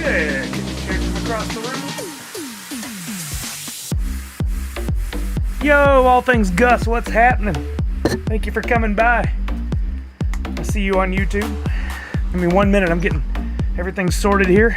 music. Kick them across the room. Yo, all things Gus, what's happening? Thank you for coming by. I see you on YouTube. Give me 1 minute, I'm getting everything sorted here.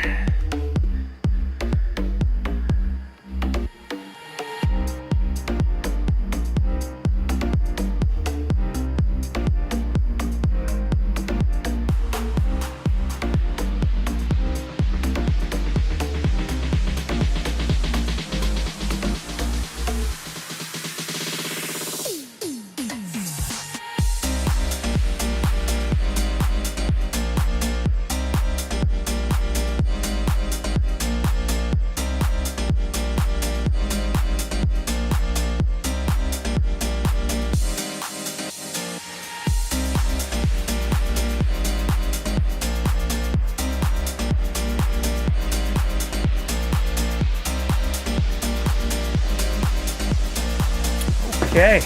Okay.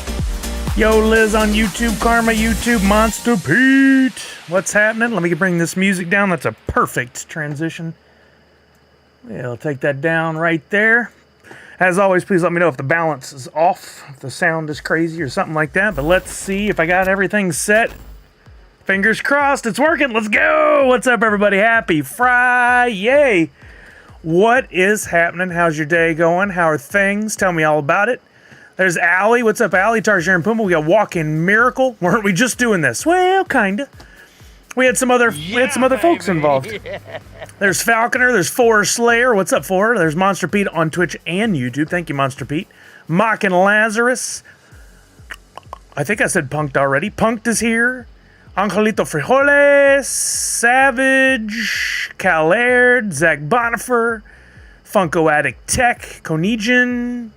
Yo, Liz on YouTube, Karma YouTube, Monster Pete. What's happening? Let me bring this music down. That's a perfect transition. We'll take that down right there. As always, please let me know if the balance is off, if the sound is crazy or something like that. But let's see if I got everything set. Fingers crossed, it's working. Let's go. What's up, everybody? Happy FriYay. What is happening? How's your day going? How are things? Tell me all about it. There's Allie. What's up, Allie? Tarjan and Puma. We got Walking Miracle. Weren't we just doing this? Well, kinda. We had some other folks involved. Yeah. There's Falconer. There's Forest Slayer. What's up, Forest? There's Monster Pete on Twitch and YouTube. Thank you, Monster Pete. Mocking Lazarus. I think I said Punked already. Punked is here. Angelito Frijoles. Savage. Calerd. Zach Bonifer. Funko Addict Tech. Conigian.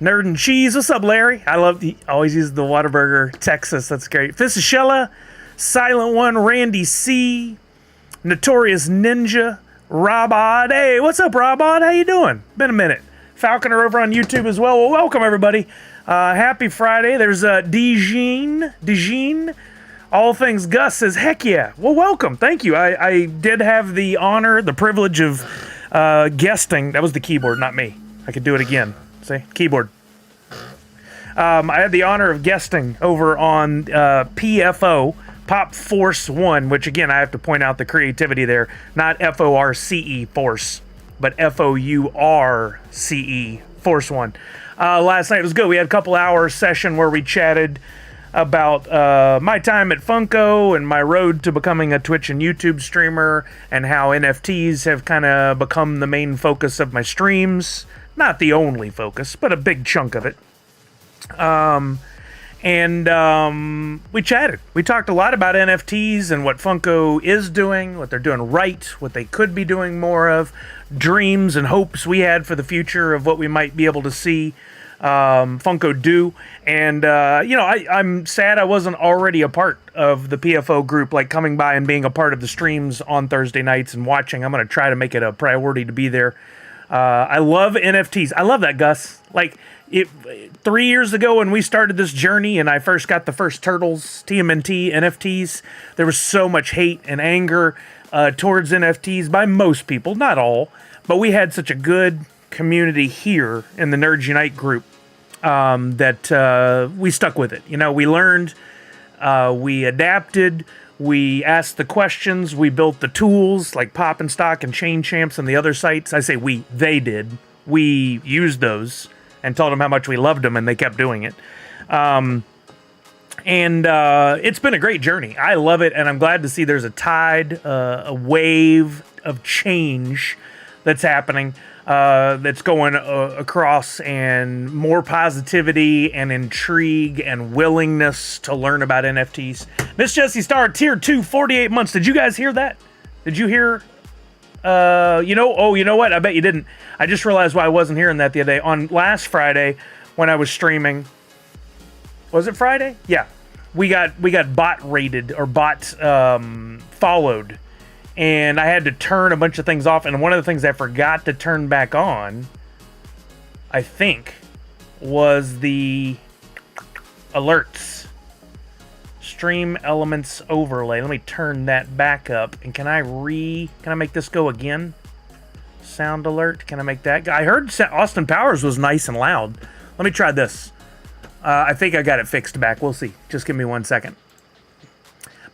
Nerd and Cheese. What's up, Larry? I love the always use the Whataburger, Texas. That's great. Fistachella, Silent One, Randy C, Notorious Ninja, Robod. Hey, what's up, Robod? How you doing? Been a minute. Falconer over on YouTube as well. Well, welcome everybody. Happy Friday. There's Dejean. All Things Gus says, heck yeah. Well, welcome. Thank you. I did have the honor, the privilege of guesting. That was the keyboard, not me. I could do it again. See? Keyboard. I had the honor of guesting over on PFO, Pop Force 1, which again, I have to point out the creativity there. Not FORCE Force, but FOURCE Force 1. Last night was good. We had a couple hour session where we chatted about my time at Funko and my road to becoming a Twitch and YouTube streamer and how NFTs have kind of become the main focus of my streams. Not the only focus, but a big chunk of it. We chatted. We talked a lot about NFTs and what Funko is doing, what they're doing right, what they could be doing more of, dreams and hopes we had for the future of what we might be able to see Funko do. And, I'm sad I wasn't already a part of the PFO group, like coming by and being a part of the streams on Thursday nights and watching. I'm going to try to make it a priority to be there. I love NFTs. I love that, Gus. Like, 3 years ago when we started this journey and I first got the first Turtles, TMNT, NFTs, there was so much hate and anger towards NFTs by most people, not all, but we had such a good community here in the Nerds Unite group that we stuck with it. You know, we learned, we adapted, we asked the questions, we built the tools like Pop and Stock and Chain Champs and the other sites. I say we, they did. We used those and told them how much we loved them, and they kept doing it. It's been a great journey. I love it, and I'm glad to see there's a tide, a wave of change that's happening, that's going across, and more positivity and intrigue and willingness to learn about NFTs. Miss Jessie Star, tier 2, 48 months. Did you guys hear that? Did you hear? You know what? I bet you didn't. I just realized why I wasn't hearing that the other day. On last Friday, when I was streaming, was it Friday? Yeah. We got bot rated or bot followed. And I had to turn a bunch of things off. And one of the things I forgot to turn back on, I think, was the alerts. stream elements overlay. Let me turn that back up. And can I make this go again? Sound alert. Can I make that? I heard Austin Powers was nice and loud. Let me try this. I think I got it fixed back. We'll see. Just give me 1 second.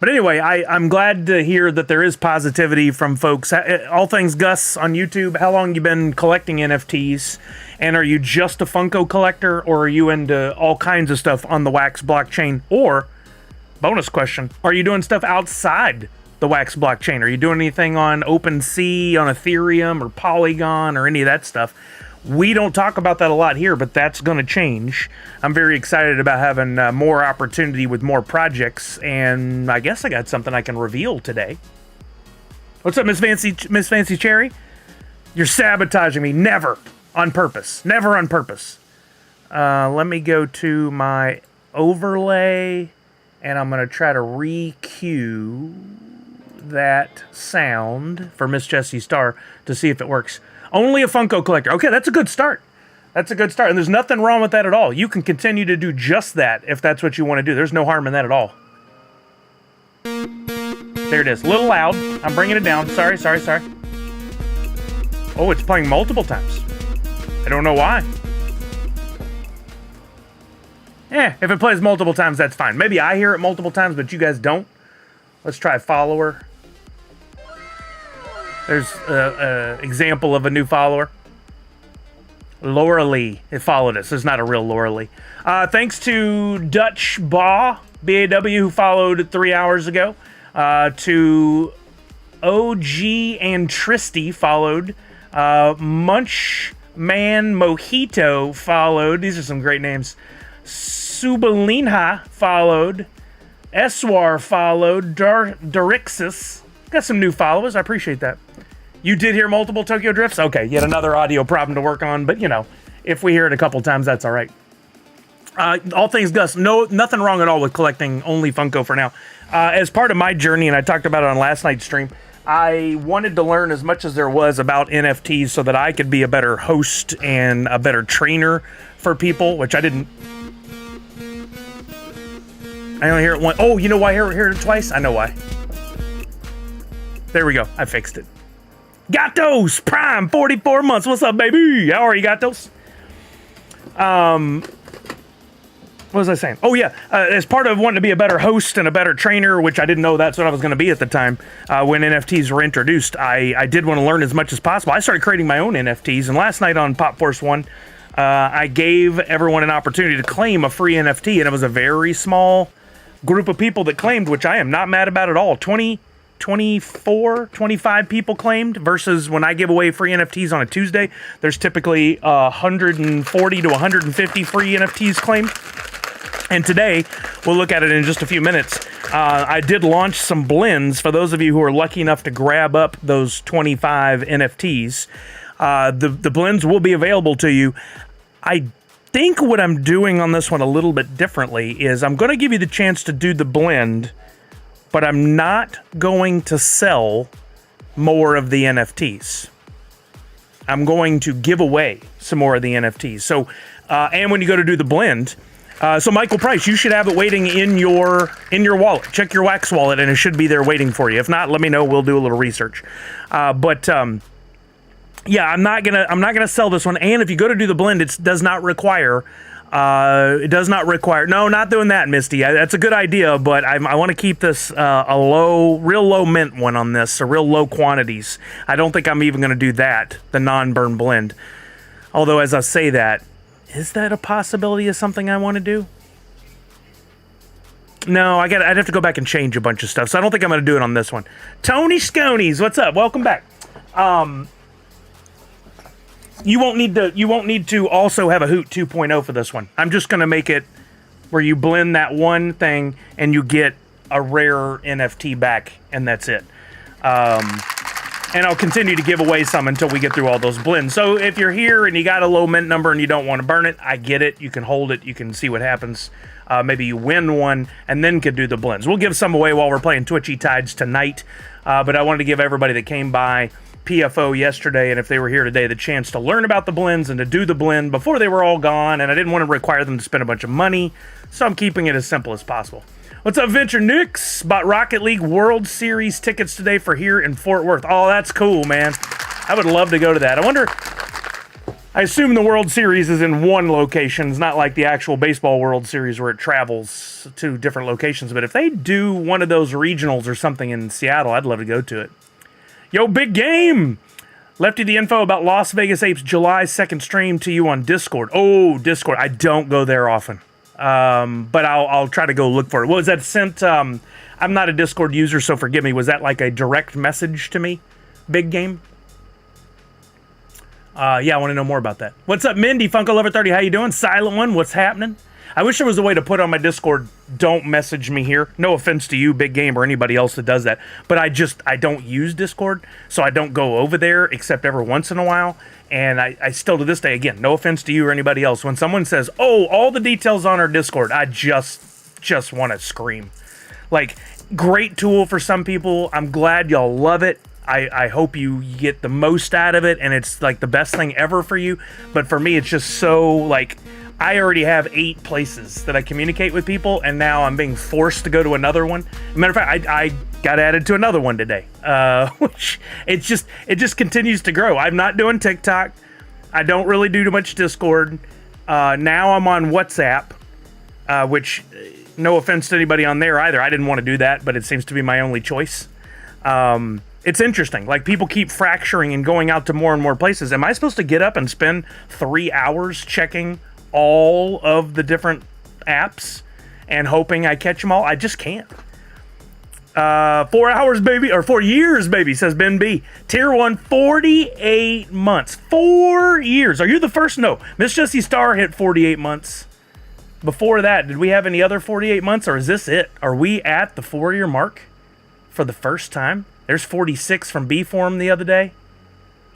But anyway, I'm glad to hear that there is positivity from folks. All Things Gus on YouTube, how long you been collecting NFTs? And are you just a Funko collector, or are you into all kinds of stuff on the Wax blockchain? Or, bonus question, are you doing stuff outside the Wax blockchain? Are you doing anything on OpenSea, on Ethereum, or Polygon, or any of that stuff? We don't talk about that a lot here, but that's going to change. I'm very excited about having more opportunity with more projects, and I guess I got something I can reveal today. What's up, Miss Fancy Cherry? You're sabotaging me. Never on purpose. Never on purpose. Let me go to my overlay, and I'm going to try to re-cue that sound for Miss Jessie Star to see if it works. Only a Funko collector. Okay, that's a good start. That's a good start. And there's nothing wrong with that at all. You can continue to do just that if that's what you want to do. There's no harm in that at all. There it is. A little loud. I'm bringing it down. Sorry. Oh, it's playing multiple times. I don't know why. If it plays multiple times, that's fine. Maybe I hear it multiple times, but you guys don't. Let's try follower. There's an example of a new follower. Laura Lee. It followed us. It's not a real Laura Lee. Thanks to Dutch Baw, B-A-W, who followed 3 hours ago. To OG and Tristy followed. Munchman Mojito followed. These are some great names. Subalinha followed. Eswar followed. Darixis. Got some new followers. I appreciate that. You did hear multiple Tokyo Drifts? Okay, yet another audio problem to work on, but you know, if we hear it a couple times, that's all right. All Things Gus, nothing wrong at all with collecting only Funko for now. As part of my journey, and I talked about it on last night's stream, I wanted to learn as much as there was about NFTs so that I could be a better host and a better trainer for people, which I didn't. I only hear it once. Oh, you know why I hear it twice? I know why. There we go. I fixed it. Gatos Prime 44 months. What's up, baby? How are you, Gatos? What was I saying? Oh yeah, as part of wanting to be a better host and a better trainer, which I didn't know that's what I was going to be at the time when NFTs were introduced, I did want to learn as much as possible. I started creating my own NFTs, and last night on Pop Force 1, I gave everyone an opportunity to claim a free NFT, and it was a very small group of people that claimed, which I am not mad about at all. 24, 25 people claimed, versus when I give away free NFTs on a Tuesday, there's typically 140 to 150 free NFTs claimed. And today, we'll look at it in just a few minutes. I did launch some blends for those of you who are lucky enough to grab up those 25 NFTs. The blends will be available to you. I think what I'm doing on this one a little bit differently is I'm going to give you the chance to do the blend, but I'm not going to sell more of the NFTs. I'm going to give away some more of the NFTs. So, and when you go to do the blend, so Michael Price, you should have it waiting in your wallet. Check your Wax wallet, and it should be there waiting for you. If not, let me know. We'll do a little research. Yeah, I'm not gonna sell this one. And if you go to do the blend, it does not require. No, not doing that, Misty. That's a good idea, but I want to keep this real low mint one on this, so real low quantities. I don't think I'm even going to do that, the non-burn blend. Although, as I say that, is that a possibility of something I want to do? No, I'd have to go back and change a bunch of stuff, so I don't think I'm going to do it on this one. Tony Sconies, what's up? Welcome back. You won't need to also have a Hoot 2.0 for this one. I'm just going to make it where you blend that one thing and you get a rare NFT back, and that's it. And I'll continue to give away some until we get through all those blends. So if you're here and you got a low mint number and you don't want to burn it, I get it. You can hold it. You can see what happens. Maybe you win one and then could do the blends. We'll give some away while we're playing Twitchy Tides tonight. But I wanted to give everybody that came by PFO yesterday, and if they were here today, the chance to learn about the blends and to do the blend before they were all gone, and I didn't want to require them to spend a bunch of money, so I'm keeping it as simple as possible. What's up, Venture Nix? Bought Rocket League World Series tickets today for here in Fort Worth. Oh, that's cool, man. I would love to go to that. I assume the World Series is in one location. It's not like the actual baseball World Series where it travels to different locations. But if they do one of those regionals or something in Seattle, I'd love to go to it. Yo, big game! Left you the info about Las Vegas Apes July 2nd stream to you on Discord. Oh, Discord. I don't go there often. But I'll try to go look for it. What was that sent? I'm not a Discord user, so forgive me. Was that like a direct message to me? Big game? Yeah, I want to know more about that. What's up, Mindy? Funko Lover 30, how you doing? Silent One, what's happening? I wish there was a way to put on my Discord, don't message me here. No offense to you, Big Game, or anybody else that does that. But I don't use Discord, so I don't go over there except every once in a while. And I still, to this day, again, no offense to you or anybody else, when someone says, oh, all the details on our Discord, I just want to scream. Like, great tool for some people. I'm glad y'all love it. I hope you get the most out of it, and it's like the best thing ever for you. But for me, it's just so, like, I already have 8 places that I communicate with people, and now I'm being forced to go to another one. As a matter of fact, I got added to another one today, which it just continues to grow. I'm not doing TikTok. I don't really do too much Discord. Now I'm on WhatsApp, which, no offense to anybody on there either. I didn't want to do that, but it seems to be my only choice. It's interesting. Like, people keep fracturing and going out to more and more places. Am I supposed to get up and spend 3 hours checking all of the different apps and hoping I catch them all? I just can't. 4 hours, baby, or 4 years, baby, says Ben B. Tier 1, 48 months. 4 years. Are you the first? No. Miss Jessie Star hit 48 months. Before that, did we have any other 48 months, or is this it? Are we at the 4-year mark for the first time? There's 46 from B Forum the other day.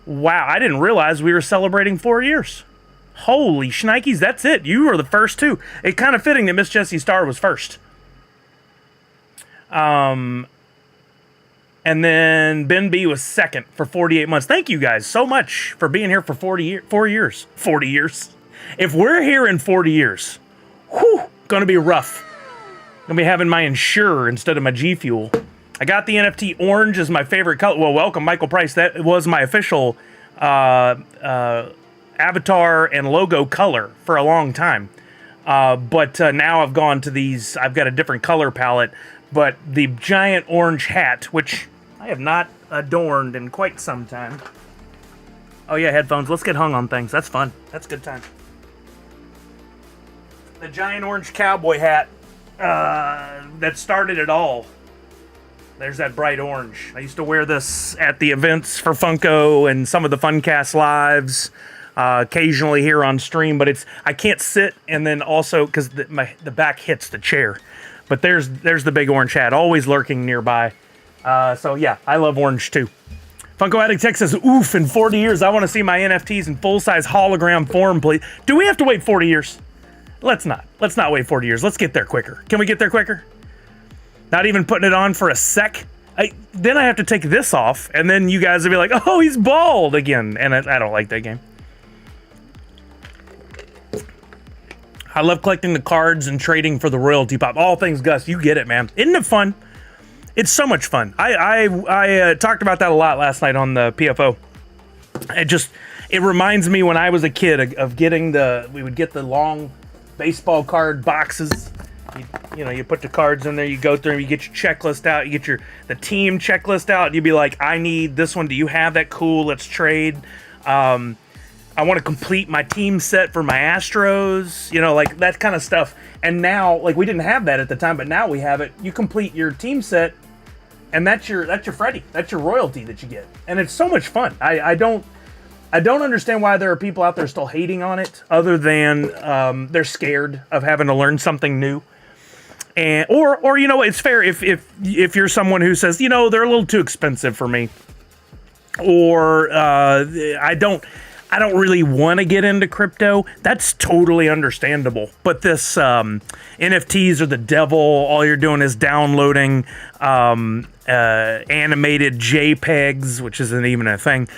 Wow, I didn't realize we were celebrating 4 years. Holy shnikes, that's it. You were the first too. It's kind of fitting that Miss Jessie Star was first. And then Ben B was second for 48 months. Thank you guys so much for being here for 4 years. 40 years. If we're here in 40 years, whew, gonna be rough. Gonna be having my Insure instead of my G Fuel. I got the NFT orange as my favorite color. Well, welcome, Michael Price. That was my official avatar and logo color for a long time. But now I've gone to these. I've got a different color palette. But the giant orange hat, which I have not adorned in quite some time. Oh yeah, headphones. Let's get hung on things. That's fun. That's a good time. The giant orange cowboy hat that started it all. There's that bright orange. I used to wear this at the events for Funko and some of the Funcast lives, occasionally here on stream, but I can't sit, and then also because the back hits the chair. But there's the big orange hat, always lurking nearby. So yeah, I love orange too. Funko Addict Tech says, oof, in 40 years, I want to see my NFTs in full-size hologram form, please. Do we have to wait 40 years? Let's not wait 40 years. Let's get there quicker. Can we get there quicker? Not even putting it on for a sec. Then I have to take this off, and then you guys will be like, oh, he's bald again. And I don't like that game. I love collecting the cards and trading for the royalty pop. All things Gus, you get it, man. Isn't it fun? It's so much fun. I talked about that a lot last night on the PFO. It reminds me when I was a kid of getting we would get the long baseball card boxes. You put the cards in there, you go through them, you get your checklist out, you get the team checklist out, and you'd be like, I need this one, do you have that? Cool, let's trade. I want to complete my team set for my Astros, like that kind of stuff. And now, like, we didn't have that at the time, but now we have it. You complete your team set, and that's your Freddy. That's your royalty that you get. And it's so much fun. I don't understand why there are people out there still hating on it, other than they're scared of having to learn something new. And or it's fair if you're someone who says, they're a little too expensive for me, or I don't really want to get into crypto. That's totally understandable. But this NFTs are the devil. All you're doing is downloading animated JPEGs, which isn't even a thing.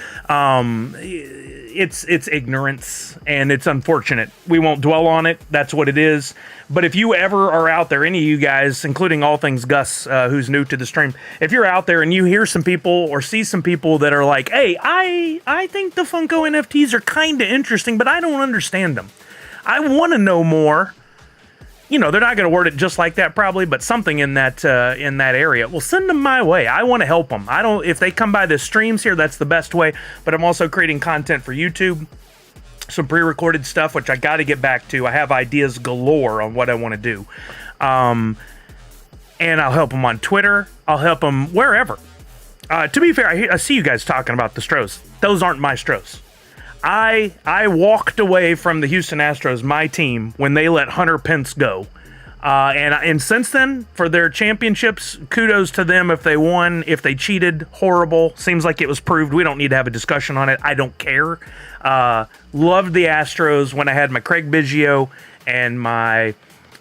It's ignorance, and it's unfortunate. We won't dwell on it. That's what it is. But if you ever are out there, any of you guys, including All Things Gus, who's new to the stream, if you're out there and you hear some people or see some people that are like, hey, I think the Funko NFTs are kind of interesting, but I don't understand them. I want to know more. You know, they're not going to word it just like that probably, but something in that area. Well, send them my way. I want to help them. If they come by the streams here, that's the best way. But I'm also creating content for YouTube, some pre-recorded stuff, which I got to get back to. I have ideas galore on what I want to do. And I'll help them on Twitter. I'll help them wherever. To be fair, I see you guys talking about the Stros. Those aren't my Stros. I walked away from the Houston Astros, my team, when they let Hunter Pence go. And since then, for their championships, kudos to them if they won. If they cheated, horrible. Seems like it was proved. We don't need to have a discussion on it. I don't care. Loved the Astros when I had my Craig Biggio and my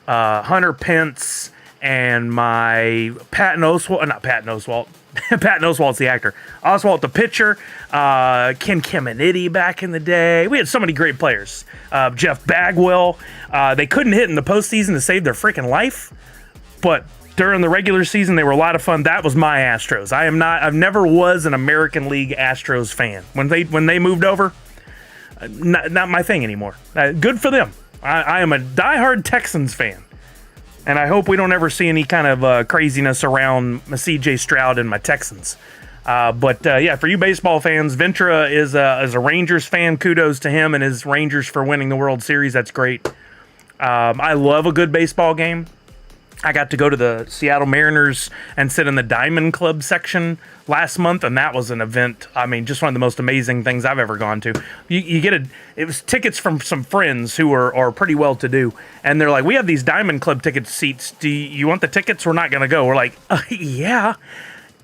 Hunter Pence and my Patton Oswalt. Not Patton Oswalt. Patton Oswalt's the actor. Oswalt the pitcher. Ken Caminiti back in the day. We had so many great players. Jeff Bagwell. They couldn't hit in the postseason to save their freaking life, but during the regular season they were a lot of fun. That was my Astros. I've never was an American League Astros fan. When they moved over, not my thing anymore. Good for them. I am a diehard Texans fan. And I hope we don't ever see any kind of craziness around my C.J. Stroud and my Texans. But for you baseball fans, Ventura is a Rangers fan. Kudos to him and his Rangers for winning the World Series. That's great. I love a good baseball game. I got to go to the Seattle Mariners and sit in the Diamond Club section last month, and that was an event. I mean, just one of the most amazing things I've ever gone to. It was tickets from some friends who are pretty well-to-do, and they're like, we have these Diamond Club ticket seats. Do you want the tickets? We're not going to go. We're like, yeah.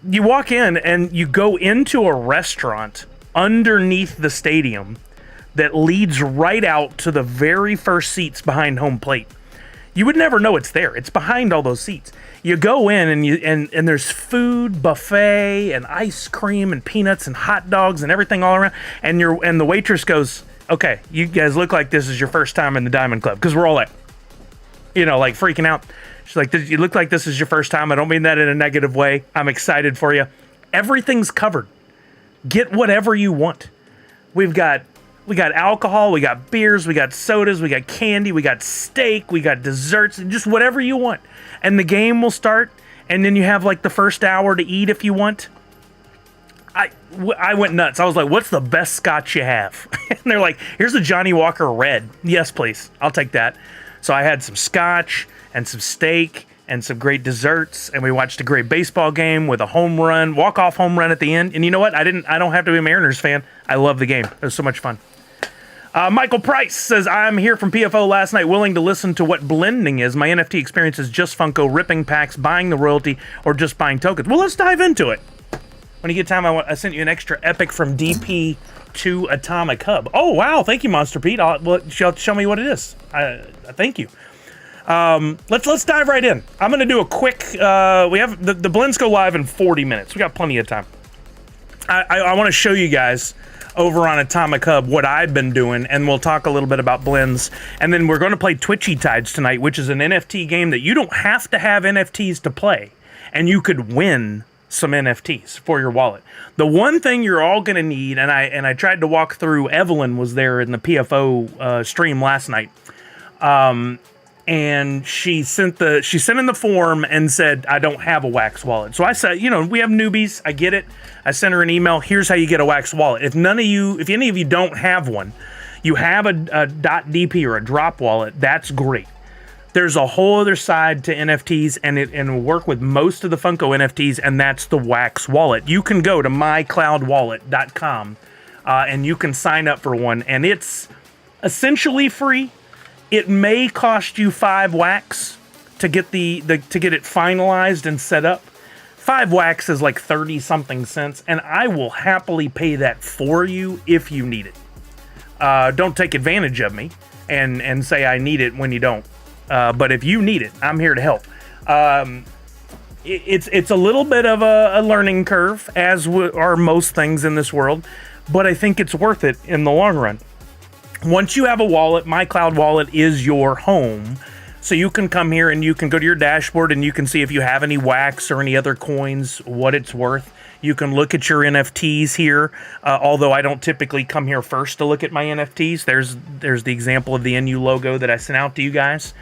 You walk in, and you go into a restaurant underneath the stadium that leads right out to the very first seats behind home plate. You would never know it's there. It's behind all those seats. You go in and there's food, buffet, and ice cream and peanuts and hot dogs and everything all around. And the waitress goes, "Okay, you guys look like this is your first time in the Diamond Club," because we're all like, like freaking out. She's like, "You look like this is your first time. I don't mean that in a negative way. I'm excited for you. Everything's covered. Get whatever you want. We got alcohol, we got beers, we got sodas, we got candy, we got steak, we got desserts, just whatever you want. And the game will start, and then you have like the first hour to eat if you want." I went nuts. I was like, "What's the best scotch you have?" And they're like, "Here's a Johnny Walker Red." "Yes, please. I'll take that." So I had some scotch and some steak and some great desserts, and we watched a great baseball game with a walk-off home run at the end. And you know what? I don't have to be a Mariners fan. I love the game. It was so much fun. Michael Price says, "I'm here from PFO last night, willing to listen to what blending is. My NFT experience is just Funko, ripping packs, buying the royalty, or just buying tokens." Well, let's dive into it. When you get time, I sent you an extra epic from DP to Atomic Hub. Oh, wow. Thank you, Monster Pete. Show me what it is. Thank you. Let's dive right in. I'm going to do a quick... we have the blends go live in 40 minutes. We got plenty of time. I want to show you guys over on Atomic Hub what I've been doing, and we'll talk a little bit about blends. And then we're going to play Twitchy Tides tonight, which is an NFT game that you don't have to have NFTs to play, and you could win some NFTs for your wallet. The one thing you're all going to need, and I tried to walk through, Evelyn was there in the PFO stream last night, and she sent in the form and said, "I don't have a wax wallet." So I said, we have newbies. I get it. I sent her an email. Here's how you get a wax wallet. If any of you don't have one, you have a .dp or a drop wallet. That's great. There's a whole other side to NFTs, and will work with most of the Funko NFTs, and that's the wax wallet. You can go to mycloudwallet.com, and you can sign up for one, and it's essentially free. It may cost you 5 wax to get to get it finalized and set up. 5 wax is like 30 something cents, and I will happily pay that for you if you need it. Don't take advantage of me and say I need it when you don't. But if you need it, I'm here to help. it's a little bit of a learning curve, as are most things in this world, but I think it's worth it in the long run. Once you have a wallet, my cloud wallet is your home. So you can come here and you can go to your dashboard and you can see if you have any wax or any other coins, what it's worth. You can look at your NFTs here, although I don't typically come here first to look at my NFTs. There's the example of the NU logo that I sent out to you guys.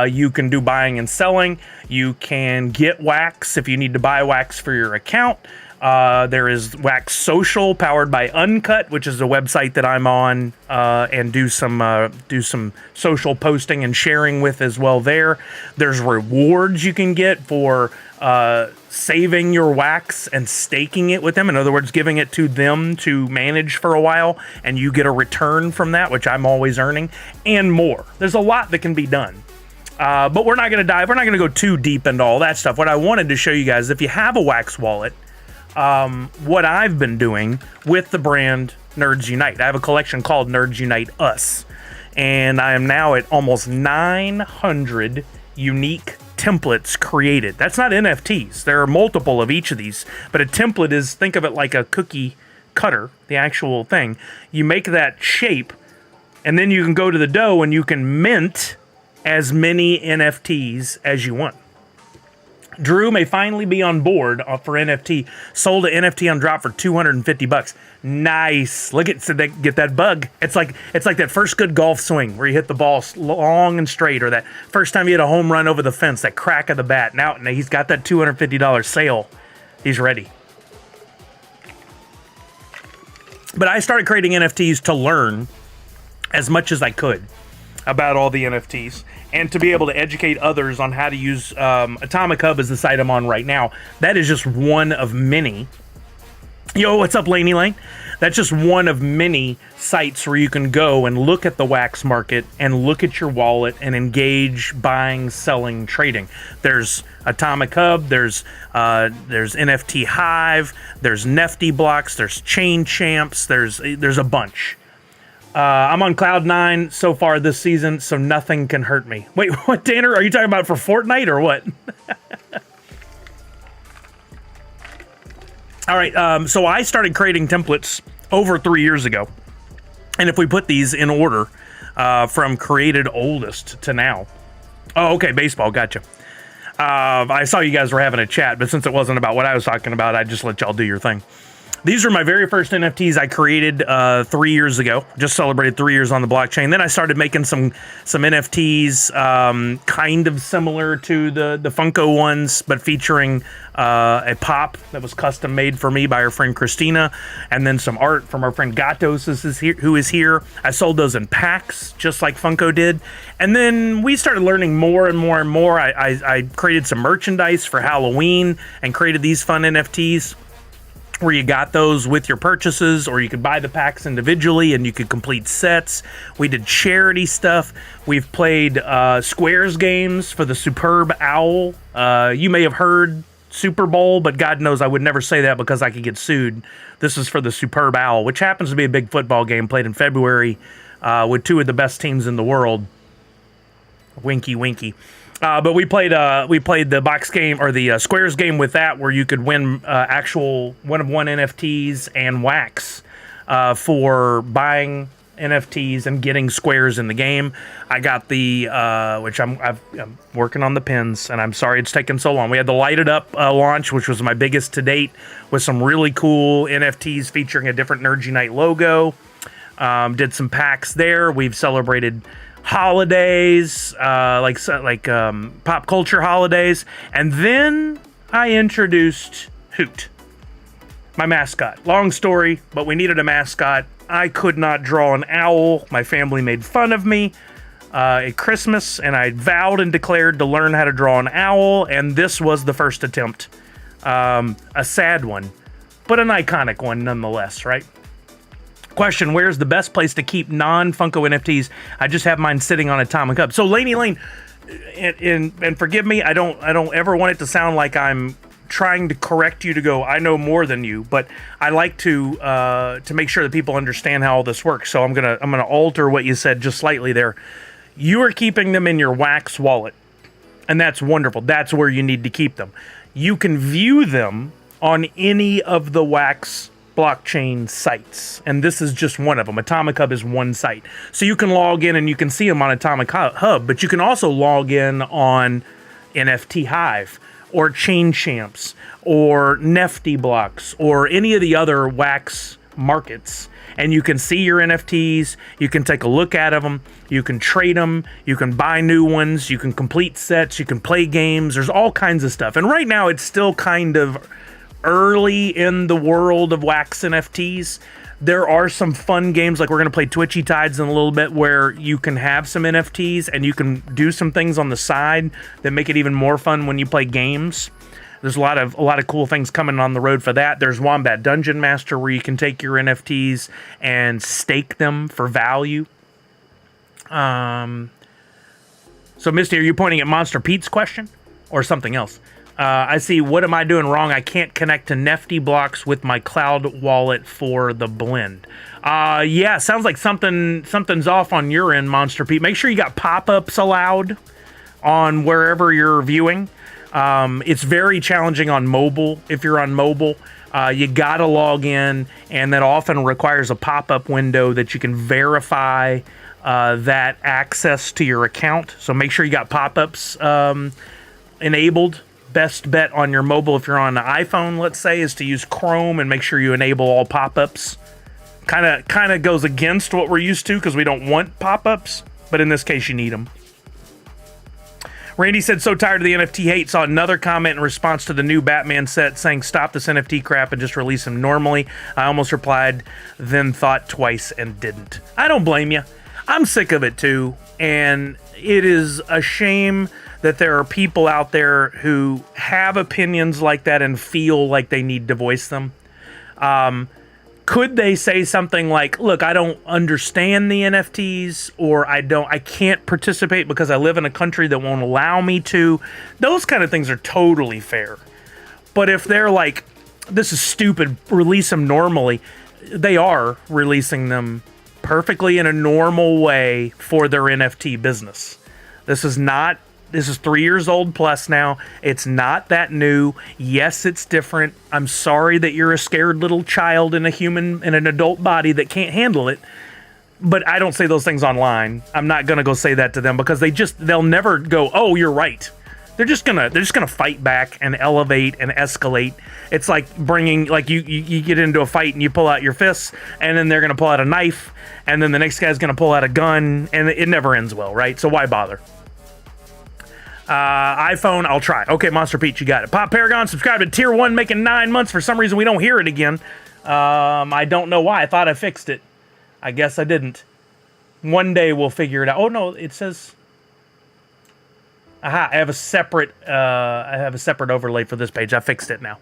You can do buying and selling. You can get wax if you need to buy wax for your account. There is Wax Social, powered by Uncut, which is a website that I'm on and do some social posting and sharing with as well there. There's rewards you can get for saving your wax and staking it with them. In other words, giving it to them to manage for a while, and you get a return from that, which I'm always earning, and more. There's a lot that can be done. But we're not going to go too deep into all that stuff. What I wanted to show you guys, if you have a wax wallet, what I've been doing with the brand Nerds Unite. I have a collection called Nerds Unite Us, and I am now at almost 900 unique templates created. That's not NFTs. There are multiple of each of these, but a template is, think of it like a cookie cutter, the actual thing. You make that shape, and then you can go to the dough and you can mint as many NFTs as you want. Drew may finally be on board for NFT. Sold an NFT on drop for $250. Nice. Look at, so they get that bug. It's like that first good golf swing where you hit the ball long and straight, or that first time you hit a home run over the fence, that crack of the bat. Now he's got that $250 sale. He's ready. But I started creating NFTs to learn as much as I could about all the NFTs, and to be able to educate others on how to use Atomic Hub is the site I'm on right now. That is just one of many. Yo, what's up, Laney Lane? That's just one of many sites where you can go and look at the wax market and look at your wallet and engage buying, selling, trading. There's Atomic Hub, there's NFT Hive, there's Nefty Blocks, there's Chain Champs, there's a bunch. I'm on Cloud 9 so far this season, so nothing can hurt me. Wait, what, Tanner? Are you talking about for Fortnite or what? All right, so I started creating templates over 3 years ago. And if we put these in order from created oldest to now. Oh, okay, baseball, gotcha. I saw you guys were having a chat, but since it wasn't about what I was talking about, I just let y'all do your thing. These are my very first NFTs I created 3 years ago. Just celebrated 3 years on the blockchain. Then I started making some NFTs kind of similar to the Funko ones, but featuring a pop that was custom made for me by our friend Christina, and then some art from our friend Gatos who is here. I sold those in packs, just like Funko did. And then we started learning more and more and more. I created some merchandise for Halloween and created these fun NFTs, where you got those with your purchases, or you could buy the packs individually and you could complete sets. We did charity stuff. We've played Squares games for the Superb Owl. You may have heard Super Bowl, but God knows I would never say that because I could get sued. This is for the Superb Owl, which happens to be a big football game played in February with two of the best teams in the world. Winky, winky. But we played the box game, or the Squares game with that, where you could win actual one-of-one NFTs and wax for buying NFTs and getting squares in the game. I got the which I'm working on the pins, and I'm sorry it's taken so long. We had the Light It Up launch, which was my biggest to date, with some really cool NFTs featuring a different Nerds Unite logo. Did some packs there. We've celebrated holidays, like pop culture holidays, and then I introduced Hoot, my mascot. Long story, but we needed a mascot. I could not draw an owl. My family made fun of me at Christmas, and I vowed and declared to learn how to draw an owl, and this was the first attempt. A sad one, but an iconic one nonetheless, right? Question: where's the best place to keep non-Funko NFTs? I just have mine sitting on Atomic Hub. So Laney Lane, and forgive me, I don't ever want it to sound like I'm trying to correct you to go, I know more than you, but I like to make sure that people understand how all this works. So I'm gonna alter what you said just slightly there. You are keeping them in your wax wallet, and that's wonderful. That's where you need to keep them. you can view them on any of the Wax blockchain sites. And this is just one of them. Atomic Hub is one site. So you can log in and you can see them on Atomic Hub, but you can also log in on NFT Hive or Chain Champs or Nifty Blocks or any of the other Wax markets. And you can see your NFTs, you can take a look at them, you can trade them, you can buy new ones, you can complete sets, you can play games, there's all kinds of stuff. And right now it's still kind of early in the world of Wax NFTs. There are some fun games, like we're going to play Twitchy Tides in a little bit, where you can have some NFTs and you can do some things on the side that make it even more fun when you play games. There's a lot of cool things coming on the road for that. There's Wombat Dungeon Master, where you can take your NFTs and stake them for value. So, Misty, are you pointing at Monster Pete's question or something else? I see. What am I doing wrong? I can't connect to Nifty Blocks with my cloud wallet for the blend. Yeah, sounds like something's off on your end, Monster Pete. Make sure you got pop-ups allowed on wherever you're viewing. It's very challenging on mobile. If you're on mobile, you gotta log in, and that often requires a pop-up window that you can verify that access to your account. So make sure you got pop-ups enabled. Best bet on your mobile, if you're on an iPhone, let's say, is to use Chrome and make sure you enable all pop-ups. Kind of goes against what we're used to because we don't want pop-ups, but in this case, you need them. Randy said, so tired of the NFT hate. Saw another comment in response to the new Batman set saying, stop this NFT crap and just release him normally. I almost replied, then thought twice and didn't. I don't blame you. I'm sick of it too. And it is a shame that there are people out there who have opinions like that and feel like they need to voice them. Could they say something like, look, I don't understand the NFTs, or I can't participate because I live in a country that won't allow me to? Those kind of things are totally fair. But if they're like, this is stupid, release them normally, they are releasing them perfectly in a normal way for their NFT business. This is 3 years old plus now. It's not that new. Yes, it's different. I'm sorry that you're a scared little child in an adult body that can't handle it. But I don't say those things online. I'm not gonna go say that to them because they'll never go, oh, you're right. They're just gonna fight back and elevate and escalate. It's like you get into a fight and you pull out your fists, and then they're gonna pull out a knife, and then the next guy's gonna pull out a gun, and it never ends well, right? So why bother? iPhone, I'll try. Okay, Monster Pete, you got it. Pop Paragon, subscribe to Tier 1, making 9 months. For some reason, we don't hear it again. I don't know why. I thought I fixed it. I guess I didn't. One day we'll figure it out. Oh, no, it says... Aha, I have a separate overlay for this page. I fixed it now.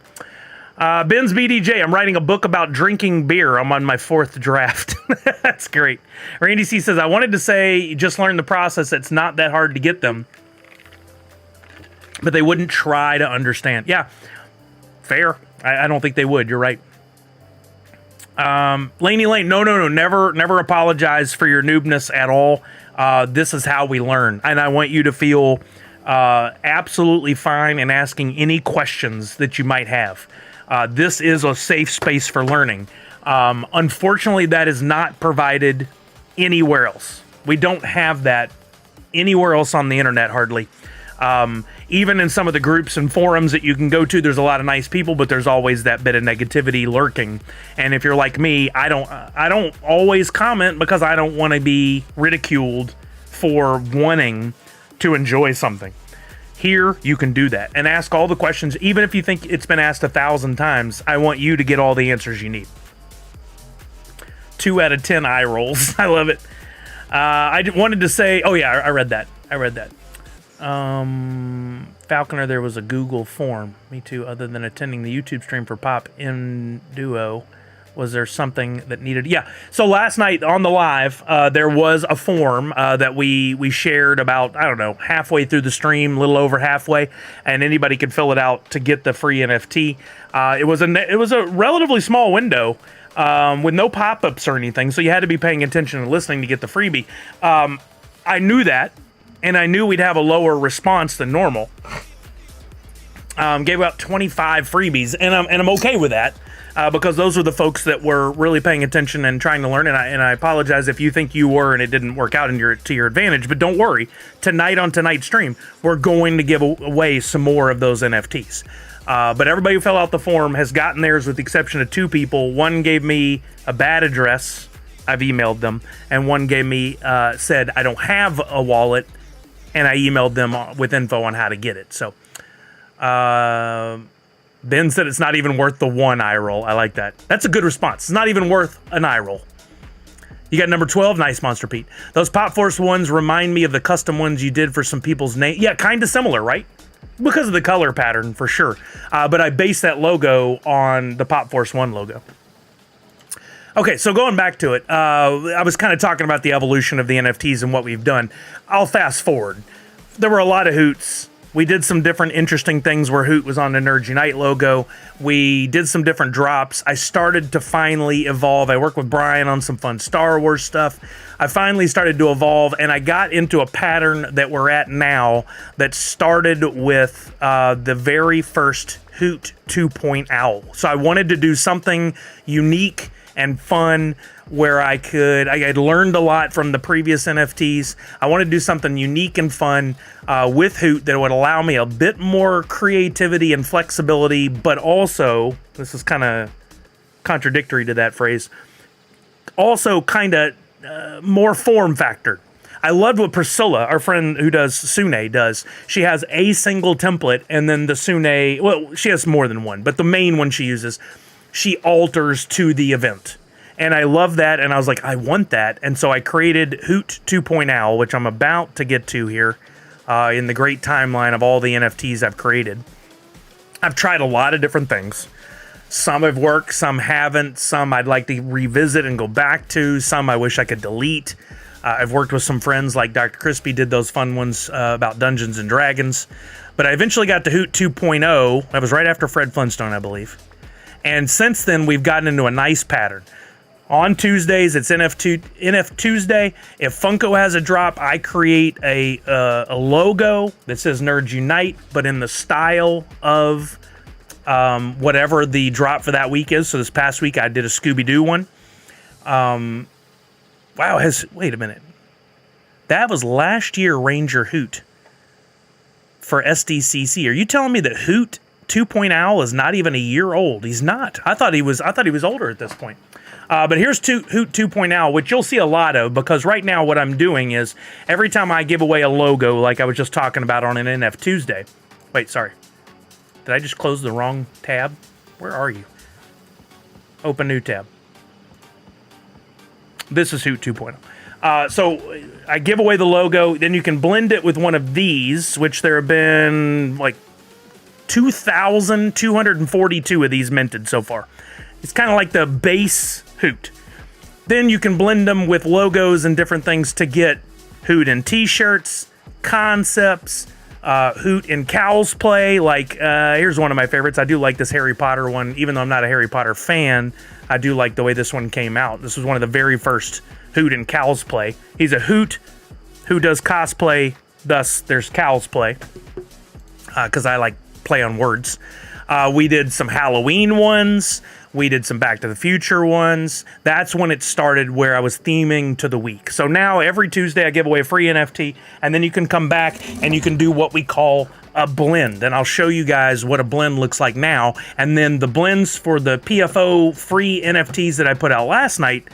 Ben's BDJ, I'm writing a book about drinking beer. I'm on my 4th draft. That's great. Randy C says, I wanted to say, just learn the process. It's not that hard to get them. But they wouldn't try to understand. Yeah, fair. I don't think they would. You're right. Laney Lane, no. Never apologize for your noobness at all. This is how we learn. And I want you to feel absolutely fine in asking any questions that you might have. This is a safe space for learning. Unfortunately, that is not provided anywhere else. We don't have that anywhere else on the internet, hardly. Even in some of the groups and forums that you can go to, there's a lot of nice people, but there's always that bit of negativity lurking. And if you're like me, I don't always comment because I don't want to be ridiculed for wanting to enjoy something. Here, you can do that and ask all the questions, even if you think it's been asked 1,000 times. I want you to get all the answers you need. 2 out of 10 eye rolls. I love it. I wanted to say, oh yeah, I read that. Falconer, there was a Google form. Me too. Other than attending the YouTube stream for Pop in Duo, was there something that needed? Yeah. So last night on the live, there was a form that we shared about, I don't know, halfway through the stream, a little over halfway, and anybody could fill it out to get the free NFT. It was a relatively small window with no pop-ups or anything, so you had to be paying attention and listening to get the freebie. I knew that. And I knew we'd have a lower response than normal. Gave out 25 freebies, and I'm okay with that. Because those were the folks that were really paying attention and trying to learn. And I apologize if you think you were and it didn't work out to your advantage. But don't worry. Tonight on tonight's stream, we're going to give away some more of those NFTs. But everybody who fell out the form has gotten theirs with the exception of 2 people. One gave me a bad address. I've emailed them. And one gave me, said, I don't have a wallet. And I emailed them with info on how to get it. So, Ben said it's not even worth the 1 eye roll. I like that. That's a good response. It's not even worth an eye roll. You got number 12. Nice, Monster Pete. Those Pop Force ones remind me of the custom ones you did for some people's name. Yeah, kind of similar, right? Because of the color pattern, for sure. But I based that logo on the Pop Force 1 logo. Okay, so going back to it, I was kind of talking about the evolution of the NFTs and what we've done. I'll fast forward. There were a lot of hoots. We did some different interesting things where Hoot was on the Nerds Unite logo. We did some different drops. I started to finally evolve. I worked with Brian on some fun Star Wars stuff. I finally started to evolve, and I got into a pattern that we're at now that started with the very first Hoot 2.0. So I wanted to do something unique and fun where I had learned a lot from the previous NFTs. I wanted to do something unique and fun with Hoot that would allow me a bit more creativity and flexibility, but also, this is kind of contradictory to that phrase, also kind of more form factor. I loved what Priscilla, our friend who does Sune, does. She has a single template, and then the Sune, well, she has more than one, but the main one she uses, she alters to the event. And I love that, and I was like, I want that. And so I created Hoot 2.0, which I'm about to get to here in the great timeline of all the NFTs I've created. I've tried a lot of different things. Some have worked, some haven't. Some I'd like to revisit and go back to. Some I wish I could delete. I've worked with some friends like Dr. Crispy did those fun ones about Dungeons and Dragons. But I eventually got to Hoot 2.0. That was right after Fred Flintstone, I believe. And since then, we've gotten into a nice pattern. On Tuesdays, it's NF Tuesday. If Funko has a drop, I create a logo that says Nerds Unite, but in the style of whatever the drop for that week is. So this past week, I did a Scooby-Doo one. Wow, wait a minute. That was last year Ranger Hoot for SDCC. Are you telling me that Hoot 2.0 is not even a year old? He's not. I thought he was older at this point. But here's Hoot 2.0, which you'll see a lot of, because right now what I'm doing is every time I give away a logo, like I was just talking about on an NF Tuesday. Wait, sorry. Did I just close the wrong tab? Where are you? Open new tab. This is Hoot 2.0. So I give away the logo, then you can blend it with one of these, which there have been like 2,242 of these minted so far. It's kind of like the base Hoot. Then you can blend them with logos and different things to get Hoot in t-shirts, concepts, Hoot in Cow's Play. Like, here's one of my favorites. I do like this Harry Potter one. Even though I'm not a Harry Potter fan, I do like the way this one came out. This was one of the very first Hoot in Cow's Play. He's a Hoot who does cosplay, thus there's Cow's Play, because I like play on words. We did some Halloween ones. We did some Back to the Future ones. That's when it started where I was theming to the week. So now every Tuesday I give away a free NFT, and then you can come back and you can do what we call a blend. And I'll show you guys what a blend looks like now. And then the blends for the PFO free NFTs that I put out last night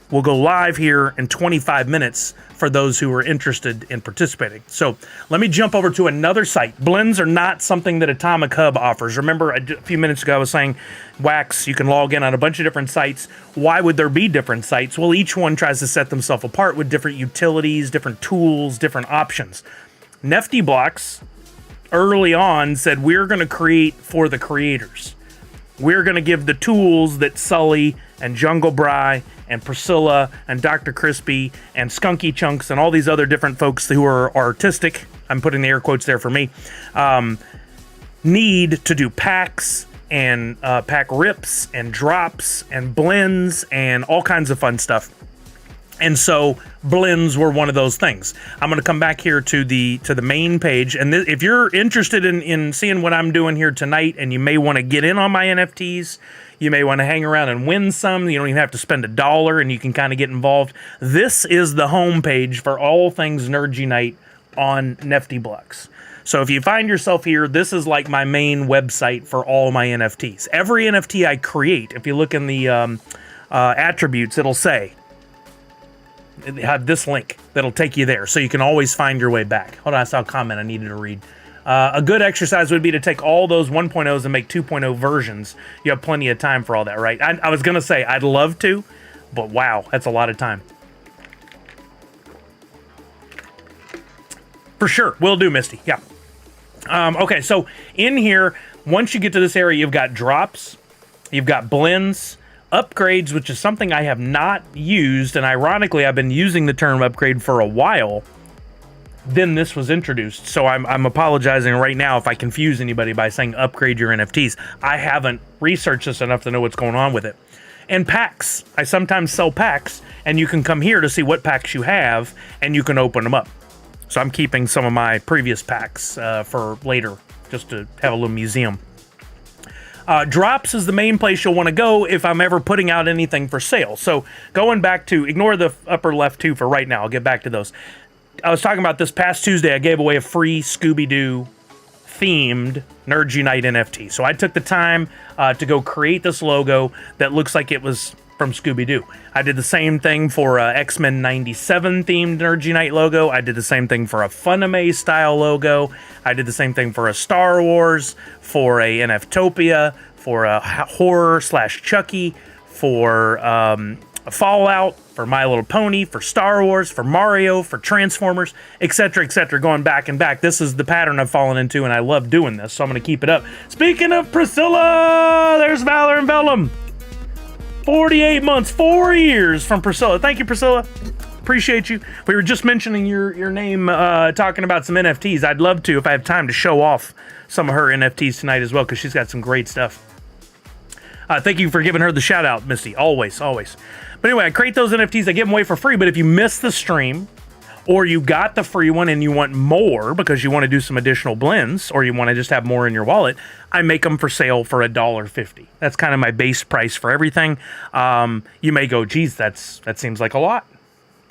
will go live here in 25 minutes for those who are interested in participating. So let me jump over to another site. Blends are not something that Atomic Hub offers. Remember a few minutes ago I was saying, Wax, you can log in on a bunch of different sites. Why would there be different sites? Well, each one tries to set themselves apart with different utilities, different tools, different options. Nefty Blocks early on said, we're going to create for the creators. We're going to give the tools that Sully and Jungle Bry and Priscilla and Dr. Crispy and Skunky Chunks and all these other different folks who are artistic, I'm putting the air quotes there for me, need to do packs and pack rips and drops and blends and all kinds of fun stuff. And so blends were one of those things. I'm going to come back here to the main page, and if you're interested in seeing what I'm doing here tonight, and you may want to get in on my NFTs, you may want to hang around and win some. You don't even have to spend $1, and you can kind of get involved. This is the home page for all things Nerd Unite on Nifty Blocks. So if you find yourself here, this is like my main website for all my NFTs. Every NFT I create, if you look in the attributes, it'll say, have this link that'll take you there, so you can always find your way back. Hold on, I saw a comment I needed to read. A good exercise would be to take all those 1.0s and make 2.0 versions. You have plenty of time for all that, right? I was gonna say I'd love to, but wow, that's a lot of time. For sure, will do, Misty. Yeah. Okay, so in here, once you get to this area, you've got drops, you've got blends, upgrades, which is something I have not used, and ironically, I've been using the term upgrade for a while. Then this was introduced, so I'm apologizing right now if I confuse anybody by saying upgrade your NFTs. I haven't researched this enough to know what's going on with it. And packs. I sometimes sell packs, and you can come here to see what packs you have, and you can open them up. So I'm keeping some of my previous packs for later, just to have a little museum. Drops is the main place you'll want to go if I'm ever putting out anything for sale. So going back to, ignore the upper left two for right now. I'll get back to those. I was talking about this past Tuesday, I gave away a free Scooby-Doo themed Nerds Unite NFT. So I took the time to go create this logo that looks like it was from Scooby-Doo. I did the same thing for a X-Men 97 themed Nerds Unite logo. I did the same thing for a Funimation style logo. I did the same thing for a Star Wars, for a NFTopia, for a horror / Chucky, for a Fallout, for My Little Pony, for Star Wars, for Mario, for Transformers, etc., etc., going back and back. This is the pattern I've fallen into, and I love doing this, so I'm going to keep it up. Speaking of Priscilla, there's Valor and Vellum. 48 months, 4 years from Priscilla. Thank you, Priscilla. Appreciate you. We were just mentioning your name, talking about some NFTs. I'd love to, if I have time, to show off some of her NFTs tonight as well, because she's got some great stuff. Thank you for giving her the shout out, Misty. Always, always. But anyway, I create those NFTs. I give them away for free. But if you miss the stream, or you got the free one and you want more because you want to do some additional blends, or you want to just have more in your wallet, I make them for sale for $1.50. That's kind of my base price for everything. You may go, geez, that seems like a lot.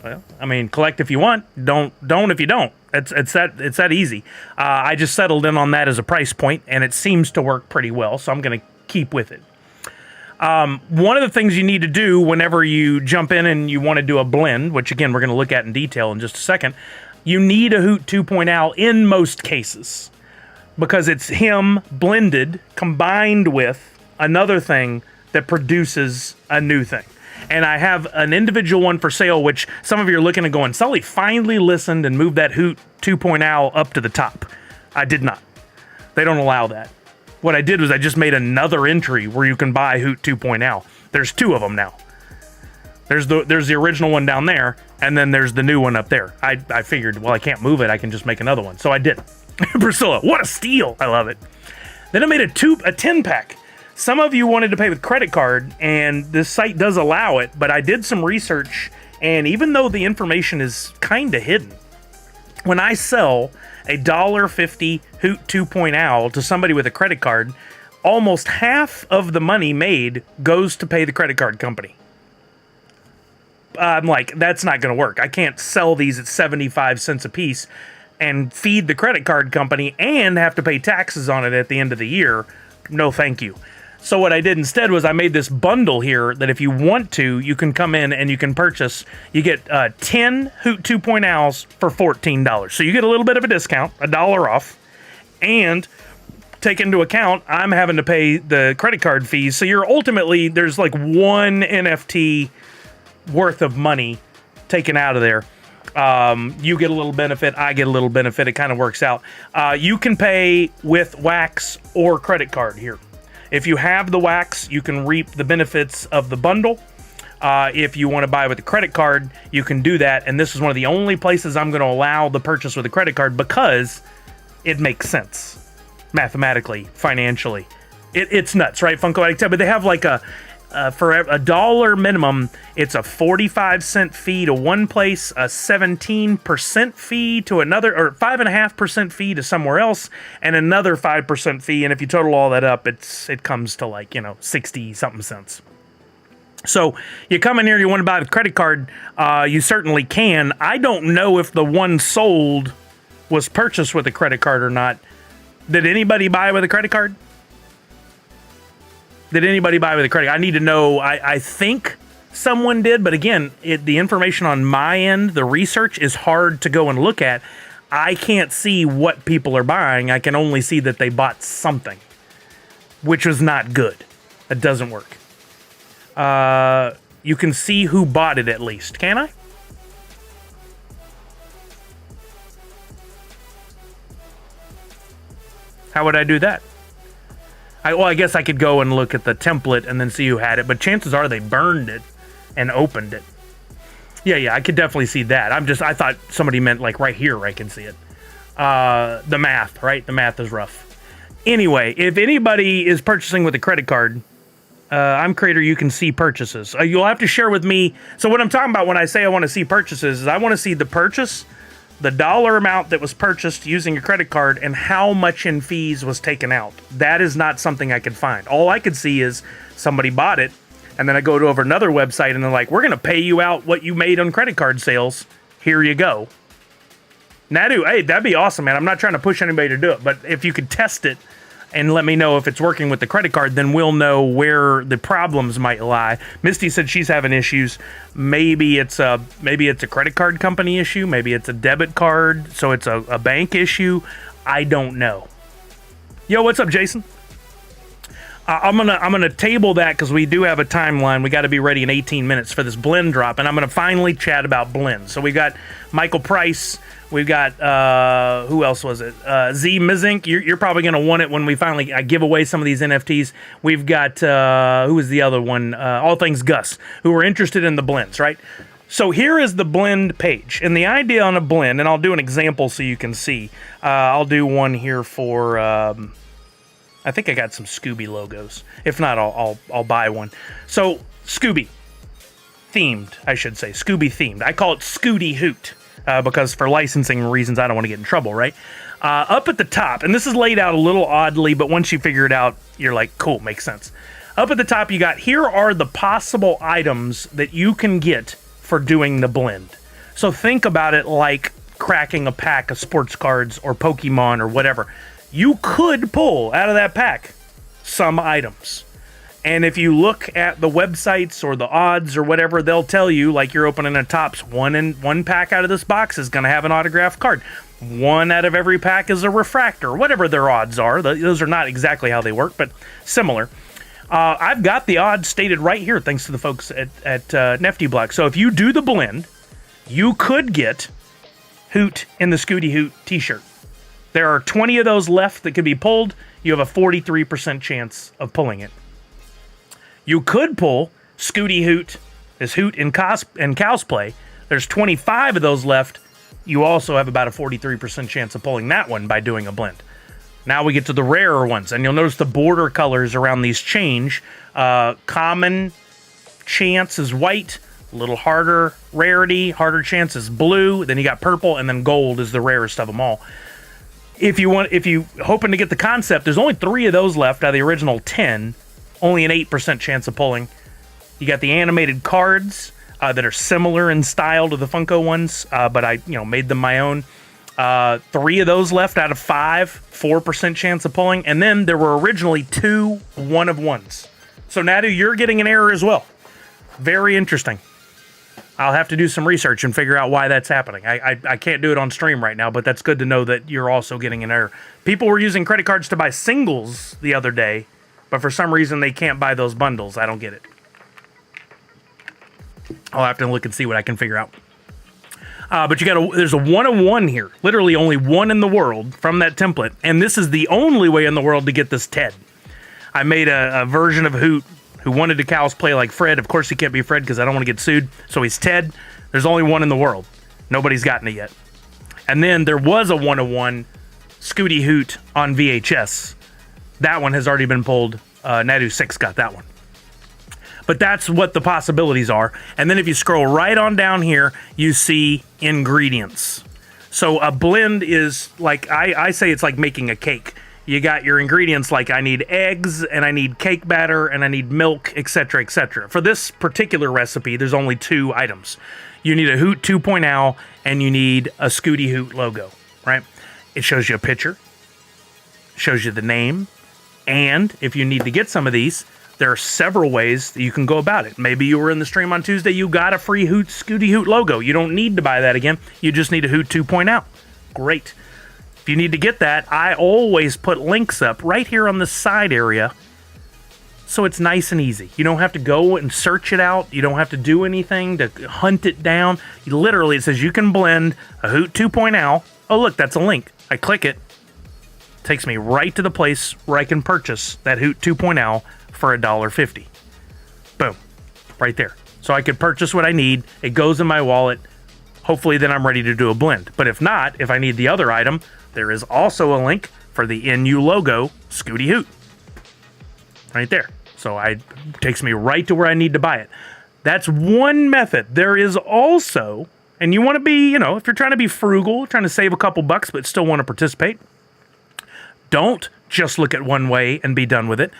Well, I mean, collect if you want. Don't if you don't. It's that easy. I just settled in on that as a price point, and it seems to work pretty well, so I'm going to keep with it. One of the things you need to do whenever you jump in and you want to do a blend, which again we're going to look at in detail in just a second, you need a Hoot 2.0 in most cases, because it's him blended combined with another thing that produces a new thing. And I have an individual one for sale, which some of you are looking at going, Sully finally listened and moved that Hoot 2.0 up to the top. I did not. They don't allow that. What I did was I just made another entry where you can buy Hoot 2.0. There's two of them now. There's the original one down there, and then there's the new one up there. I figured, well, I can't move it. I can just make another one. So I did. Priscilla, what a steal. I love it. Then I made a 10-pack. Some of you wanted to pay with credit card, and this site does allow it, but I did some research, and even though the information is kind of hidden, when I sell a $1.50 Hoot 2.0 to somebody with a credit card, almost half of the money made goes to pay the credit card company. I'm like, that's not going to work. I can't sell these at 75 cents a piece and feed the credit card company and have to pay taxes on it at the end of the year. No, thank you. So what I did instead was I made this bundle here that if you want to, you can come in and you can purchase. You get 10 Hoot 2.0s for $14. So you get a little bit of a discount, $1 off, and take into account I'm having to pay the credit card fees. So you're ultimately, there's like one NFT worth of money taken out of there. You get a little benefit, I get a little benefit. It kind of works out. You can pay with Wax or credit card here. If you have the Wax, you can reap the benefits of the bundle. If you want to buy with a credit card, you can do that. And this is one of the only places I'm going to allow the purchase with a credit card because it makes sense mathematically, financially. It's nuts, right, Funko Addict? But they have like for a dollar minimum, it's a 45-cent fee to one place, a 17% fee to another, or 5.5% fee to somewhere else, and another 5% fee. And if you total all that up, it comes to like 60-something cents. So you come in here, you want to buy a credit card, you certainly can. I don't know if the one sold was purchased with a credit card or not. Did anybody buy with a credit card? Did anybody buy with a credit card? I need to know. I think someone did, but again, the information on my end, the research is hard to go and look at. I can't see what people are buying. I can only see that they bought something, which was not good. It doesn't work. You can see who bought it at least, can I? How would I do that? I guess I could go and look at the template and then see who had it, but chances are they burned it and opened it. Yeah, I could definitely see that. I thought somebody meant like right here I can see it. The math, right? The math is rough. Anyway, if anybody is purchasing with a credit card, I'm Creator, you can see purchases. You'll have to share with me. So what I'm talking about when I say I want to see purchases is I want to see the purchase, the dollar amount that was purchased using a credit card, and how much in fees was taken out. That is not something I could find. All I could see is somebody bought it, and then I go to over another website, and they're like, we're going to pay you out what you made on credit card sales. Here you go. Nadu, hey, that'd be awesome, man. I'm not trying to push anybody to do it, but if you could test it and let me know if it's working with the credit card, then we'll know where the problems might lie. Misty said she's having issues. Maybe it's a credit card company issue. Maybe it's a debit card, so it's a bank issue. I don't know. Yo, what's up, Jason? I'm gonna table that because we do have a timeline. We got to be ready in 18 minutes for this blend drop, and I'm gonna finally chat about blends. So we got Michael Price. We've got, who else was it? Z Mizink. You're probably going to want it when we finally give away some of these NFTs. We've got, who was the other one? All Things Gus, who are interested in the blends, right? So here is the blend page. And the idea on a blend, and I'll do an example so you can see. I'll do one here for, I think I got some Scooby logos. If not, I'll buy one. So Scooby themed, I should say. Scooby themed. I call it Scooty Hoot. Because for licensing reasons, I don't want to get in trouble, right? Up at the top, and this is laid out a little oddly, but once you figure it out, you're like, cool, makes sense. Up at the top, you got, here are the possible items that you can get for doing the blend. So think about it like cracking a pack of sports cards or Pokemon or whatever. You could pull out of that pack some items. And if you look at the websites or the odds or whatever, they'll tell you, like you're opening a Topps, one pack out of this box is going to have an autographed card. One out of every pack is a refractor, whatever their odds are. Those are not exactly how they work, but similar. I've got the odds stated right here, thanks to the folks at Nifty Block. So if you do the blend, you could get Hoot in the Scooty Hoot t-shirt. There are 20 of those left that can be pulled. You have a 43% chance of pulling it. You could pull Scooty Hoot, this Hoot and cosplay. There's 25 of those left. You also have about a 43% chance of pulling that one by doing a blend. Now we get to the rarer ones, and you'll notice the border colors around these change. Common chance is white, a little harder rarity, harder chance is blue, then you got purple, and then gold is the rarest of them all. If you hoping to get the concept, there's only 3 of those left out of the original 10. Only an 8% chance of pulling. You got the animated cards that are similar in style to the Funko ones, but I made them my own. 3 of those left out of 5, 4% chance of pulling. And then there were originally 2 one-of-ones. So Nadu, you're getting an error as well. Very interesting. I'll have to do some research and figure out why that's happening. I can't do it on stream right now, but that's good to know that you're also getting an error. People were using credit cards to buy singles the other day, but for some reason they can't buy those bundles. I don't get it. I'll have to look and see what I can figure out. But there's a one-of-one here. Literally only one in the world from that template. And this is the only way in the world to get this Ted. I made a version of Hoot who wanted to cosplay like Fred. Of course he can't be Fred because I don't want to get sued. So he's Ted. There's only one in the world. Nobody's gotten it yet. And then there was a one-of-one Scooty Hoot on VHS. That one has already been pulled. Nadu 6 got that one. But that's what the possibilities are. And then if you scroll right on down here, you see ingredients. So a blend is like, I say it's like making a cake. You got your ingredients like I need eggs, and I need cake batter, and I need milk, etc., etc. For this particular recipe, there's only 2 items. You need a Hoot 2.0, and you need a Scooty Hoot logo, right? It shows you a picture, shows you the name, and if you need to get some of these, there are several ways that you can go about it. Maybe you were in the stream on Tuesday, you got a free Hoot Scooty Hoot logo. You don't need to buy that again. You just need a Hoot 2.0. Great. If you need to get that, I always put links up right here on the side area, so it's nice and easy. You don't have to go and search it out. You don't have to do anything to hunt it down. Literally, it says you can blend a Hoot 2.0. Oh, look, that's a link. I click it. Takes me right to the place where I can purchase that Hoot 2.0 for $1.50. Boom. Right there. So I could purchase what I need. It goes in my wallet. Hopefully, then I'm ready to do a blend. But if not, if I need the other item, there is also a link for the NU logo Scooty Hoot. Right there. So it takes me right to where I need to buy it. That's one method. There is also, and you want to be, you know, if you're trying to be frugal, trying to save a couple bucks, but still want to participate, don't just look at one way and be done with it.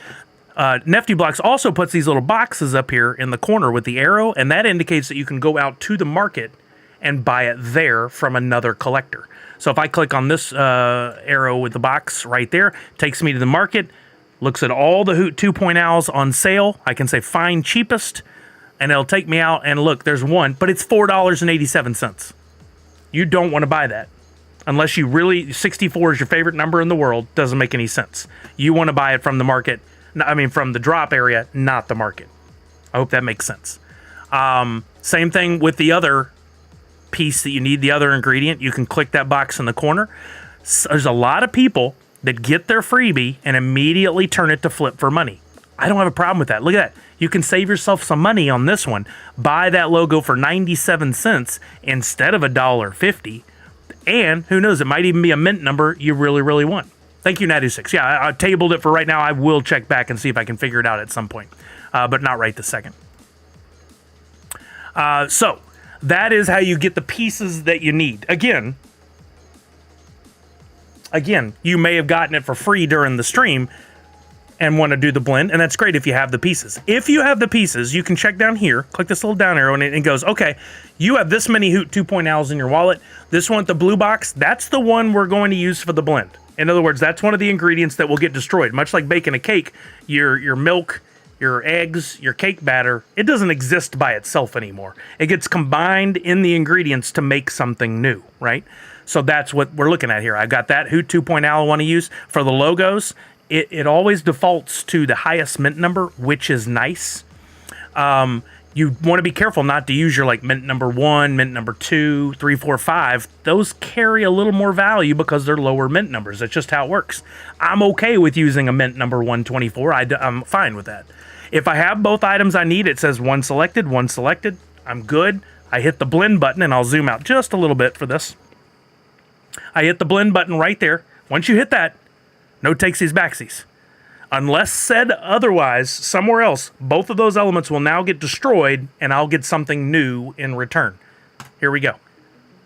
Nifty Blocks also puts these little boxes up here in the corner with the arrow, and that indicates that you can go out to the market and buy it there from another collector. So if I click on this arrow with the box right there, takes me to the market, looks at all the Hoot 2.0s on sale. I can say find cheapest, and it'll take me out, and look, there's one, but it's $4.87. You don't want to buy that. Unless you really, 64 is your favorite number in the world, doesn't make any sense. You want to buy it from the market, from the drop area, not the market. I hope that makes sense. Same thing with the other piece that you need, the other ingredient. You can click that box in the corner. So there's a lot of people that get their freebie and immediately turn it to flip for money. I don't have a problem with that. Look at that. You can save yourself some money on this one. Buy that logo for 97 cents instead of $1.50. And who knows, it might even be a mint number you really, really want. Thank you, Natu6. Yeah, I tabled it for right now. I will check back and see if I can figure it out at some point, but not right this second. So that is how you get the pieces that you need. Again, you may have gotten it for free during the stream and want to do the blend, and that's great if you have the pieces. If you have the pieces, you can check down here, click this little down arrow, and it goes, okay, you have this many Hoot 2.0s in your wallet. This one with the blue box, that's the one we're going to use for the blend. In other words, that's one of the ingredients that will get destroyed. Much like baking a cake, your milk, your eggs, your cake batter, it doesn't exist by itself anymore. It gets combined in the ingredients to make something new, right? So that's what we're looking at here. I got that Hoot 2.0 I want to use. For the logos, it always defaults to the highest mint number, which is nice. You want to be careful not to use your like mint number 1, mint number 2, 3, 4, 5. Those carry a little more value because they're lower mint numbers. That's just how it works. I'm okay with using a mint number 124. I'm fine with that. If I have both items I need, it says one selected, I'm good. I hit the blend button, and I'll zoom out just a little bit for this. I hit the blend button right there. Once you hit that, no takesies backsies. Unless said otherwise, somewhere else, both of those elements will now get destroyed, and I'll get something new in return. Here we go.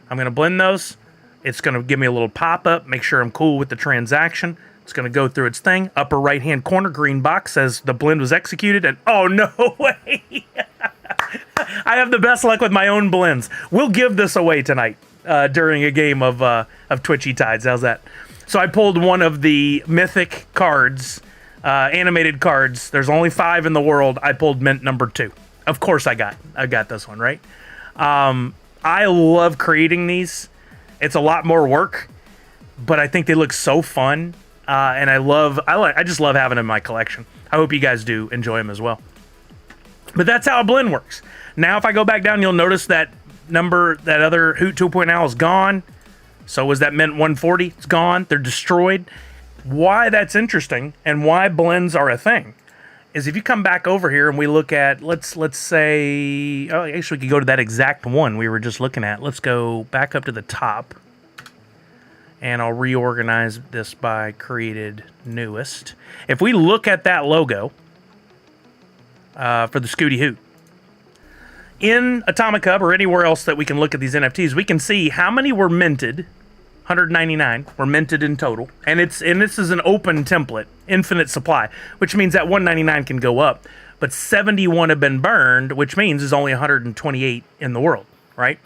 I'm going to blend those. It's going to give me a little pop-up, make sure I'm cool with the transaction. It's going to go through its thing. Upper right-hand corner, green box says the blend was executed, and oh, no way! I have the best luck with my own blends. We'll give this away tonight during a game of Twitchy Tides. How's that? So I pulled one of the mythic cards, animated cards. There's only 5 in the world. I pulled mint number 2. Of course I got this one, right? I love creating these. It's a lot more work, but I think they look so fun. And I just love having them in my collection. I hope you guys do enjoy them as well. But that's how a blend works. Now, if I go back down, you'll notice that other Hoot 2.0 is gone. So was that mint 140? It's gone. They're destroyed. Why that's interesting and why blends are a thing is if you come back over here and we look at, let's say, oh, actually we could go to that exact one we were just looking at. Let's go back up to the top. And I'll reorganize this by created newest. If we look at that logo, for the Scooty Hoot. In Atomic Hub or anywhere else that we can look at these NFTs, we can see how many were minted. 199 were minted in total, and this is an open template, infinite supply, which means that 199 can go up. But 71 have been burned, which means there's only 128 in the world, right?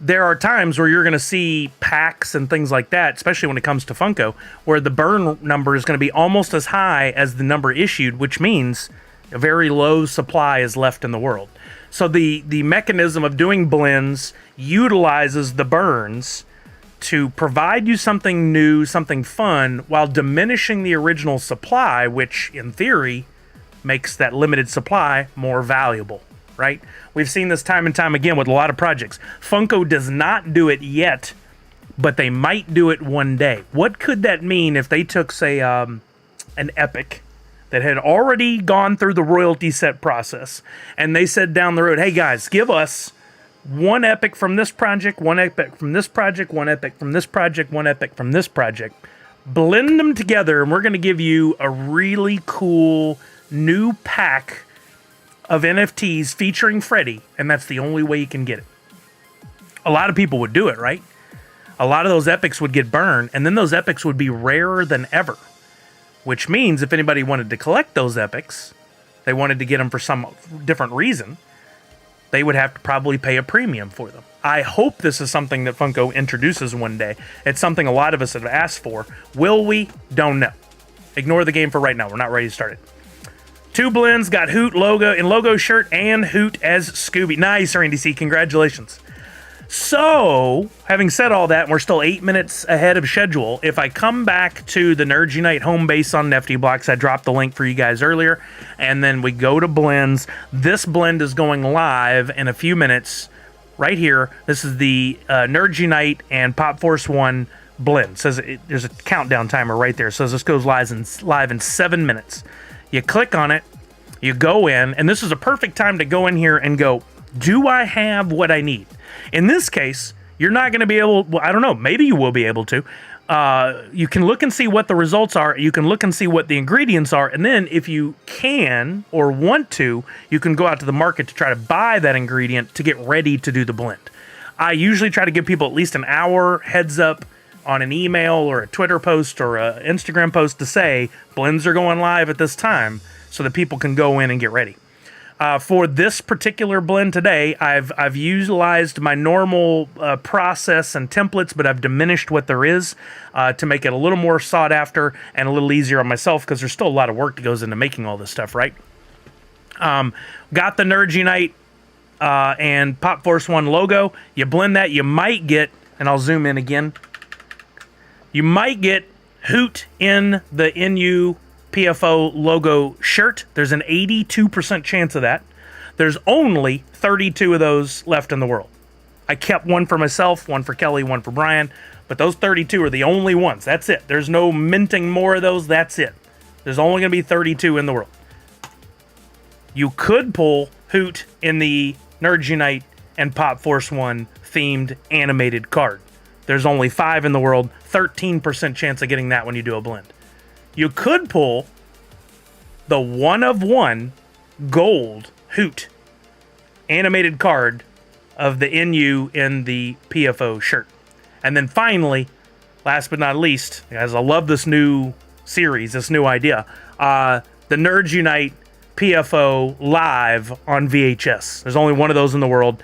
There are times where you're going to see packs and things like that, especially when it comes to Funko, where the burn number is going to be almost as high as the number issued, which means a very low supply is left in the world. So the mechanism of doing blends utilizes the burns to provide you something new, something fun, while diminishing the original supply, which in theory makes that limited supply more valuable, right? We've seen this time and time again with a lot of projects. Funko does not do it yet, but they might do it one day. What could that mean if they took, say, an Epic that had already gone through the royalty set process, and they said down the road, hey guys, give us one Epic from this project, one Epic from this project, one Epic from this project, one Epic from this project. Blend them together, and we're going to give you a really cool new pack of NFTs featuring Freddy, and that's the only way you can get it. A lot of people would do it, right? A lot of those Epics would get burned, and then those Epics would be rarer than ever. Which means if anybody wanted to collect those Epics, they wanted to get them for some different reason, they would have to probably pay a premium for them. I hope this is something that Funko introduces one day. It's something a lot of us have asked for. Will we? Don't know. Ignore the game for right now. We're not ready to start it. 2 blends, got Hoot logo in logo shirt and Hoot as Scooby. Nice, Randy C. Congratulations. So, having said all that, we're still 8 minutes ahead of schedule. If I come back to the Nerds Unite home base on NFT Blocks, I dropped the link for you guys earlier, and then we go to blends. This blend is going live in a few minutes right here. This is the Nerds Unite and Pop Force 1 blend. It says there's a countdown timer right there. It says this goes live in 7 minutes. You click on it, you go in, and this is a perfect time to go in here and go, do I have what I need? In this case, you're not going to be able, well, I don't know, maybe you will be able to. You can look and see what the results are. You can look and see what the ingredients are. And then if you can or want to, you can go out to the market to try to buy that ingredient to get ready to do the blend. I usually try to give people at least an hour heads up on an email or a Twitter post or an Instagram post to say blends are going live at this time so that people can go in and get ready. For this particular blend today, I've utilized my normal process and templates, but I've diminished what there is to make it a little more sought after and a little easier on myself because there's still a lot of work that goes into making all this stuff, right? Got the Nerds Unite and Pop Force 1 logo. You blend that, you might get, and I'll zoom in again, you might get Hoot in the NU PFO logo shirt. There's an 82% chance of that. There's only 32 of those left in the world. I kept one for myself, one for Kelly, one for Brian, but those 32 are the only ones. That's it. There's no minting more of those. That's it. There's only going to be 32 in the world. You could pull Hoot in the Nerds Unite and Pop Force 1 themed animated card. There's only 5 in the world. 13% chance of getting that when you do a blend. You could pull the 1 of 1 gold Hoot animated card of the NU in the PFO shirt. And then finally, last but not least, guys, I love this new series, this new idea. The Nerds Unite PFO live on VHS. There's only one of those in the world.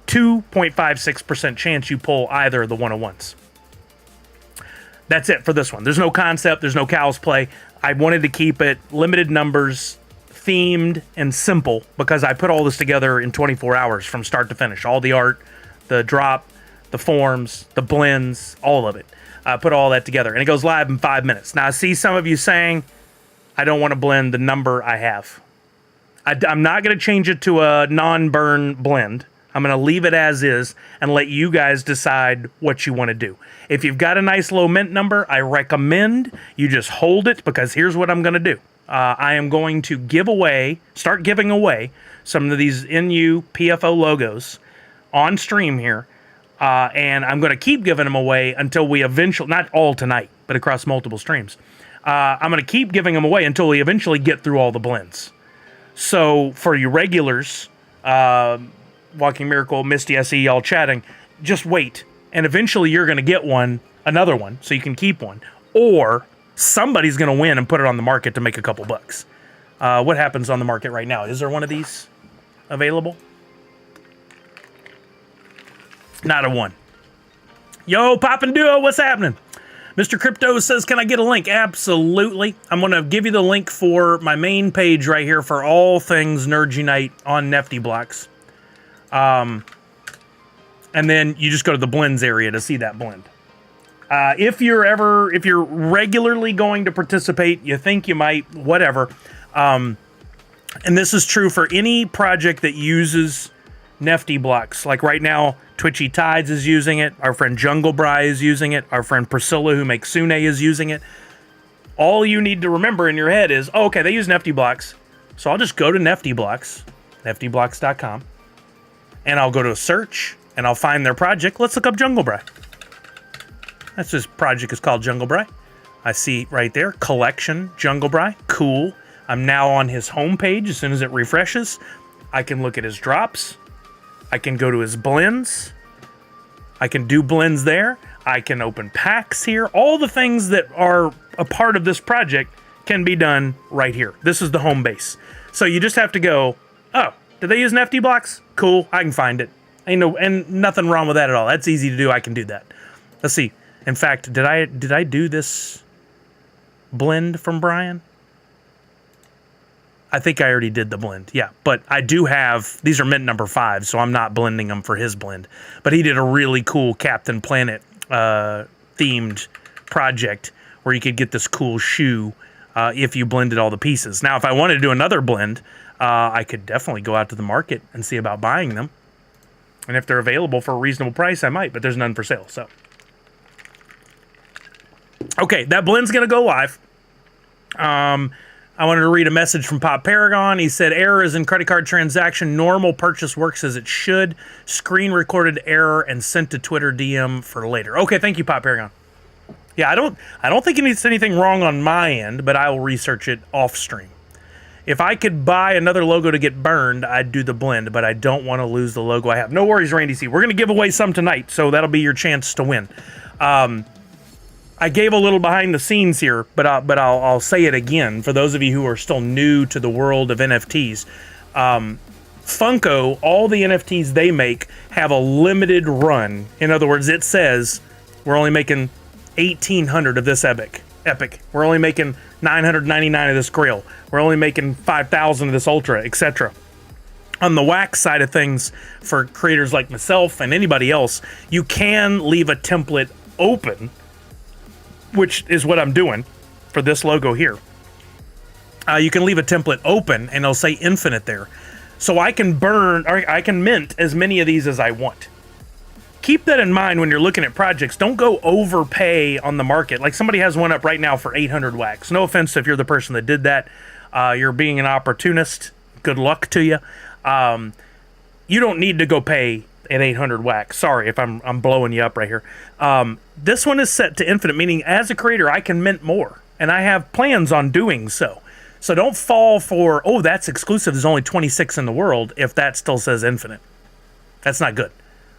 2.56% chance you pull either of the 101s. That's it for this one. There's no concept. There's no cows play. I wanted to keep it limited numbers, themed, and simple because I put all this together in 24 hours from start to finish. All the art, the drop, the forms, the blends, all of it. I put all that together. And it goes live in 5 minutes. Now, I see some of you saying, I don't want to blend the number I have. I'm not going to change it to a non-burn blend. I'm going to leave it as is and let you guys decide what you want to do. If you've got a nice low mint number, I recommend you just hold it because here's what I'm going to do. I am going to start giving away some of these NU PFO logos on stream here. And I'm going to keep giving them away until we eventually, not all tonight, but across multiple streams. I'm going to keep giving them away until we eventually get through all the blends. So for you regulars, Walking Miracle, Misty SE, y'all chatting, just wait. And eventually you're going to get another one, so you can keep one. Or somebody's going to win and put it on the market to make a couple bucks. What happens on the market right now? Is there one of these available? Not a one. Yo, Poppin' Duo, what's happening? Mr. Crypto says, can I get a link? Absolutely. I'm going to give you the link for my main page right here for all things Nerds Unite on Nifty Blocks. And then you just go to the blends area to see that blend. If you're regularly going to participate, you think you might, whatever. And this is true for any project that uses Nifty Blocks. Like right now, Twitchy Tides is using it. Our friend Jungle Bry is using it. Our friend Priscilla, who makes Sune, is using it. All you need to remember in your head is, oh, okay, they use Nifty Blocks. So I'll just go to Nifty Blocks, niftyblocks.com, and I'll go to a search, and I'll find their project. Let's look up Jungle Bry. That's his project is called Jungle Bry. I see right there, collection, Jungle Bry. Cool. I'm now on his homepage. As soon as it refreshes, I can look at his drops. I can go to his blends. I can do blends there. I can open packs here. All the things that are a part of this project can be done right here. This is the home base. So you just have to go, oh, do they use Nifty Blocks? Cool, I can find it. And nothing wrong with that at all. That's easy to do. I can do that. Let's see. In fact, did I do this blend from Brian? I think I already did the blend, yeah. But I do have, these are mint number 5, so I'm not blending them for his blend. But he did a really cool Captain Planet themed project where you could get this cool shoe if you blended all the pieces. Now, if I wanted to do another blend, I could definitely go out to the market and see about buying them. And if they're available for a reasonable price, I might, but there's none for sale, so. Okay, that blend's going to go live. I wanted to read a message from Pop Paragon. He said, error is in credit card transaction. Normal purchase works as it should. Screen recorded error and sent to Twitter DM for later. Okay, thank you, Pop Paragon. Yeah, I don't think it's anything wrong on my end, but I will research it off stream. If I could buy another logo to get burned, I'd do the blend, but I don't want to lose the logo I have. No worries, Randy C. We're going to give away some tonight, so that'll be your chance to win. I gave a little behind the scenes here, but I'll say it again for those of you who are still new to the world of NFTs. Funko, all the NFTs they make have a limited run. In other words, it says we're only making 1,800 of this epic. We're only making 999 of this Grail. We're only making 5,000 of this Ultra, etc. On the wax side of things, for creators like myself and anybody else, you can leave a template open, which is what I'm doing for this logo here. You can leave a template open and it'll say infinite there. So I can burn, or I can mint as many of these as I want. Keep that in mind when you're looking at projects. Don't go overpay on the market. Like somebody has one up right now for 800 wax. No offense if you're the person that did that. You're being an opportunist. Good luck to you. You don't need to go pay at 800 wax. Sorry if I'm blowing you up right here. This one is set to infinite, meaning as a creator, I can mint more. And I have plans on doing so. So don't fall for, oh, that's exclusive. There's only 26 in the world if that still says infinite. That's not good.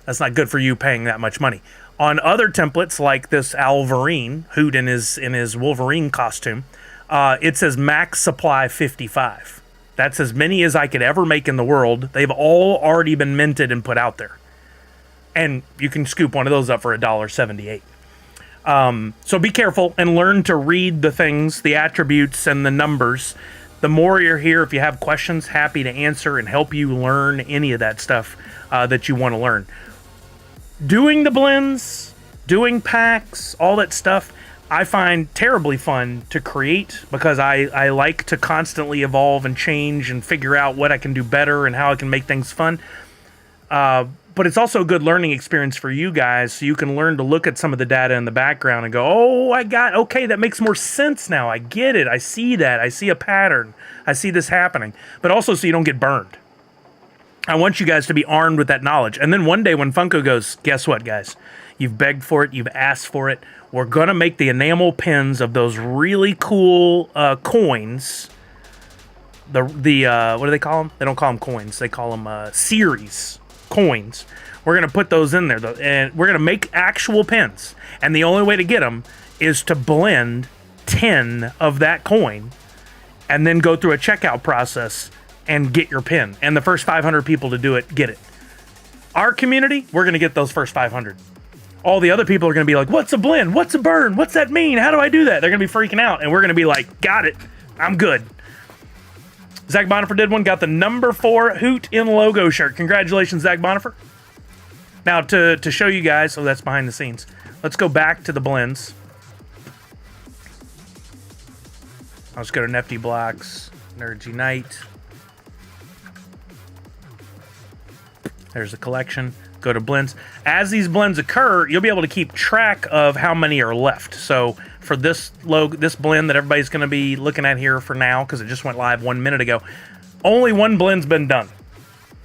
That's not good for you paying that much money. On other templates like this Alvarine, Hoot in his Wolverine costume, it says max supply 55. That's as many as I could ever make in the world. They've all already been minted and put out there. And you can scoop one of those up for $1.78. So be careful and learn to read the things, the attributes, and the numbers. The more you're here, if you have questions, happy to answer and help you learn any of that stuff that you want to learn. Doing the blends, doing packs, all that stuff, I find terribly fun to create because I like to constantly evolve and change and figure out what I can do better and how I can make things fun. But it's also a good learning experience for you guys, so you can learn to look at some of the data in the background and go, oh, okay, that makes more sense now. I get it. I see that. I see a pattern. I see this happening. But also so you don't get burned. I want you guys to be armed with that knowledge. And then one day when Funko goes, guess what, guys? You've begged for it. You've asked for it. We're going to make the enamel pins of those really cool coins what do they call them? They don't call them coins. They call them series coins. We're going to put those in there, though, and we're going to make actual pins. And the only way to get them is to blend 10 of that coin and then go through a checkout process and get your pin. And the first 500 people to do it, get it. Our community, we're going to get those first 500. All the other people are going to be like, what's a blend? What's a burn? What's that mean? How do I do that? They're going to be freaking out. And we're going to be like, got it. I'm good. Zach Bonifer did one. Got the number 4 Hoot in logo shirt. Congratulations, Zach Bonifer. Now, to show you guys, so that's behind the scenes. Let's go back to the blends. I'll just go to NFT Blocks, Nerds Unite. There's the collection. Go to blends. As these blends occur, you'll be able to keep track of how many are left. So for this blend that everybody's going to be looking at here for now, because it just went live 1 minute ago, only one blend's been done.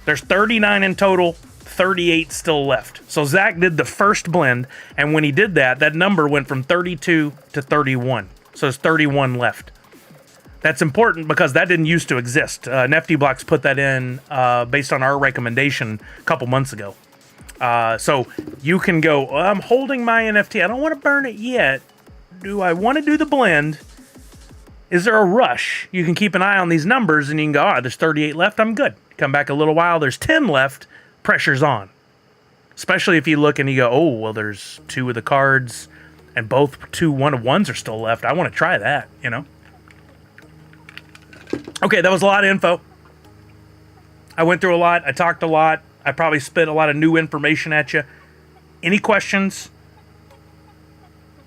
There's 39 in total, 38 still left. So Zach did the first blend, and when he did that, that number went from 32 to 31. So there's 31 left. That's important because that didn't used to exist. NFT Blocks put that in based on our recommendation a couple months ago. So you can go, I'm holding my NFT. I don't want to burn it yet. Do I want to do the blend? Is there a rush? You can keep an eye on these numbers and you can go, there's 38 left. I'm good. Come back a little while. There's 10 left. Pressure's on. Especially if you look and you go, oh, well, there's 2 of the cards and both 2 1-of-1s are still left. I want to try that, you know? Okay, that was a lot of info. I went through a lot. I talked a lot. I probably spit a lot of new information at you. Any questions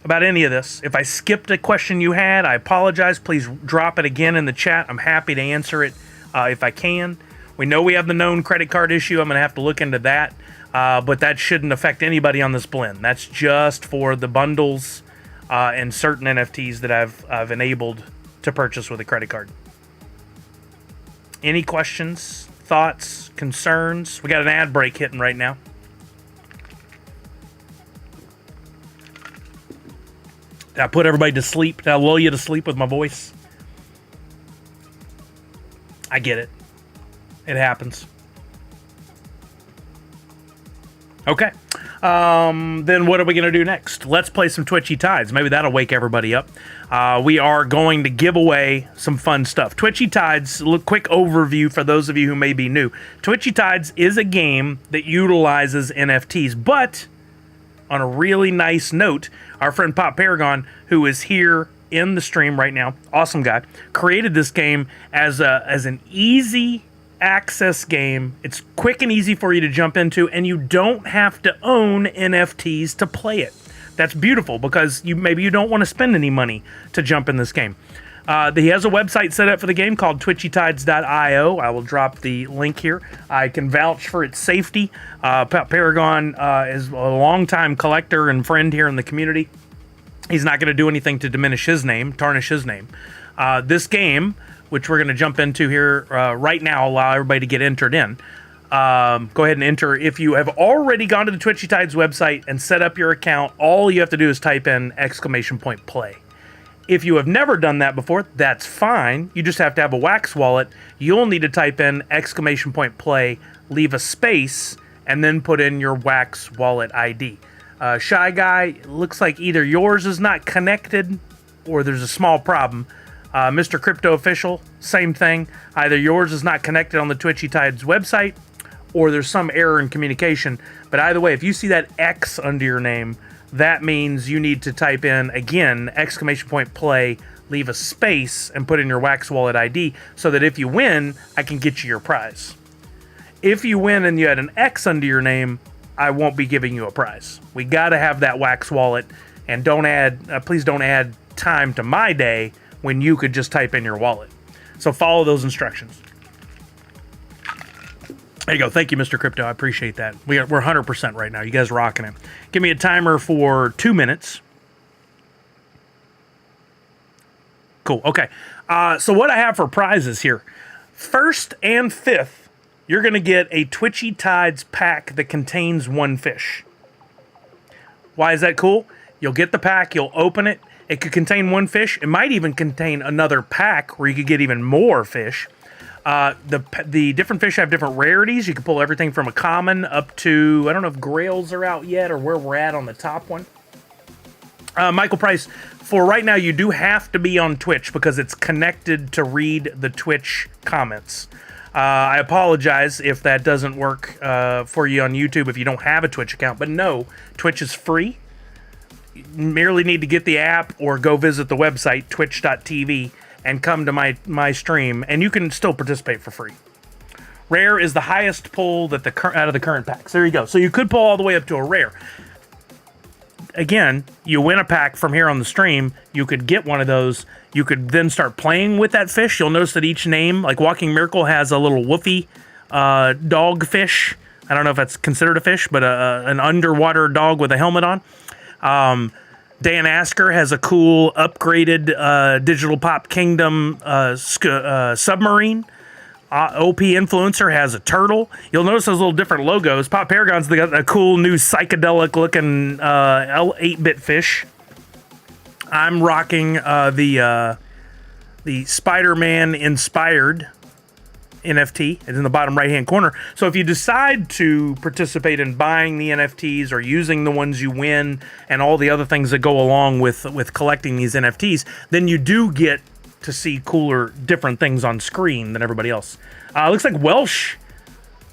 about any of this? If I skipped a question you had, I apologize. Please drop it again in the chat. I'm happy to answer it if I can. We know we have the known credit card issue. I'm going to have to look into that. But that shouldn't affect anybody on this blend. That's just for the bundles and certain NFTs that I've enabled to purchase with a credit card. Any questions, thoughts, concerns? We got an ad break hitting right now. Did I put everybody to sleep? Did I lull you to sleep with my voice? I get it. It happens. Okay. Then what are we going to do next? Let's play some Twitchy Tides. Maybe that'll wake everybody up. We are going to give away some fun stuff. Twitchy Tides, quick overview for those of you who may be new. Twitchy Tides is a game that utilizes NFTs, but on a really nice note, our friend Pop Paragon, who is here in the stream right now, awesome guy, created this game as an easy access game. It's quick and easy for you to jump into, and you don't have to own NFTs to play it. That's beautiful because maybe you don't want to spend any money to jump in this game. He has a website set up for the game called twitchytides.io. I will drop the link here. I can vouch for its safety. Paragon is a longtime collector and friend here in the community. He's not going to do anything to diminish his name, tarnish his name. This game, which we're going to jump into here right now, allow everybody to get entered in. Go ahead and enter. If you have already gone to the Twitchy Tides website and set up your account, all you have to do is type in !play. If you have never done that before, that's fine. You just have to have a Wax wallet. You'll need to type in !play, leave a space, and then put in your Wax wallet ID. Shy Guy, looks like either yours is not connected or there's a small problem. Mr. Crypto Official, same thing. Either yours is not connected on the Twitchy Tides website or there's some error in communication. But either way, if you see that X under your name, that means you need to type in, again, !play, leave a space, and put in your Wax wallet ID so that if you win, I can get you your prize. If you win and you had an X under your name, I won't be giving you a prize. We got to have that Wax wallet, and please don't add time to my day when you could just type in your wallet. So follow those instructions. There you go. Thank you, Mr. Crypto. I appreciate that. We're 100% right now. You guys are rocking it. Give me a timer for 2 minutes. Cool. Okay. So what I have for prizes here. First and fifth, you're going to get a Twitchy Tides pack that contains 1 fish. Why is that cool? You'll get the pack. You'll open it. It could contain 1 fish. It might even contain another pack where you could get even more fish. The different fish have different rarities. You can pull everything from a common up to, I don't know if grails are out yet or where we're at on the top one. Michael Price, for right now, you do have to be on Twitch because it's connected to read the Twitch comments. I apologize if that doesn't work for you on YouTube if you don't have a Twitch account, but no, Twitch is free. You merely need to get the app or go visit the website, twitch.tv, and come to my stream, and you can still participate for free. Rare is the highest pull that out of the current packs. There you go. So you could pull all the way up to a rare. Again, you win a pack from here on the stream, you could get one of those. You could then start playing with that fish. You'll notice that each name, like Walking Miracle has a little woofy dog fish. I don't know if that's considered a fish, but an underwater dog with a helmet on. Dan Asker has a cool upgraded Digital Pop Kingdom submarine. OP Influencer has a turtle. You'll notice those little different logos. Pop Paragon's got a cool new psychedelic looking 8-bit fish. I'm rocking the Spider-Man inspired NFT. It's in the bottom right hand corner. So if you decide to participate in buying the NFTs or using the ones you win and all the other things that go along with collecting these NFTs, then you do get to see cooler, different things on screen than everybody else. Looks like Welsh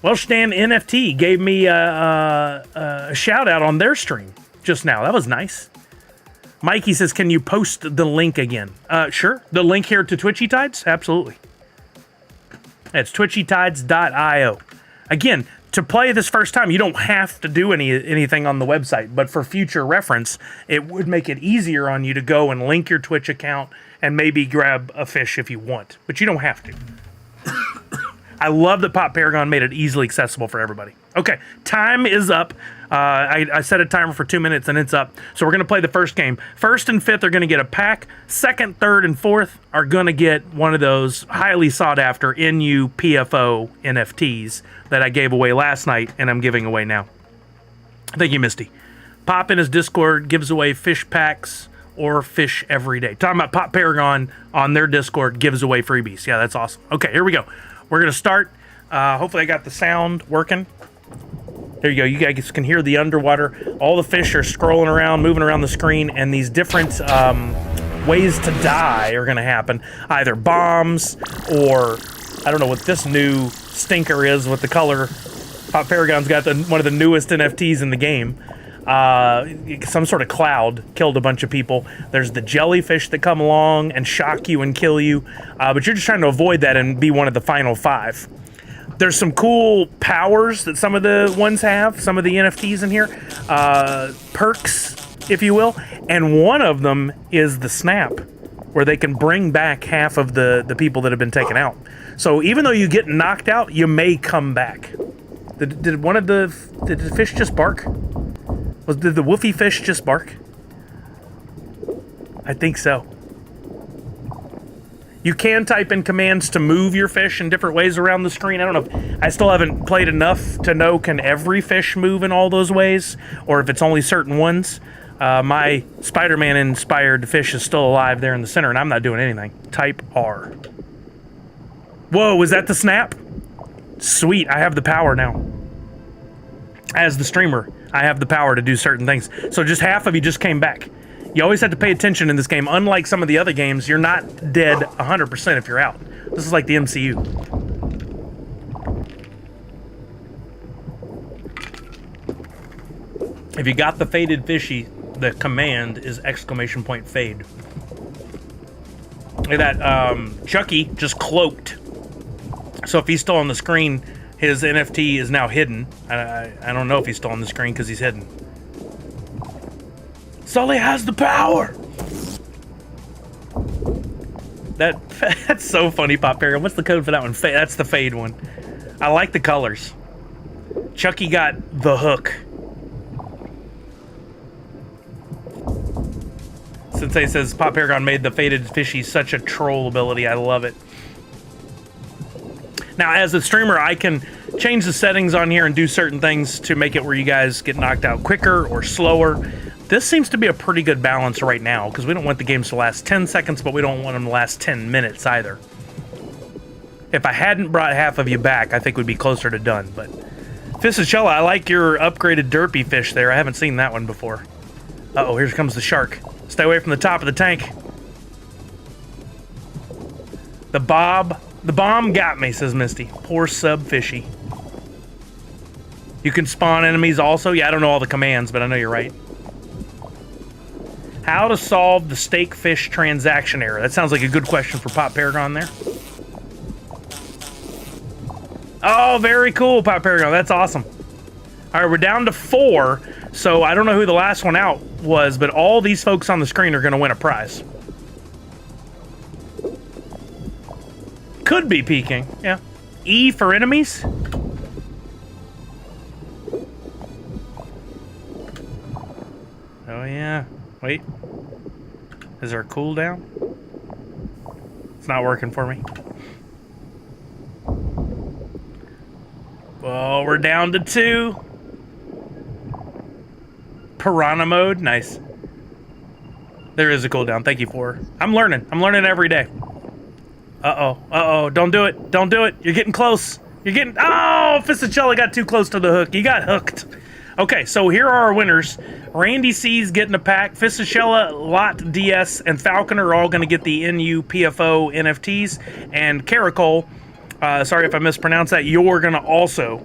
Dan NFT gave me a shout out on their stream just now. That was nice. Mikey says, can you post the link again? Sure. The link here to Twitchy Tides? Absolutely. It's twitchytides.io. Again, to play this first time, you don't have to do anything on the website, but for future reference, it would make it easier on you to go and link your Twitch account and maybe grab a fish if you want, but you don't have to. I love that Pop Paragon made it easily accessible for everybody. Okay, time is up. I set a timer for 2 minutes and it's up. So we're going to play the first game. First and fifth are going to get a pack. Second, third, and fourth are going to get one of those highly sought after NU PFO NFTs that I gave away last night and I'm giving away now. Thank you, Misty. Pop in his Discord gives away fish packs or fish every day. Talking about Pop Paragon on their Discord gives away freebies. Yeah, that's awesome. Okay, here we go. We're going to start. Hopefully I got the sound working. There you go. You guys can hear the underwater. All the fish are scrolling around, moving around the screen, and these different ways to die are going to happen. Either bombs or, I don't know what this new stinker is with the color. Pop Paragon's got one of the newest NFTs in the game. Some sort of cloud killed a bunch of people. There's the jellyfish that come along and shock you and kill you, but you're just trying to avoid that and be one of the final 5. There's some cool powers that some of the ones have, some of the NFTs in here, perks, if you will, and one of them is the snap, where they can bring back half of the people that have been taken out. So even though you get knocked out, you may come back. Did the fish just bark? Did the woofy fish just bark? I think so. You can type in commands to move your fish in different ways around the screen. I don't know. I still haven't played enough to know can every fish move in all those ways, or if it's only certain ones. My Spider-Man inspired fish is still alive there in the center, and I'm not doing anything. Type R. Whoa, was that the snap? Sweet, I have the power now. As the streamer, I have the power to do certain things. So just half of you just came back. You always have to pay attention in this game. Unlike some of the other games, you're not dead 100% if you're out. This is like the MCU. If you got the faded fishy, the command is !fade. Look at that, Chucky just cloaked. So if he's still on the screen, his NFT is now hidden. I don't know if he's still on the screen because he's hidden. Sully has the power! That's so funny, Pop Paragon. What's the code for that one? That's the fade one. I like the colors. Chucky got the hook. Sensei says Pop Paragon made the faded fishy such a troll ability. I love it. Now, as a streamer, I can change the settings on here and do certain things to make it where you guys get knocked out quicker or slower. This seems to be a pretty good balance right now, because we don't want the games to last 10 seconds, but we don't want them to last 10 minutes either. If I hadn't brought half of you back, I think we'd be closer to done, but... Fisichella, I like your upgraded derpy fish there. I haven't seen that one before. Uh-oh, here comes the shark. Stay away from the top of the tank. The bomb got me, says Misty. Poor sub fishy. You can spawn enemies also? Yeah, I don't know all the commands, but I know you're right. How to solve the steak fish transaction error. That sounds like a good question for Pop Paragon there. Oh, very cool, Pop Paragon. That's awesome. All right, we're down to 4, so I don't know who the last one out was, but all these folks on the screen are going to win a prize. Could be peeking, yeah. E for enemies. Oh, yeah. Wait. Is there a cooldown? It's not working for me. Well, we're down to 2. Piranha mode, nice. There is a cooldown. Thank you for. I'm learning every day. Uh-oh, don't do it. Don't do it. You're getting close. You're getting, oh, Fisichella got too close to the hook. You got hooked. Okay, so here are our winners. Randy C's getting a pack. Fisichella, Lot DS, and Falconer are all going to get the NU PFO NFTs. And Caracol, sorry if I mispronounced that, you're going to also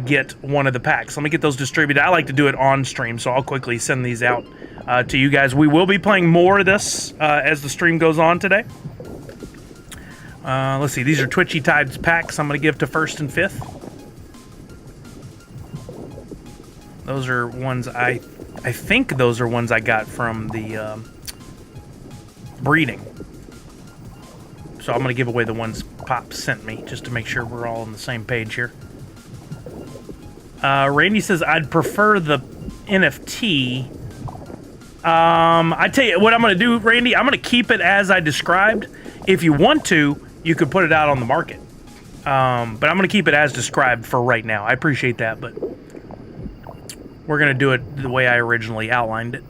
get one of the packs. Let me get those distributed. I like to do it on stream, so I'll quickly send these out to you guys. We will be playing more of this as the stream goes on today. Let's see, these are Twitchy Tides packs I'm going to give to 1st and 5th. Those are ones I think those are ones I got from the breeding. So I'm going to give away the ones Pop sent me, just to make sure we're all on the same page here. Randy says, I'd prefer the NFT. I tell you what I'm going to do, Randy. I'm going to keep it as I described. If you want to, you could put it out on the market. But I'm going to keep it as described for right now. I appreciate that, but we're going to do it the way I originally outlined it.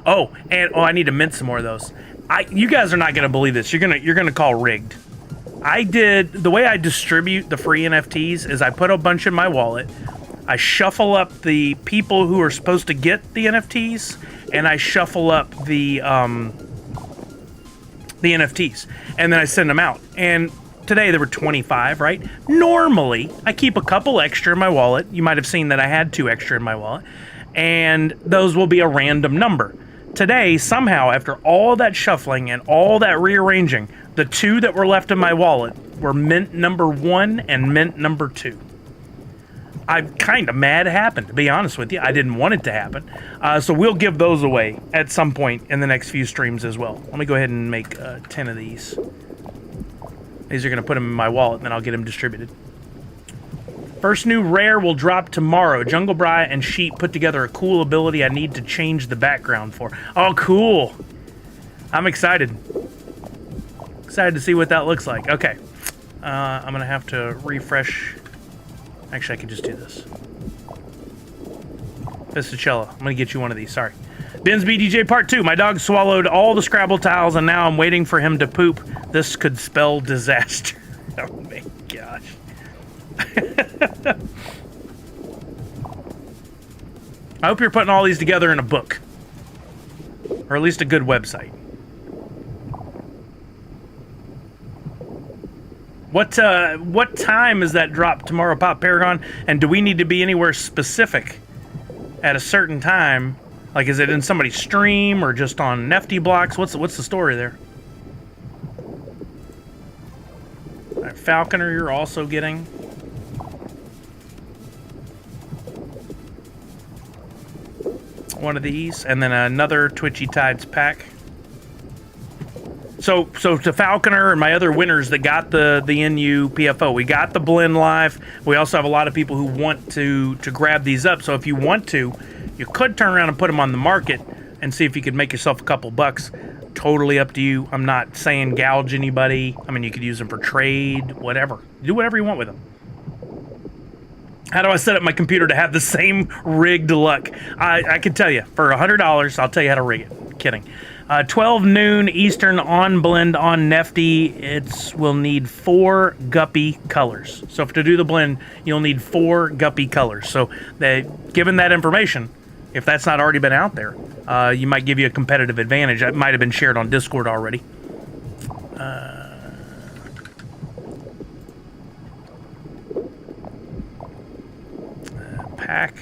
Oh, and I need to mint some more of those. You guys are not going to believe this. You're going to call rigged. The way I distribute the free NFTs is I put a bunch in my wallet. I shuffle up the people who are supposed to get the NFTs, and I shuffle up the NFTs, and then I send them out. And today there were 25, right? Normally, I keep a couple extra in my wallet. You might have seen that I had 2 extra in my wallet, and those will be a random number. Today, somehow, after all that shuffling and all that rearranging, the 2 that were left in my wallet were mint number 1 and mint number 2. I'm kind of mad it happened, to be honest with you. I didn't want it to happen. So we'll give those away at some point in the next few streams as well. Let me go ahead and make 10 of these. These are going to put them in my wallet, and then I'll get them distributed. First new rare will drop tomorrow. Jungle Bri and Sheep put together a cool ability I need to change the background for. Oh, cool. I'm excited. Excited to see what that looks like. Okay. I'm going to have to refresh. Actually, I could just do this. Fisichella, I'm going to get you one of these. Sorry. Ben's BDJ Part 2. My dog swallowed all the Scrabble tiles, and now I'm waiting for him to poop. This could spell disaster. Oh, my gosh. I hope you're putting all these together in a book. Or at least a good website. What time is that drop tomorrow, Pop Paragon? And do we need to be anywhere specific at a certain time? Like, is it in somebody's stream or just on Nifty blocks? What's the story there? All right, Falconer, you're also getting. One of these, and then another Twitchy Tides pack. So to Falconer and my other winners that got the NU PFO, we got the blend live. We also have a lot of people who want to grab these up. So if you want to, you could turn around and put them on the market and see if you could make yourself a couple bucks. Totally up to you. I'm not saying gouge anybody. I mean, you could use them for trade, whatever. Do whatever you want with them. How do I set up my computer to have the same rigged luck? I can tell you, for $100, I'll tell you how to rig it. kidding. 12 noon Eastern on blend on Nifty. It will need 4 guppy colors. So to do the blend, you'll need 4 guppy colors. So given that information, if that's not already been out there, you might give you a competitive advantage. That might have been shared on Discord already. Pack.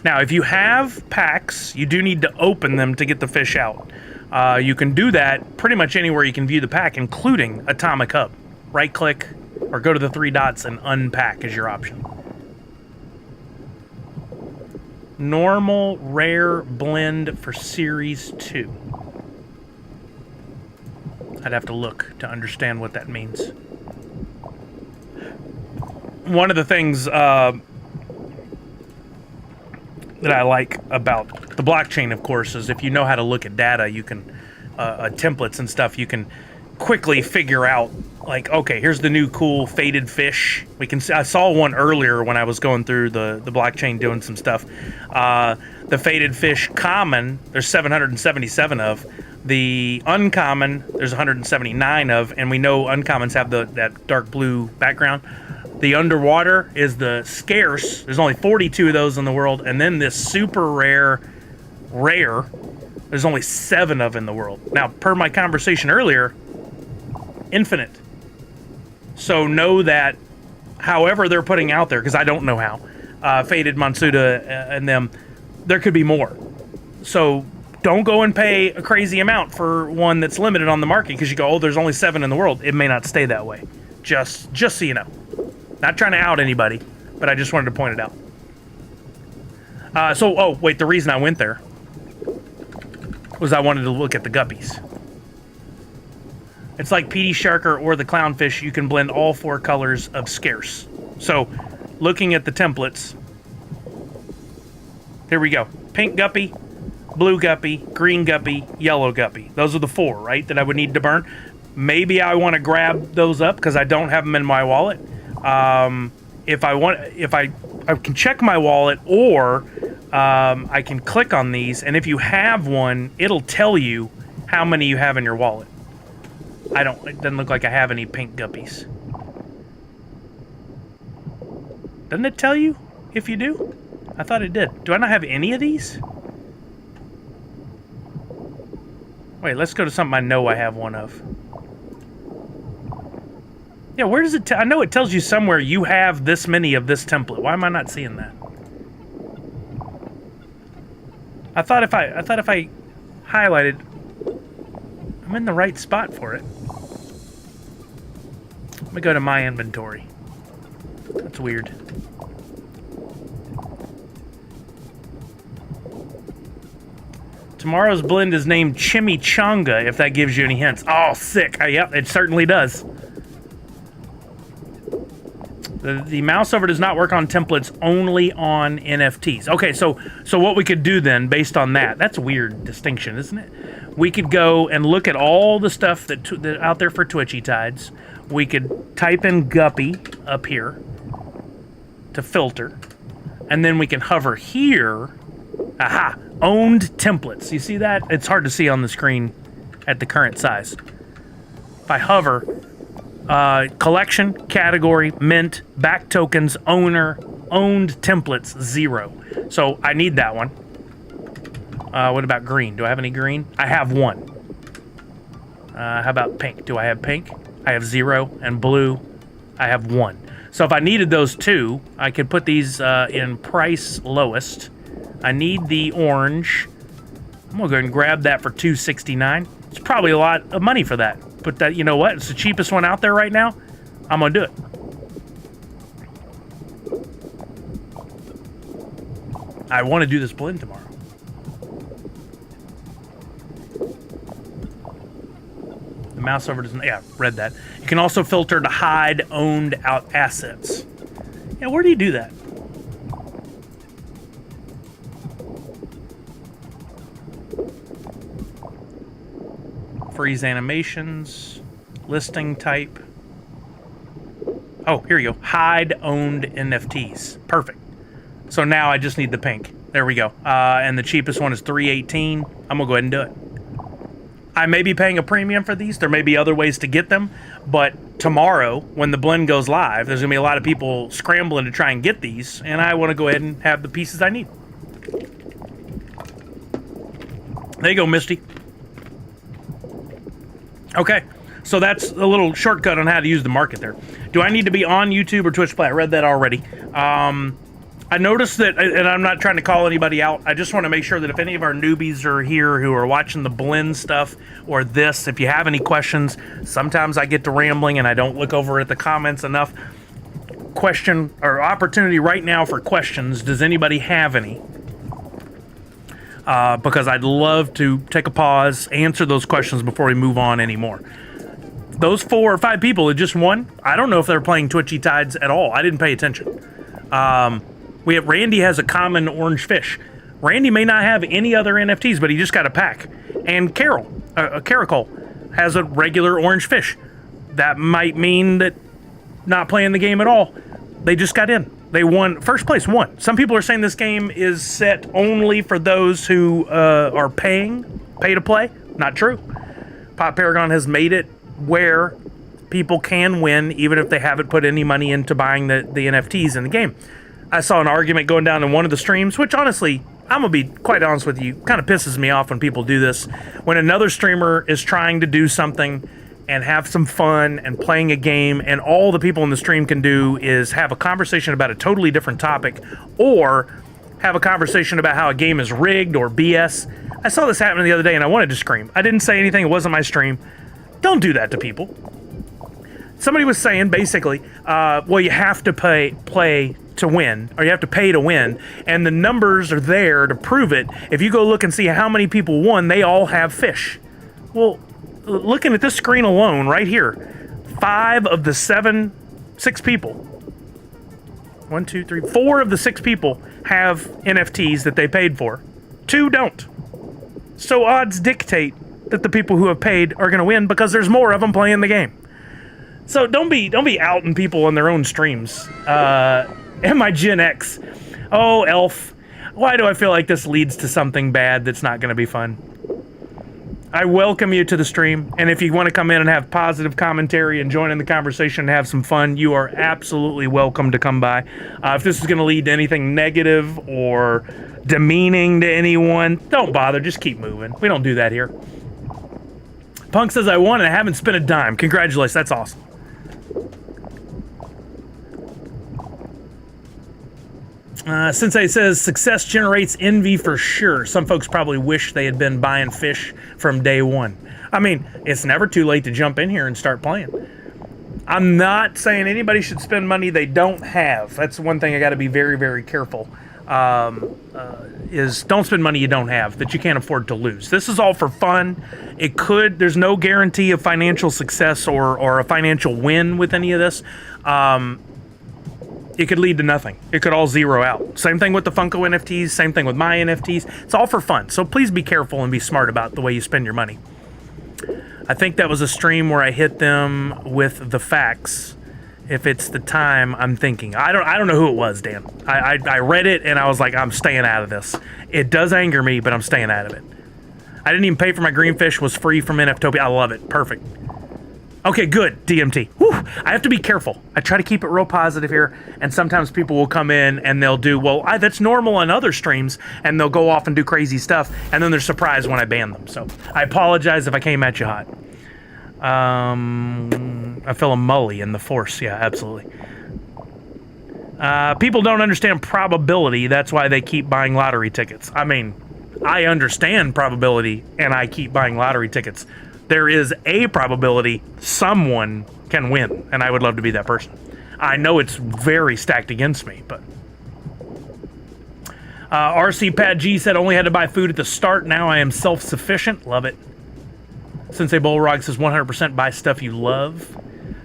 Now, if you have packs, you do need to open them to get the fish out. You can do that pretty much anywhere you can view the pack, including Atomic Hub. Right-click or go to the 3 dots and unpack is your option. Normal, rare, blend for Series 2. I'd have to look to understand what that means. One of the things that I like about the blockchain, of course, is if you know how to look at data, you can, templates and stuff, you can quickly figure out, like, okay, here's the new cool faded fish. I saw one earlier when I was going through the blockchain doing some stuff. The faded fish common, there's 777 of. The uncommon, there's 179 of, and we know uncommons have that dark blue background. The underwater is the scarce. There's only 42 of those in the world. And then this super rare, there's only 7 of in the world. Now, per my conversation earlier, infinite. So know that however they're putting out there, because I don't know how, Faded, Monsuda, and them, there could be more. So don't go and pay a crazy amount for one that's limited on the market because you go, oh, there's only 7 in the world. It may not stay that way. Just so you know. Not trying to out anybody, but I just wanted to point it out. Oh, wait, the reason I went there was I wanted to look at the guppies. It's like PD Sharker or the clownfish. You can blend all 4 colors of scarce. So, looking at the templates, here we go. Pink guppy, blue guppy, green guppy, yellow guppy. Those are the 4, right, that I would need to burn. Maybe I want to grab those up because I don't have them in my wallet. If I can check my wallet, or I can click on these, and if you have one, it'll tell you how many you have in your wallet. It doesn't look like I have any pink guppies. Doesn't it tell you if you do? I thought it did. Do I not have any of these? Wait, let's go to something I know I have one of. Yeah, where does it I know it tells you somewhere you have this many of this template. Why am I not seeing that? I thought if I highlighted, I'm in the right spot for it. Let me go to my inventory. That's weird. Tomorrow's blend is named Chimichanga, if that gives you any hints. Oh, sick. Yep, it certainly does. The mouse over does not work on templates, only on NFTs. Okay, so what we could do then, based on that's a weird distinction, isn't it? We could go and look at all the stuff that out there for Twitchy Tides. We could type in Guppy up here to filter, and then we can hover here. Aha! Owned templates. You see that? It's hard to see on the screen at the current size. If I hover, collection, category, mint, back tokens, owner, owned templates, 0. So I need that one. What about green? Do I have any green? I have 1. How about pink? Do I have pink? I have 0. And blue, I have 1. So if I needed those 2, I could put these in price lowest. I need the orange. I'm gonna go ahead and grab that for $2.69. It's probably a lot of money for that. But that, you know what? It's the cheapest one out there right now. I'm gonna do it. I want to do this blend tomorrow. The mouse over doesn't. Yeah, read that. You can also filter to hide owned out assets. Yeah, where do you do that? Freeze animations, listing type. Oh, here you go. Hide owned NFTs. Perfect. So now I just need the pink. There we go. And the cheapest one is $3.18. I'm gonna go ahead and do it. I may be paying a premium for these. There may be other ways to get them, but tomorrow, when the blend goes live, there's gonna be a lot of people scrambling to try and get these, and I want to go ahead and have the pieces I need. There you go, Misty. Okay, so that's a little shortcut on how to use the market there. Do I need to be on YouTube or Twitch Play? I read that already. I noticed that, and I'm not trying to call anybody out, I just want to make sure that if any of our newbies are here who are watching the blend stuff or this, if you have any questions, sometimes I get to rambling and I don't look over at the comments enough. Question or opportunity right now for questions. Does anybody have any? Because I'd love to take a pause, answer those questions before we move on anymore. Those 4 or 5 people that just won, I don't know if they're playing Twitchy Tides at all. I didn't pay attention. We have Randy has a common orange fish. Randy may not have any other NFTs, but he just got a pack. And Caracol has a regular orange fish. That might mean that not playing the game at all. They just got in. They won. First place won. Some people are saying this game is set only for those who are pay to play. Not true. Pop Paragon has made it where people can win even if they haven't put any money into buying the NFTs in the game. I saw an argument going down in one of the streams, which honestly, I'm going to be quite honest with you, kind of pisses me off when people do this. When another streamer is trying to do something and have some fun and playing a game, and all the people in the stream can do is have a conversation about a totally different topic, or have a conversation about how a game is rigged or BS. I saw this happen the other day and I wanted to scream. I didn't say anything, it wasn't my stream. Don't do that to people. Somebody was saying basically, well, you have to play to win, or you have to pay to win, and the numbers are there to prove it. If you go look and see how many people won, they all have fish. Well, looking at this screen alone right here, 5 of the 6 people, 1, 2, 3, 4 of the 6 people have NFTs that they paid for. 2 don't. So odds dictate that the people who have paid are going to win because there's more of them playing the game. So don't be outing people on their own streams. Am I Gen X? Oh, Elf. Why do I feel like this leads to something bad that's not going to be fun? I welcome you to the stream, and if you want to come in and have positive commentary and join in the conversation and have some fun, you are absolutely welcome to come by. If this is going to lead to anything negative or demeaning to anyone, don't bother. Just keep moving. We don't do that here. Punk says, I won and I haven't spent a dime. Congratulations. That's awesome. Sensei says, success generates envy for sure. Some folks probably wish they had been buying fish from day one. I mean, it's never too late to jump in here and start playing. I'm not saying anybody should spend money they don't have. That's one thing I got to be very, very careful. Is don't spend money you don't have, that you can't afford to lose. This is all for fun. There's no guarantee of financial success or a financial win with any of this. It could lead to nothing. It could all zero out. Same thing with the Funko NFTs, same thing with my NFTs. It's all for fun. So please be careful and be smart about the way you spend your money. I think that was a stream where I hit them with the facts. If it's the time I'm thinking. I don't know who it was, Dan. I read it and I was like, I'm staying out of this. It does anger me, but I'm staying out of it. I didn't even pay for my green fish, was free from NFTopia. I love it. Perfect. Okay, good, DMT. Whew. I have to be careful. I try to keep it real positive here, and sometimes people will come in and they'll do, well, that's normal on other streams, and they'll go off and do crazy stuff, and then they're surprised when I ban them. So I apologize if I came at you hot. I feel a mully in the force. Yeah, absolutely. People don't understand probability. That's why they keep buying lottery tickets. I mean, I understand probability, and I keep buying lottery tickets. There is a probability someone can win, and I would love to be that person. I know it's very stacked against me, but... RC Pat G said, only had to buy food at the start. Now I am self-sufficient. Love it. Sensei Bullrog says, 100% buy stuff you love.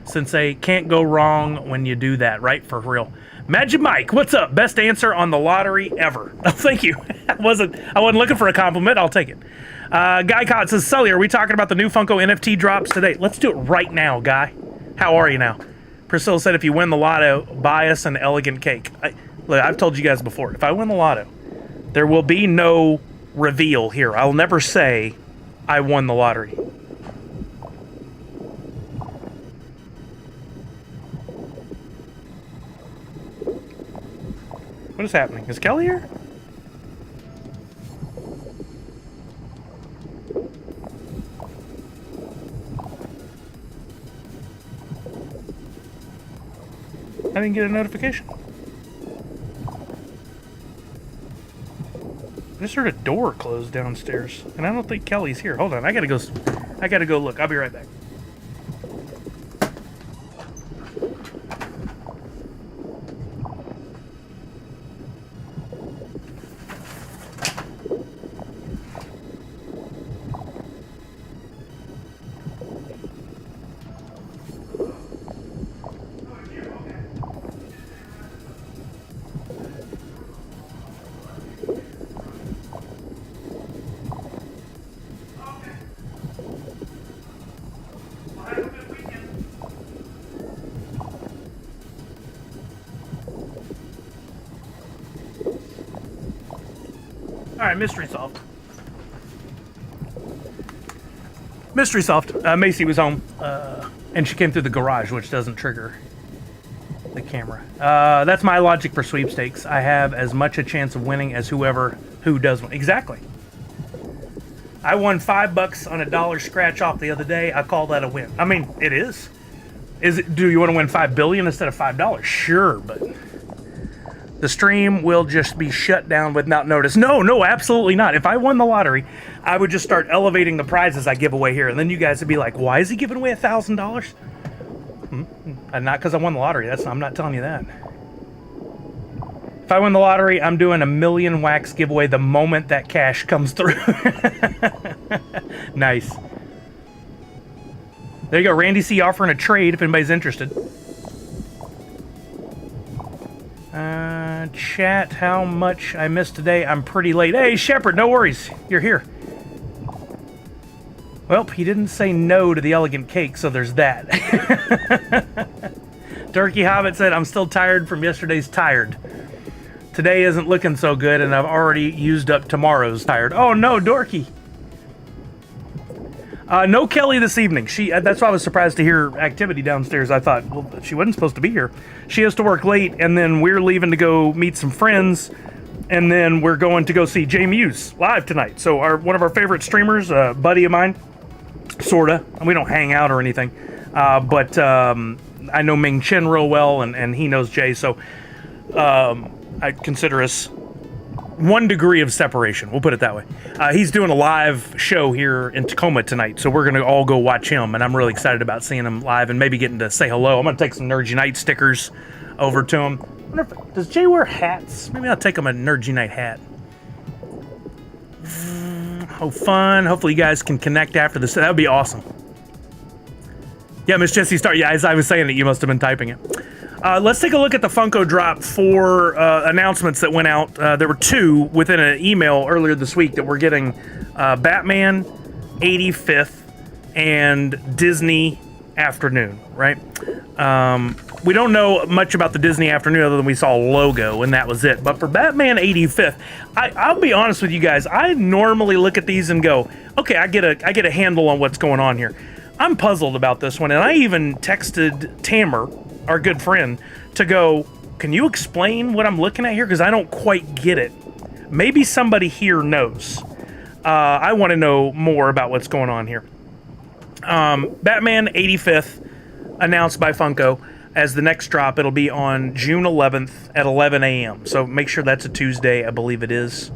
Sensei, can't go wrong when you do that, right? For real. Magic Mike, what's up? Best answer on the lottery ever. Oh, thank you. I wasn't looking for a compliment. I'll take it. Guy Cott says, Sully, are we talking about the new Funko NFT drops today? Let's do it right now, Guy. How are you now? Priscilla said, if you win the lotto, buy us an elegant cake. Look, I've told you guys before, if I win the lotto, There will be no reveal here. I'll never say I won the lottery. What is happening? Is Kelly here? I didn't get a notification. I just heard a door close downstairs, and I don't think Kelly's here. Hold on, I gotta go look. I'll be right back. Alright, mystery solved. Mystery solved. Macy was home, and she came through the garage, which doesn't trigger the camera. That's my logic for sweepstakes. I have as much a chance of winning as who does win. Exactly. I won $5 on a dollar scratch off the other day. I call that a win. I mean, it is. Do you want to win $5 billion instead of $5? Sure, but the stream will just be shut down without notice. No, absolutely not. If I won the lottery, I would just start elevating the prizes I give away here, and then you guys would be like, "Why is he giving away $1,000?" And not because I won the lottery. I'm not telling you that. If I win the lottery, I'm doing a million wax giveaway the moment that cash comes through. Nice. There you go, Randy C. offering a trade if anybody's interested. Chat, how much I missed today? I'm pretty late. Hey, Shepard, no worries. You're here. Well, he didn't say no to the elegant cake, so there's that. Turkey Hobbit said, I'm still tired from yesterday's tired. Today isn't looking so good, and I've already used up tomorrow's tired. Oh, no, Dorky. No Kelly this evening. That's why I was surprised to hear activity downstairs. I thought, well, she wasn't supposed to be here. She has to work late, and then we're leaving to go meet some friends, and then we're going to go see Jay Muse live tonight. So one of our favorite streamers, a buddy of mine, sorta. We don't hang out or anything, but I know Ming Chen real well, and he knows Jay, so I consider us 1 degree of separation. We'll put it that way. He's doing a live show here in Tacoma tonight, so we're going to all go watch him, and I'm really excited about seeing him live and maybe getting to say hello. I'm going to take some Nerdy Night stickers over to him. Does Jay wear hats? Maybe I'll take him a Nerdy Night hat. Oh, fun. Hopefully you guys can connect after this. That would be awesome. Yeah, Miss Jessie Star. Yeah, as I was saying it, you must have been typing it. Let's take a look at the Funko Drop 4 announcements that went out. There were 2 within an email earlier this week that we're getting Batman 85th and Disney Afternoon, right? We don't know much about the Disney Afternoon other than we saw a logo, and that was it. But for Batman 85th, I'll be honest with you guys. I normally look at these and go, okay, I get a handle on what's going on here. I'm puzzled about this one, and I even texted Tamer, our good friend, to go, can you explain what I'm looking at here? Because I don't quite get it. Maybe somebody here knows. I want to know more about what's going on here. Batman 85th, announced by Funko as the next drop. It'll be on June 11th at 11 a.m. So make sure that's a Tuesday. I believe it is.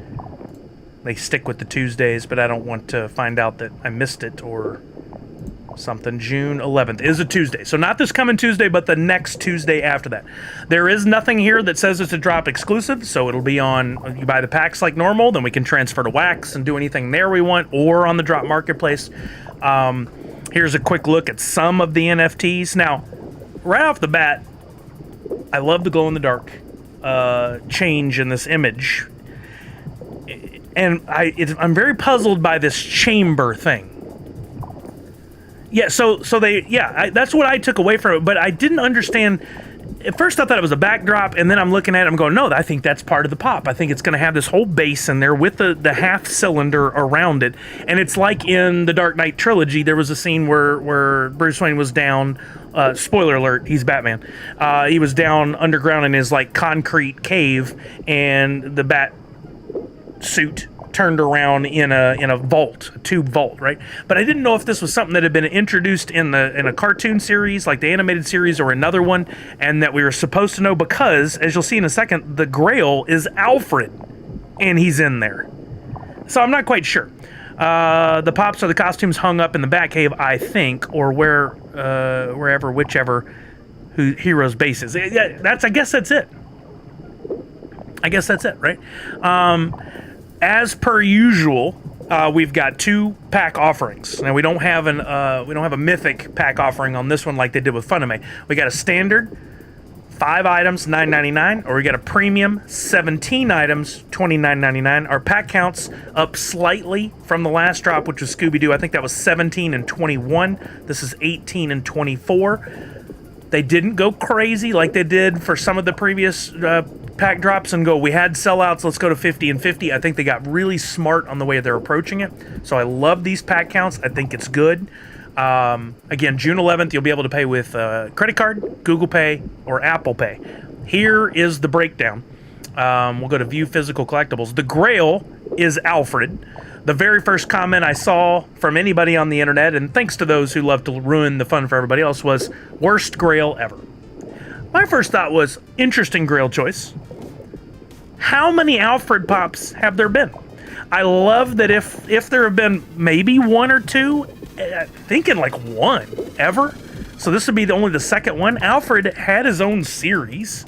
They stick with the Tuesdays, but I don't want to find out that I missed it or something. June 11th is a Tuesday. So not this coming Tuesday, but the next Tuesday after that. There is nothing here that says it's a drop exclusive, so it'll be on, you buy the packs like normal, then we can transfer to Wax and do anything there we want, or on the drop marketplace. Here's a quick look at some of the NFTs. Now, right off the bat, I love the glow-in-the-dark change in this image. And I'm very puzzled by this chamber thing. Yeah, so that's what I took away from it, but I didn't understand. at first I thought it was a backdrop, and then I'm looking at it, I'm going, no, I think that's part of the pop. I think it's going to have this whole base in there with the half cylinder around it. And it's like in the Dark Knight trilogy, there was a scene where Bruce Wayne was down, spoiler alert, he's Batman. He was down underground in his like concrete cave, and the bat suit turned around in a vault, a tube vault, right? But I didn't know if this was something that had been introduced in a cartoon series, like the animated series, or another one, and that we were supposed to know because, as you'll see in a second, the Grail is Alfred, and he's in there. So I'm not quite sure. The pops or the costumes hung up in the Batcave, I think, or wherever, whichever hero's base is. I guess that's it. I guess that's it, right? As per usual, we've got 2 pack offerings. Now we don't have a mythic pack offering on this one like they did with Funimation. We got a standard 5 items, $9.99, or we got a premium 17 items, $29.99. Our pack counts up slightly from the last drop, which was Scooby-Doo. I think that was 17 and 21. This is 18 and 24. They didn't go crazy like they did for some of the previous pack drops and go, we had sellouts, let's go to 50 and 50. I think they got really smart on the way they're approaching it. So I love these pack counts. I think it's good. Again, June 11th, you'll be able to pay with credit card, Google Pay, or Apple Pay. Here is the breakdown. We'll go to View Physical Collectibles. The Grail is Alfred. The very first comment I saw from anybody on the internet, and thanks to those who love to ruin the fun for everybody else, was worst Grail ever. My first thought was, interesting Grail choice. How many Alfred pops have there been? I love that if there have been maybe 1 or 2, thinking like 1 ever. So this would be only the second one. Alfred had his own series.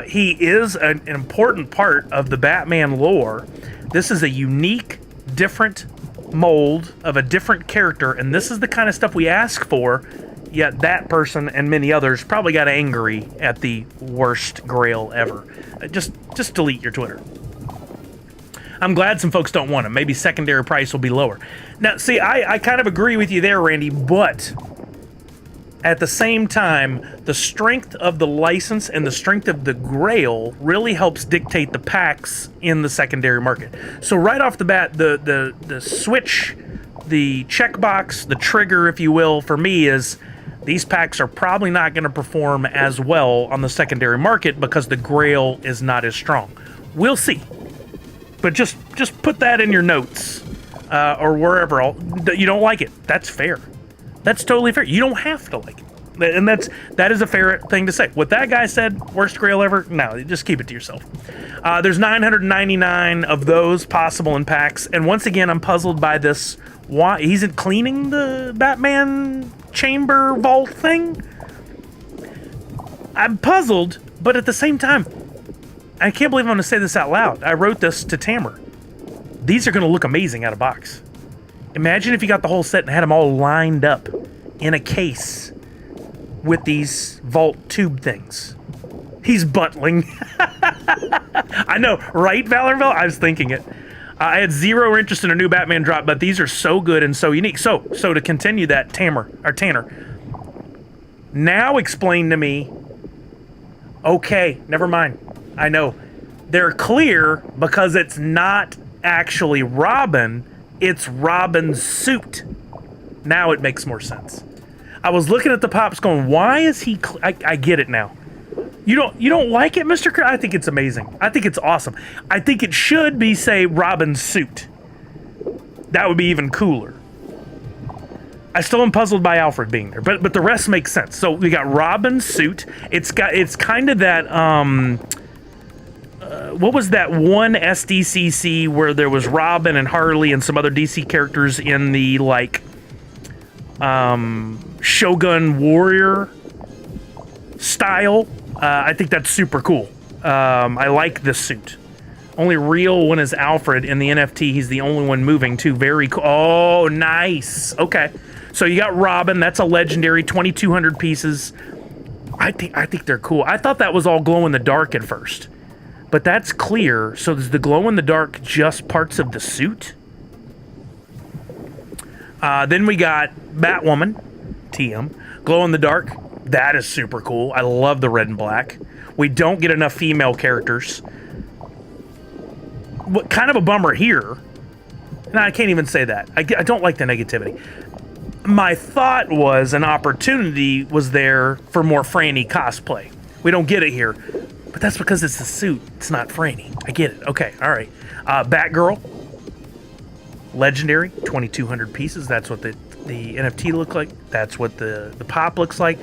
He is an important part of the Batman lore. This is a unique, different mold of a different character, and this is the kind of stuff we ask for, yet that person and many others probably got angry at the worst Grail ever. Just delete your Twitter. I'm glad some folks don't want them. Maybe secondary price will be lower. Now, see, I kind of agree with you there, Randy, but at the same time, the strength of the license and the strength of the Grail really helps dictate the packs in the secondary market. So right off the bat, the switch, the checkbox, the trigger, if you will, for me is these packs are probably not going to perform as well on the secondary market because the Grail is not as strong. We'll see. But just put that in your notes or wherever. You don't like it. That's fair. That's totally fair. You don't have to like it. And that is a fair thing to say. What that guy said, worst Grail ever, no, just keep it to yourself. There's 999 of those possible in packs. And once again, I'm puzzled by this. Why? He's cleaning the Batman chamber vault thing? I'm puzzled, but at the same time, I can't believe I'm going to say this out loud. I wrote this to Tamara. These are going to look amazing out of box. Imagine if you got the whole set and had them all lined up in a case with these vault tube things. He's buttling. I know, right, Valorville? I was thinking it. I had zero interest in a new Batman drop, but these are so good and so unique. So to continue that, Tanner, now explain to me. Okay, never mind. I know. They're clear because it's not actually Robin, it's Robin's suit. Now it makes more sense. I was looking at the pops going, why is he... I get it now. You don't like it, Mr. I think it's amazing. I think it's awesome. I think it should be, say, Robin's suit. That would be even cooler. I still am puzzled by Alfred being there, but the rest makes sense. So we got Robin's suit. It's kind of that... what was that one SDCC where there was Robin and Harley and some other DC characters in the, like, Shogun Warrior style? I think that's super cool. I like this suit. Only real one is Alfred. In the NFT, he's the only one moving, too. Very cool. Oh, nice. Okay. So you got Robin. That's a legendary 2,200 pieces. I think they're cool. I thought that was all glow-in-the-dark at first. But that's clear. So is the glow-in-the-dark just parts of the suit? Then we got Batwoman, TM. Glow-in-the-dark, That is super cool. I love the red and black. We don't get enough female characters. What kind of a bummer here. No, I can't even say that. I don't like the negativity. My thought was an opportunity was there for more Franny cosplay. We don't get it here. But that's because it's the suit. It's not Franny. I get it. Okay, all right. Batgirl. Legendary. 2,200 pieces. That's what the NFT look like. That's what the pop looks like.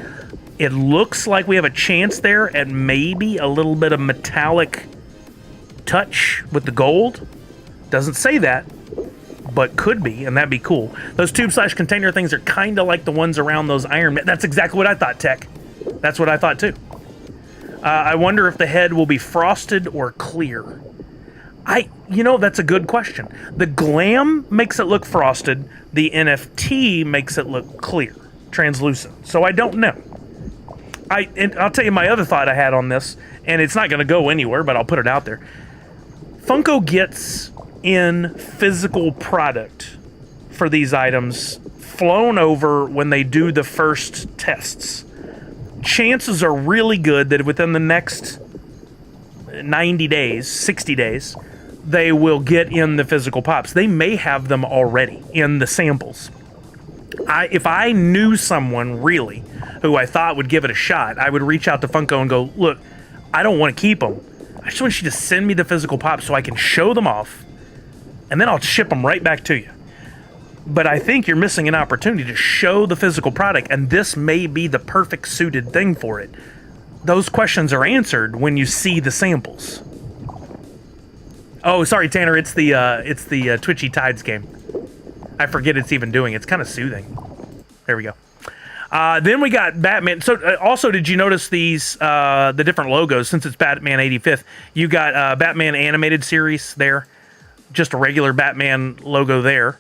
It looks like we have a chance there at maybe a little bit of metallic touch with the gold. Doesn't say that, but could be, and that'd be cool. Those tube/container things are kind of like the ones around those Iron Man. That's exactly what I thought, Tech. That's what I thought too. I wonder if the head will be frosted or clear. That's a good question. The glam makes it look frosted. The NFT makes it look clear, translucent. So I don't know. And I'll tell you my other thought I had on this, and it's not going to go anywhere, but I'll put it out there. Funko gets in physical product for these items flown over when they do the first tests. Chances are really good that within the next 90 days, 60 days, they will get in the physical pops. They may have them already in the samples. If I knew someone really who I thought would give it a shot, I would reach out to Funko and go, look, I don't want to keep them. I just want you to send me the physical pops so I can show them off, and then I'll ship them right back to you. But I think you're missing an opportunity to show the physical product, and this may be the perfect suited thing for it. Those questions are answered when you see the samples. Oh, sorry, Tanner. It's the Twitchy Tides game. I forget it's even doing. It's kind of soothing. There we go. Then we got Batman. So also, did you notice these the different logos? Since it's Batman 85th, you got Batman animated series there. Just a regular Batman logo there.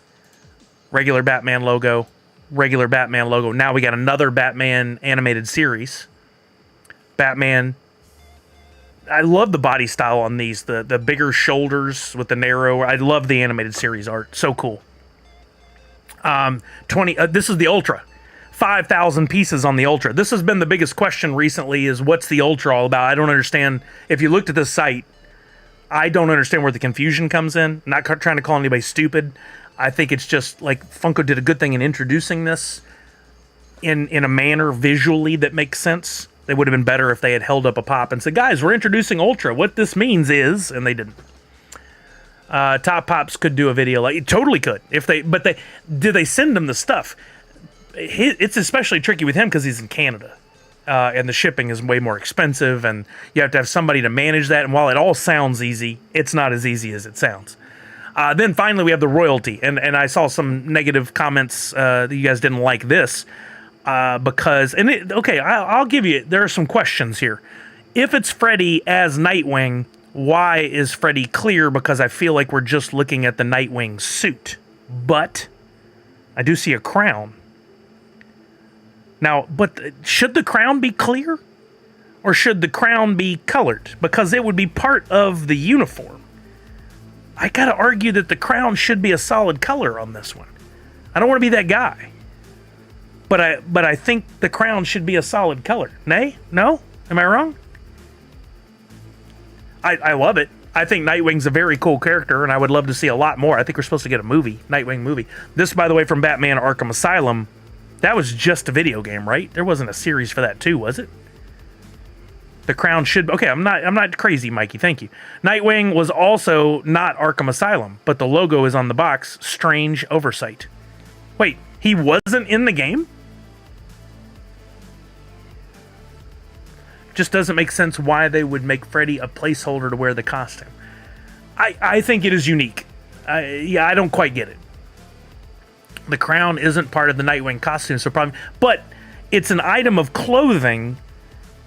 Regular Batman logo. Regular Batman logo. Now we got another Batman animated series. Batman. I love the body style on these. The bigger shoulders with the narrow. I love the animated series art. So cool. 20. This is the Ultra. 5,000 pieces on the Ultra. This has been the biggest question recently is what's the Ultra all about? I don't understand. If you looked at this site, I don't understand where the confusion comes in. Not trying to call anybody stupid. I think it's just like Funko did a good thing in introducing this in a manner visually that makes sense. They would have been better if they had held up a pop and said, guys, we're introducing Ultra. What this means is, and they didn't. Top Pops could do a video like totally could did they send him the stuff? It's especially tricky with him because he's in Canada, and the shipping is way more expensive, and you have to have somebody to manage that. And while it all sounds easy, it's not as easy as it sounds. Then finally we have the royalty, and I saw some negative comments that you guys didn't like this because I'll give you. There are some questions here. If it's Freddy as Nightwing, why is Freddy clear? Because I feel like we're just looking at the Nightwing suit. But I do see a crown. Now, but should the crown be clear? Or should the crown be colored? Because it would be part of the uniform. I gotta argue that the crown should be a solid color on this one. I don't want to be that guy. But I think the crown should be a solid color. Nay? No? Am I wrong? I love it. I think Nightwing's a very cool character, and I would love to see a lot more. I think we're supposed to get a movie, Nightwing movie. This, by the way, from Batman Arkham Asylum, that was just a video game, right? There wasn't a series for that too, was it? The crown should... Okay, I'm not crazy, Mikey. Thank you. Nightwing was also not Arkham Asylum, but the logo is on the box. Strange oversight. Wait, he wasn't in the game? Just doesn't make sense why they would make Freddy a placeholder to wear the costume. I think it is unique. I don't quite get it. The crown isn't part of the Nightwing costume, so probably... But it's an item of clothing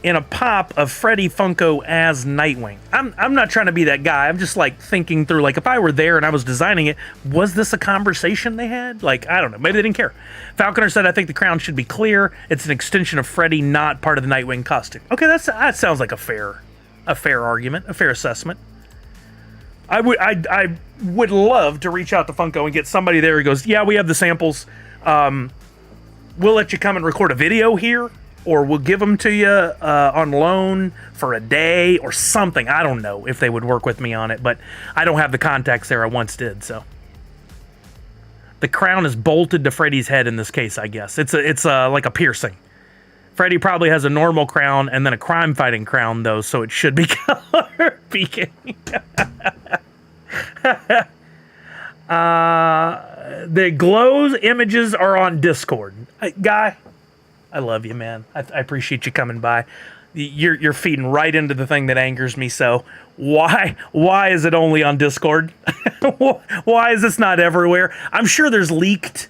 in a pop of Freddy Funko as Nightwing. I'm not trying to be that guy. I'm just like thinking through, like if I were there and I was designing it, was this a conversation they had? Like, I don't know. Maybe they didn't care. Falconer said, I think the crown should be clear. It's an extension of Freddy, not part of the Nightwing costume. Okay, that sounds like a fair argument, a fair assessment. I would love to reach out to Funko and get somebody there who goes, yeah, we have the samples. We'll let you come and record a video here or we'll give them to you on loan for a day or something. I don't know if they would work with me on it, but I don't have the contacts there. I once did, so. The crown is bolted to Freddy's head in this case, I guess. It's like a piercing. Freddy probably has a normal crown and then a crime-fighting crown, though, so it should be color peaking. The glows images are on Discord. Guy, I love you, man. I appreciate you coming by. You're feeding right into the thing that angers me. So why is it only on Discord? Why is this not everywhere? I'm sure there's leaked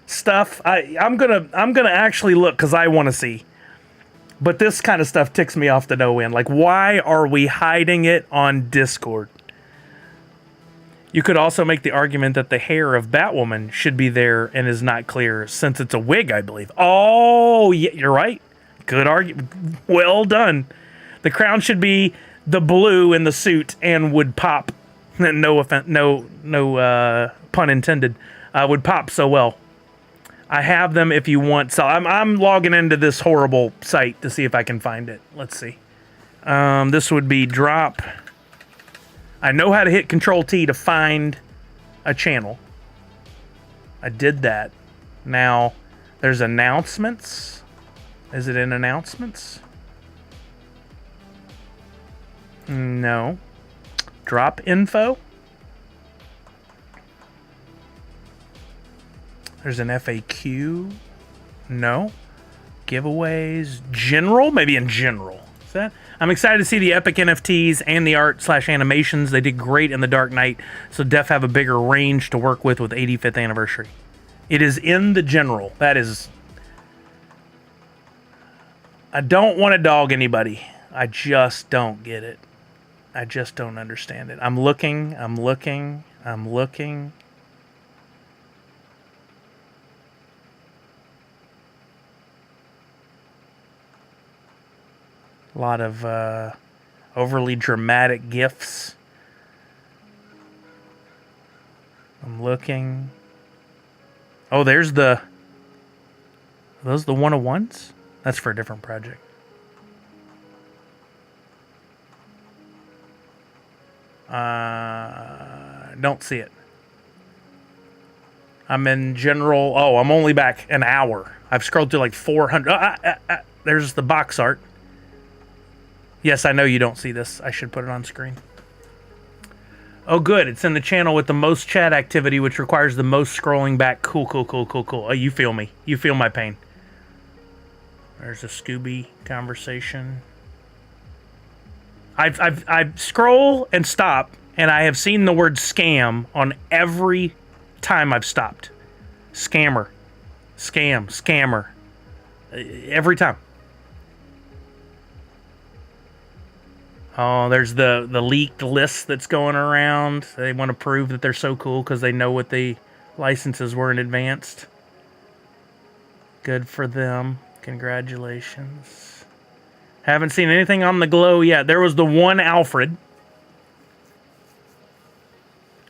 stuff. I'm gonna actually look because I want to see. But this kind of stuff ticks me off to no end. Like, why are we hiding it on Discord? You could also make the argument that the hair of Batwoman should be there and is not clear since it's a wig, I believe. Oh, yeah, you're right. Good argument. Well done. The crown should be the blue in the suit and would pop. No offense, no pun intended. Would pop so well. I have them if you want. So I'm logging into this horrible site to see if I can find it. Let's see. This would be drop. I know how to hit Control-T to find a channel. I did that. Now, there's announcements. Is it in announcements? No. Drop info. There's an FAQ. No. Giveaways. General? Maybe in general. Is that? I'm excited to see the epic NFTs and the art/animations. They did great in The Dark Knight, so def have a bigger range to work with 85th anniversary. It is in the general. That is... I don't want to dog anybody. I just don't get it. I just don't understand it. I'm looking. A lot of overly dramatic gifs. I'm looking. Oh, there's the... Are those the 101s? That's for a different project. Don't see it. I'm in general... Oh, I'm only back an hour. I've scrolled through like 400... there's the box art. Yes, I know you don't see this. I should put it on screen. Oh, good. It's in the channel with the most chat activity, which requires the most scrolling back. Cool. Oh, you feel me. You feel my pain. There's a Scooby conversation. I scroll and stop, and I have seen the word scam on every time I've stopped. Scammer. Scammer. Every time. Oh, there's the leaked list that's going around. They want to prove that they're so cool because they know what the licenses were in advance. Good for them. Congratulations. Haven't seen anything on the glow yet. There was the one Alfred.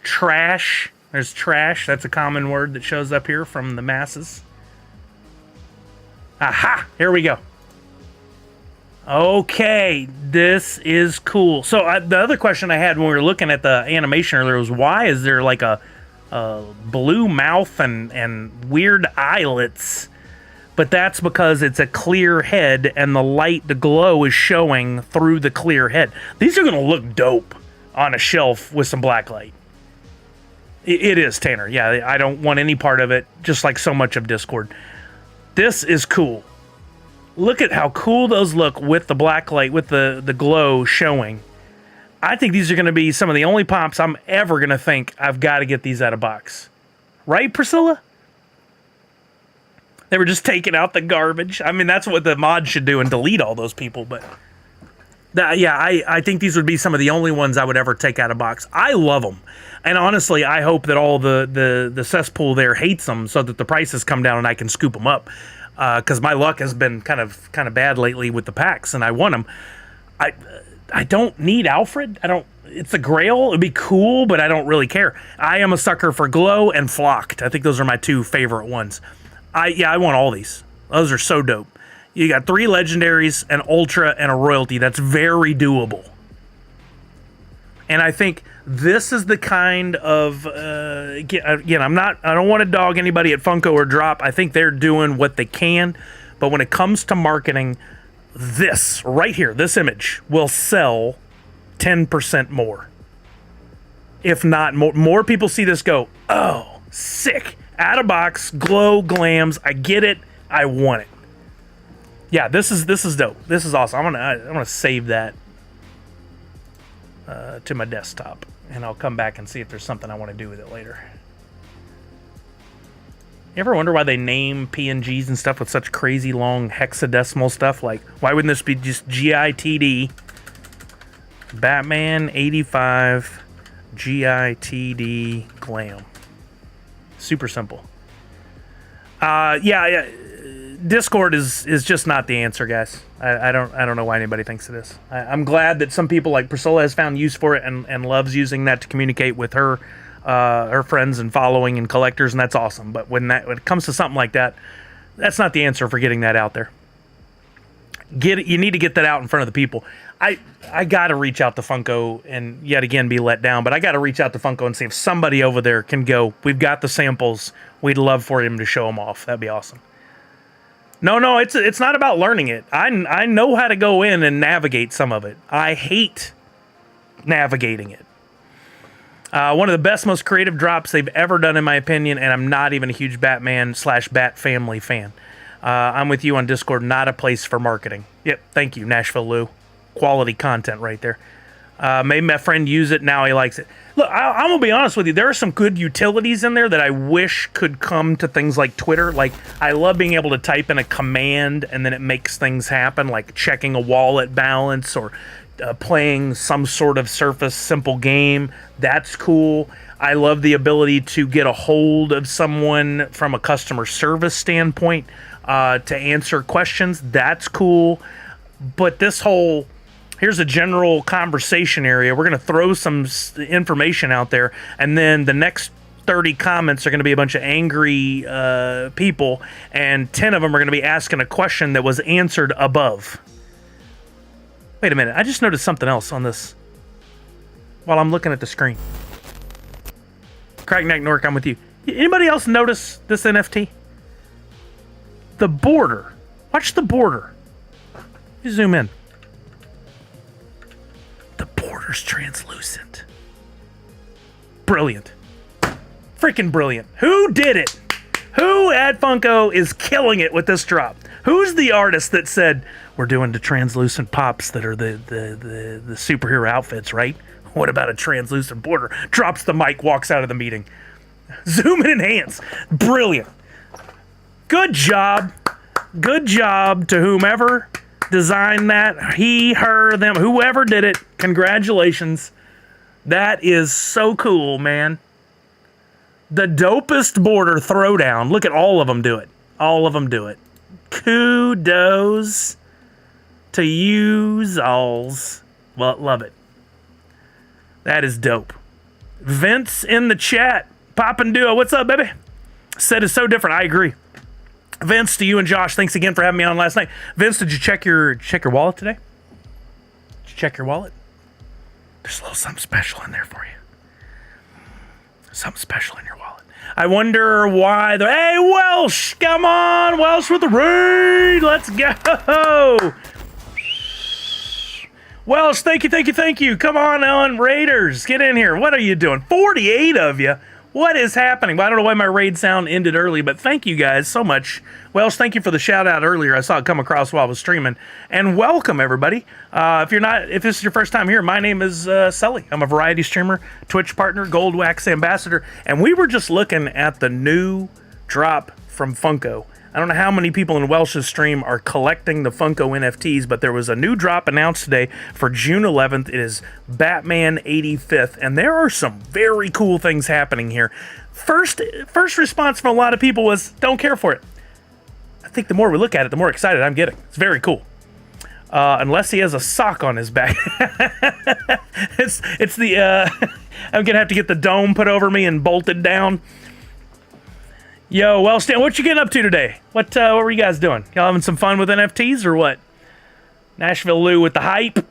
Trash. There's trash. That's a common word that shows up here from the masses. Aha! Here we go. Okay, this is cool. So the other question I had when we were looking at the animation earlier was, why is there like a blue mouth and weird eyelets? But that's because it's a clear head and the glow is showing through the clear head. These are going to look dope on a shelf with some black light. It is, Tanner. Yeah, I don't want any part of it, just like so much of Discord. This is cool. Look at how cool those look with the black light, with the glow showing. I think these are going to be some of the only pops I'm ever going to think I've got to get these out of box. Right, Priscilla? They were just taking out the garbage. I mean, that's what the mod should do and delete all those people. But I think these would be some of the only ones I would ever take out of box. I love them. And honestly, I hope that all the cesspool there hates them so that the prices come down and I can scoop them up. Because my luck has been kind of bad lately with the packs, and I want them. I don't need Alfred. It's a Grail. It'd be cool, but I don't really care. I am a sucker for Glow and Flocked. I think those are my two favorite ones. I want all these. Those are so dope. You got 3 legendaries, an ultra, and a royalty. That's very doable. And I think this is the kind of again, I don't want to dog anybody at Funko or Drop. I think they're doing what they can, but when it comes to marketing, this right here, this image will sell 10% more. If not more. More people see this go, oh, sick. Out of box, glow, glams. I get it. I want it. Yeah, this is dope. This is awesome. I'm gonna save that to my desktop, and I'll come back and see if there's something I want to do with it later. You ever wonder why they name PNGs and stuff with such crazy long hexadecimal stuff? Like, why wouldn't this be just GITD? Batman 85 GITD glam. Super simple. Yeah. Discord is just not the answer, guys. I don't know why anybody thinks it is. I'm glad that some people like Priscilla has found use for it and loves using that to communicate with her friends and following and collectors, and that's awesome. But when it comes to something like that, that's not the answer for getting that out there. You need to get that out in front of the people. I got to reach out to Funko and yet again be let down, but I got to reach out to Funko and see if somebody over there can go, we've got the samples. We'd love for him to show them off. That'd be awesome. No, it's not about learning it. I know how to go in and navigate some of it. I hate navigating it. One of the best, most creative drops they've ever done, in my opinion, and I'm not even a huge Batman/Bat Family fan. I'm with you on Discord, not a place for marketing. Yep, thank you, Nashville Lou. Quality content right there. Made my friend use it, now he likes it. Look, I'm going to be honest with you. There are some good utilities in there that I wish could come to things like Twitter. Like, I love being able to type in a command and then it makes things happen, like checking a wallet balance or playing some sort of Surface simple game. That's cool. I love the ability to get a hold of someone from a customer service standpoint to answer questions. That's cool. But this whole... here's a general conversation area. We're going to throw some information out there, and then the next 30 comments are going to be a bunch of angry people, and 10 of them are going to be asking a question that was answered above. Wait a minute. I just noticed something else on this while I'm looking at the screen. Crackneck Nork, I'm with you. Anybody else notice this NFT? The border. Watch the border. You zoom in. The border's translucent. Brilliant. Freaking brilliant. Who did it? Who at Funko is killing it with this drop? Who's the artist that said, we're doing the translucent pops that are the superhero outfits, right? What about a translucent border? Drops the mic, walks out of the meeting. Zoom and enhance. Brilliant. Good job. Good job to whomever designed that. He, her, them, whoever did it. Congratulations. That is so cool, man. The dopest border throwdown. Look at all of them do it. All of them do it. Kudos to yous alls. Well, love it. That is dope. Vince in the chat. Poppin' Duo. What's up, baby? Said it's so different. I agree. Vince, to you and Josh, thanks again for having me on last night. Vince, did you check your wallet today? Did you check your wallet? There's a little something special in there for you. Something special in your wallet. I wonder why the... Hey, Welsh! Come on! Welsh with the raid! Let's go! Welsh, thank you. Come on, Raiders. Get in here. What are you doing? 48 of you. What is happening? Well, I don't know why my raid sound ended early, but thank you guys so much. Welsh, thank you for the shout out earlier. I saw it come across while I was streaming. And welcome, everybody. If this is your first time here, my name is Sully. I'm a variety streamer, Twitch partner, Gold Wax ambassador, and we were just looking at the new drop from Funko. I don't know how many people in Welsh's stream are collecting the Funko NFTs, but there was a new drop announced today for June 11th. It is Batman 85th, and there are some very cool things happening here. First response from a lot of people was, don't care for it. I think the more we look at it, the more excited I'm getting. It's very cool. Unless he has a sock on his back. it's the... I'm going to have to get the dome put over me and bolted down. Yo, well, Stan, what you getting up to today? What were you guys doing? Y'all having some fun with NFTs or what? Nashville Lou with the hype.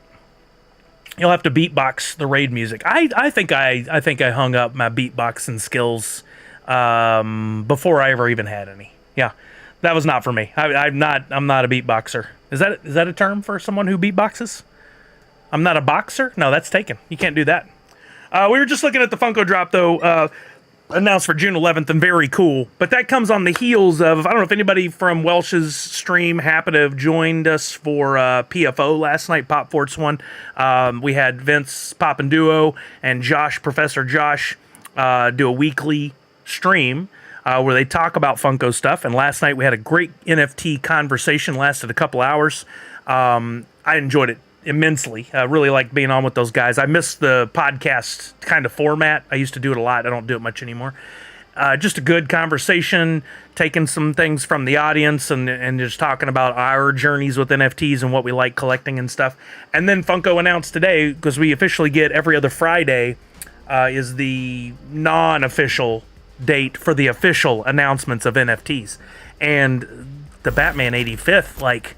You'll have to beatbox the raid music. I think I hung up my beatboxing skills before I ever even had any. Yeah, that was not for me. I'm not a beatboxer. Is that a term for someone who beatboxes? I'm not a boxer? No, that's taken. You can't do that. We were just looking at the Funko drop though. Announced for June 11th, and very cool. But that comes on the heels of, I don't know if anybody from Welsh's stream happened to have joined us for PFO last night, Pop Forts 1. We had Vince, Pop and Duo, and Josh, Professor Josh, do a weekly stream where they talk about Funko stuff. And last night we had a great NFT conversation, lasted a couple hours. I enjoyed it immensely. I really like being on with those guys. I miss the podcast kind of format. I used to do it a lot. I don't do it much anymore. Just a good conversation, taking some things from the audience and just talking about our journeys with NFTs and what we like collecting and stuff. And then Funko announced today, because we officially get every other Friday, is the non-official date for the official announcements of NFTs. And the Batman 85th, like,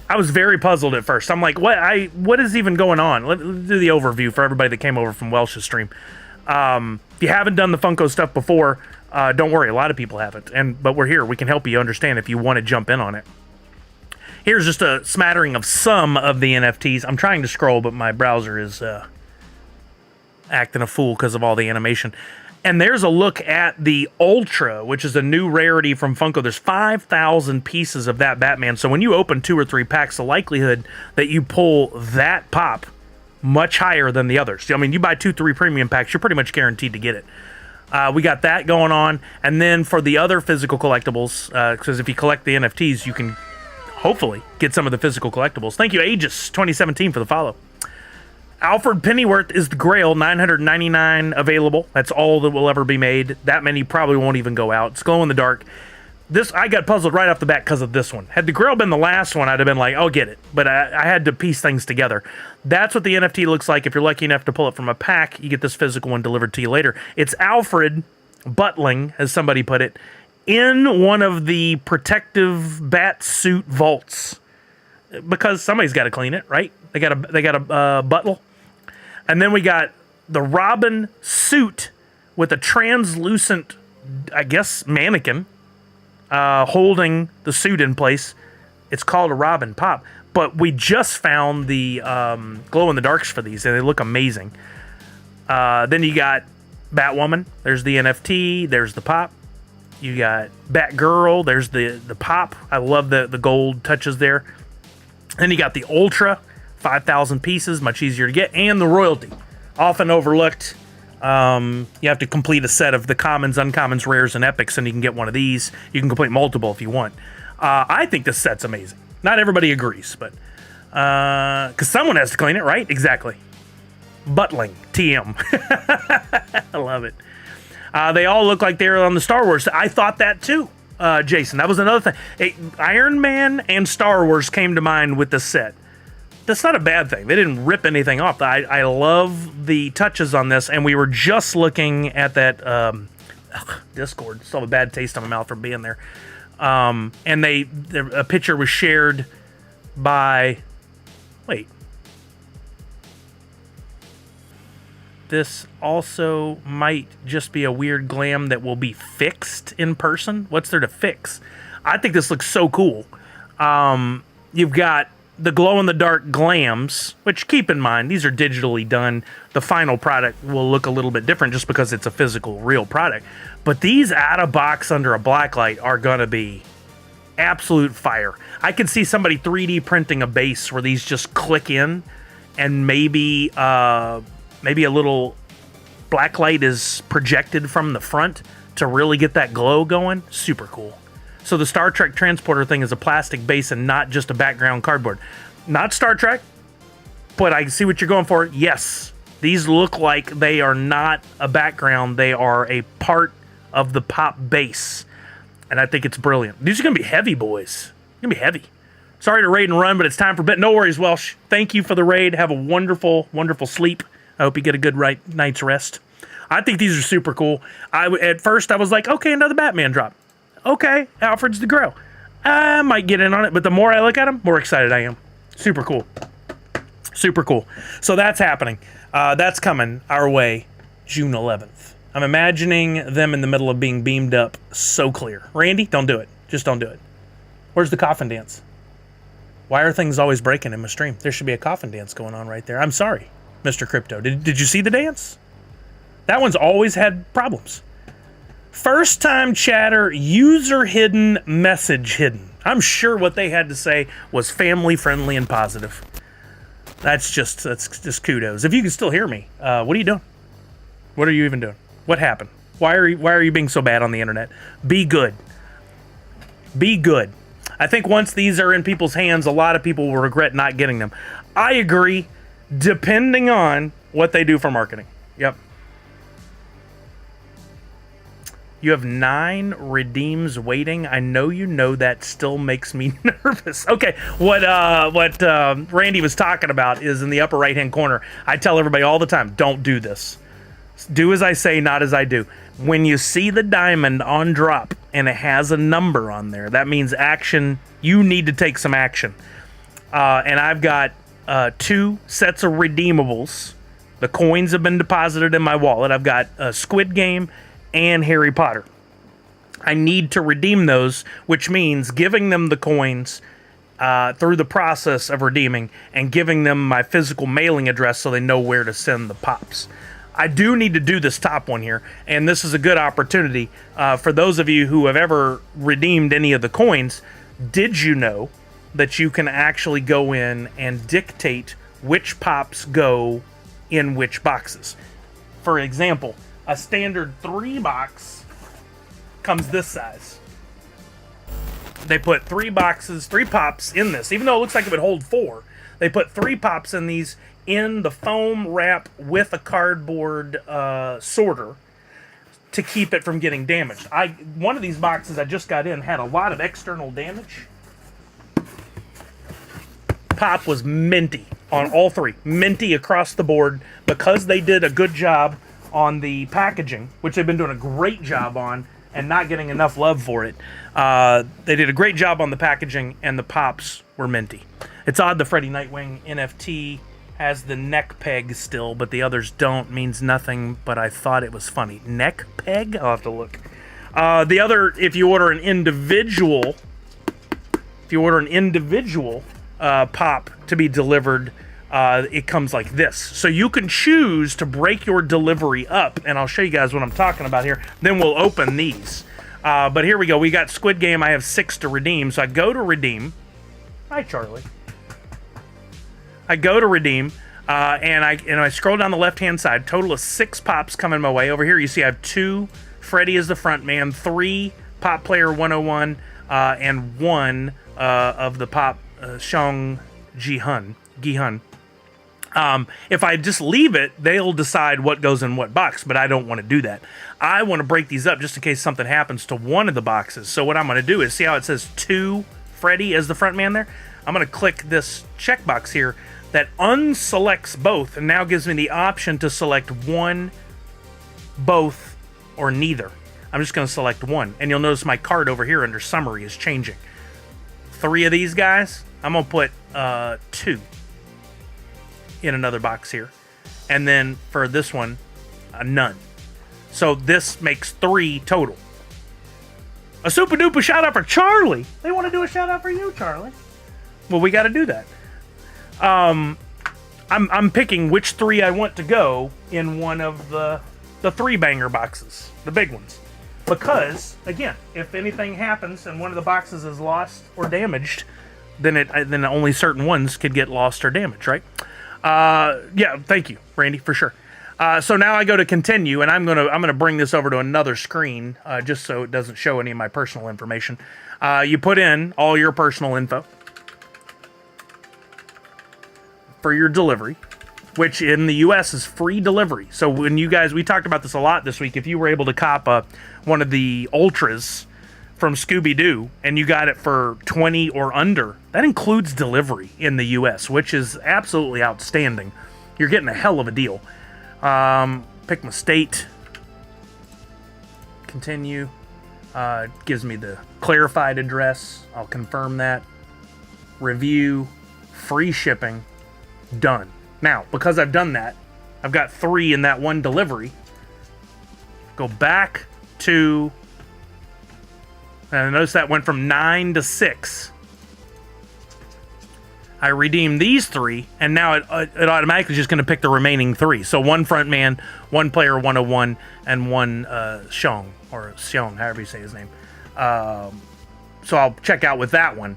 I was very puzzled at first. I'm like, what is even going on? Let's do the overview for everybody that came over from Welsh's stream. If you haven't done the Funko stuff before, don't worry. A lot of people haven't. But we're here. We can help you understand if you want to jump in on it. Here's just a smattering of some of the NFTs. I'm trying to scroll, but my browser is acting a fool because of all the animation. And there's a look at the Ultra, which is a new rarity from Funko. There's 5,000 pieces of that Batman. So when you open 2 or 3 packs, the likelihood that you pull that pop much higher than the others. I mean, you buy 2, 3 premium packs, you're pretty much guaranteed to get it. We got that going on. And then for the other physical collectibles, because if you collect the NFTs, you can hopefully get some of the physical collectibles. Thank you, Aegis 2017, for the follow. Alfred Pennyworth is the Grail, 999 available. That's all that will ever be made. That many probably won't even go out. It's glow in the dark. I got puzzled right off the bat because of this one. Had the Grail been the last one, I'd have been like, I'll get it. But I had to piece things together. That's what the NFT looks like. If you're lucky enough to pull it from a pack, you get this physical one delivered to you later. It's Alfred Buttling, as somebody put it, in one of the protective bat suit vaults. Because somebody's got to clean it, right? They got a buttle. And then we got the Robin suit with a translucent, I guess, mannequin holding the suit in place. It's called a Robin Pop. But we just found the glow-in-the-darks for these, and they look amazing. Then you got Batwoman. There's the NFT. There's the Pop. You got Batgirl. There's the Pop. I love the gold touches there. Then you got the Ultra. 5,000 pieces, much easier to get, and the royalty, often overlooked. You have to complete a set of the commons, uncommons, rares, and epics, and you can get one of these. You can complete multiple if you want. I think this set's amazing. Not everybody agrees, but because someone has to clean it, right? Exactly. Buttling, TM. I love it. They all look like they're on the Star Wars. I thought that too, Jason. That was another thing. Iron Man and Star Wars came to mind with this set. That's not a bad thing. They didn't rip anything off. I love the touches on this, and we were just looking at that Discord. Still have a bad taste in my mouth from being there. And a picture was shared by... Wait. This also might just be a weird glam that will be fixed in person. What's there to fix? I think this looks so cool. You've got the glow-in-the-dark glams, which, keep in mind, these are digitally done. The final product will look a little bit different just because it's a physical, real product. But these out-of-box under a blacklight are going to be absolute fire. I could see somebody 3D printing a base where these just click in, and maybe a little blacklight is projected from the front to really get that glow going. Super cool. So the Star Trek transporter thing is a plastic base and not just a background cardboard. Not Star Trek, but I see what you're going for. Yes, these look like they are not a background. They are a part of the Pop base. And I think it's brilliant. These are going to be heavy, boys. Going to be heavy. Sorry to raid and run, but it's time for bed. No worries, Welsh. Thank you for the raid. Have a wonderful, wonderful sleep. I hope you get a good night's rest. I think these are super cool. At first, I was like, okay, another Batman drop. Okay, Alfred's the Grill. I might get in on it, but the more I look at them, more excited I am. Super cool. Super cool. So that's happening. That's coming our way June 11th. I'm imagining them in the middle of being beamed up so clear. Randy, don't do it. Just don't do it. Where's the coffin dance? Why are things always breaking in my stream? There should be a coffin dance going on right there. I'm sorry, Mr. Crypto. Did you see the dance? That one's always had problems. First time chatter, user hidden, message hidden. I'm sure what they had to say was family friendly and positive. That's just kudos. If you can still hear me, what are you doing? What are you even doing? What happened? Why are you being so bad on the internet? Be good. Be good. I think once these are in people's hands, a lot of people will regret not getting them. I agree, depending on what they do for marketing. Yep. You have 9 redeems waiting. I know you know that still makes me nervous. Okay, what Randy was talking about is in the upper right-hand corner. I tell everybody all the time, don't do this. Do as I say, not as I do. When you see the diamond on drop and it has a number on there, that means action. You need to take some action. And I've got 2 sets of redeemables. The coins have been deposited in my wallet. I've got Squid Game and Harry Potter. I need to redeem those, which means giving them the coins through the process of redeeming and giving them my physical mailing address so they know where to send the pops. I do need to do this top one here, and this is a good opportunity for those of you who have ever redeemed any of the coins. Did you know that you can actually go in and dictate which pops go in which boxes? For example, a standard 3 box comes this size. They put 3 pops in this, even though it looks like it would hold 4. They put 3 pops in these in the foam wrap with a cardboard sorter to keep it from getting damaged. One of these boxes I just got in had a lot of external damage. Pop was minty on all 3. Minty across the board because they did a good job on the packaging, which they've been doing a great job on and not getting enough love for it. They did a great job on the packaging, and the pops were minty. It's odd the Freddy Nightwing NFT has the neck peg still, but the others don't. Means nothing, but I thought it was funny. Neck peg? I'll have to look. The other, if you order an individual pop to be delivered, it comes like this. So you can choose to break your delivery up, and I'll show you guys what I'm talking about here. Then we'll open these. But here we go. We got Squid Game. I have 6 to redeem. So I go to redeem. Hi, Charlie. I go to redeem, and I scroll down the left-hand side. Total of 6 pops coming my way. Over here, you see I have 2 Freddy as the front man, 3 Pop Player 101, and 1 of the Pop Shang Gi-hun. If I just leave it, they'll decide what goes in what box, but I don't want to do that. I want to break these up just in case something happens to one of the boxes. So what I'm going to do is, see how it says 2 Freddy as the front man there? I'm going to click this checkbox here that unselects both and now gives me the option to select 1, both, or neither. I'm just going to select 1, and you'll notice my card over here under summary is changing. 3 of these guys, I'm going to put 2 in another box here, and then for this one, none. So this makes 3 total. A super duper shout out for Charlie. They want to do a shout out for you, Charlie. Well, we got to do that. I'm picking which 3 I want to go in one of the 3 banger boxes, the big ones, because again, if anything happens and one of the boxes is lost or damaged, then only certain ones could get lost or damaged, right? Yeah, thank you, Randy, for sure. So now I go to continue, and I'm gonna bring this over to another screen, just so it doesn't show any of my personal information. You put in all your personal info for your delivery, which in the US is free delivery. So when you guys, we talked about this a lot this week, if you were able to cop one of the Ultras from Scooby-Doo and you got it for 20 or under, that includes delivery in the US, which is absolutely outstanding. You're getting a hell of a deal. Pick my state. Continue. It gives me the clarified address. I'll confirm that. Review, free shipping, done. Now, because I've done that, I've got 3 in that one delivery. Go back to, and notice that went from 9 to 6. I redeemed these 3, and now it automatically is just going to pick the remaining 3. So 1 front man, 1 player 101, and 1 Xiong, or Xiong, however you say his name. So I'll check out with that one.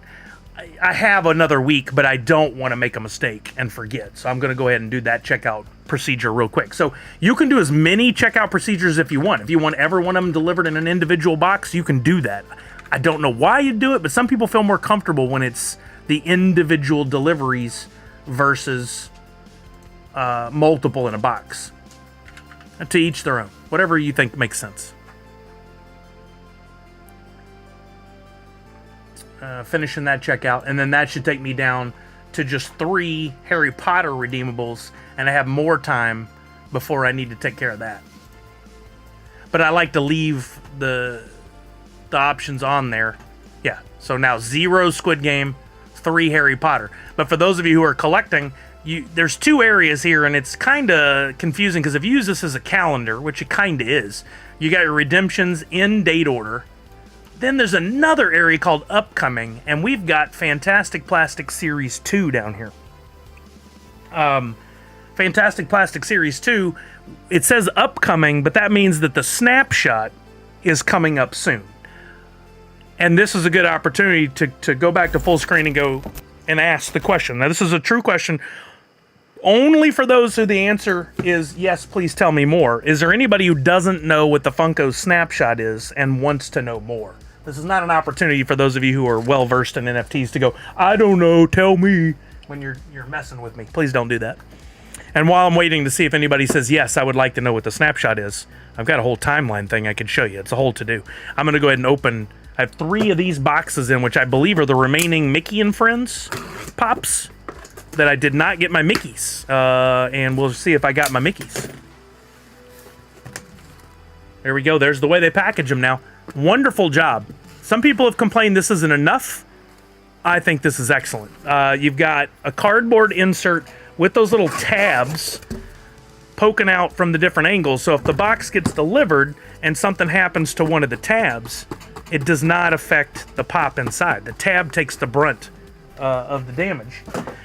I have another week, but I don't want to make a mistake and forget. So I'm going to go ahead and do that checkout procedure real quick. So you can do as many checkout procedures if you want. If you want every one of them delivered in an individual box, you can do that. I don't know why you do it, but some people feel more comfortable when it's the individual deliveries versus multiple in a box. To each their own. Whatever you think makes sense. Finishing that checkout, and then that should take me down to just 3 Harry Potter redeemables, and I have more time before I need to take care of that. But I like to leave the options on there. Yeah, so now 0 Squid Game, 3 Harry Potter. But for those of you who are collecting, there's 2 areas here, and it's kind of confusing because if you use this as a calendar, which it kind of is, you got your redemptions in date order. Then there's another area called Upcoming, and we've got Fantastic Plastic Series 2 down here. Fantastic Plastic Series 2, it says Upcoming, but that means that the snapshot is coming up soon. And this is a good opportunity to go back to full screen and go and ask the question. Now, this is a true question only for those who the answer is yes, please tell me more. Is there anybody who doesn't know what the Funko snapshot is and wants to know more? This is not an opportunity for those of you who are well-versed in NFTs to go, I don't know, tell me, when you're messing with me. Please don't do that. And while I'm waiting to see if anybody says, yes, I would like to know what the snapshot is, I've got a whole timeline thing I could show you. It's a whole to-do. I'm going to go ahead and open. I have 3 of these boxes in, which I believe are the remaining Mickey and Friends pops that I did not get my Mickeys. And we'll see if I got my Mickeys. There we go. There's the way they package them now. Wonderful job. Some people have complained this isn't enough. I think this is excellent. You've got a cardboard insert with those little tabs poking out from the different angles. So if the box gets delivered and something happens to one of the tabs, it does not affect the pop inside. The tab takes the brunt of the damage.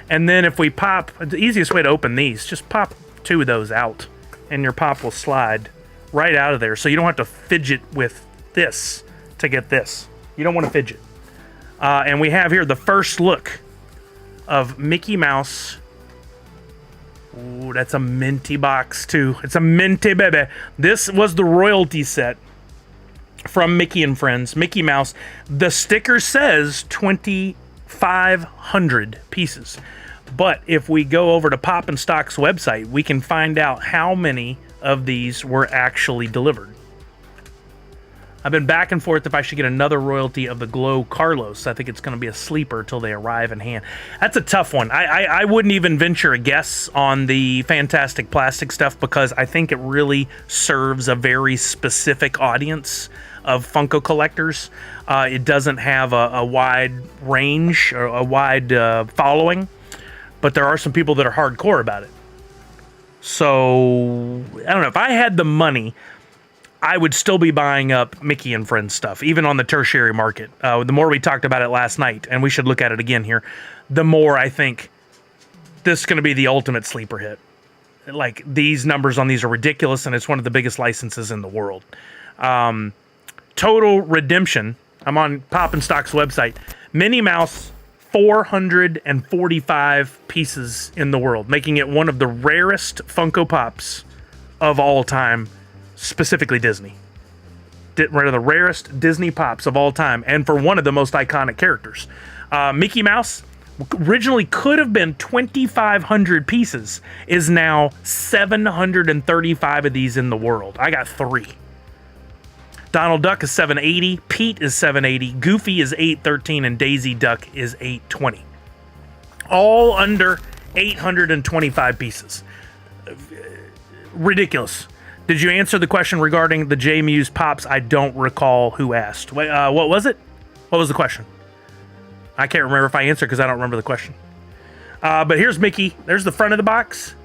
And then if we pop, the easiest way to open these, just pop 2 of those out and your pop will slide right out of there. So you don't have to fidget with this to get this. You don't want to fidget. And we have here the first look of Mickey Mouse. Ooh, that's a minty box too. It's a minty baby. This was the royalty set from Mickey and Friends, Mickey Mouse. The sticker says 2,500 pieces. But if we go over to Pop and Stock's website, we can find out how many of these were actually delivered. I've been back and forth if I should get another royalty of the Glow Carlos. I think it's going to be a sleeper till they arrive in hand. That's a tough one. I wouldn't even venture a guess on the Fantastic Plastic stuff because I think it really serves a very specific audience of Funko collectors. It doesn't have a wide range or a wide following, but there are some people that are hardcore about it. So, I don't know. If I had the money, I would still be buying up Mickey and Friends stuff, even on the tertiary market. The more we talked about it last night, and we should look at it again here, the more I think this is going to be the ultimate sleeper hit. Like, these numbers on these are ridiculous, and it's one of the biggest licenses in the world. Total redemption, I'm on Pop and Stock's website, Minnie Mouse, 445 pieces in the world, making it one of the rarest Funko Pops of all time, specifically Disney. One of the rarest Disney Pops of all time, and for one of the most iconic characters. Mickey Mouse originally could have been 2,500 pieces, is now 735 of these in the world. I got 3. Donald Duck is 780, Pete is 780, Goofy is 813, and Daisy Duck is 820. All under 825 pieces. Ridiculous. Did you answer the question regarding the J Muse pops? I don't recall who asked. Wait, what was it? What was the question? I can't remember if I answered because I don't remember the question. But here's Mickey. There's the front of the box.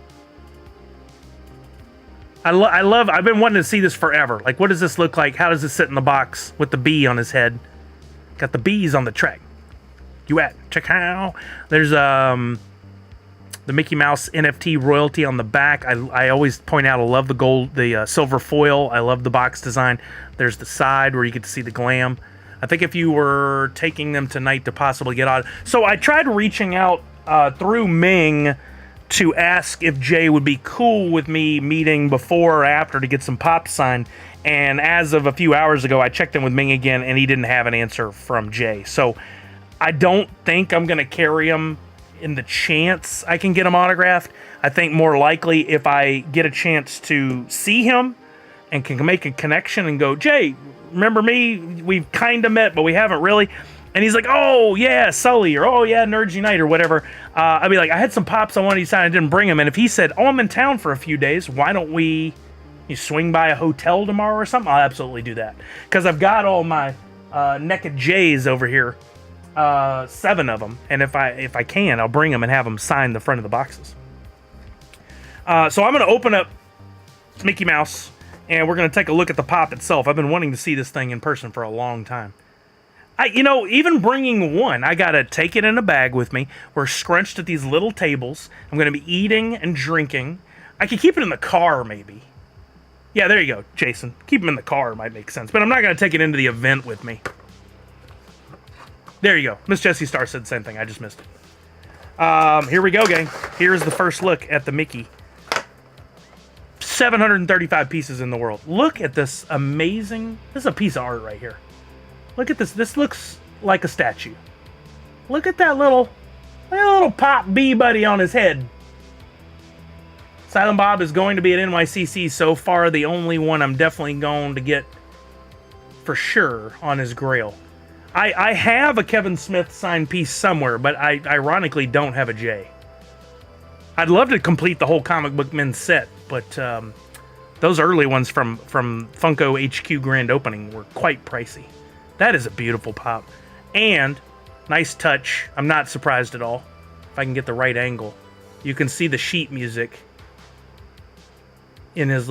I've been wanting to see this forever. Like, what does this look like? How does it sit in the box with the bee on his head? Got the bees on the track. You at? Check how. There's the Mickey Mouse NFT royalty on the back. I always point out I love the silver foil. I love the box design. There's the side where you get to see the glam. I think if you were taking them tonight to possibly get on. So I tried reaching out through Ming to ask if Jay would be cool with me meeting before or after to get some pops signed. And as of a few hours ago, I checked in with Ming again, and he didn't have an answer from Jay. So I don't think I'm going to carry him in the chance I can get him autographed. I think more likely if I get a chance to see him and can make a connection and go, Jay, remember me? We've kind of met, but we haven't really. And he's like, oh, yeah, Sully, or oh, yeah, Nerds Unite, or whatever. I'd be like, I had some pops I wanted to sign, I didn't bring them. And if he said, oh, I'm in town for a few days, why don't you swing by a hotel tomorrow or something? I'll absolutely do that. Because I've got all my naked J's over here. 7 of them, and if I can, I'll bring them and have them sign the front of the boxes. So I'm going to open up Mickey Mouse, and we're going to take a look at the pop itself. I've been wanting to see this thing in person for a long time. Even bringing one, I got to take it in a bag with me. We're scrunched at these little tables. I'm going to be eating and drinking. I could keep it in the car, maybe. Yeah, there you go, Jason. Keep them in the car might make sense, but I'm not going to take it into the event with me. There you go. Miss Jessie Star said the same thing. I just missed it. Here we go, gang. Here's the first look at the Mickey. 735 pieces in the world. Look at this amazing... This is a piece of art right here. Look at this. This looks like a statue. Look at that little pop bee buddy on his head. Silent Bob is going to be at NYCC. So far, the only one I'm definitely going to get for sure on his grail. I have a Kevin Smith signed piece somewhere, but I ironically don't have a J. I'd love to complete the whole Comic Book Men set, but those early ones from Funko HQ Grand Opening were quite pricey. That is a beautiful pop. And, nice touch. I'm not surprised at all. If I can get the right angle. You can see the sheet music in his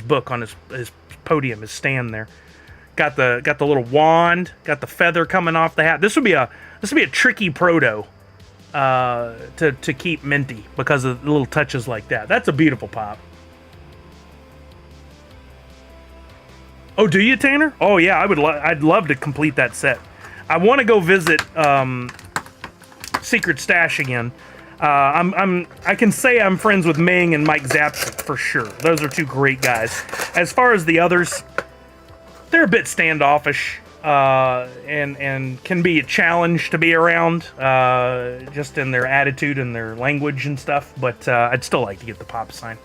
book on his podium, his stand there. Got the little wand, got the feather coming off the hat. This would be a tricky proto to keep minty because of little touches like that. That's a beautiful pop. Oh, do you, Tanner? Oh yeah, I'd love to complete that set. I want to go visit Secret Stash again. I can say I'm friends with Ming and Mike Zapsik for sure. Those are two great guys. As far as the others, they're a bit standoffish and can be a challenge to be around just in their attitude and their language and stuff. But I'd still like to get the pop sign.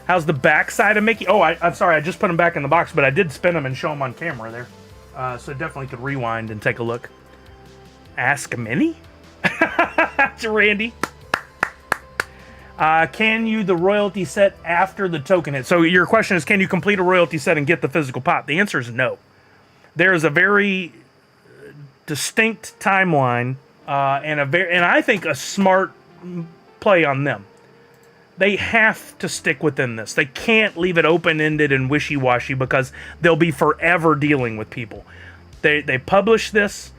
How's the back side of Mickey? Oh, I'm sorry. I just put them back in the box, but I did spin them and show them on camera there. So definitely could rewind and take a look. Ask Minnie? To Randy. Can you the royalty set after the token hit? So your question is, can you complete a royalty set and get the physical pop? The answer is no. There is a very distinct timeline and I think a smart play on them. They have to stick within this. They can't leave it open-ended and wishy-washy because they'll be forever dealing with people. They publish this.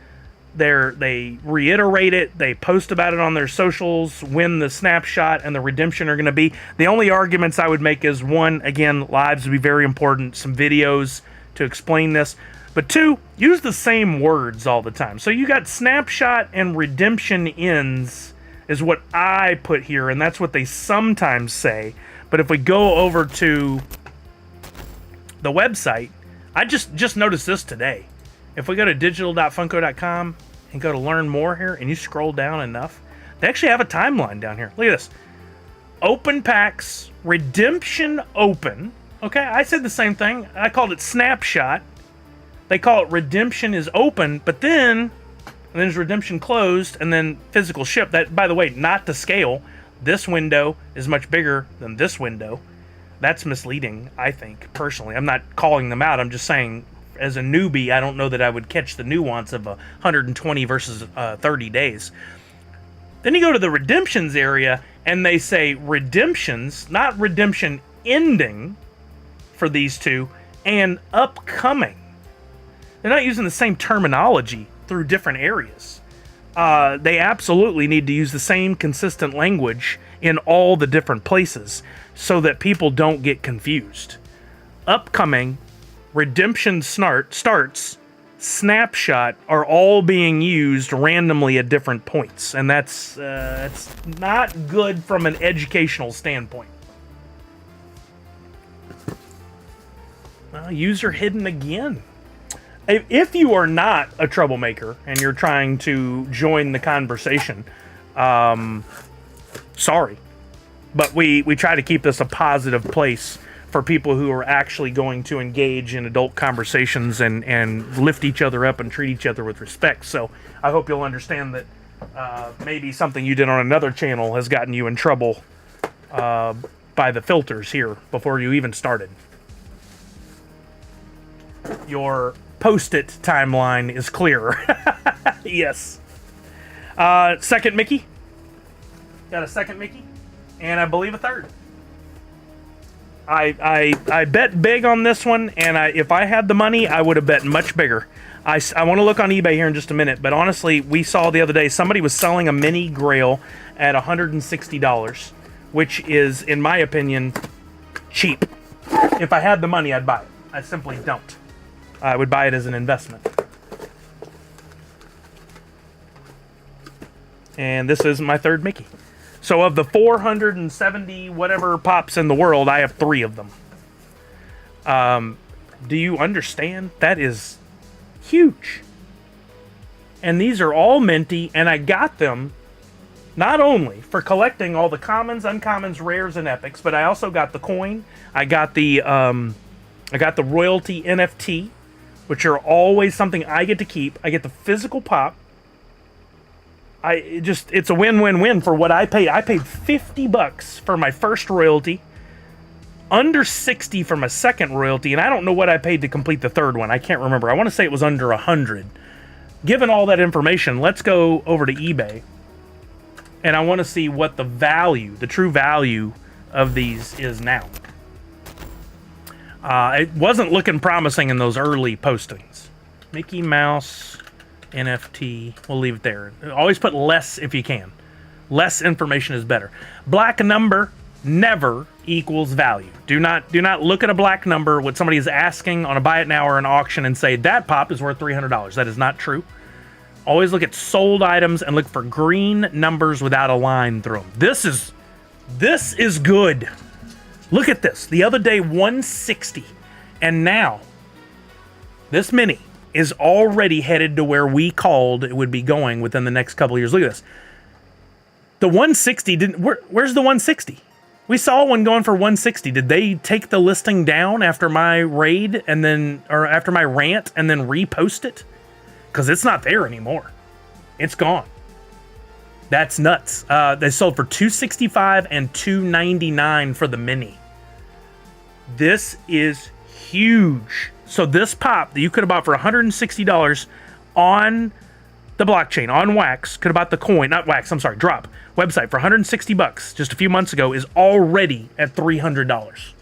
They reiterate it. They post about it on their socials, when the snapshot and the redemption are going to be. The only arguments I would make is, one, again, lives would be very important. Some videos to explain this. But two, use the same words all the time. So you got snapshot and redemption ends is what I put here, and that's what they sometimes say. But if we go over to the website, I just noticed this today. If we go to digital.funko.com and go to learn more here, and you scroll down enough, they actually have a timeline down here. Look at this. Open packs, redemption open. Okay, I said the same thing. I called it snapshot. They call it redemption is open, but then there's redemption closed, and then physical ship. That, by the way, not to scale. This window is much bigger than this window. That's misleading, I think, personally. I'm not calling them out. I'm just saying, as a newbie, I don't know that I would catch the nuance of 120 versus 30 days. Then you go to the redemptions area, and they say redemptions, not redemption ending for these two, and upcoming. They're not using the same terminology through different areas. They absolutely need to use the same consistent language in all the different places so that people don't get confused. Upcoming, redemption starts, snapshot are all being used randomly at different points, and that's not good from an educational standpoint. User hidden again. If you are not a troublemaker and you're trying to join the conversation, sorry, but we try to keep this a positive place for people who are actually going to engage in adult conversations and lift each other up and treat each other with respect. So I hope you'll understand that maybe something you did on another channel has gotten you in trouble by the filters here before you even started. Your post-it timeline is clear. Yes. Second Mickey. Got a second Mickey. And I believe a third. I bet big on this one, and if I had the money, I would have bet much bigger. I want to look on eBay here in just a minute, but honestly, we saw the other day somebody was selling a mini Grail at $160, which is, in my opinion, cheap. If I had the money, I'd buy it. I simply don't. I would buy it as an investment. And this is my third Mickey. So of the 470 whatever pops in the world, I have 3 of them. Do you understand? That is huge. And these are all minty, and I got them not only for collecting all the commons, uncommons, rares, and epics, but I also got the coin. I got the royalty NFT, which are always something I get to keep. I get the physical pop. It's a win-win-win for what I paid. I paid $50 for my first royalty, under $60 for my second royalty, and I don't know what I paid to complete the third one. I can't remember. I want to say it was under $100. Given all that information, let's go over to eBay, and I want to see what the value, the true value of these is now. It wasn't looking promising in those early postings. Mickey Mouse NFT. We'll leave it there. Always put less if you can. Less information is better. Black number never equals value. Do not look at a black number, what somebody is asking on a buy it now or an auction, and say that pop is worth $300. That is not true. Always look at sold items and look for green numbers without a line through them. This is good. Look at this. The other day, 160. And now, this mini is already headed to where we called it would be going within the next couple of years. Look at this. The 160 didn't... Where's the 160? We saw one going for 160. Did they take the listing down after my raid and then... Or after my rant and then repost it? Because it's not there anymore. It's gone. That's nuts. They sold for $265 and $299 for the mini. This is huge. So this pop that you could have bought for $160 on the blockchain, on Wax, could have bought the coin, not Wax, I'm sorry, Drop, website for $160 just a few months ago is already at $300.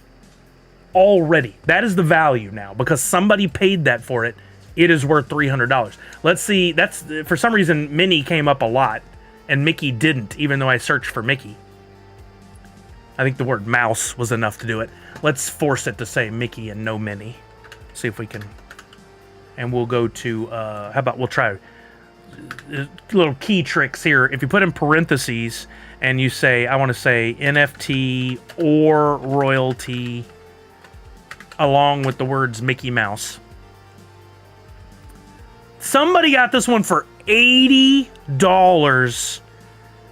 Already. That is the value now because somebody paid that for it. It is worth $300. Let's see, that's, for some reason, Minnie came up a lot and Mickey didn't, even though I searched for Mickey. I think the word mouse was enough to do it. Let's force it to say Mickey and no Minnie. See if we can, and we'll go to, how about we'll try little key tricks here. If you put in parentheses and you say, I want to say NFT or royalty along with the words Mickey Mouse. Somebody got this one for $80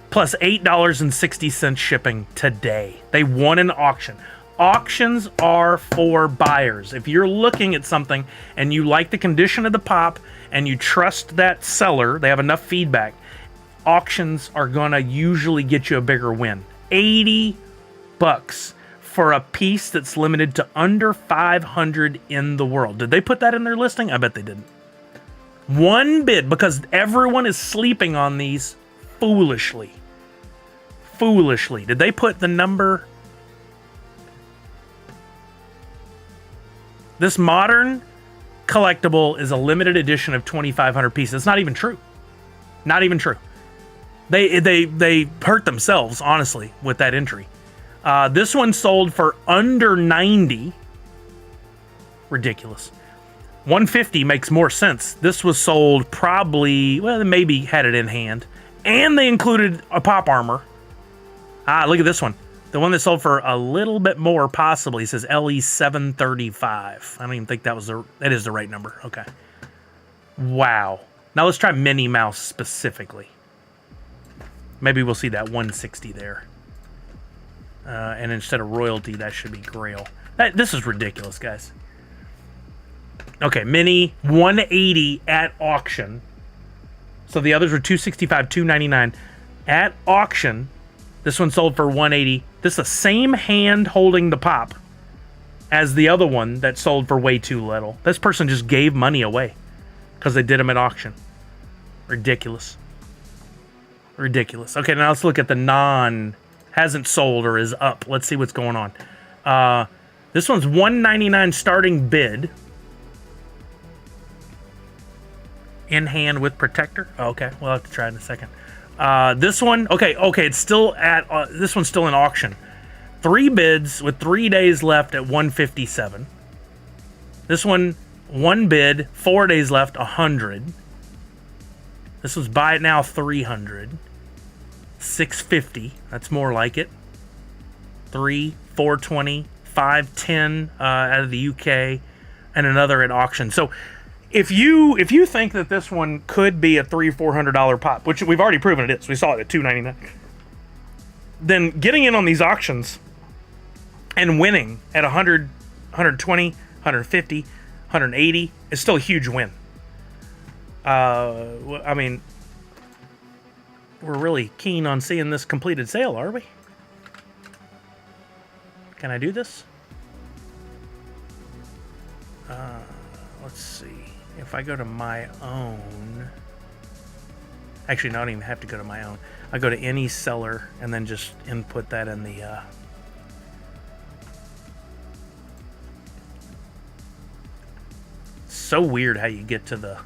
plus $8.60 shipping today. They won an auction. Auctions are for buyers. If you're looking at something and you like the condition of the pop and you trust that seller, they have enough feedback, auctions are gonna usually get you a bigger win. $80 for a piece that's limited to under 500 in the world. Did they put that in their listing? I bet they didn't. One bid, because everyone is sleeping on these foolishly. Foolishly. Did they put the number? This modern collectible is a limited edition of 2,500 pieces. It's not even true. Not even true. They hurt themselves, honestly, with that entry. This one sold for under 90. Ridiculous. 150 makes more sense. This was sold probably, well, they maybe had it in hand. And they included a pop armor. Look at this one. The one that sold for a little bit more, possibly, says LE735. I don't even think that is the right number. Okay. Wow. Now let's try Minnie Mouse specifically. Maybe we'll see that 160 there. And instead of royalty, that should be Grail. This is ridiculous, guys. Okay, Minnie, 180 at auction. So the others were 265, 299 at auction. This one sold for 180. This is the same hand holding the pop as the other one that sold for way too little. This person just gave money away because they did them at auction. Ridiculous. Ridiculous. Okay, now let's look at the hasn't sold or is up. Let's see what's going on. This one's $199 starting bid. In hand with protector. Oh, okay, we'll have to try it in a second. This one, okay, it's still at. This one's still in auction. 3 bids with 3 days left at 157. This one, 1 bid, 4 days left, 100. This was buy it now, 300. 650. That's more like it. 420, 510 out of the UK, and another at auction. So. If you think that this one could be a $300-400 pop, which we've already proven it is, we saw it at $299, then getting in on these auctions and winning at 100, 120, 150, 180 is still a huge win. I mean, we're really keen on seeing this completed sale, are we? Can I do this? Let's see. If I go to my own... Actually, no, I don't even have to go to my own. I go to any seller and then just input that in the... So weird how you get to the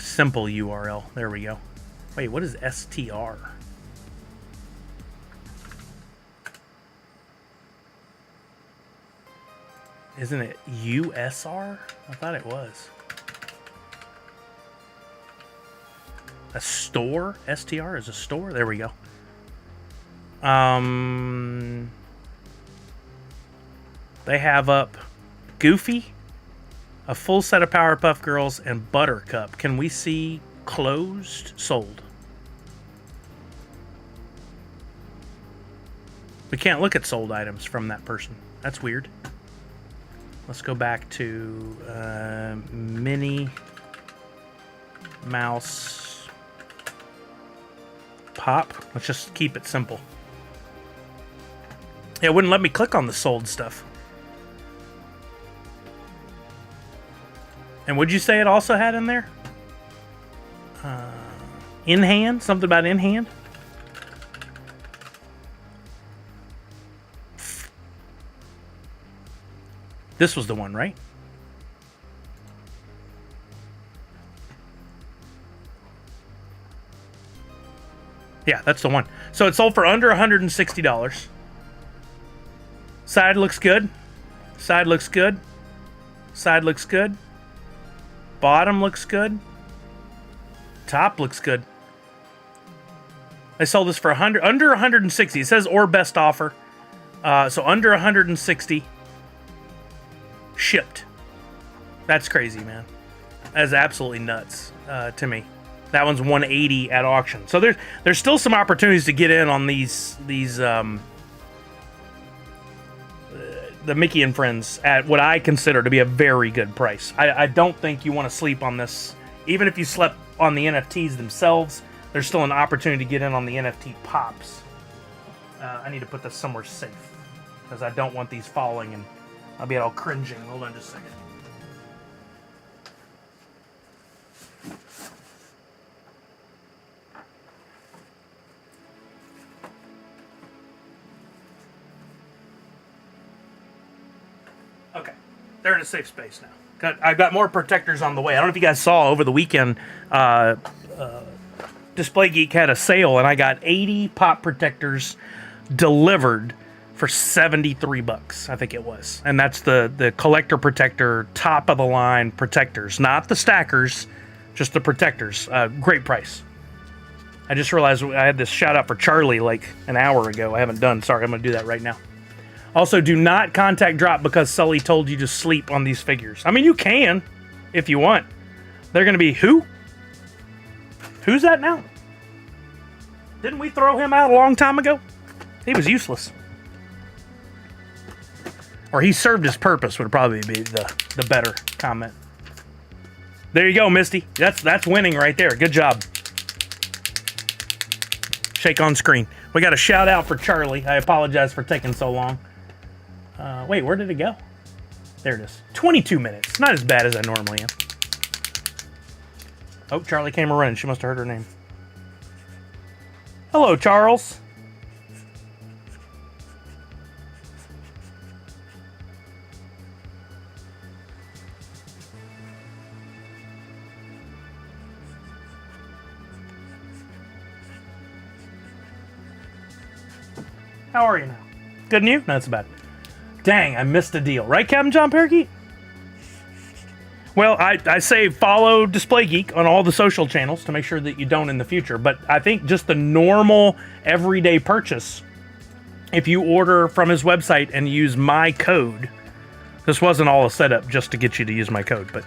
simple URL. There we go. Wait, what is STR? Isn't it USR? I thought it was. A store? STR is a store? There we go. They have up Goofy, a full set of Powerpuff Girls, and Buttercup. Can we see closed? Sold. We can't look at sold items from that person. That's weird. Let's go back to Minnie Mouse Pop. Let's just keep it simple. Yeah, it wouldn't let me click on the sold stuff. And would you say it also had in there? In hand? Something about in hand? This was the one, right? Yeah, that's the one. So it sold for under $160. Side looks good. Side looks good. Side looks good. Bottom looks good. Top looks good. I sold this for under 160. It says or best offer. So under 160. Shipped. That's crazy, man. That's absolutely nuts to me. That one's 180 at auction. So there's still some opportunities to get in on these the Mickey and Friends at what I consider to be a very good price. I don't think you want to sleep on this. Even if you slept on the NFTs themselves, there's still an opportunity to get in on the NFT pops. I need to put this somewhere safe because I don't want these falling and I'll be all cringing. Hold on just a second. Okay, they're in a safe space now. I've got more protectors on the way. I don't know if you guys saw over the weekend, Display Geek had a sale, and I got 80 pop protectors delivered for $73, I think it was. And that's the collector protector, top of the line protectors, not the stackers, just the protectors. Great price. I just realized I had this shout out for Charlie like an hour ago. I haven't done. Sorry, I'm going to do that right now. Also, do not contact drop because Sully told you to sleep on these figures. I mean, you can if you want. They're going to be who? Who's that now? Didn't we throw him out a long time ago? He was useless. Or he served his purpose would probably be the better comment. There you go, Misty. That's winning right there. Good job. Shake on screen. We got a shout out for Charlie. I apologize for taking so long. Wait, where did it go? There it is. 22 minutes. Not as bad as I normally am. Oh, Charlie came running. She must have heard her name. Hello, Charles. How are you now? Good news? No, that's bad. Dang, I missed a deal. Right, Captain John Parakeet? Well, I say follow Display Geek on all the social channels to make sure that you don't in the future. But I think just the normal everyday purchase, if you order from his website and use my code, this wasn't all a setup just to get you to use my code, but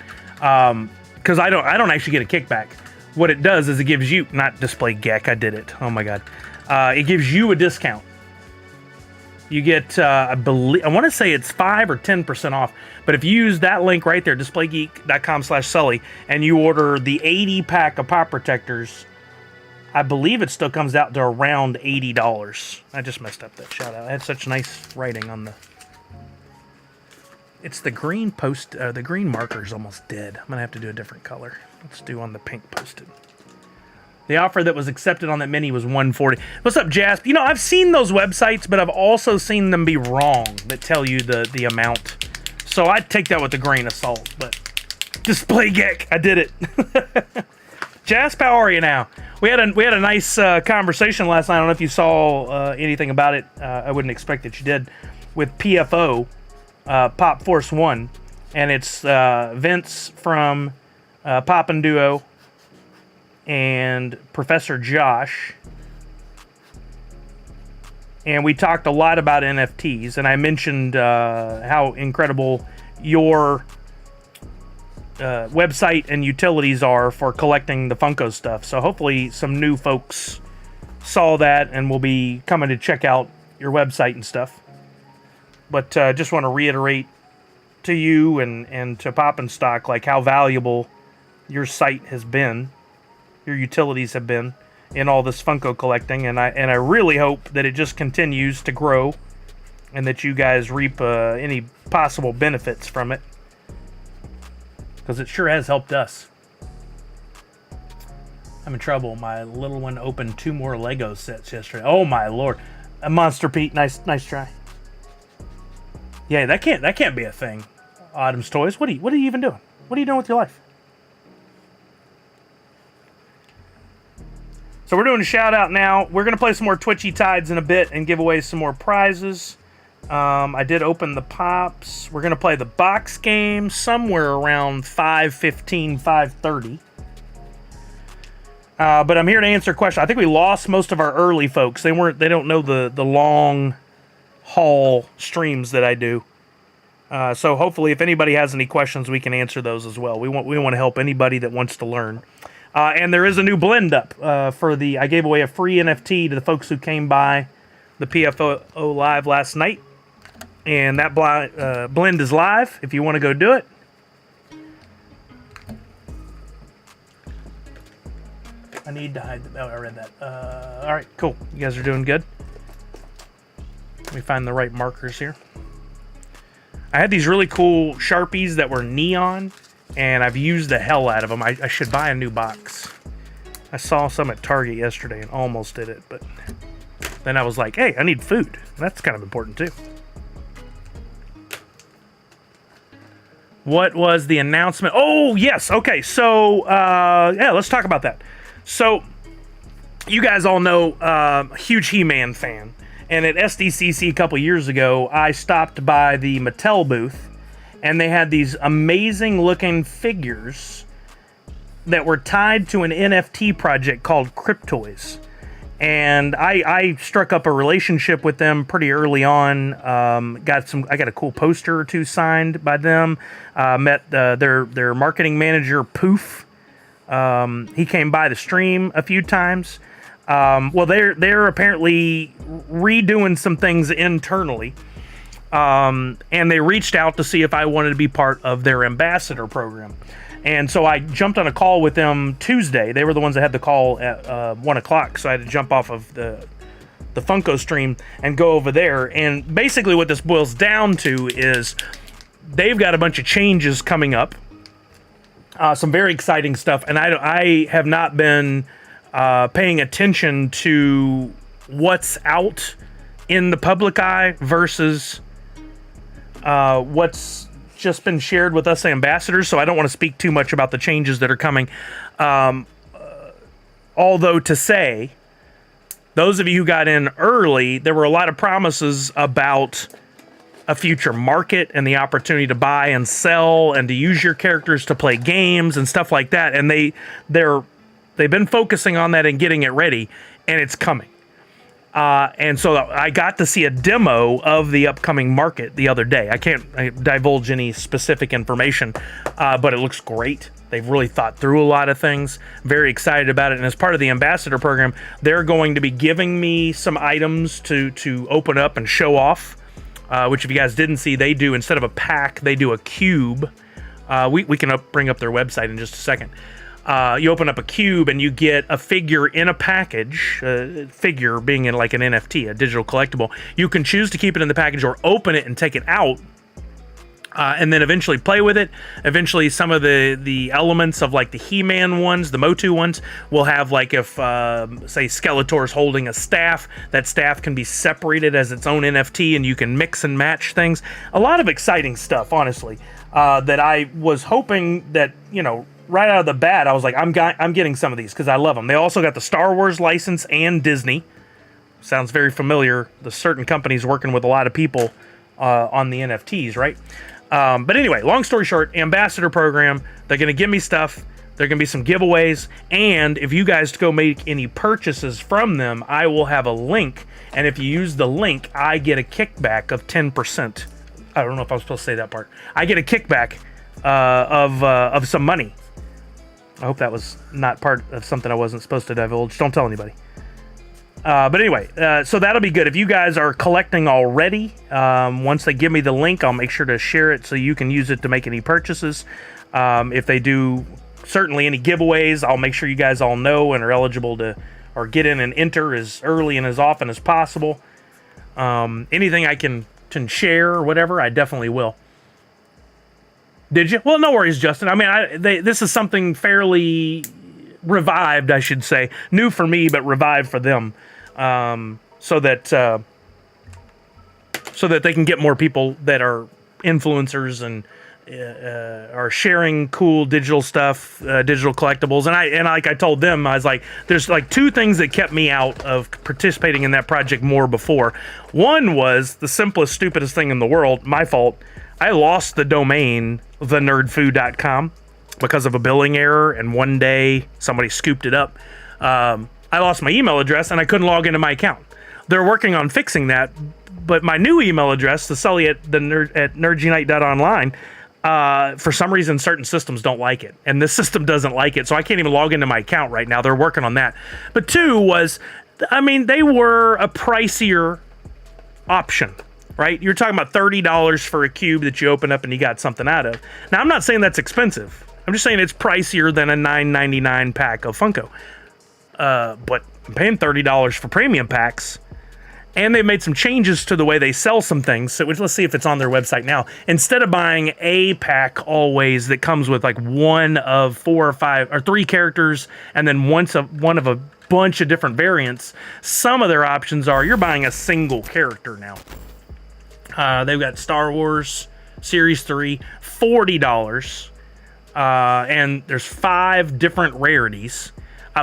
because I don't actually get a kickback. What it does is it gives you, not Display Geek, I did it. Oh my God. It gives you a discount. You get, I want to say it's 5 or 10% off. But if you use that link right there, displaygeek.com/Sully, and you order the 80 pack of pop protectors, I believe it still comes out to around $80. I just messed up that shout out. I had such nice writing on the. It's the green post. The green marker is almost dead. I'm gonna have to do a different color. Let's do on the pink posted. The offer that was accepted on that mini was $140. What's up, Jasp? You know, I've seen those websites, but I've also seen them be wrong that tell you the amount. So I'd take that with a grain of salt. But Display Geek, I did it. Jasp, how are you now? We had a nice conversation last night. I don't know if you saw anything about it. I wouldn't expect that you did. With PFO, Pop Force 1. And it's Vince from Pop and Duo and Professor Josh, and we talked a lot about NFTs, and I mentioned how incredible your website and utilities are for collecting the Funko stuff. So hopefully some new folks saw that and will be coming to check out your website and stuff. But just want to reiterate to you and to Pop and Stock like how valuable your site has been. Your utilities have been in all this Funko collecting, and I really hope that it just continues to grow and that you guys reap any possible benefits from it, because it sure has helped us. I'm in trouble. My little one opened 2 more Lego sets yesterday. Oh my lord. Monster Pete, nice try. Yeah, that can't be a thing. Autumn's Toys. What are you even doing? What are you doing with your life? So we're doing a shout out now. We're going to play some more Twitchy Tides in a bit and give away some more prizes. I did open the pops. We're going to play the box game somewhere around 5:15, 5:30. But I'm here to answer questions. I think we lost most of our early folks. They don't know the long haul streams that I do. So hopefully if anybody has any questions, we can answer those as well. We want to help anybody that wants to learn. And there is a new blend up I gave away a free NFT to the folks who came by the PFO live last night. And that blend is live if you want to go do it. I need to hide I read that. All right, cool. You guys are doing good. me find the right markers here. I had these really cool Sharpies that were neon, and I've used the hell out of them. I should buy a new box. I saw some at Target yesterday and almost did it, but then I was like, hey, I need food. That's kind of important too. What was the announcement? Oh, yes. Okay, so, yeah, let's talk about that. So, you guys all know, huge He-Man fan. And at SDCC a couple years ago, I stopped by the Mattel booth, and they had these amazing-looking figures that were tied to an NFT project called Cryptoys. And I struck up a relationship with them pretty early on. I got a cool poster or two signed by them. Met their marketing manager, Poof. He came by the stream a few times. Well, they're apparently redoing some things internally, and they reached out to see if I wanted to be part of their ambassador program. And so I jumped on a call with them Tuesday. They were the ones that had the call at 1 o'clock, so I had to jump off of the Funko stream and go over there. And basically what this boils down to is they've got a bunch of changes coming up, some very exciting stuff, and I have not been paying attention to what's out in the public eye versus what's just been shared with us ambassadors, so I don't want to speak too much about the changes that are coming. Although to say, those of you who got in early, there were a lot of promises about a future market and the opportunity to buy and sell and to use your characters to play games and stuff like that, and they've been focusing on that and getting it ready, and it's coming. And so I got to see a demo of the upcoming market the other day. I can't divulge any specific information, but it looks great. They've really thought through a lot of things. Very excited about it. And as part of the ambassador program, they're going to be giving me some items to open up and show off, which if you guys didn't see, they do, instead of a pack, they do a cube. We can bring up their website in just a second. You open up a cube and you get a figure in a package, figure being in like an NFT, a digital collectible. You can choose to keep it in the package or open it and take it out, and then eventually play with it. Eventually some of the elements of like the He-Man ones, the Motu ones, will have like if, say Skeletor's holding a staff, that staff can be separated as its own NFT and you can mix and match things. A lot of exciting stuff, honestly, that I was hoping that, right out of the bat, I was like, I'm getting some of these because I love them. They also got the Star Wars license and Disney. Sounds very familiar. The certain companies working with a lot of people on the NFTs, right? But anyway, long story short, ambassador program. They're going to give me stuff. There are going to be some giveaways. And if you guys go make any purchases from them, I will have a link. And if you use the link, I get a kickback of 10%. I don't know if I was supposed to say that part. I get a kickback of some money. I hope that was not part of something I wasn't supposed to divulge. Don't tell anybody. But anyway, so that'll be good. If you guys are collecting already, once they give me the link, I'll make sure to share it so you can use it to make any purchases. If they do certainly any giveaways, I'll make sure you guys all know and are eligible to or get in and enter as early and as often as possible. Anything I can share or whatever, I definitely will. Did you? Well, no worries, Justin. I mean, this is something fairly revived, I should say. New for me, but revived for them. So that they can get more people that are influencers and are sharing cool digital stuff, digital collectibles. And like I told them, I was like, there's like two things that kept me out of participating in that project more before. One was the simplest, stupidest thing in the world, my fault. I lost the domain, thenerdfoo.com, because of a billing error, and one day somebody scooped it up. I lost my email address, and I couldn't log into my account. They're working on fixing that, but my new email address, the Sully at nerdgunite.online, for some reason, certain systems don't like it, and this system doesn't like it, so I can't even log into my account right now. They're working on that. But two was, I mean, they were a pricier option. Right? You're talking about $30 for a cube that you open up and you got something out of. Now, I'm not saying that's expensive. I'm just saying it's pricier than a $9.99 pack of Funko. But I'm paying $30 for premium packs. And they've made some changes to the way they sell some things. So let's see if it's on their website now. Instead of buying a pack always that comes with like one of 4 or 5 or 3 characters and then one of a bunch of different variants, some of their options are you're buying a single character now. They've got Star Wars Series 3, $40. And there's 5 different rarities,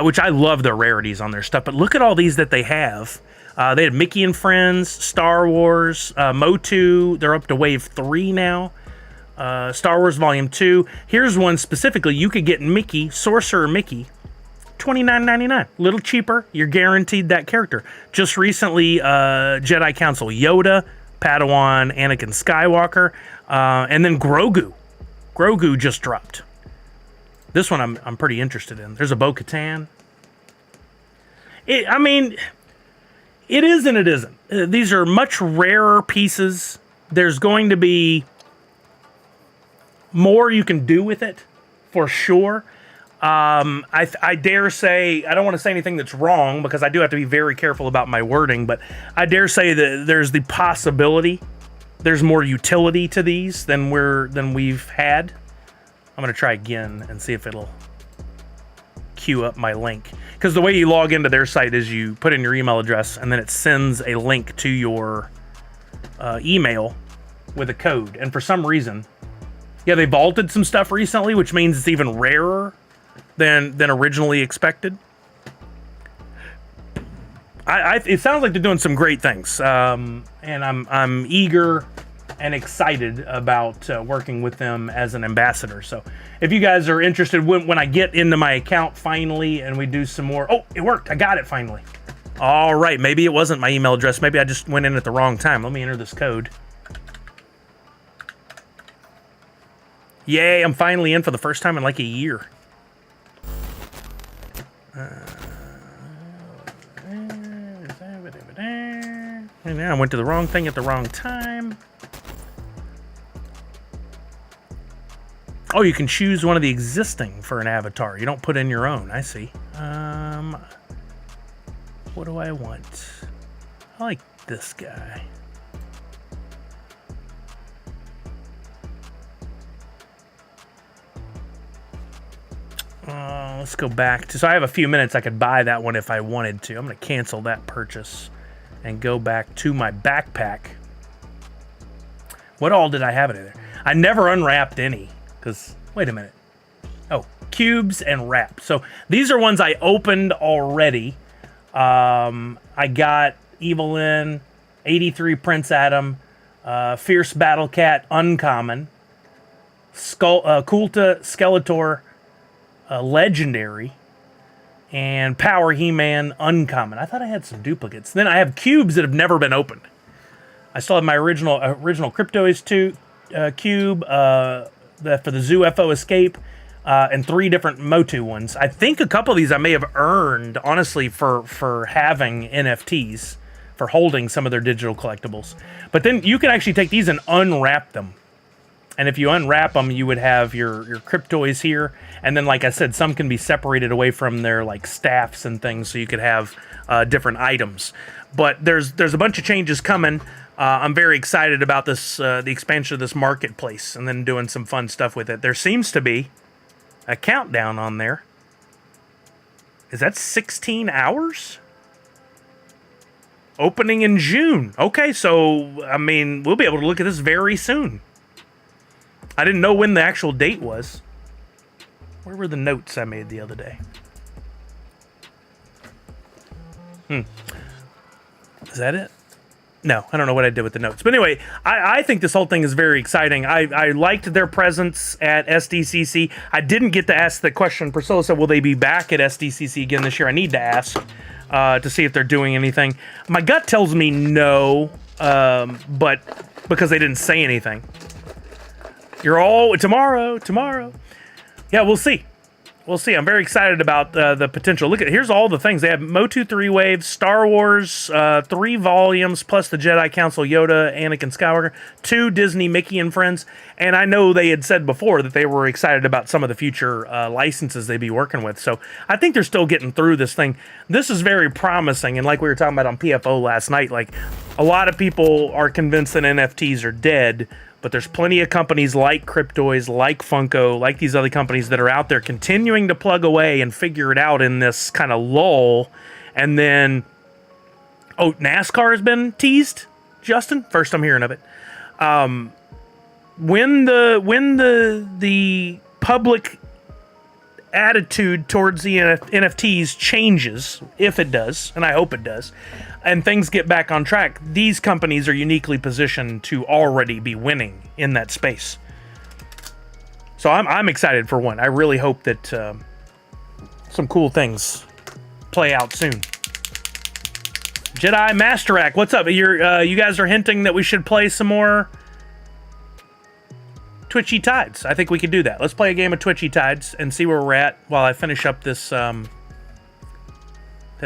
which I love the rarities on their stuff. But look at all these that they have. They had Mickey and Friends, Star Wars, Motu. They're up to Wave 3 now. Star Wars Volume 2. Here's one specifically. You could get Mickey, Sorcerer Mickey, $29.99. Little cheaper. You're guaranteed that character. Just recently, Jedi Council Yoda, Padawan, Anakin Skywalker, and then Grogu. Grogu just dropped. This one I'm pretty interested in. There's a Bo-Katan. I mean, it is and it isn't. These are much rarer pieces. There's going to be more you can do with it, for sure. I dare say, I don't want to say anything that's wrong because I do have to be very careful about my wording, but I dare say that there's the possibility there's more utility to these than we've had. I'm going to try again and see if it'll queue up my link. Because the way you log into their site is you put in your email address and then it sends a link to your email with a code. And for some reason, yeah, they vaulted some stuff recently, which means it's even rarer than originally expected. It sounds like they're doing some great things, and I'm eager and excited about working with them as an ambassador. So if you guys are interested, when I get into my account finally and we do some more... Oh, it worked. I got it finally. All right. Maybe it wasn't my email address. Maybe I just went in at the wrong time. Let me enter this code. Yay, I'm finally in for the first time in like a year. And now I went to the wrong thing at the wrong time. Oh, you can choose one of the existing for an avatar. You don't put in your own. I see. What do I want? I like this guy. Let's go back to... So I have a few minutes. I could buy that one if I wanted to. I'm going to cancel that purchase and go back to my backpack. What all did I have in there? I never unwrapped any. Because, wait a minute. Oh, cubes and wrap. So these are ones I opened already. I got Evelyn, 83 Prince Adam, Fierce Battle Cat, Uncommon, Kulta Skeletor, Legendary, and Power He-Man, Uncommon. I thought I had some duplicates. Then I have cubes that have never been opened. I still have my original Cryptoids 2 cube, for the Zoo FO Escape, and 3 different Motu ones. I think a couple of these I may have earned, honestly, for having NFTs, for holding some of their digital collectibles. But then you can actually take these and unwrap them. And if you unwrap them, you would have your Cryptoids here. And then, like I said, some can be separated away from their like staffs and things, so you could have different items. But there's a bunch of changes coming. I'm very excited about this, the expansion of this marketplace, and then doing some fun stuff with it. There seems to be a countdown on there. Is that 16 hours? Opening in June. Okay, so, I mean, we'll be able to look at this very soon. I didn't know when the actual date was. Where were the notes I made the other day? Is that it? No, I don't know what I did with the notes. But anyway, I think this whole thing is very exciting. I liked their presence at SDCC. I didn't get to ask the question. Priscilla said, will they be back at SDCC again this year? I need to ask to see if they're doing anything. My gut tells me no, but because they didn't say anything. You're all tomorrow. Yeah, we'll see. we'll see. I'm very excited about the potential. Look at here's all the things they have: Motu 3 Waves, Star Wars 3 volumes, plus the Jedi Council Yoda, Anakin Skywalker, 2 Disney Mickey and Friends. And I know they had said before that they were excited about some of the future licenses they'd be working with. So I think they're still getting through this thing. This is very promising. And like we were talking about on PFO last night, like a lot of people are convinced that NFTs are dead. But there's plenty of companies like Cryptoids, like Funko, like these other companies that are out there continuing to plug away and figure it out in this kind of lull. And then, oh, NASCAR has been teased, Justin. First I'm hearing of it. When the public attitude towards the NFTs changes, if it does, and I hope it does, and things get back on track, these companies are uniquely positioned to already be winning in that space. So I'm excited for one. I really hope that some cool things play out soon. Jedi Master Act, what's up? You guys are hinting that we should play some more Twitchy Tides. I think we could do that. Let's play a game of Twitchy Tides and see where we're at while I finish up this. Did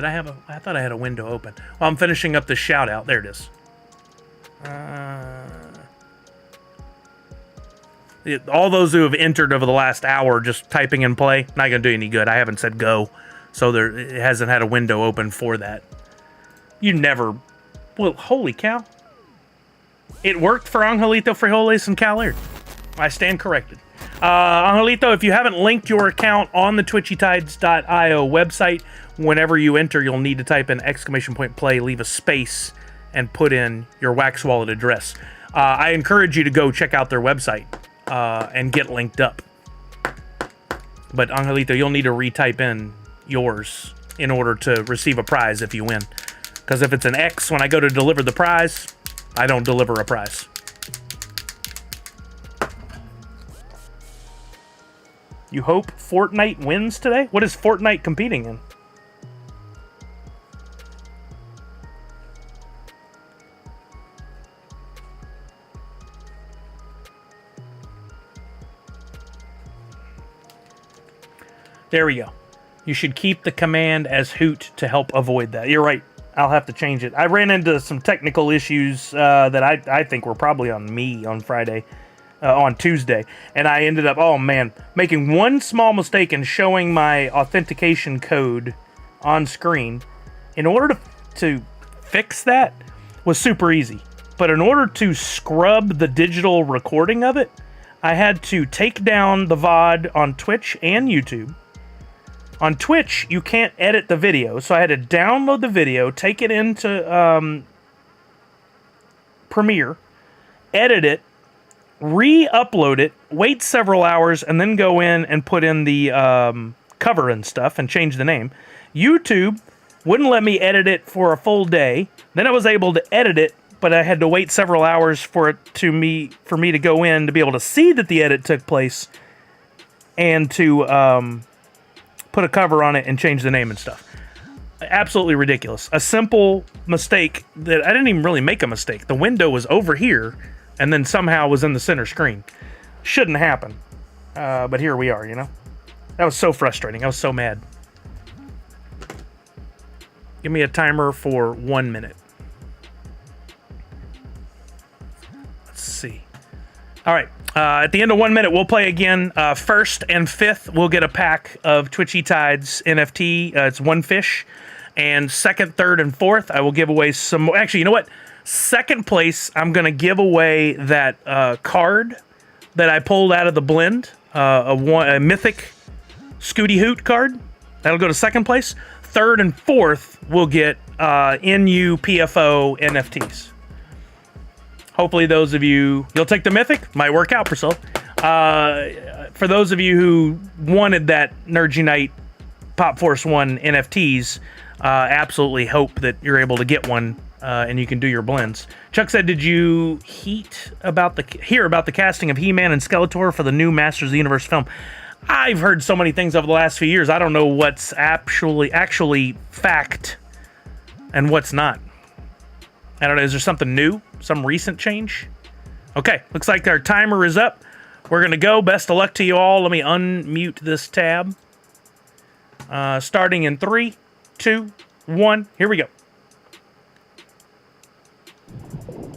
I have I thought I had a window open. Well, I'm finishing up this shout out. There it is. All those who have entered over the last hour just typing in play, not going to do any good. I haven't said go, so it hasn't had a window open for that. You never... Well, holy cow. It worked for Angelito Frijoles and Calerd. I stand corrected. Angelito, if you haven't linked your account on the twitchytides.io website, whenever you enter, you'll need to type in !play, leave a space, and put in your Wax Wallet address. I encourage you to go check out their website and get linked up. But Angelito, you'll need to retype in yours in order to receive a prize if you win. Because if it's an X when I go to deliver the prize, I don't deliver a prize. You hope Fortnite wins today? What is Fortnite competing in? There we go. You should keep the command as hoot to help avoid that. You're right. I'll have to change it. I ran into some technical issues that I think were probably on me on Friday. On Tuesday, and I ended up, oh man, making one small mistake in showing my authentication code on screen. In order to fix that was super easy, but in order to scrub the digital recording of it, I had to take down the VOD on Twitch and YouTube. On Twitch, you can't edit the video, so I had to download the video, take it into Premiere, edit it, re-upload it, wait several hours, and then go in and put in the cover and stuff and change the name. YouTube wouldn't let me edit it for a full day. Then I was able to edit it, but I had to wait several hours for me to go in to be able to see that the edit took place and to put a cover on it and change the name and stuff. Absolutely ridiculous. A simple mistake that I didn't even really make a mistake. The window was over here and then somehow was in the center screen. Shouldn't happen. But here we are, you know? That was so frustrating. I was so mad. Give me a timer for 1 minute. Let's see. All right. At the end of 1 minute, we'll play again. First and fifth, we'll get a pack of Twitchy Tides NFT. It's one fish. And second, third, and fourth, I will give away some more. Actually, you know what? Second place, I'm going to give away that card that I pulled out of the blend, a mythic Scooty Hoot card. That'll go to second place. Third and fourth, we'll get NU PFO NFTs. Hopefully those of you, you'll take the mythic. Might work out, Priscilla. For those of you who wanted that Nerd Unite Pop Force 1 NFTs, absolutely hope that you're able to get one. And you can do your blends. Chuck said, did you hear about the casting of He-Man and Skeletor for the new Masters of the Universe film? I've heard so many things over the last few years. I don't know what's actually fact and what's not. I don't know. Is there something new? Some recent change? Okay. Looks like our timer is up. We're going to go. Best of luck to you all. Let me unmute this tab. Starting in 3, 2, 1. Here we go.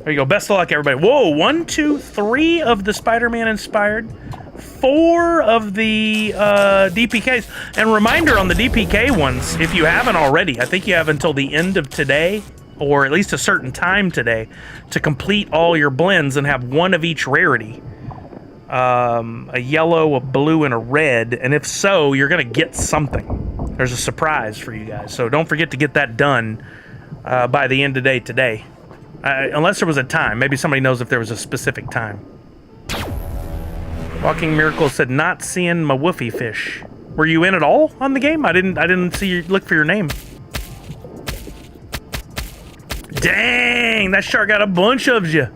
There you go. Best of luck, everybody. Whoa, 1, 2, 3 of the Spider-Man inspired. 4 of the DPKs. And reminder on the DPK ones, if you haven't already, I think you have until the end of today, or at least a certain time today, to complete all your blends and have one of each rarity. A yellow, a blue, and a red. And if so, you're going to get something. There's a surprise for you guys. So don't forget to get that done by the end of the day today. Unless there was a time. Maybe somebody knows if there was a specific time. Walking Miracle said, not seeing my woofy fish. Were you in at all on the game? I didn't see you look for your name. Dang, that shark got a bunch of you.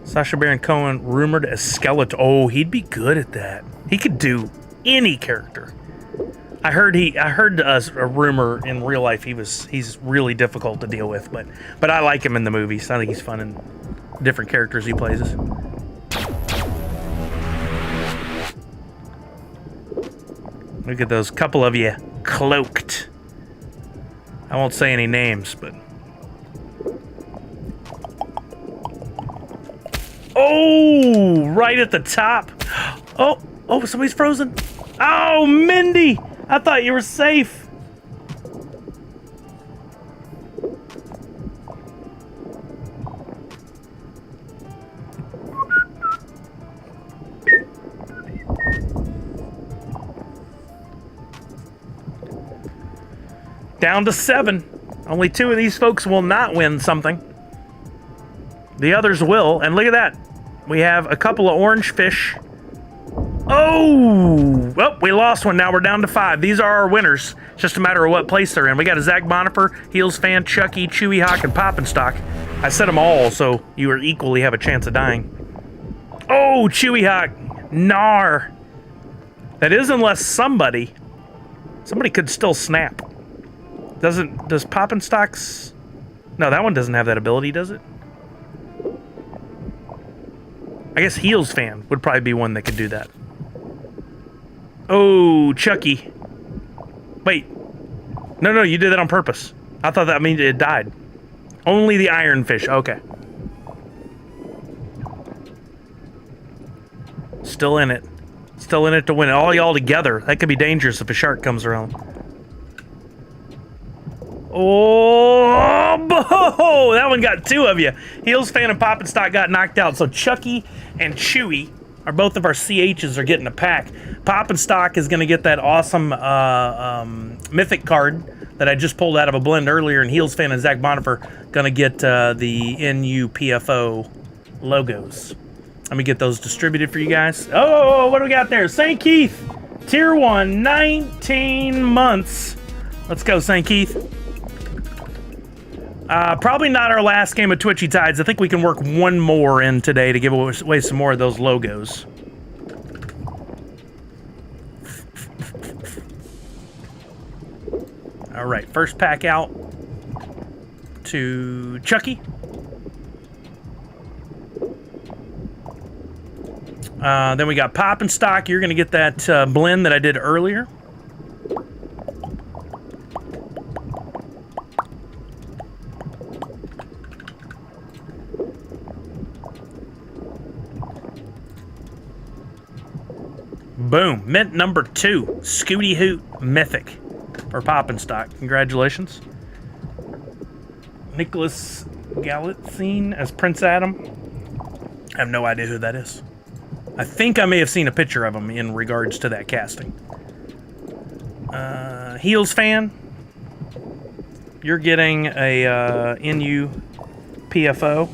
Sacha Baron Cohen rumored as Skeletor. Oh, he'd be good at that. He could do any character. I heard a rumor in real life he's really difficult to deal with, but I like him in the movies. I think he's fun in different characters he plays. Look at those couple of you cloaked. I won't say any names, but oh, right at the top. Oh, somebody's frozen. Oh, Mindy. I thought you were safe. Down to 7. Only 2 of these folks will not win something. The others will. And look at that. We have a couple of orange fish. Oh, well, we lost one. Now we're down to 5. These are our winners. It's just a matter of what place they're in. We got a Zach Bonifer, Heels Fan, Chucky, Chewy Hawk, and Poppinstock. I set them all, so you equally have a chance of dying. Oh, Chewy Hawk. Nar. That is unless somebody could still snap. Does Poppinstock's... No, that one doesn't have that ability, does it? I guess Heels Fan would probably be one that could do that. Oh, Chucky. Wait. No, you did that on purpose. I thought that meant it died. Only the Ironfish. Okay. Still in it. Still in it to win it. All y'all together. That could be dangerous if a shark comes around. Oh, that one got 2 of you. Heels Fan and Poppinstock got knocked out. So Chucky and Chewy are both of our CHs are getting a pack. Poppinstock is going to get that awesome mythic card that I just pulled out of a blend earlier, and Heels Fan and Zach Bonifer going to get the NUPFO logos. Let me get those distributed for you guys. Oh, what do we got there? St. Keith, Tier 1, 19 months. Let's go, St. Keith. Probably not our last game of Twitchy Tides. I think we can work one more in today to give away some more of those logos. All right, first pack out to Chucky. Then we got Poppinstock. You're going to get that blend that I did earlier. Boom. Mint number 2. Scooty Hoot Mythic for Poppinstock. Congratulations. Nicholas Galitzine as Prince Adam. I have no idea who that is. I think I may have seen a picture of him in regards to that casting. Heels Fan. You're getting a NU PFO.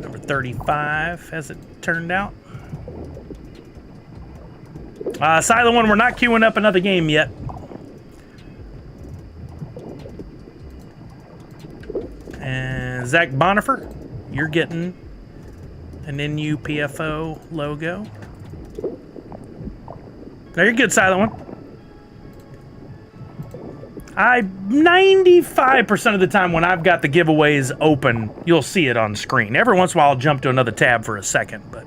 Number 35, as it turned out. Silent One, we're not queuing up another game yet. And Zach Bonifer, you're getting an NU PFO logo. No, you're good, Silent One. 95% of the time when I've got the giveaways open, you'll see it on screen. Every once in a while, I'll jump to another tab for a second, but...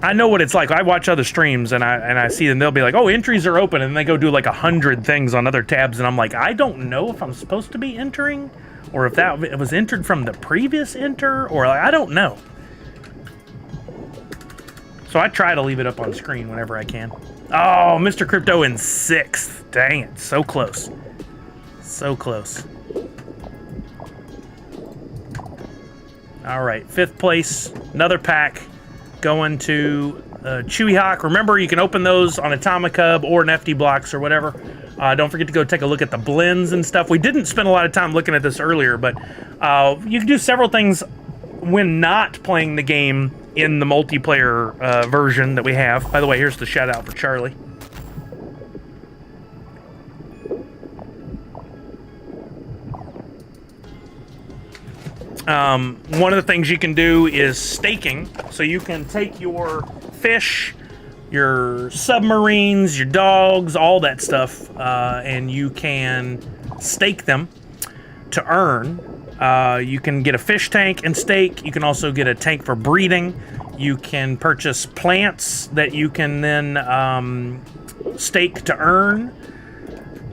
I know what it's like. I watch other streams and I see them. They'll be like, "Oh, entries are open," and they go do like 100 things on other tabs, and I'm like, I don't know if I'm supposed to be entering, or if that it was entered from the previous enter, or like, I don't know. So I try to leave it up on screen whenever I can. Oh, Mr. Crypto in 6th. Dang it, so close, so close. All right, 5th place, another pack. Going to Chewy Hawk. Remember, you can open those on Atomic Hub or NFT Blocks or whatever. Don't forget to go take a look at the blends and stuff. We didn't spend a lot of time looking at this earlier, but you can do several things when not playing the game in the multiplayer version that we have. By the way, here's the shout out for Charlie. One of the things you can do is staking. So you can take your fish, your submarines, your dogs, all that stuff, and you can stake them to earn. You can get a fish tank and stake. You can also get a tank for breeding. You can purchase plants that you can then stake to earn.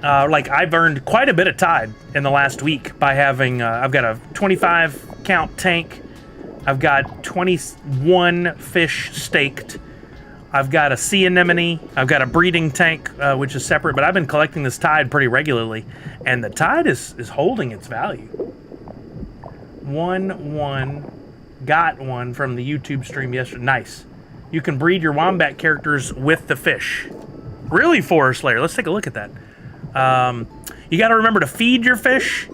Like I've earned quite a bit of Tide in the last week by having, I've got a 25 count tank. I've got 21 fish staked. I've got a sea anemone. I've got a breeding tank, which is separate, but I've been collecting this Tide pretty regularly, and the Tide is holding its value. Got one from the YouTube stream yesterday. Nice. You can breed your wombat characters with the fish. Really, Forest Slayer? Let's take a look at that. You got to remember to feed your fish.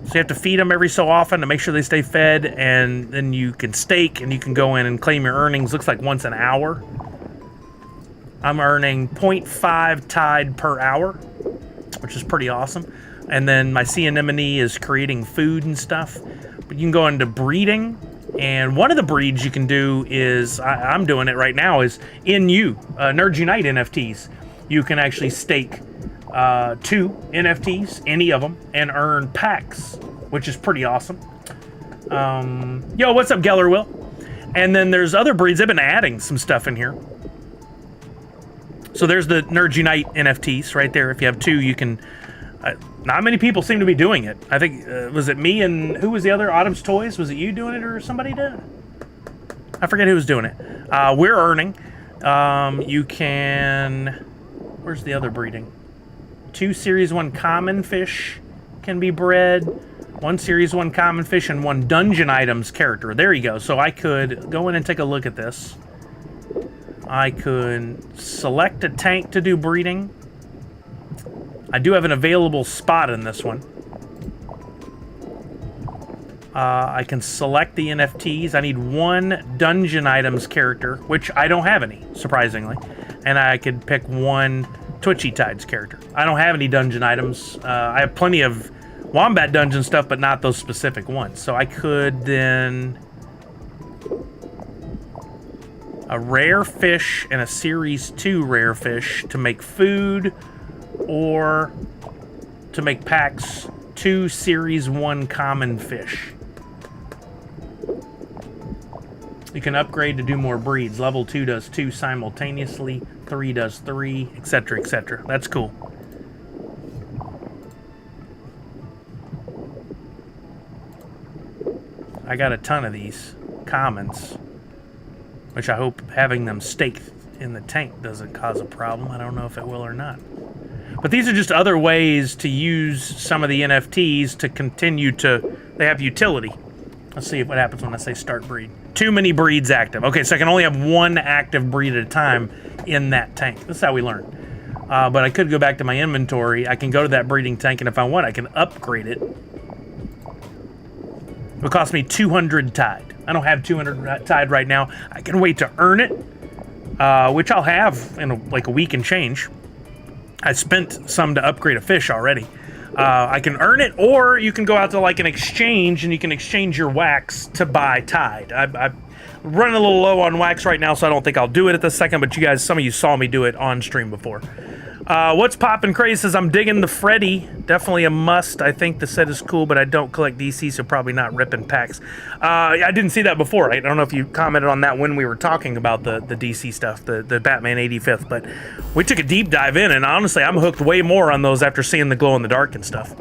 So you have to feed them every so often to make sure they stay fed, and then you can stake and you can go in and claim your earnings. Looks like once an hour. I'm earning 0.5 Tide per hour, which is pretty awesome. And then my sea anemone is creating food and stuff. But you can go into breeding, and one of the breeds you can do is, I'm doing it right now, is NU, Nerds Unite NFTs. You can actually stake 2 NFTs, any of them, and earn packs, which is pretty awesome. Yo, what's up, Geller Will? And then there's other breeds. I've been adding some stuff in here. So there's the Nerds Unite NFTs right there. If you have 2, you can... not many people seem to be doing it. I think, was it me and... Who was the other? Autumn's Toys? Was it you doing it or somebody did it? I forget who was doing it. We're earning. You can... Where's the other breeding? 2 Series 1 common fish can be bred. 1 Series 1 common fish and 1 dungeon items character. There you go. So I could go in and take a look at this. I could select a tank to do breeding. I do have an available spot in this one. I can select the NFTs. I need 1 dungeon items character, which I don't have any, surprisingly. And I could pick 1 Twitchy Tides character. I don't have any dungeon items. I have plenty of Wombat dungeon stuff, but not those specific ones. So I could then... a rare fish and a Series 2 rare fish to make food, or to make packs 2 Series 1 common fish. You can upgrade to do more breeds. Level 2 does 2 simultaneously, 3 does 3, etc., etc. That's cool. I got a ton of these commons, which I hope having them staked in the tank doesn't cause a problem. I don't know if it will or not. But these are just other ways to use some of the NFTs to continue to... They have utility. Let's see what happens when I say start breed. Too many breeds active. Okay, so I can only have 1 active breed at a time in that tank. This is how we learn. But I could go back to my inventory. I can go to that breeding tank, and if I want, I can upgrade it. It would cost me 200 Tide. I don't have 200 Tide right now. I can wait to earn it, which I'll have in like a week and change. I spent some to upgrade a fish already. I can earn it, or you can go out to like an exchange and you can exchange your wax to buy Tide. Running a little low on wax right now, so I don't think I'll do it at the second, but you guys, some of you saw me do it on stream before. What's poppin' crazy says, I'm digging the Freddy. Definitely a must. I think the set is cool, but I don't collect DC, so probably not ripping packs. I didn't see that before. I don't know if you commented on that when we were talking about the DC stuff, the Batman 85th, but we took a deep dive in, and honestly, I'm hooked way more on those after seeing the glow in the dark and stuff.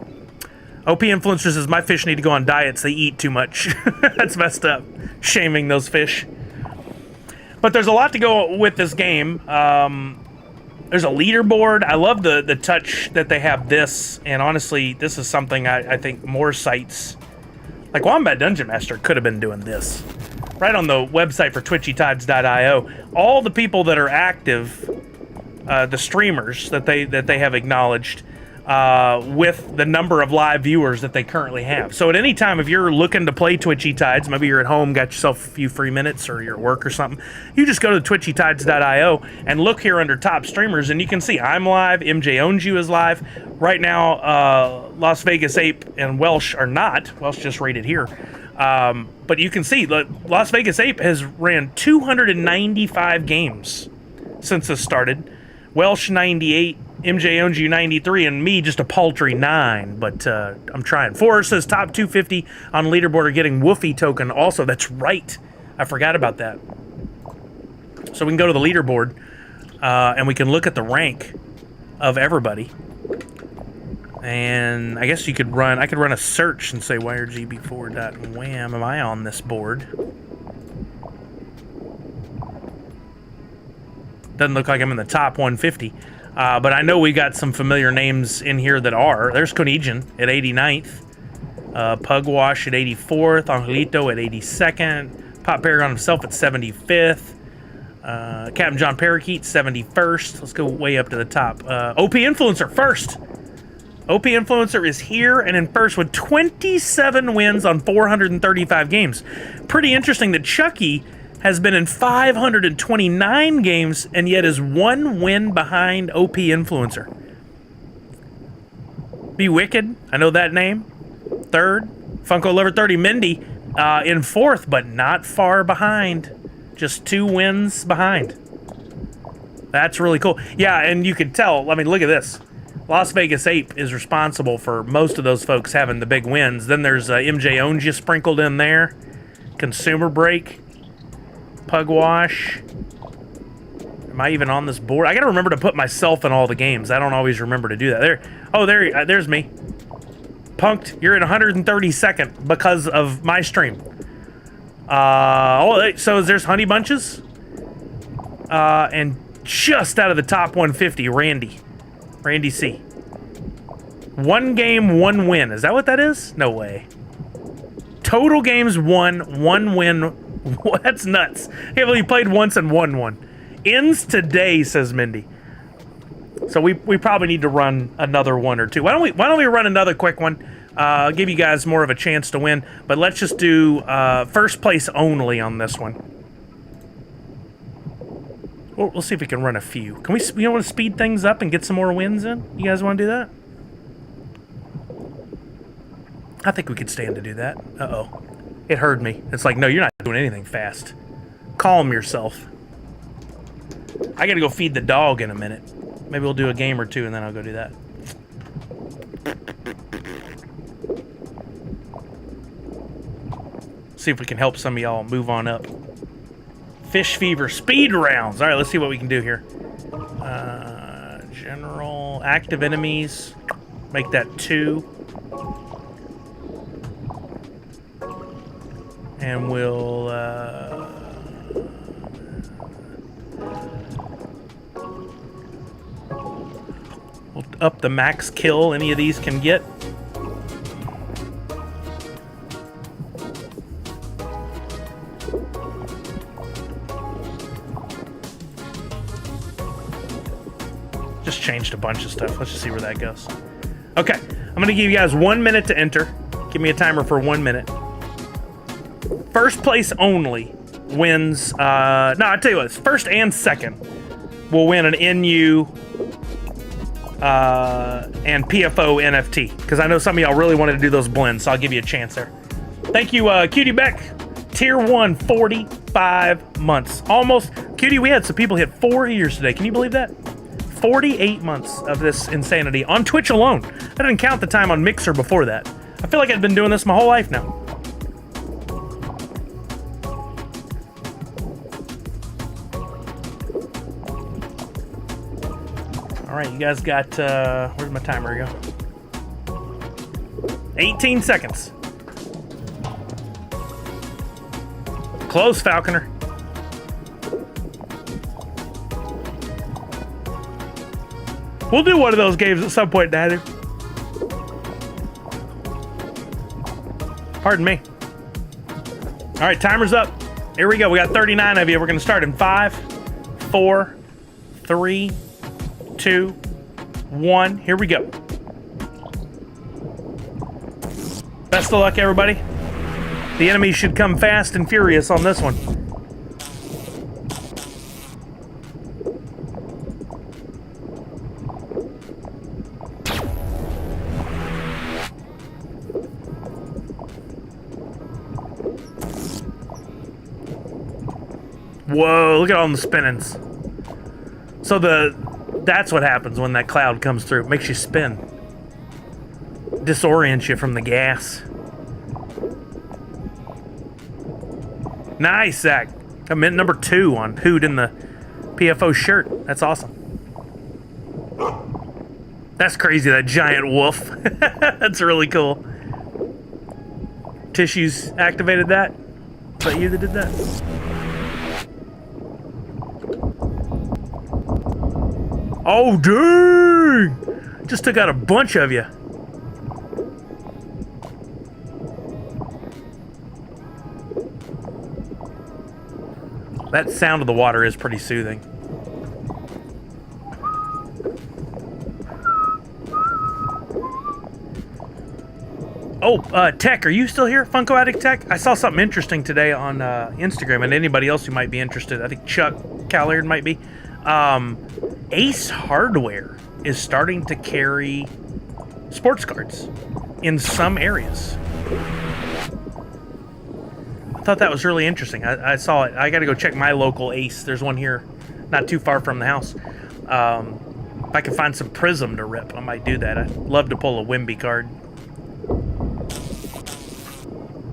OP Influencer says, my fish need to go on diets. They eat too much. That's messed up. Shaming those fish. But there's a lot to go with this game. There's a leaderboard. I love the touch that they have this, and honestly, this is something I think more sites, like Wombat Dungeon Master, could have been doing this. Right on the website for twitchytides.io, all the people that are active, the streamers that they have acknowledged, with the number of live viewers that they currently have. So at any time, if you're looking to play Twitchy Tides, maybe you're at home, got yourself a few free minutes, or you're at work or something, you just go to twitchytides.io and look here under top streamers, and you can see I'm live, MJ Owns You is live. Right now, Las Vegas Ape and Welsh are not. Welsh just rated here. But you can see, Las Vegas Ape has ran 295 games since this started. Welsh 98, MJ Owns You 93, and me just a paltry 9, but I'm trying. Forrest says top 250 on leaderboard are getting Woofy token also. That's right. I forgot about that. So we can go to the leaderboard and we can look at the rank of everybody. And I guess I could run a search and say wiredgb4.wham. Am I on this board? Doesn't look like I'm in the top 150. But I know we got some familiar names in here that are. There's Conegian at 89th. Pugwash at 84th. Angelito at 82nd. Pop Paragon himself at 75th. Captain John Parakeet, 71st. Let's go way up to the top. OP Influencer, first. OP Influencer is here and in first with 27 wins on 435 games. Pretty interesting that Chucky has been in 529 games and yet is 1 win behind OP Influencer. Be Wicked, I know that name. Third. Funko Lover 30, Mindy in fourth, but not far behind. Just 2 wins behind. That's really cool. Yeah, and you can tell, I mean, look at this. Las Vegas Ape is responsible for most of those folks having the big wins. Then there's MJ Owns You sprinkled in there. Consumer Break. Pugwash. Am I even on this board? I gotta remember to put myself in all the games. I don't always remember to do that. There's me. Punked, you're at 132nd because of my stream. So there's Honey Bunches. And just out of the top 150, Randy C. 1 game, 1 win. Is that what that is? No way. Total games won, 1 win. That's nuts. Can't believe he played once and won 1. Ends today, says Mindy. So we probably need to run another one or two. Why don't we run another quick one? Give you guys more of a chance to win. But let's just do first place only on this one. We'll see if we can run a few. Can we? You want to speed things up and get some more wins in? You guys want to do that? I think we could stand to do that. Uh-oh. It heard me. It's like, no, you're not doing anything fast. Calm yourself. I gotta go feed the dog in a minute. Maybe we'll do a game or two and then I'll go do that. See if we can help some of y'all move on up. Fish Fever speed rounds. All right, let's see what we can do here. General active enemies. Make that 2. And we'll up the max kill any of these can get. Just changed a bunch of stuff. Let's just see where that goes. Okay, I'm gonna give you guys 1 minute to enter. Give me a timer for 1 minute. First place only wins. No, I tell you what. First and second will win an NU and PFO NFT because I know some of y'all really wanted to do those blends, so I'll give you a chance there. Thank you, Cutie Beck, Tier 1, 45 months. Almost. Cutie, we had some people hit 4 years today. Can you believe that? 48 months of this insanity on Twitch alone. I didn't count the time on Mixer before that. I feel like I've been doing this my whole life now. All right, you guys got, where'd my timer go? 18 seconds. Close, Falconer. We'll do one of those games at some point, Daddy. Pardon me. All right, timer's up. Here we go. We got 39 of you. We're going to start in 5, 4, 3, 2, 1. Here we go. Best of luck, everybody. The enemy should come fast and furious on this one. Whoa, look at all the spinnings. So that's what happens when that cloud comes through. It makes you spin. Disorients you from the gas. Nice, Zach. I'm at number 2 on Hoot in the PFO shirt. That's awesome. That's crazy, that giant wolf. That's really cool. Tissues activated that? Is that you that did that? Oh, dang! Just took out a bunch of you. That sound of the water is pretty soothing. Oh, Tech, are you still here? Funko Addict Tech? I saw something interesting today on Instagram, and anybody else who might be interested. I think Chuck Callard might be. Ace Hardware is starting to carry sports cards in some areas. I thought that was really interesting. I saw it. I got to go check my local Ace. There's one here not too far from the house. If I can find some Prism to rip, I might do that. I'd love to pull a Wimby card.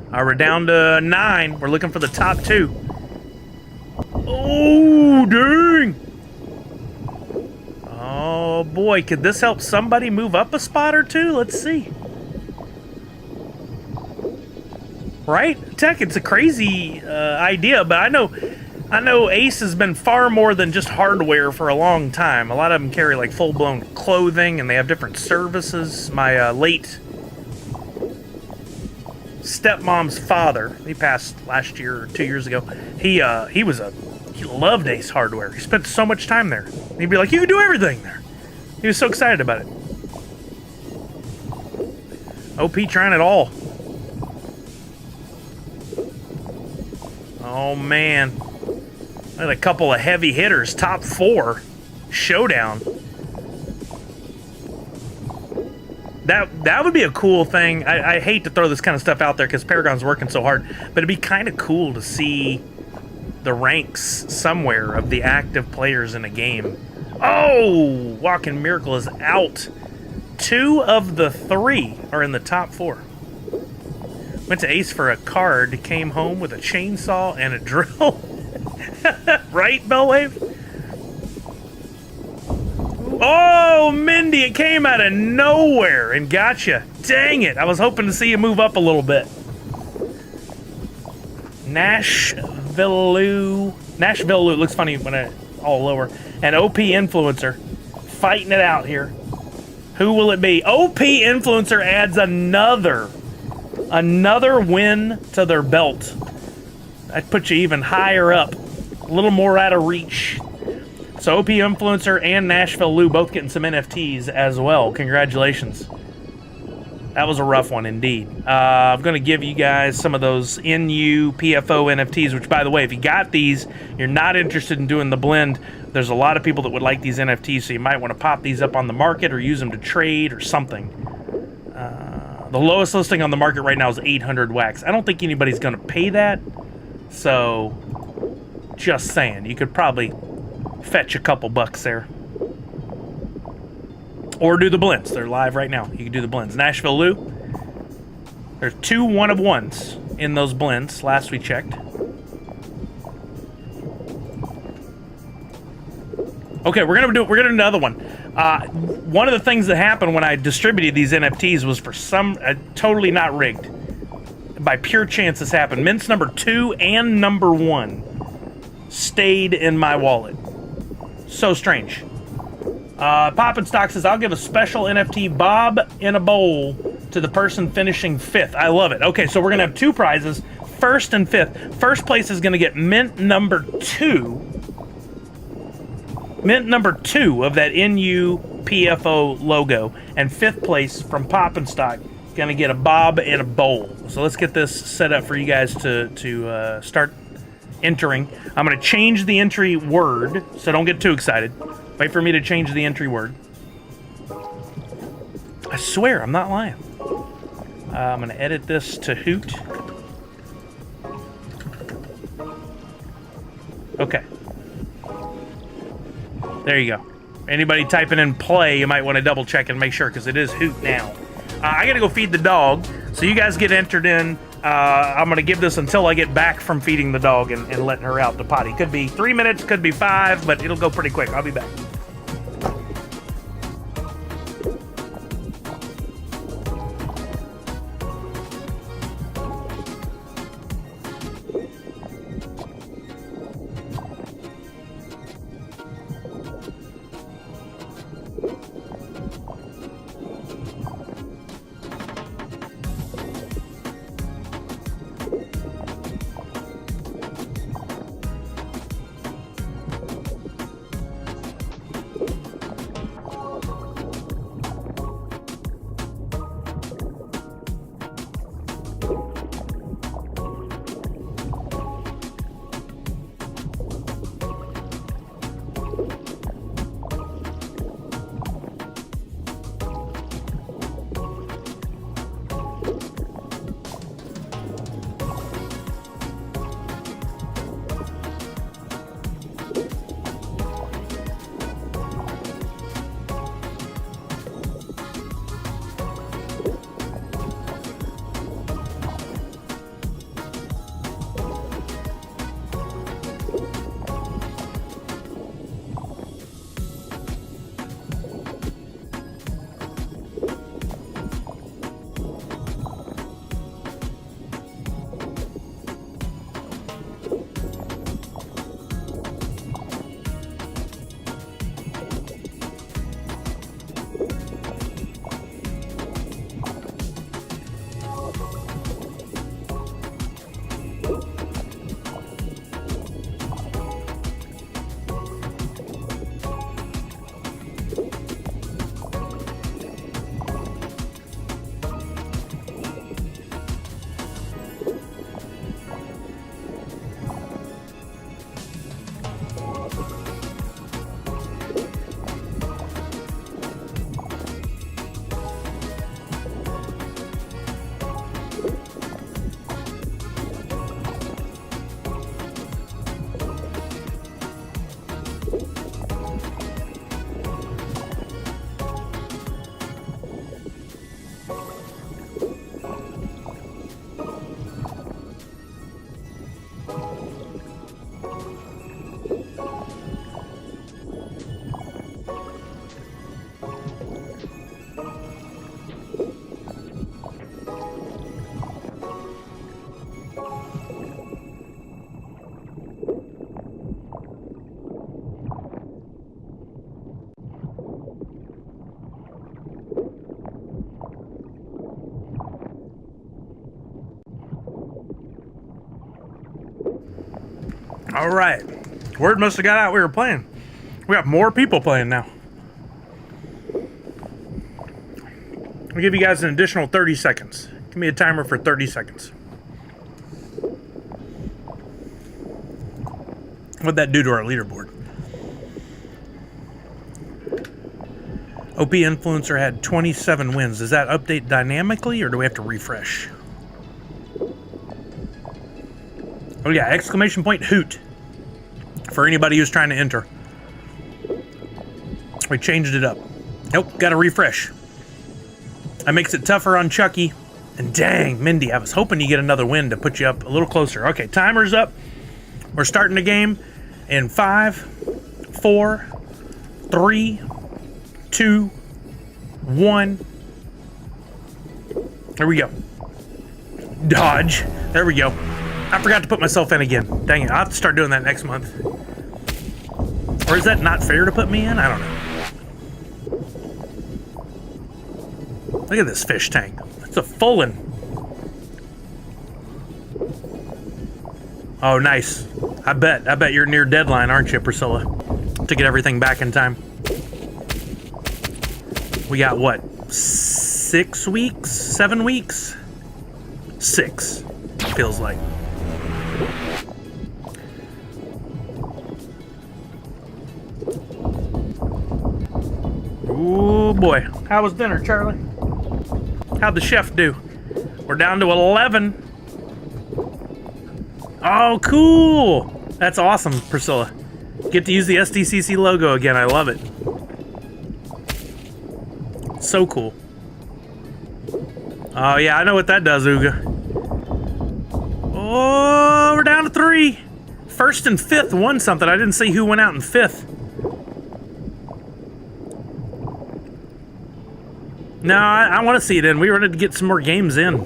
All right, we're down to 9. We're looking for the top 2. Oh, dang! Oh boy, could this help somebody move up a spot or two? Let's see. Right? Tech, it's a crazy idea, but I know Ace has been far more than just hardware for a long time. A lot of them carry like full-blown clothing, and they have different services. My late stepmom's father, he passed last year or 2 years ago. He loved Ace Hardware. He spent so much time there. He'd be like, you can do everything there. He was so excited about it. OP trying it all. Oh man. Had a couple of heavy hitters. Top 4. Showdown. That would be a cool thing. I hate to throw this kind of stuff out there because Paragon's working so hard, but it'd be kind of cool to see the ranks somewhere of the active players in a game. Oh, Walking Miracle is out. 2 of the 3 are in the top 4. Went to Ace for a card, came home with a chainsaw and a drill. Right, Bellwave? Oh, Mindy, it came out of nowhere and got you. Dang it, I was hoping to see you move up a little bit. Nashville looks funny when I all lower. And OP Influencer fighting it out here. Who will it be? OP Influencer adds another win to their belt. That puts you even higher up, a little more out of reach. So OP Influencer and Nashville Lou both getting some NFTs as well. Congratulations. That was a rough one indeed. I'm going to give you guys some of those NU PFO NFTs, which, by the way, if you got these, you're not interested in doing the blend, there's a lot of people that would like these NFTs, so you might want to pop these up on the market or use them to trade or something. The lowest listing on the market right now is 800 wax. I don't think anybody's going to pay that, So, just saying, you could probably fetch a couple bucks there. Or do the blends. They're live right now. You can do the blends. Nashville Lou. There's 2 one-of-ones in those blends, last we checked. Okay, we're gonna do another one. One of the things that happened when I distributed these NFTs was for some totally not rigged. By pure chance, this happened. Mints number 2 and number 1 stayed in my wallet. So strange. Poppin' Stock says, I'll give a special NFT Bob in a bowl to the person finishing 5th. I love it. Okay, so we're going to have 2 prizes, 1st and 5th. First place is going to get mint number 2. Mint number 2 of that NUPFO logo. And 5th place from Poppin' Stock going to get a Bob in a bowl. So let's get this set up for you guys to start entering. I'm going to change the entry word, so don't get too excited. Wait for me to change the entry word. I swear, I'm not lying. I'm going to edit this to Hoot. Okay. There you go. Anybody typing in play, you might want to double check and make sure, because it is Hoot now. I got to go feed the dog, so you guys get entered in. I'm going to give this until I get back from feeding the dog and letting her out the potty. Could be 3 minutes, could be 5, but it'll go pretty quick. I'll be back. All right. Word must have got out we were playing. We got more people playing now. I'll give you guys an additional 30 seconds. Give me a timer for 30 seconds. What'd that do to our leaderboard? OP Influencer had 27 wins. Does that update dynamically or do we have to refresh? Oh yeah, exclamation point hoot for anybody who's trying to enter. We changed it up. Nope, gotta refresh. That makes it tougher on Chucky. And dang, Mindy, I was hoping you get another win to put you up a little closer. Okay, timer's up. We're starting the game in 5, 4, 3, 2, 1. There we go. Dodge. There we go. I forgot to put myself in again. Dang it, I'll have to start doing that next month. Or is that not fair to put me in? I don't know. Look at this fish tank. It's a full one. Oh, nice. I bet you're near deadline, aren't you, Priscilla? To get everything back in time. We got what? 6 weeks? 7 weeks? 6. Feels like. Oh boy. How was dinner, Charlie? How'd the chef do? We're down to 11. Oh, cool. That's awesome, Priscilla. Get to use the SDCC logo again. I love it. So cool. Oh, yeah, I know what that does, Uga. Oh, we're down to 3. First and fifth won something. I didn't see who went out in 5th. No, I want to see it in. We wanted to get some more games in.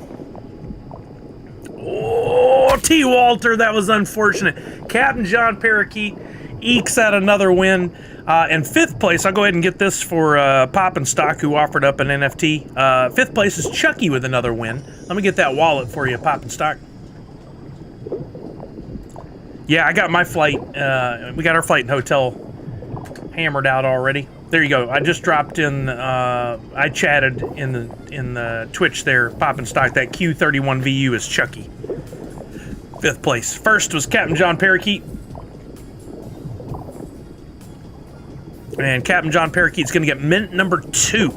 Oh, T. Walter, that was unfortunate. Captain John Parakeet ekes out another win. In 5th place, I'll go ahead and get this for Pop and Stock, who offered up an NFT. 5th place is Chucky with another win. Let me get that wallet for you, Pop and Stock. Yeah, I got my flight. We got our flight and hotel hammered out already. There you go. I just dropped in. I chatted in the Twitch there, Pop and Stock. That Q31VU is Chucky. 5th place. First was Captain John Parakeet. And Captain John Parakeet's going to get mint number 2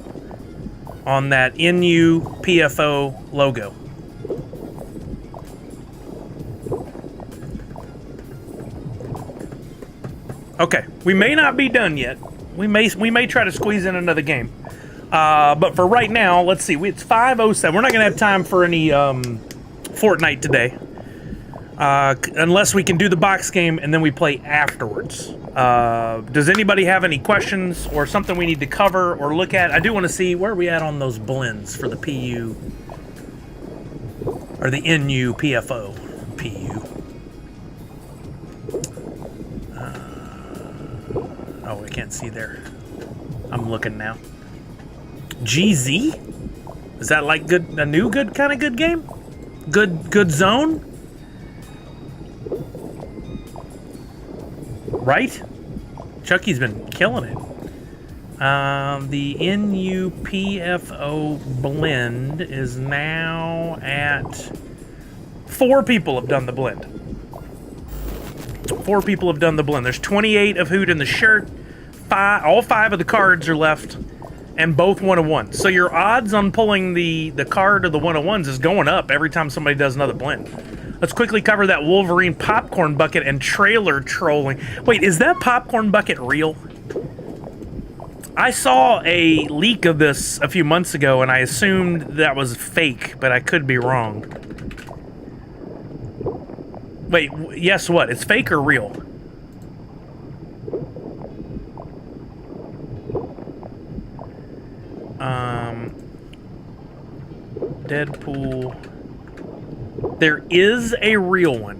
on that NU PFO logo. Okay, we may not be done yet. We may try to squeeze in another game. But for right now, let's see. It's 5:07. We're not going to have time for any Fortnite today. Unless we can do the box game and then we play afterwards. Does anybody have any questions or something we need to cover or look at? I do want to see where are we at on those blends for the PU or the NU PFO PU. Oh, I can't see there. I'm looking now. GZ? Is that like a new good kind of good game? Good zone? Right? Chucky's been killing it. The NUPFO blend is now at 4 people have done the blend. 4 people have done the blend. There's 28 of Hoot in the shirt. All 5 of the cards are left, and both 1-of-1. So your odds on pulling the card or the 1-of-1s is going up every time somebody does another blend. Let's quickly cover that Wolverine popcorn bucket and trailer trolling. Wait, is that popcorn bucket real? I saw a leak of this a few months ago, and I assumed that was fake, but I could be wrong. Wait, yes, what? It's fake or real? Deadpool. There is a real one.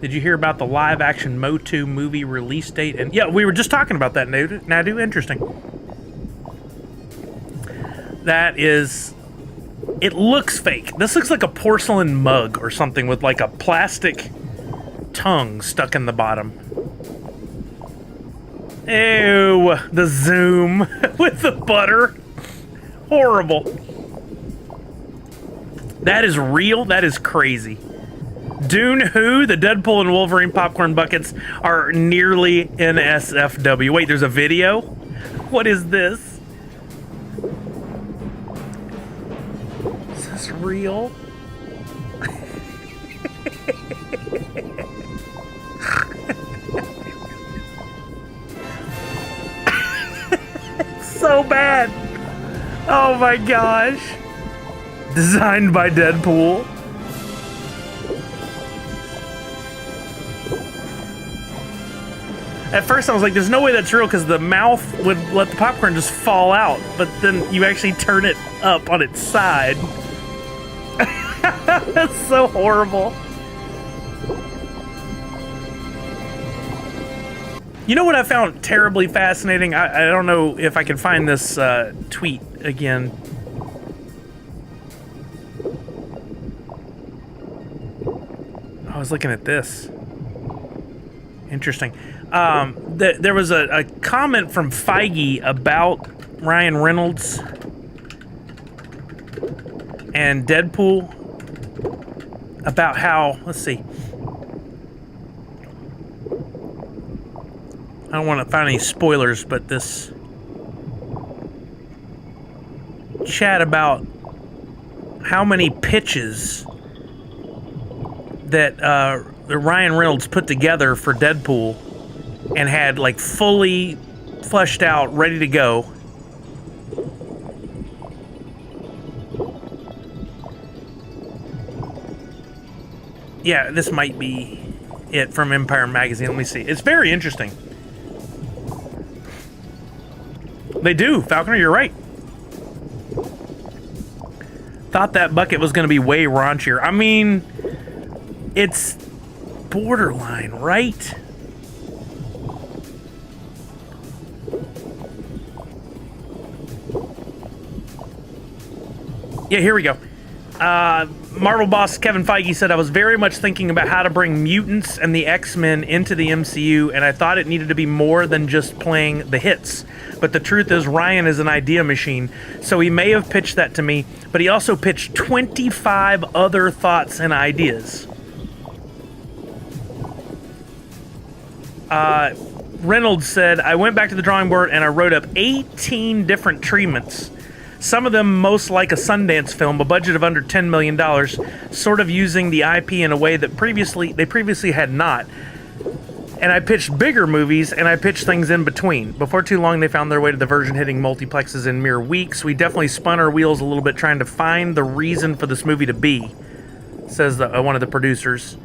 Did you hear about the live-action Motu movie release date? And yeah, we were just talking about that, Nadu. Interesting. That is... It looks fake. This looks like a porcelain mug or something with like a plastic tongue stuck in the bottom. Ew, the zoom with the butter. Horrible. That is real? That is crazy. Dune Who, the Deadpool and Wolverine popcorn buckets are nearly NSFW. Wait, there's a video? What is this? Is this real? So bad. Oh my gosh. Designed by Deadpool. At first I was like, there's no way that's real because the mouth would let the popcorn just fall out. But then you actually turn it up on its side. That's so horrible. You know what I found terribly fascinating? I don't know if I can find this tweet again. I was looking at this. Interesting. There was a comment from FriYay about Ryan Reynolds and Deadpool about how, let's see. I don't want to find any spoilers, but this chat about how many pitches that Ryan Reynolds put together for Deadpool and had like fully fleshed out, ready to go. Yeah, this might be it from Empire Magazine. Let me see. It's very interesting. They do, Falconer, you're right. Thought that bucket was going to be way raunchier. I mean, it's borderline, right? Yeah, here we go. Marvel boss Kevin Feige said, I was very much thinking about how to bring mutants and the X-Men into the MCU, and I thought it needed to be more than just playing the hits. But the truth is, Ryan is an idea machine, so he may have pitched that to me, but he also pitched 25 other thoughts and ideas. Reynolds said, I went back to the drawing board and I wrote up 18 different treatments. Some of them most like a Sundance film, a budget of under $10 million, sort of using the IP in a way that they previously had not. And I pitched bigger movies, and I pitched things in between. Before too long, they found their way to the version hitting multiplexes in mere weeks. We definitely spun our wheels a little bit trying to find the reason for this movie to be, says one of the producers.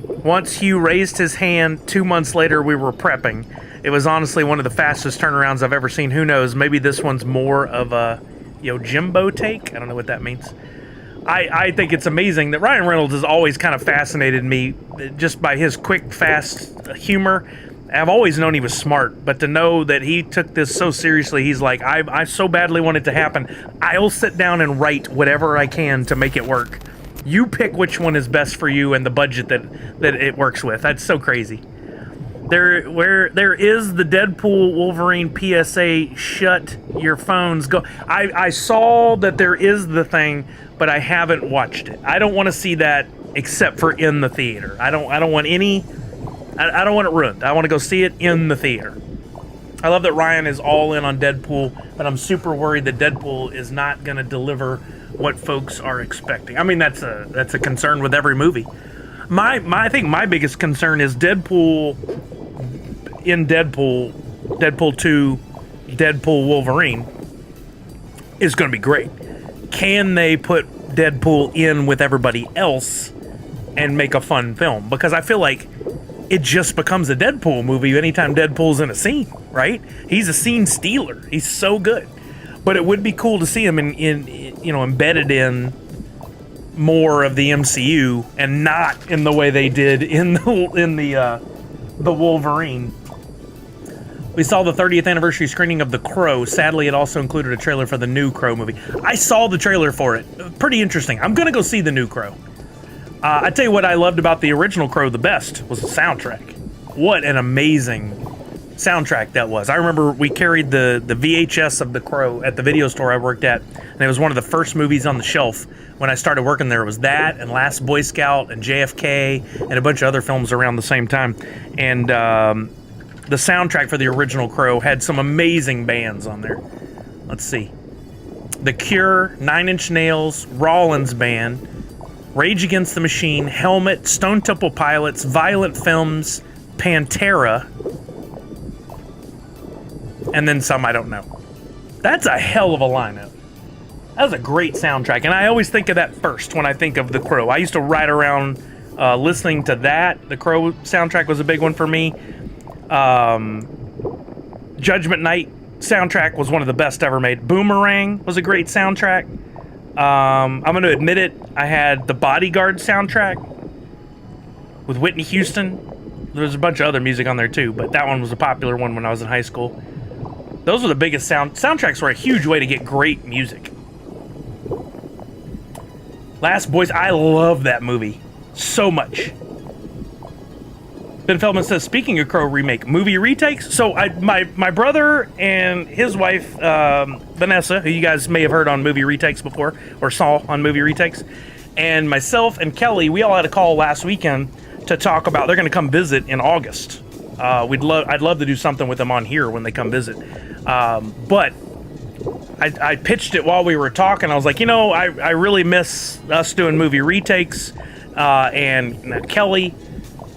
Once Hugh raised his hand, 2 months later, we were prepping. It was honestly one of the fastest turnarounds I've ever seen. Who knows? Maybe this one's more of a Yojimbo take. I don't know what that means. I think it's amazing that Ryan Reynolds has always kind of fascinated me just by his quick, fast humor. I've always known he was smart, but to know that he took this so seriously, he's like, I so badly want it to happen. I'll sit down and write whatever I can to make it work. You pick which one is best for you and the budget that it works with. That's so crazy. There is the Deadpool Wolverine PSA, shut your phones, go. I saw that there is the thing, but I haven't watched it. I don't want to see that except for in the theater. I don't want it ruined. I want to go see it in the theater. I love that Ryan is all in on Deadpool, but I'm super worried that Deadpool is not going to deliver what folks are expecting. I mean, that's a concern with every movie. I think my biggest concern is Deadpool in Deadpool 2, Deadpool Wolverine is going to be great. Can they put Deadpool in with everybody else and make a fun film? Because I feel like it just becomes a Deadpool movie anytime Deadpool's in a scene, right? He's a scene stealer. He's so good. But it would be cool to see him embedded in more of the MCU and not in the way they did in the Wolverine. We saw the 30th anniversary screening of The Crow. Sadly, it also included a trailer for the new Crow movie. I saw the trailer for it. Pretty interesting. I'm gonna go see the new Crow. I tell you what I loved about the original Crow the best was the soundtrack. What an amazing soundtrack that was. I remember we carried the VHS of The Crow at the video store I worked at, and it was one of the first movies on the shelf when I started working there. It was that and Last Boy Scout and JFK and a bunch of other films around the same time. And the soundtrack for the original Crow had some amazing bands on there. Let's see. The Cure, Nine Inch Nails, Rollins Band, Rage Against the Machine, Helmet, Stone Temple Pilots, Violent Films, Pantera, and then some I don't know. That's a hell of a lineup. That was a great soundtrack, and I always think of that first when I think of The Crow. I used to ride around listening to that. The Crow soundtrack was a big one for me. Judgment Night soundtrack was one of the best ever made. Boomerang was a great soundtrack. I'm going to admit it, I had the Bodyguard soundtrack with Whitney Houston. There was a bunch of other music on there too, but that one was a popular one when I was in high school. Those were the biggest soundtracks were a huge way to get great music. Last Boys, I love that movie so much. Ben Feldman says, speaking of Crow remake, movie retakes. So my brother and his wife, Vanessa, who you guys may have heard on movie retakes before, or saw on movie retakes, and myself and Kelly, we all had a call last weekend to talk about, they're going to come visit in August. I'd love to do something with them on here when they come visit. But I pitched it while we were talking. I was like, I really miss us doing movie retakes, and Kelly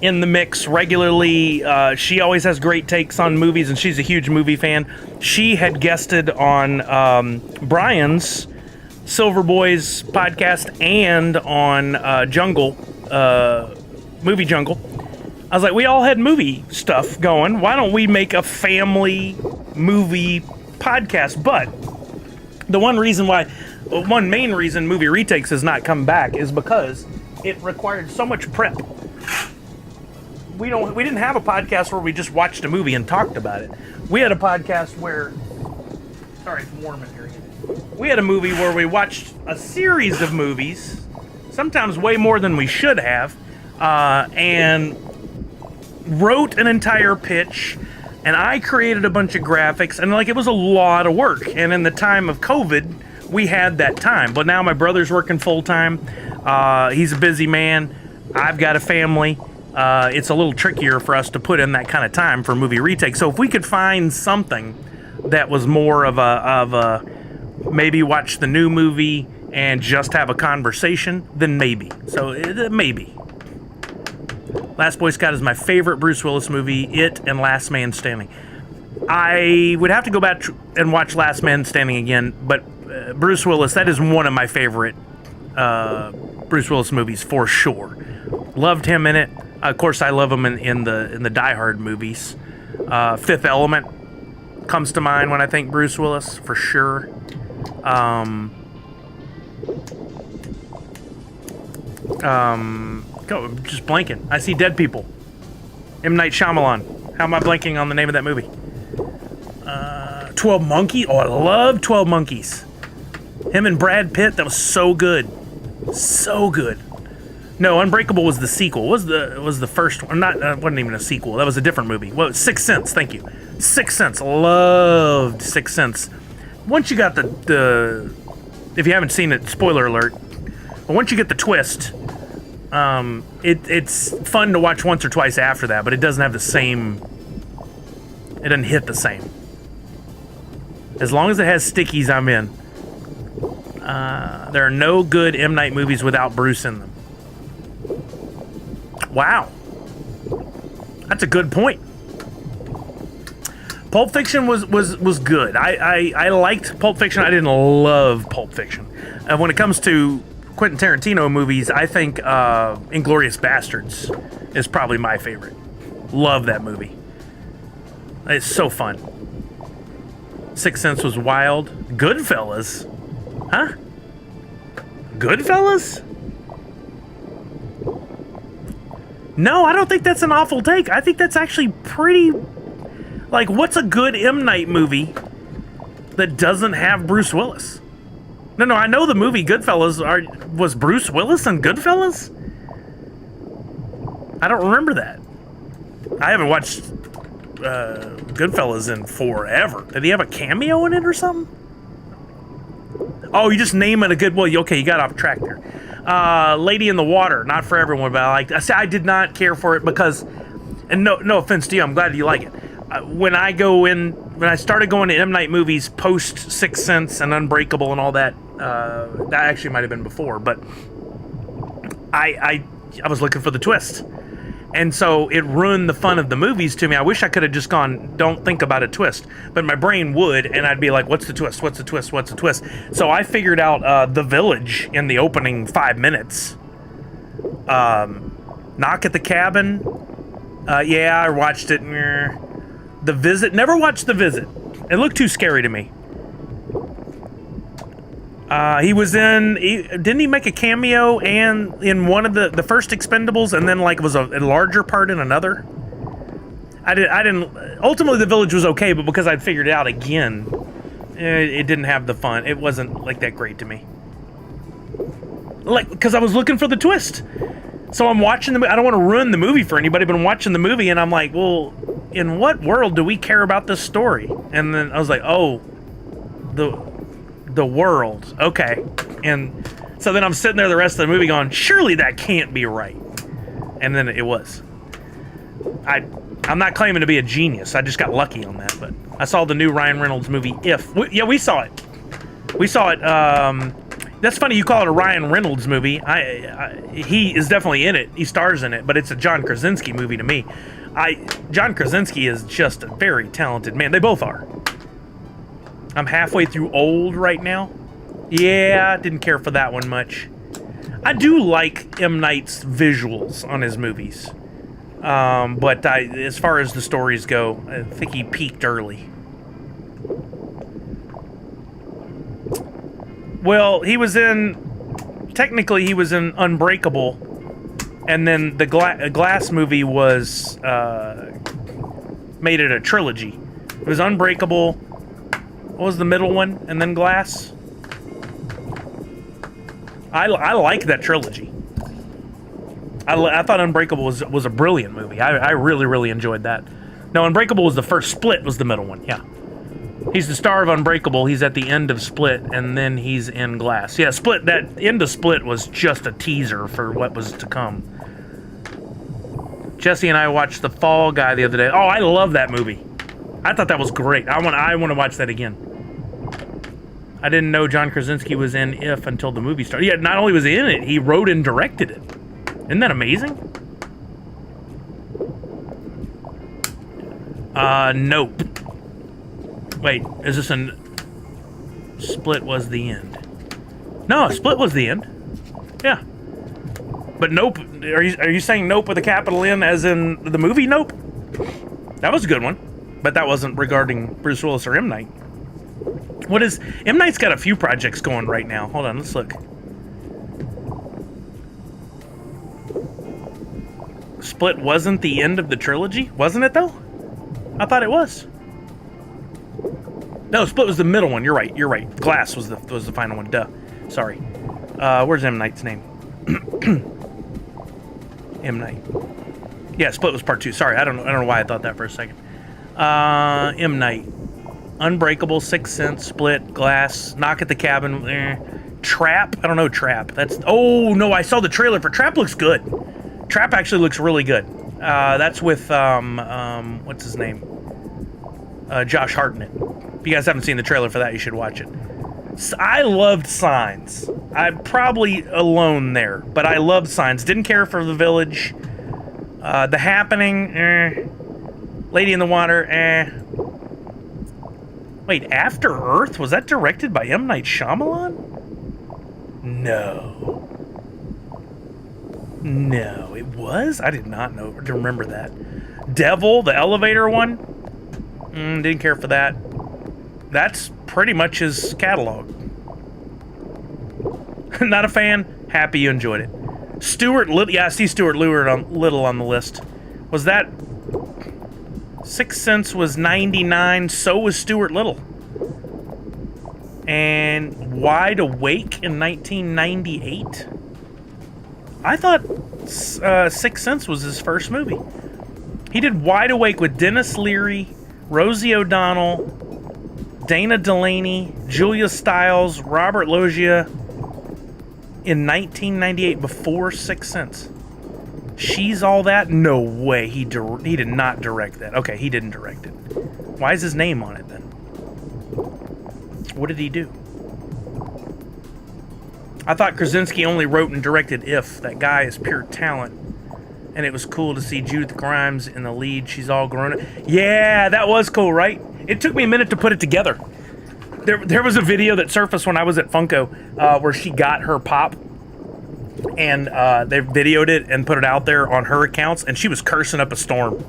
in the mix regularly. She always has great takes on movies, and she's a huge movie fan. She had guested on Brian's Silver Boys podcast and on Jungle, Movie Jungle. I was like, we all had movie stuff going. Why don't we make a family movie podcast? But the one main reason movie retakes has not come back is because it required so much prep. We didn't have a podcast where we just watched a movie and talked about it. We had a podcast where, sorry, it's warm in here again. We had a movie where we watched a series of movies, sometimes way more than we should have, and wrote an entire pitch, and I created a bunch of graphics, and it was a lot of work. And in the time of COVID, we had that time. But now my brother's working full time. He's a busy man. I've got a family. It's a little trickier for us to put in that kind of time for movie retakes. So if we could find something that was more of a maybe watch the new movie and just have a conversation, then maybe. So maybe. Last Boy Scout is my favorite Bruce Willis movie. It and Last Man Standing. I would have to go back and watch Last Man Standing again, but Bruce Willis, that is one of my favorite Bruce Willis movies for sure. Loved him in it. Of course, I love him in the Die Hard movies. Fifth Element comes to mind when I think Bruce Willis, for sure. Just blanking. I See Dead People. M. Night Shyamalan. How am I blanking on the name of that movie? 12 Monkeys. Oh, I love 12 Monkeys. Him and Brad Pitt. That was so good. So good. No, Unbreakable was the sequel. Was the first one? Wasn't even a sequel. That was a different movie. Well, Sixth Sense. Thank you. Sixth Sense. Loved Sixth Sense. Once you got the if you haven't seen it, spoiler alert. But once you get the twist, it's fun to watch once or twice after that. But it doesn't have the same. It doesn't hit the same. As long as it has stickies, I'm in. There are no good M. Night movies without Bruce in them. Wow. That's a good point. Pulp Fiction was good. I liked Pulp Fiction. I didn't love Pulp Fiction. When it comes to Quentin Tarantino movies, I think Inglourious Bastards is probably my favorite. Love that movie. It's so fun. Sixth Sense was wild. Goodfellas? Huh? Goodfellas? No, I don't think that's an awful take. I think that's actually pretty... what's a good M. Night movie that doesn't have Bruce Willis? No, I know the movie Goodfellas was Bruce Willis in Goodfellas? I don't remember that. I haven't watched Goodfellas in forever. Did he have a cameo in it or something? Oh, you just name it a good... Well, okay, you got off track there. Lady in the Water, not for everyone, but I did not care for it because... And no offense to you, I'm glad you like it. when I started going to M. Night movies post Sixth Sense and Unbreakable and all that, that actually might have been before, but I was looking for the twist. And so it ruined the fun of the movies to me. I wish I could have just gone, don't think about a twist. But my brain would, and I'd be like, what's the twist? What's the twist? What's the twist? So I figured out The Village in the opening 5 minutes. Knock at the Cabin. Yeah, I watched it. The Visit. Never watched The Visit. It looked too scary to me. He was in. Didn't he make a cameo and in one of the first Expendables, and then like was a larger part in another? I didn't. Ultimately, The Village was okay, but because I'd figured it out again, it didn't have the fun. It wasn't like that great to me. Like, because I was looking for the twist. So I'm watching the movie. I don't want to ruin the movie for anybody, but I'm watching the movie and I'm like, well, in what world do we care about this story? And then I was like, oh, the world. Okay. And so then I'm sitting there the rest of the movie going, surely that can't be right. And then it was. I'm not claiming to be a genius. I just got lucky on that. But I saw the new Ryan Reynolds movie, If. Yeah, we saw it. We saw it. That's funny you call it a Ryan Reynolds movie. He is definitely in it. He stars in it, but it's a John Krasinski movie to me. John Krasinski is just a very talented man. They both are. I'm halfway through Old right now. Yeah, didn't care for that one much. I do like M. Night's visuals on his movies. But as far as the stories go, I think he peaked early. Well, he was in Unbreakable, and then the Glass movie was made it a trilogy. It was Unbreakable. What was the middle one? And then Glass? I like that trilogy. I thought Unbreakable was a brilliant movie. I really, really enjoyed that. No, Unbreakable was the first. Split was the middle one, yeah. He's the star of Unbreakable. He's at the end of Split, and then he's in Glass. Yeah, Split. That end of Split was just a teaser for what was to come. Jesse and I watched The Fall Guy the other day. Oh, I love that movie. I thought that was great. I want to watch that again. I didn't know John Krasinski was in If until the movie started. Yeah, not only was he in it, he wrote and directed it. Isn't that amazing? Nope. Wait, is this an... Split was the end. No, Split was the end. Yeah. But Nope, are you saying Nope with a capital N as in the movie Nope? That was a good one. But that wasn't regarding Bruce Willis or M. Night. What is... M. Night's got a few projects going right now. Hold on, let's look. Split wasn't the end of the trilogy? Wasn't it, though? I thought it was. No, Split was the middle one. You're right. You're right. Glass was the final one. Duh. Sorry. Where's M. Night's name? M. Night. Yeah, Split was part 2. Sorry, I don't know why I thought that for a second. M. Night. Unbreakable, Sixth Sense, Split, Glass, Knock at the Cabin, Trap. I don't know Trap. Oh no, I saw the trailer for Trap. Looks good. Trap actually looks really good. That's with what's his name? Josh Hartnett. If you guys haven't seen the trailer for that, you should watch it. I loved Signs. I'm probably alone there, but I loved Signs. Didn't care for The Village. The Happening, Lady in the Water, Wait, After Earth? Was that directed by M. Night Shyamalan? No. No, it was? I did not know. To remember that. Devil, the elevator one? Didn't care for that. That's pretty much his catalog. Not a fan. Happy you enjoyed it. Stuart Little. Yeah, I see Stuart Little on the list. Was that... Sixth Sense was 99. So was Stuart Little. And Wide Awake in 1998. I thought Sixth Sense was his first movie. He did Wide Awake with Dennis Leary, Rosie O'Donnell, Dana Delaney, Julia Stiles, Robert Loggia in 1998 before Sixth Sense. She's all that? No way. He did not direct that. Okay, he didn't direct it. Why is his name on it then? What did he do? I thought Krasinski only wrote and directed If. That guy is pure talent. And it was cool to see Judith Grimes in the lead. She's all grown up. Yeah, that was cool, right? It took me a minute to put it together. There was a video that surfaced when I was at Funko where she got her pop. And they videoed it and put it out there on her accounts, and she was cursing up a storm.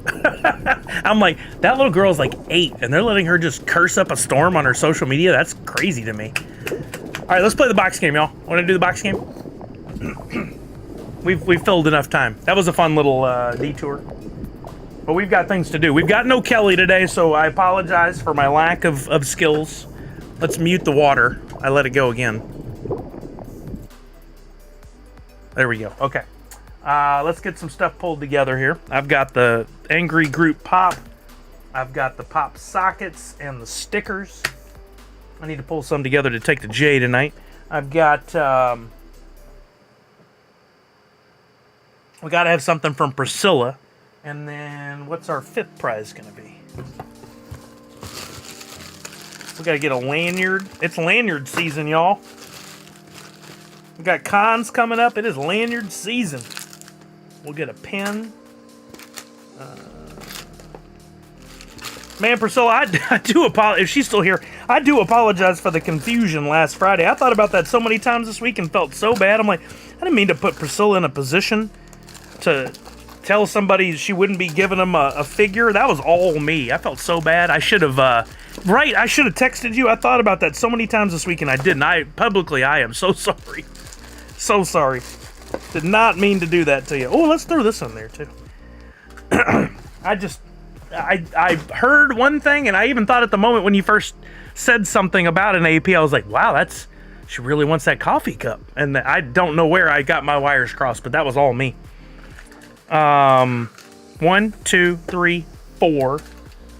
I'm like, that little girl's like 8, and they're letting her just curse up a storm on her social media? That's crazy to me. All right, let's play the box game, y'all. Want to do the box game? We've filled enough time. That was a fun little detour. But we've got things to do. We've got no Kelly today, so I apologize for my lack of skills. Let's mute the water. I let it go again. There we go. Okay. Let's get some stuff pulled together here. I've got the Angry Group Pop. I've got the Pop sockets and the stickers. I need to pull some together to take to Jay tonight. I've got... we got to have something from Priscilla. And then what's our 5th prize going to be? We got to get a lanyard. It's lanyard season, y'all. We got cons coming up. It is lanyard season. We'll get a pen. Man, Priscilla, I do apologize. If she's still here, I do apologize for the confusion last Friday. I thought about that so many times this week and felt so bad. I'm like, I didn't mean to put Priscilla in a position to tell somebody she wouldn't be giving them a figure. That was all me. I felt so bad. I should have, I should have texted you. I thought about that so many times this week and I didn't. I am so sorry. So sorry. Did not mean to do that to you. Oh, let's throw this in there too. I heard one thing, and I even thought at the moment when you first said something about an AP, I was like, wow, she really wants that coffee cup. And I don't know where I got my wires crossed, but that was all me. 1, 2, 3, 4.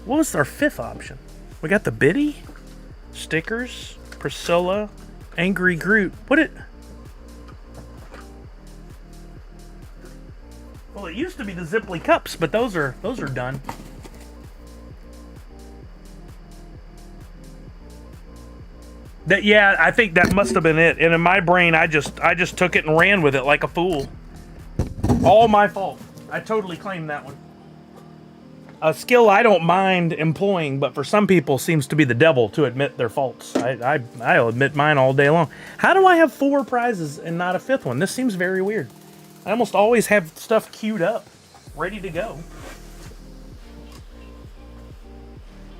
What was our 5th option? We got the Biddy, stickers, Priscilla, Angry Groot. Well, it used to be the Zipley cups, but those are done. Yeah, I think that must have been it. And in my brain, I just took it and ran with it like a fool. All my fault. I totally claim that one. A skill I don't mind employing, but for some people seems to be the devil to admit their faults. I'll admit mine all day long. How do I have 4 prizes and not a 5th one? This seems very weird. I almost always have stuff queued up, ready to go.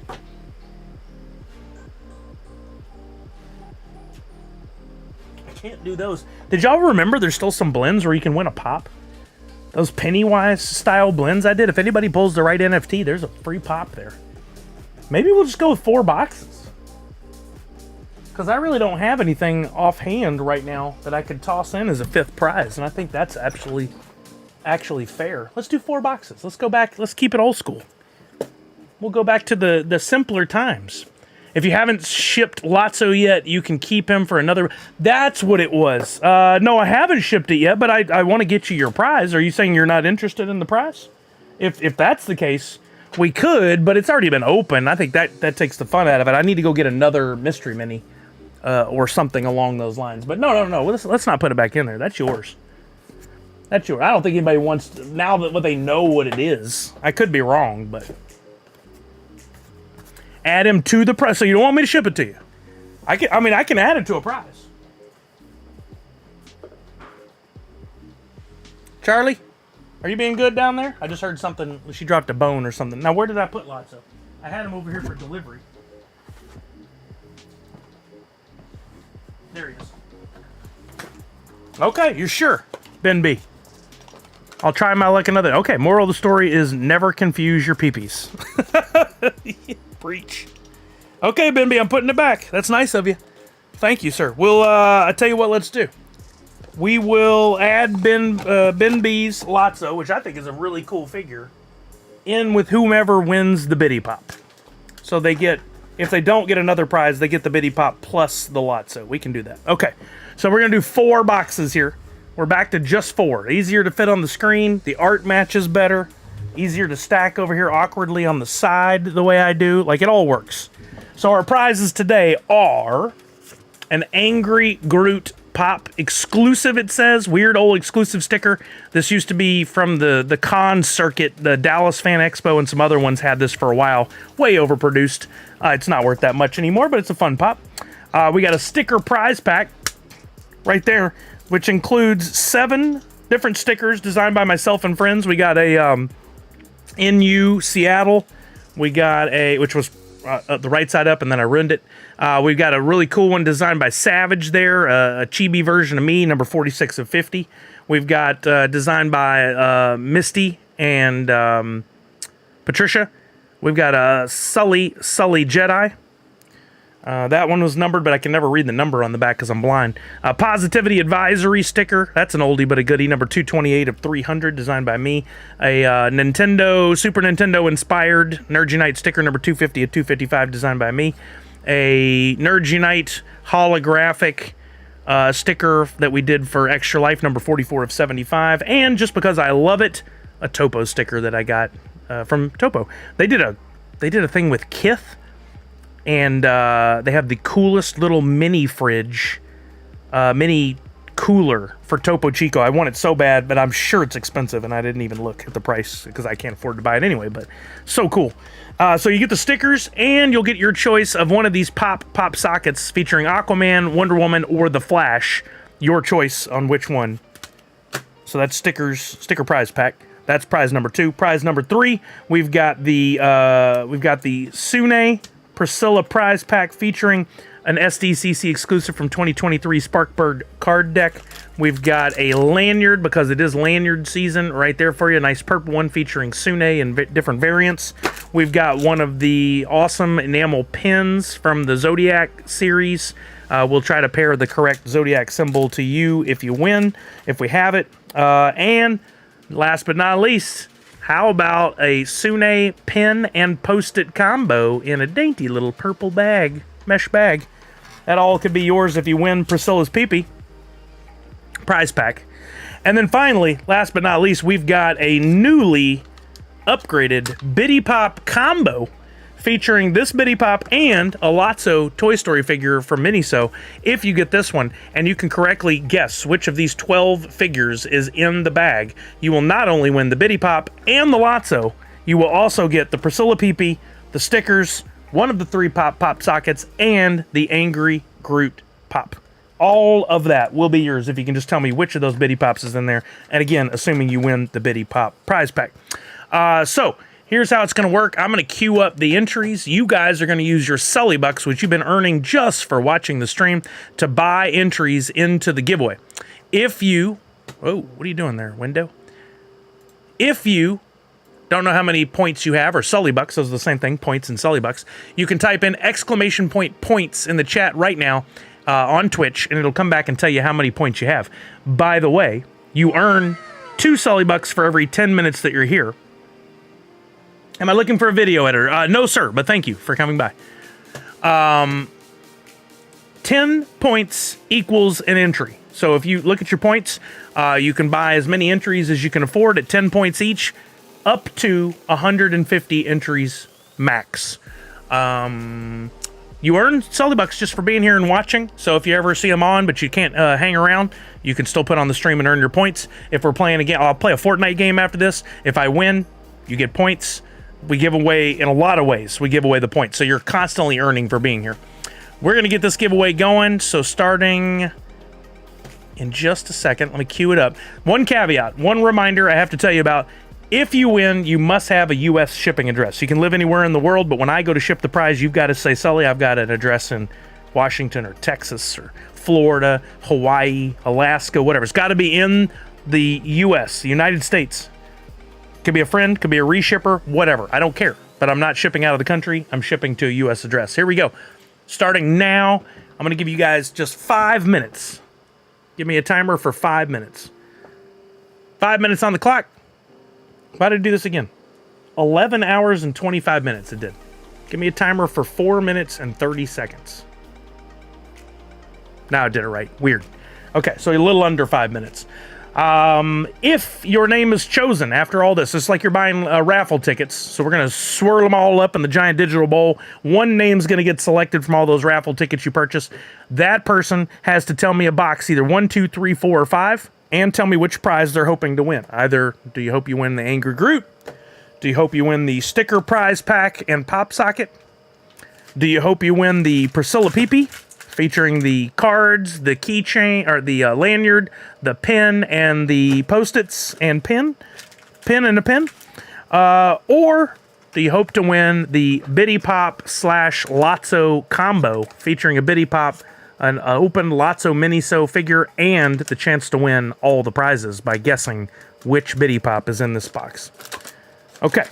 I can't do those. Did y'all remember there's still some blends where you can win a pop? Those Pennywise style blends I did. If anybody pulls the right NFT, there's a free pop there. Maybe we'll just go with 4 boxes. Because I really don't have anything offhand right now that I could toss in as a 5th prize. And I think that's actually fair. Let's do 4 boxes. Let's go back. Let's keep it old school. We'll go back to the simpler times. If you haven't shipped Lotso yet, you can keep him for another. That's what it was. No, I haven't shipped it yet, but I want to get you your prize. Are you saying you're not interested in the prize? If that's the case, we could, but it's already been open. I think that takes the fun out of it. I need to go get another mystery mini or something along those lines. But no. Let's not put it back in there. That's yours. That's yours. I don't think anybody wants to, now that they know what it is. I could be wrong, but add him to the prize. So you don't want me to ship it to you? I can add it to a prize. Charlie, are you being good down there? I just heard something. She dropped a bone or something. Now, where did I put Lotso? I had him over here for delivery. There he is. Okay, you're sure, Ben B. I'll try my luck another. Okay, moral of the story is never confuse your peepees. Preach. Okay, Ben B, I'm putting it back. That's nice of you. Thank you, sir. We'll, I tell you what, let's do. We will add Ben B's Lotso, which I think is a really cool figure, in with whomever wins the Biddy Pop. So they get, if they don't get another prize, they get the Biddy Pop plus the Lotso. We can do that. Okay, so we're going to do 4 boxes here. We're back to just 4. Easier to fit on the screen. The art matches better. Easier to stack over here awkwardly on the side the way I do. Like, it all works. So our prizes today are an Angry Groot Pop exclusive, it says. Weird old exclusive sticker. This used to be from the con circuit. The Dallas Fan Expo and some other ones had this for a while. Way overproduced. It's not worth that much anymore, but it's a fun pop. We got a sticker prize pack right there, which includes 7 different stickers designed by myself and friends. We got a NU Seattle. We got a, which was the right side up, and then I ruined it. We've got a really cool one designed by Savage there, a chibi version of me, number 46 of 50. We've got designed by Misty and Patricia. We've got a Sully Jedi. That one was numbered, but I can never read the number on the back because I'm blind. Positivity Advisory sticker. That's an oldie but a goodie. Number 228 of 300, designed by me. A Super Nintendo inspired Nerds Unite sticker, number 250 of 255, designed by me. A Nerds Unite holographic sticker that we did for Extra Life, number 44 of 75. And just because I love it, a Topo sticker that I got from Topo. They did a thing with Kith. And they have the coolest little mini fridge, mini cooler for Topo Chico. I want it so bad, but I'm sure it's expensive, and I didn't even look at the price because I can't afford to buy it anyway, but so cool. So you get the stickers, and you'll get your choice of one of these pop sockets featuring Aquaman, Wonder Woman, or The Flash. Your choice on which one. So that's sticker prize pack. That's prize number 2. Prize number 3, we've got the Sune Priscilla prize pack featuring an SDCC exclusive from 2023 Sparkbird card deck. We've got a lanyard, because it is lanyard season, right there for you. A nice purple one featuring Sune in different variants. We've got one of the awesome enamel pins from the Zodiac series. We'll try to pair the correct Zodiac symbol to you if you win, if we have it. And last but not least, how about a Sune pin and post-it combo in a dainty little purple bag, mesh bag? That all could be yours if you win Priscilla's Peepee prize pack. And then finally, last but not least, we've got a newly upgraded Biddy Pop combo featuring this Biddy Pop and a Lotso Toy Story figure from Miniso. If you get this one and you can correctly guess which of these 12 figures is in the bag, you will not only win the Biddy Pop and the Lotso, you will also get the Priscilla Peepee, the stickers, one of the 3 pop sockets, and the Angry Groot Pop. All of that will be yours if you can just tell me which of those Biddy Pops is in there. And again, assuming you win the Biddy Pop prize pack. So here's how it's going to work. I'm going to queue up the entries. You guys are going to use your Sully Bucks, which you've been earning just for watching the stream, to buy entries into the giveaway. If you... Oh, what are you doing there, window? If you don't know how many points you have, or Sully Bucks, those are the same thing, points and Sully Bucks, you can type in exclamation point points in the chat right now on Twitch, and it'll come back and tell you how many points you have. By the way, you earn 2 Sully Bucks for every 10 minutes that you're here. Am I looking for a video editor? No, sir, but thank you for coming by. 10 points equals an entry. So if you look at your points, you can buy as many entries as you can afford at 10 points each, up to 150 entries max. You earn Sully Bucks just for being here and watching. So if you ever see them on, but you can't hang around, you can still put on the stream and earn your points. If we're playing again, I'll play a Fortnite game after this. If I win, you get points. We give away, in a lot of ways, we give away the points. So you're constantly earning for being here. We're going to get this giveaway going. So starting in just a second, let me cue it up. One caveat, one reminder I have to tell you about. If you win, you must have a U.S. shipping address. You can live anywhere in the world, but when I go to ship the prize, you've got to say, Sully, I've got an address in Washington or Texas or Florida, Hawaii, Alaska, whatever. It's got to be in the U.S., the United States. Could be a friend, could be a reshipper, whatever. I don't care. But I'm not shipping out of the country. I'm shipping to a U.S. address. Here we go. Starting now, I'm going to give you guys just 5 minutes. Give me a timer for 5 minutes. 5 minutes on the clock. Why did I do this again? 11 hours and 25 minutes it did. Give me a timer for 4 minutes and 30 seconds. Now I did it right. Weird. Okay, so a little under 5 minutes. If your name is chosen after all this, it's like you're buying raffle tickets. So we're going to swirl them all up in the giant digital bowl. One name's going to get selected from all those raffle tickets you purchased. That person has to tell me a box, either 1, 2, 3, 4, or 5, and tell me which prize they're hoping to win. Either do you hope you win the Angry Groot? Do you hope you win the sticker prize pack and pop socket? Do you hope you win the Priscilla Peepee, featuring the cards, the keychain, or the lanyard, the pin, and the Post-its and pin and a pin? Or do you hope to win the Bitty Pop / Lotso combo, featuring a Bitty Pop, an open Lotso Miniso figure, and the chance to win all the prizes by guessing which Bitty Pop is in this box? Okay,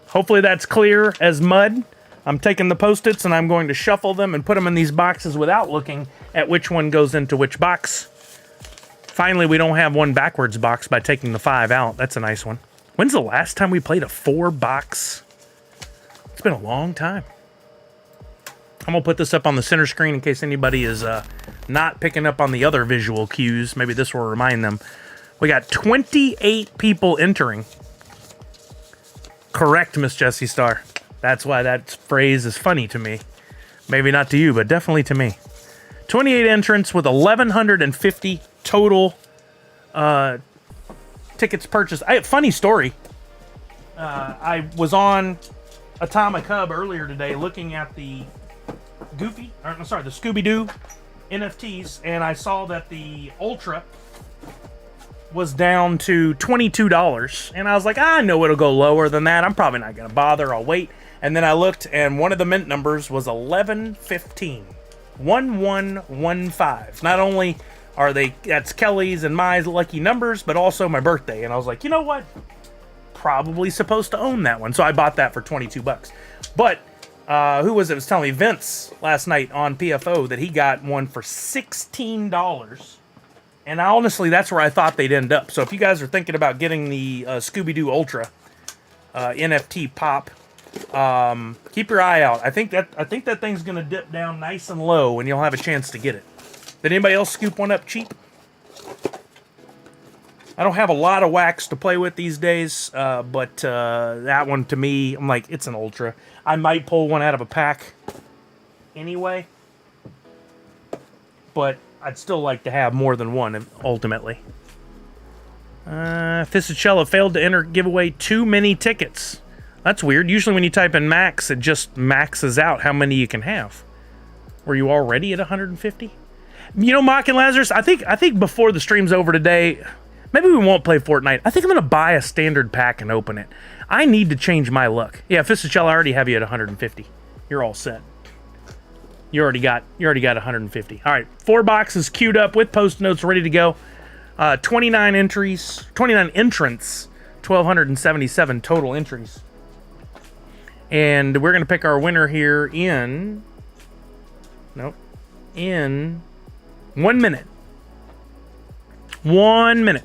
hopefully that's clear as mud. I'm taking the Post-its and I'm going to shuffle them and put them in these boxes without looking at which one goes into which box. Finally, we don't have one backwards box by taking the 5 out. That's a nice one. When's the last time we played a 4-box? It's been a long time. I'm going to put this up on the center screen in case anybody is not picking up on the other visual cues. Maybe this will remind them. We got 28 people entering. Correct, Miss Jessie Star. That's why that phrase is funny to me. Maybe not to you, but definitely to me. 28 entrants with 1,150 total tickets purchased. Funny story. I was on Atomic Hub earlier today looking at the the Scooby-Doo NFTs, and I saw that the Ultra was down to $22. And I was like, I know it'll go lower than that. I'm probably not going to bother. I'll wait. And then I looked, and one of the mint numbers was 1115. 1115. Not only are that's Kelly's and my lucky numbers, but also my birthday. And I was like, you know what? Probably supposed to own that one. So I bought that for 22 bucks. But who was it? It was telling me Vince last night on PFO that he got one for $16. And honestly, that's where I thought they'd end up. So if you guys are thinking about getting the Scooby-Doo Ultra NFT pop, keep your eye out. I think that thing's gonna dip down nice and low, and you'll have a chance to get it. Did anybody else scoop one up cheap? I don't have a lot of wax to play with these days, but that one to me, I'm like, it's an Ultra. I might pull one out of a pack anyway, but I'd still like to have more than one, ultimately. Fisichella failed to enter giveaway too many tickets. That's weird. Usually when you type in max, it just maxes out how many you can have. Were you already at 150? You know, Mock and Lazarus, I think before the stream's over today, maybe we won't play Fortnite. I think I'm going to buy a standard pack and open it. I need to change my luck. Yeah, Fisichella, I already have you at 150. You're all set. You already got 150. All right, 4 boxes queued up with post notes ready to go. 29 entrants, 1,277 total entries. And we're going to pick our winner here in 1 minute. 1 minute.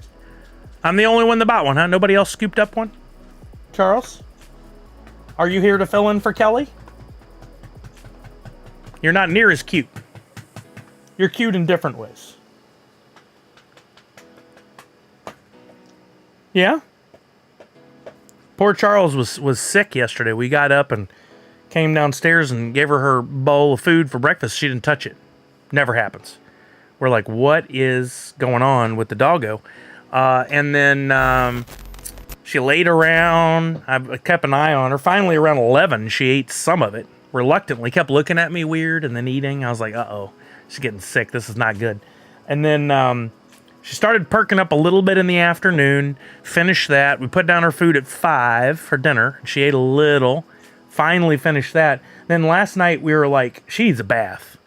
I'm the only one that bought one, huh? Nobody else scooped up one? Charles? Are you here to fill in for Kelly? You're not near as cute. You're cute in different ways. Yeah? Poor Charles was sick yesterday. We got up and came downstairs and gave her bowl of food for breakfast. She didn't touch it. Never happens. We're like, what is going on with the doggo? And then she laid around. I kept an eye on her. Finally, around 11, she ate some of it. Reluctantly, kept looking at me weird and then eating. I was like, uh-oh, she's getting sick. This is not good. And then she started perking up a little bit in the afternoon. Finished that. We put down her food at 5 for dinner. She ate a little. Finally finished that. Then last night we were like, she needs a bath.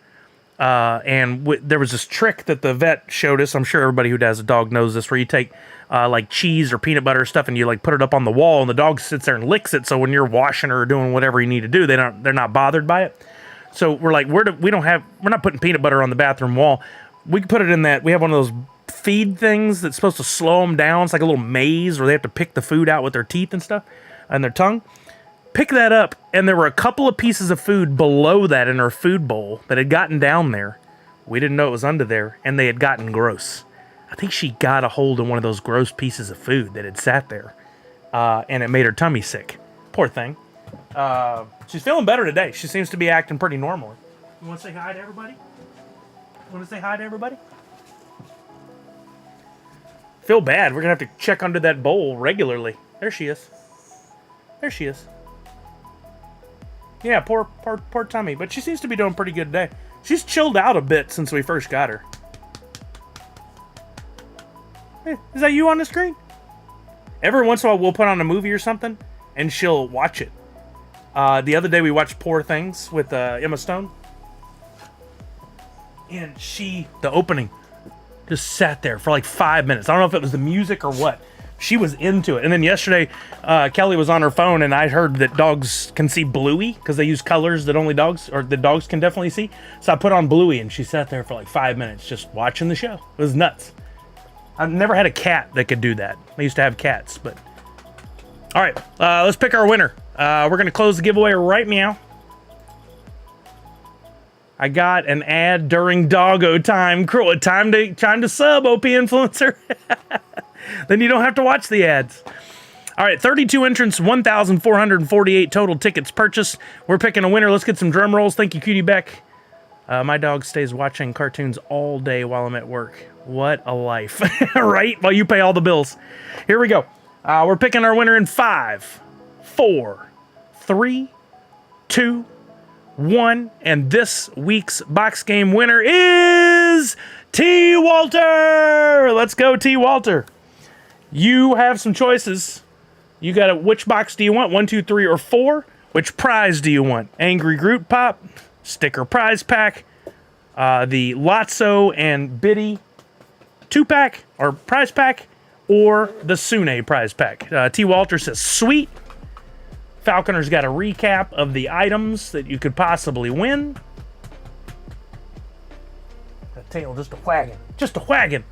And there was this trick that the vet showed us. I'm sure everybody who has a dog knows this, where you take like cheese or peanut butter or stuff and you like put it up on the wall and the dog sits there and licks it. So when you're washing her or doing whatever you need to do, they're not bothered by it. So we're like, we're not putting peanut butter on the bathroom wall. We can put it in that. We have one of those feed things that's supposed to slow them down. It's like a little maze where they have to pick the food out with their teeth and stuff and their tongue. Pick that up, and there were a couple of pieces of food below that in her food bowl that had gotten down there We didn't know it was under there, and they had gotten gross. I think she got a hold of one of those gross pieces of food that had sat there, and it made her tummy sick. Poor thing. She's feeling better today. She seems to be acting pretty normally. You want to say hi to everybody? Feel bad. We're going to have to check under that bowl regularly. There she is. Yeah, poor tummy. But she seems to be doing pretty good today. She's chilled out a bit since we first got her. Hey, is that you on the screen? Every once in a while, we'll put on a movie or something, and she'll watch it. The other day, we watched Poor Things with Emma Stone. And the opening, just sat there for like 5 minutes. I don't know if it was the music or what. She was into it. And then yesterday, Kelly was on her phone, and I heard that dogs can see Bluey because they use colors that only dogs, or the dogs can definitely see. So I put on Bluey, and she sat there for like 5 minutes just watching the show. It was nuts. I've never had a cat that could do that. I used to have cats, but... All right, let's pick our winner. We're going to close the giveaway right meow. I got an ad during doggo time. Time to sub, OP Influencer. Then you don't have to watch the ads. All right, 32 entrants, 1,448 total tickets purchased. We're picking a winner. Let's get some drum rolls. Thank you, Cutie Beck. My dog stays watching cartoons all day while I'm at work. What a life, right? While you pay all the bills. Here we go. We're picking our winner in 5, 4, 3, 2, 1. And this week's box game winner is T. Walter. Let's go, T. Walter. You have some choices. You got which box do you want? 1, 2, 3, or 4? Which prize do you want? Angry Groot Pop, sticker prize pack, the Lotso and Biddy 2-pack or prize pack, or the Sune prize pack. T. Walter says, sweet. Falconer's got a recap of the items that you could possibly win. That tail just a wagging.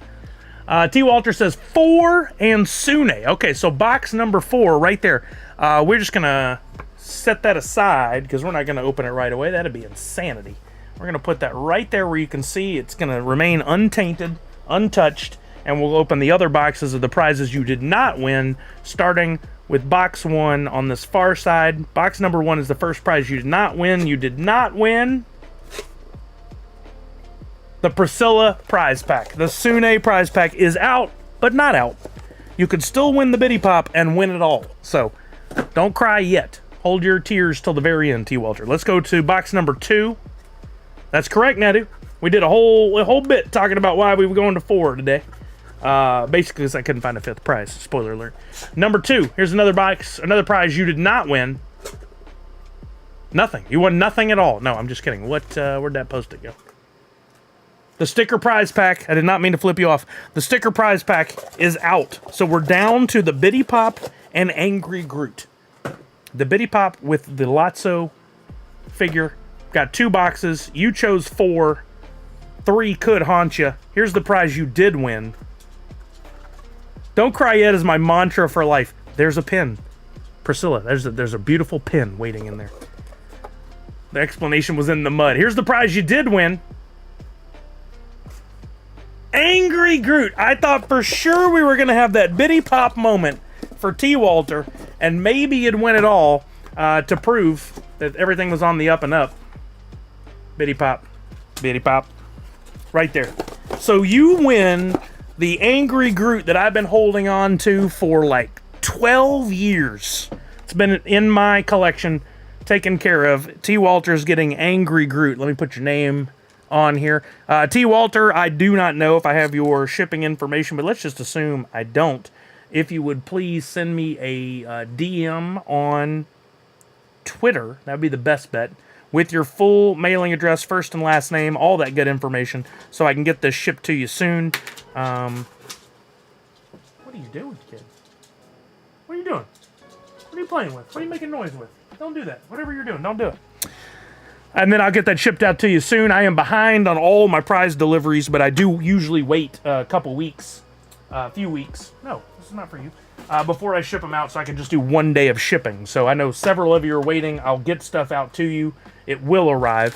T. Walter says 4 and Sune. Okay, so box number 4 right there. We're just going to set that aside because we're not going to open it right away. That'd be insanity. We're going to put that right there where you can see it's going to remain untainted, untouched, and we'll open the other boxes of the prizes you did not win, starting with box 1 on this far side. Box number 1 is the first prize you did not win. You did not win the Priscilla prize pack. The Sune prize pack is out, but not out. You could still win the Biddy Pop and win it all. So, don't cry yet. Hold your tears till the very end, T. Walter. Let's go to box number 2. That's correct, Nadu. We did a whole bit talking about why we were going to 4 today. Basically, because I couldn't find a 5th prize. Spoiler alert. Number 2. Here's another box, another prize you did not win. Nothing. You won nothing at all. No, I'm just kidding. Where'd that post-it go? The sticker prize pack, I did not mean to flip you off. The sticker prize pack is out. So we're down to the Biddy Pop and Angry Groot. The Biddy Pop with the Lotso figure. Got 2 boxes. You chose 4. 3 could haunt you. Here's the prize you did win. Don't cry yet is my mantra for life. There's a pin. Priscilla, there's a beautiful pin waiting in there. The explanation was in the mud. Here's the prize you did win. Angry Groot. I thought for sure we were going to have that Biddy Pop moment for T. Walter, and maybe you'd win it all to prove that everything was on the up and up. Biddy Pop. Biddy Pop. Right there. So you win the Angry Groot that I've been holding on to for like 12 years. It's been in my collection, taken care of. T. Walter's getting Angry Groot. Let me put your name on here. T. Walter, I do not know if I have your shipping information, but let's just assume I don't. If you would please send me a DM on Twitter, that would be the best bet, with your full mailing address, first and last name, all that good information, so I can get this shipped to you soon. What are you doing, kid? What are you doing? What are you playing with? What are you making noise with? Don't do that. Whatever you're doing, don't do it. And then I'll get that shipped out to you soon. I am behind on all my prize deliveries, but I do usually wait a couple weeks, a few weeks. No, this is not for you. Before I ship them out, so I can just do 1 day of shipping. So I know several of you are waiting. I'll get stuff out to you. It will arrive.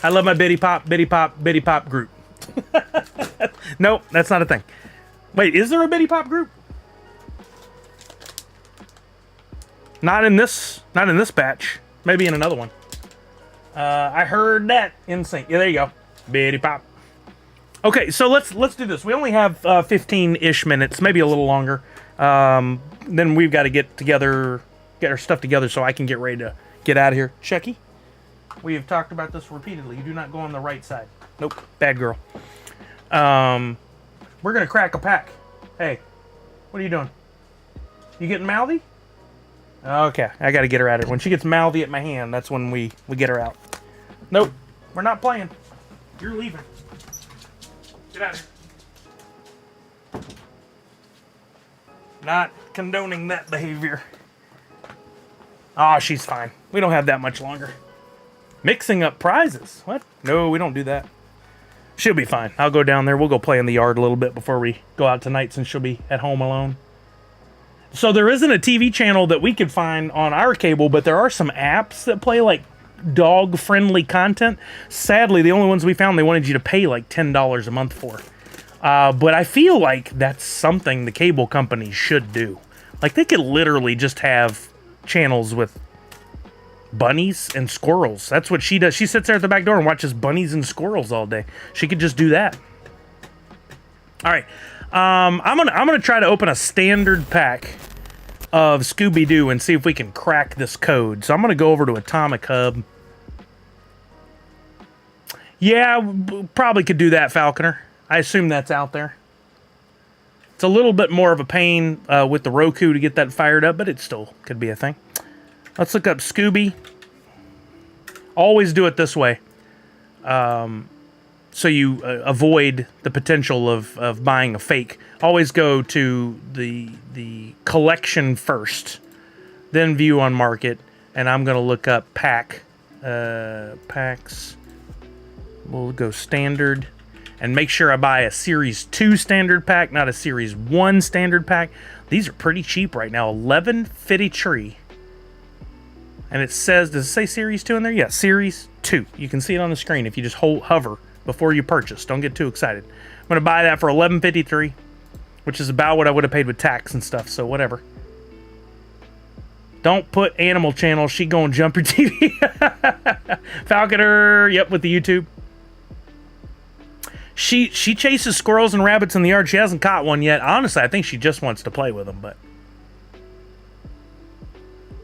I love my Bitty Pop group. Nope, that's not a thing. Wait, is there a Bitty Pop group? Not in this batch. Maybe in another one. I heard that in sync. Yeah, there you go. Bitty Pop. Okay, so let's do this. We only have 15-ish minutes, maybe a little longer. Then we've got to get our stuff together so I can get ready to get out of here. Chucky, we have talked about this repeatedly. You do not go on the right side. Nope, bad girl. We're gonna crack a pack. Hey, what are you doing? You getting mouthy? Okay, I gotta get her out of here. When she gets mouthy at my hand, that's when we get her out. Nope, we're not playing. You're leaving. Get out of here. Not condoning that behavior. Oh, she's fine. We don't have that much longer. Mixing up prizes. What? No, we don't do that. She'll be fine. I'll go down there. We'll go play in the yard a little bit before we go out tonight since she'll be at home alone. So there isn't a TV channel that we could find on our cable, but there are some apps that play like dog-friendly content. Sadly, the only ones we found, they wanted you to pay like $10 a month for. But I feel like that's something the cable companies should do. Like, they could literally just have channels with bunnies and squirrels. That's what she does. She sits there at the back door and watches bunnies and squirrels all day. She could just do that. All right. I'm gonna try to open a standard pack of Scooby-Doo and see if we can crack this code. So I'm gonna go over to Atomic Hub. Yeah, probably could do that, Falconer. I assume that's out there. It's a little bit more of a pain with the Roku to get that fired up, but it still could be a thing. Let's look up Scooby. Always do it this way. So you avoid the potential of buying a fake. Always go to the collection first, then view on market, and I'm gonna look up packs. We'll go standard, and make sure I buy a Series 2 standard pack, not a Series 1 standard pack. These are pretty cheap right now. 11.53, and it says, does it say Series 2 in there? Yeah, Series 2. You can see it on the screen if you just hover before you purchase. Don't get too excited. I'm gonna buy that for $11.53, which is about what I would have paid with tax and stuff, so whatever. Don't put Animal Channel, she gonna jump your TV. Falconer, yep, with the YouTube. She chases squirrels and rabbits in the yard. She hasn't caught one yet. Honestly, I think she just wants to play with them, but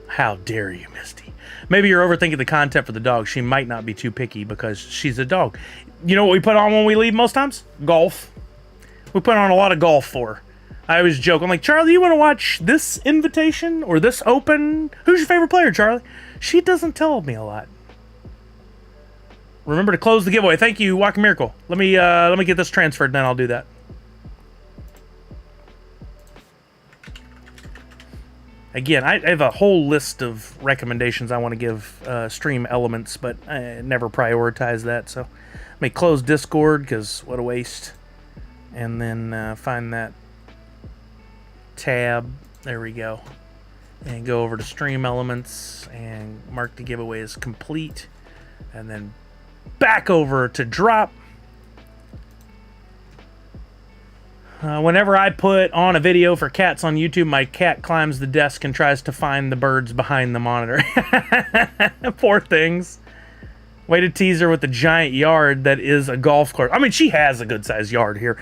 how dare you, Misty? Maybe you're overthinking the content for the dog. She might not be too picky because she's a dog. You know what we put on when we leave most times? Golf. We put on a lot of golf for her. I always joke. I'm like, Charlie, you want to watch this invitation or this open? Who's your favorite player, Charlie? She doesn't tell me a lot. Remember to close the giveaway. Thank you, Walking Miracle. Let me get this transferred, then I'll do that. Again, I have a whole list of recommendations I want to give Stream Elements, but I never prioritize that. So let me close Discord, because what a waste. And then find that tab. There we go. And go over to Stream Elements and mark the giveaway as complete. And then back over to drop. Whenever I put on a video for cats on YouTube, my cat climbs the desk and tries to find the birds behind the monitor. Poor things. Way to tease her with the giant yard that is a golf course. I mean, she has a good-sized yard here,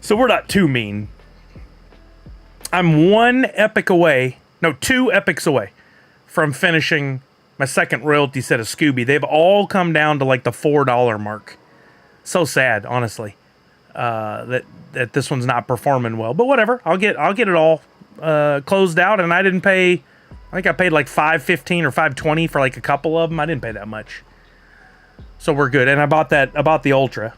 so we're not too mean. I'm two epics away from finishing my second royalty set of Scooby. They've all come down to like the $4 mark. So sad, honestly, that this one's not performing well. But whatever, I'll get it all closed out. And I didn't pay. I think I paid like $5.15 or $5.20 for like a couple of them. I didn't pay that much, so we're good. And I bought the Ultra,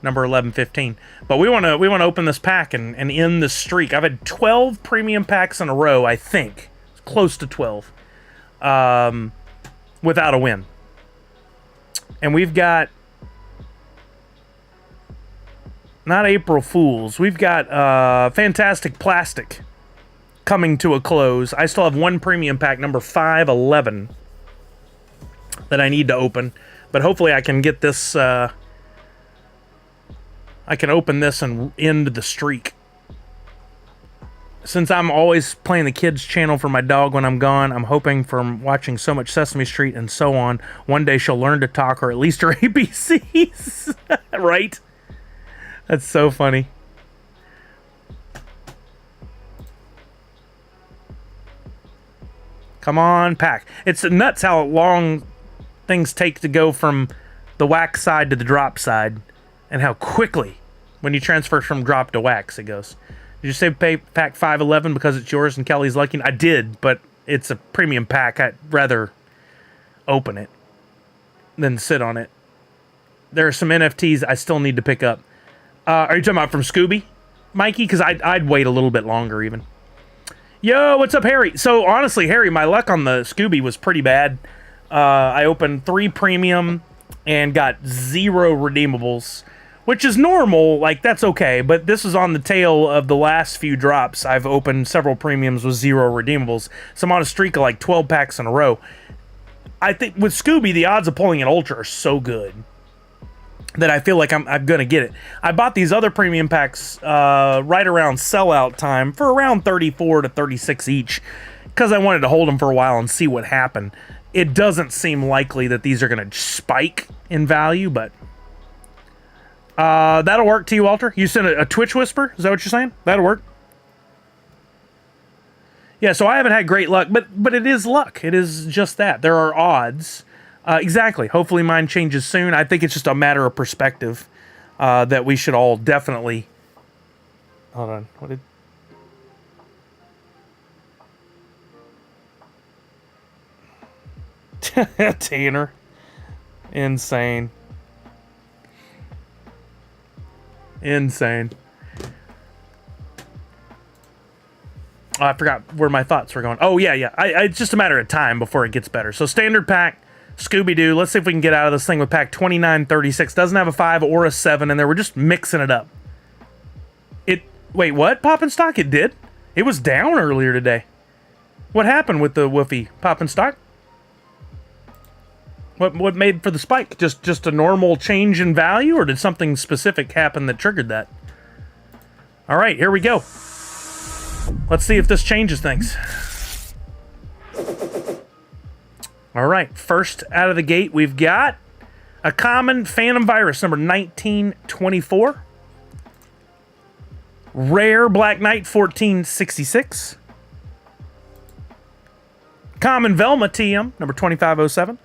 number 1115. But we want to open this pack and end the streak. I've had 12 premium packs in a row. I think close to 12. Without a win. And we've got not April Fools. We've got Fantastic Plastic coming to a close. I still have one premium pack, number 511, that I need to open. But hopefully I can get this, I can open this and end the streak. Since I'm always playing the kids channel for my dog when I'm gone, I'm hoping from watching so much Sesame Street and so on, one day she'll learn to talk, or at least her ABCs. Right? That's so funny. Come on, pack. It's nuts how long things take to go from the wax side to the drop side, and how quickly, when you transfer from drop to wax, it goes. Did you say pack 511 because it's yours and Kelly's lucky? I did, but it's a premium pack. I'd rather open it than sit on it. There are some NFTs I still need to pick up. Are you talking about from Scooby, Mikey? Because I'd wait a little bit longer even. Yo, what's up, Harry? So honestly, Harry, my luck on the Scooby was pretty bad. I opened 3 premium and got 0 redeemables, which is normal. Like, that's okay. But this is on the tail of the last few drops. I've opened several premiums with 0 redeemables. So I'm on a streak of like 12 packs in a row. I think with Scooby, the odds of pulling an Ultra are so good that I feel like I'm going to get it. I bought these other premium packs right around sellout time for around 34 to 36 each because I wanted to hold them for a while and see what happened. It doesn't seem likely that these are going to spike in value, but that'll work to you, Walter. You sent a Twitch whisper? Is that what you're saying? That'll work. Yeah, so I haven't had great luck, but it is luck. It is just that. There are odds. Exactly. Hopefully mine changes soon. I think it's just a matter of perspective that we should all definitely... Hold on. What did... Tanner. Insane. Insane. Oh, I forgot where my thoughts were going. Oh, yeah. It's just a matter of time before it gets better. So standard pack, Scooby-Doo. Let's see if we can get out of this thing with pack 2936. Doesn't have a 5 or a 7 in there. We're just mixing it up. Wait, what? Pop and Stock? It did? It was down earlier today. What happened with the Woofy Pop and Stock? What made for the spike? Just a normal change in value, or did something specific happen that triggered that? All right, here we go. Let's see if this changes things. All right, first out of the gate, we've got a common Phantom Virus, number 1924. Rare Black Knight, 1466. Common Velma TM, number 2507.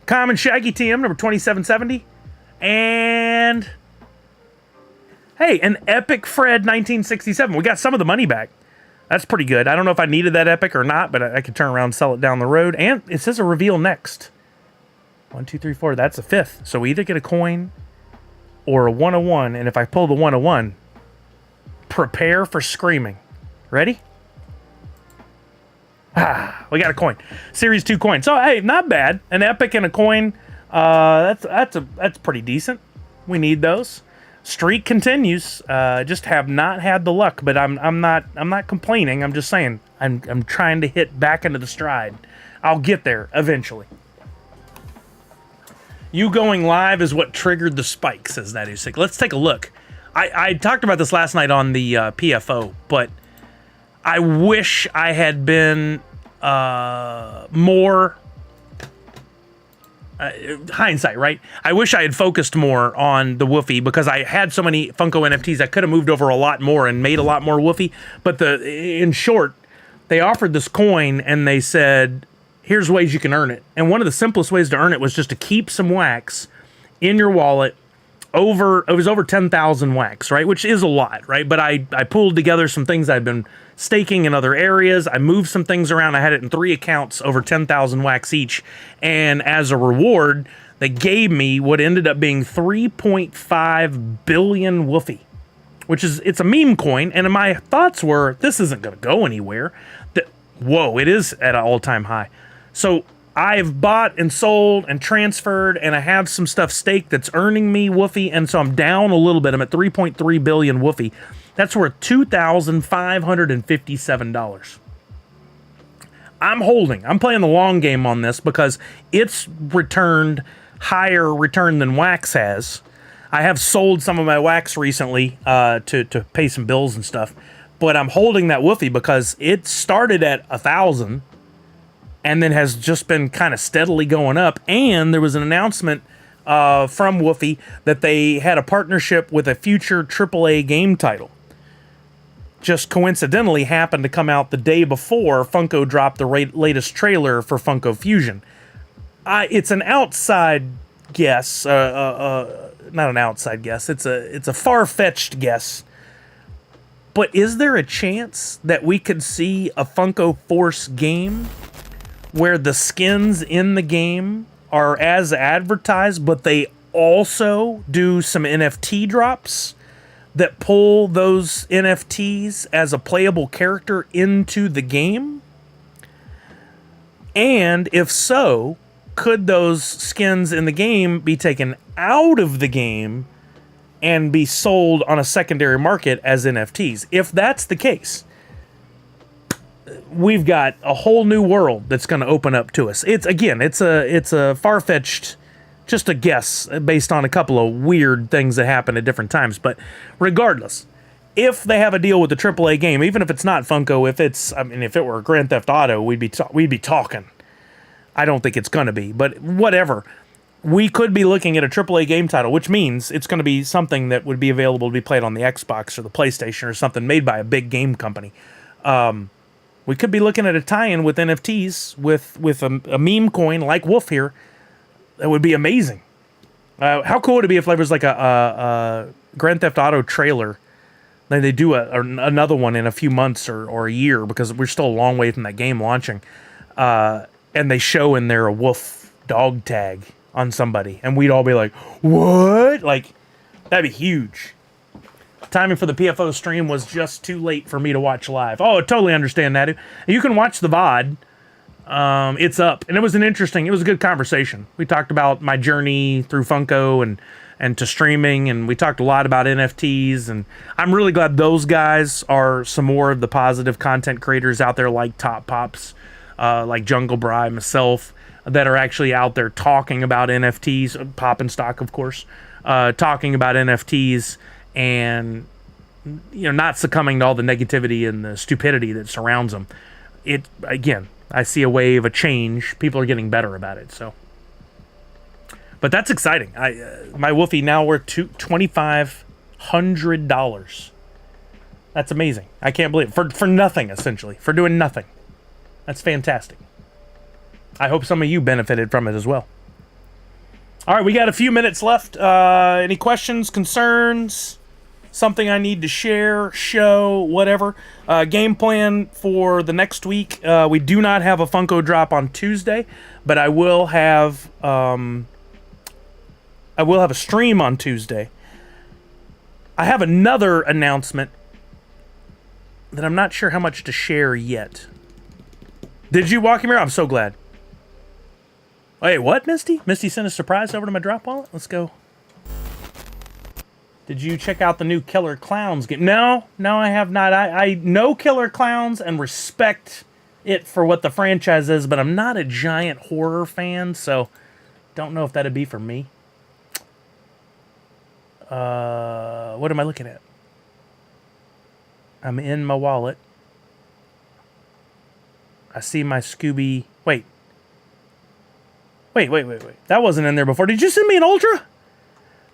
Common Shaggy TM, number 2770. And... hey, an Epic Fred 1967. We got some of the money back. That's pretty good. I don't know if I needed that Epic or not, but I could turn around and sell it down the road. And it says a reveal next. 1, 2, 3, 4. That's a 5th. So we either get a coin or a 101. And if I pull the 101, prepare for screaming. Ready? We got a coin. Series 2 coin. So, hey, not bad. An Epic and a coin. That's pretty decent. We need those. Streak continues. Just have not had the luck, but I'm not complaining. I'm just saying I'm trying to hit back into the stride. I'll get there eventually. You going live is what triggered the spike, says Natty Sick. Let's take a look. I talked about this last night on the PFO, but I wish I had been more... hindsight, right? I wish I had focused more on the Woofy because I had so many Funko NFTs. I could have moved over a lot more and made a lot more Woofy. But in short, they offered this coin and they said, here's ways you can earn it. And one of the simplest ways to earn it was just to keep some wax in your wallet. It was over 10,000 wax, right? Which is a lot, right? But I pulled together some things I've been staking in other areas. I moved some things around. I had it in 3 accounts, over 10,000 wax each. And as a reward, they gave me what ended up being 3.5 billion Woofy, it's a meme coin. And my thoughts were, this isn't going to go anywhere. Whoa, it is at an all-time high. So I've bought and sold and transferred, and I have some stuff staked that's earning me Woofy, and so I'm down a little bit. I'm at 3.3 billion Woofy. That's worth $2,557. I'm holding. I'm playing the long game on this because it's returned higher return than wax has. I have sold some of my wax recently to pay some bills and stuff, but I'm holding that Woofy because it started at 1,000 and then has just been kind of steadily going up. And there was an announcement from Woofy that they had a partnership with a future AAA game title. Just coincidentally happened to come out the day before Funko dropped the latest trailer for Funko Fusion. It's an outside guess, not an outside guess. It's a far-fetched guess. But is there a chance that we could see a Funko Force game where the skins in the game are as advertised, but they also do some NFT drops that pull those NFTs as a playable character into the game? And if so, could those skins in the game be taken out of the game and be sold on a secondary market as NFTs? If that's the case, we've got a whole new world that's going to open up to us. It's a far-fetched, just a guess based on a couple of weird things that happen at different times. But regardless, if they have a deal with the AAA game, even if it's not Funko, if it were Grand Theft Auto, we'd be talking. I don't think it's going to be, but whatever. We could be looking at a AAA game title, which means it's going to be something that would be available to be played on the Xbox or the PlayStation or something made by a big game company. We could be looking at a tie-in with NFTs with a meme coin like Wolf here. That would be amazing. How cool would it be if there was like a Grand Theft Auto trailer? Then they do another one in a few months or a year, because we're still a long way from that game launching. And they show in there a wolf dog tag on somebody, and we'd all be like, what? Like, that'd be huge. Timing for the PFO stream was just too late for me to watch live. Oh, I totally understand that. You can watch the VOD. It's up, and it was a good conversation. We talked about my journey through Funko and to streaming, and we talked a lot about NFTs, and I'm really glad those guys are some more of the positive content creators out there, like Top Pops, like Jungle Bri, myself, that are actually out there talking about NFTs, Pop and Stock, of course, talking about NFTs, and not succumbing to all the negativity and the stupidity that surrounds them. I see a wave, a change. People are getting better about it. So, but that's exciting. My Woofy now worth $2,500. That's amazing. I can't believe it. For nothing, essentially, for doing nothing. That's fantastic. I hope some of you benefited from it as well. All right, we got a few minutes left. Any questions, concerns? Something I need to share, show, whatever. Game plan for the next week. We do not have a Funko drop on Tuesday, but I will have a stream on Tuesday. I have another announcement that I'm not sure how much to share yet. Did you walk him here? I'm so glad. Wait, what, Misty? Misty sent a surprise over to my drop wallet? Let's go. Did you check out the new Killer Clowns game? No, I have not. I know Killer Clowns and respect it for what the franchise is, but I'm not a giant horror fan, so don't know if that'd be for me. What am I looking at? I'm in my wallet. I see my Scooby... Wait. That wasn't in there before. Did you send me an Ultra?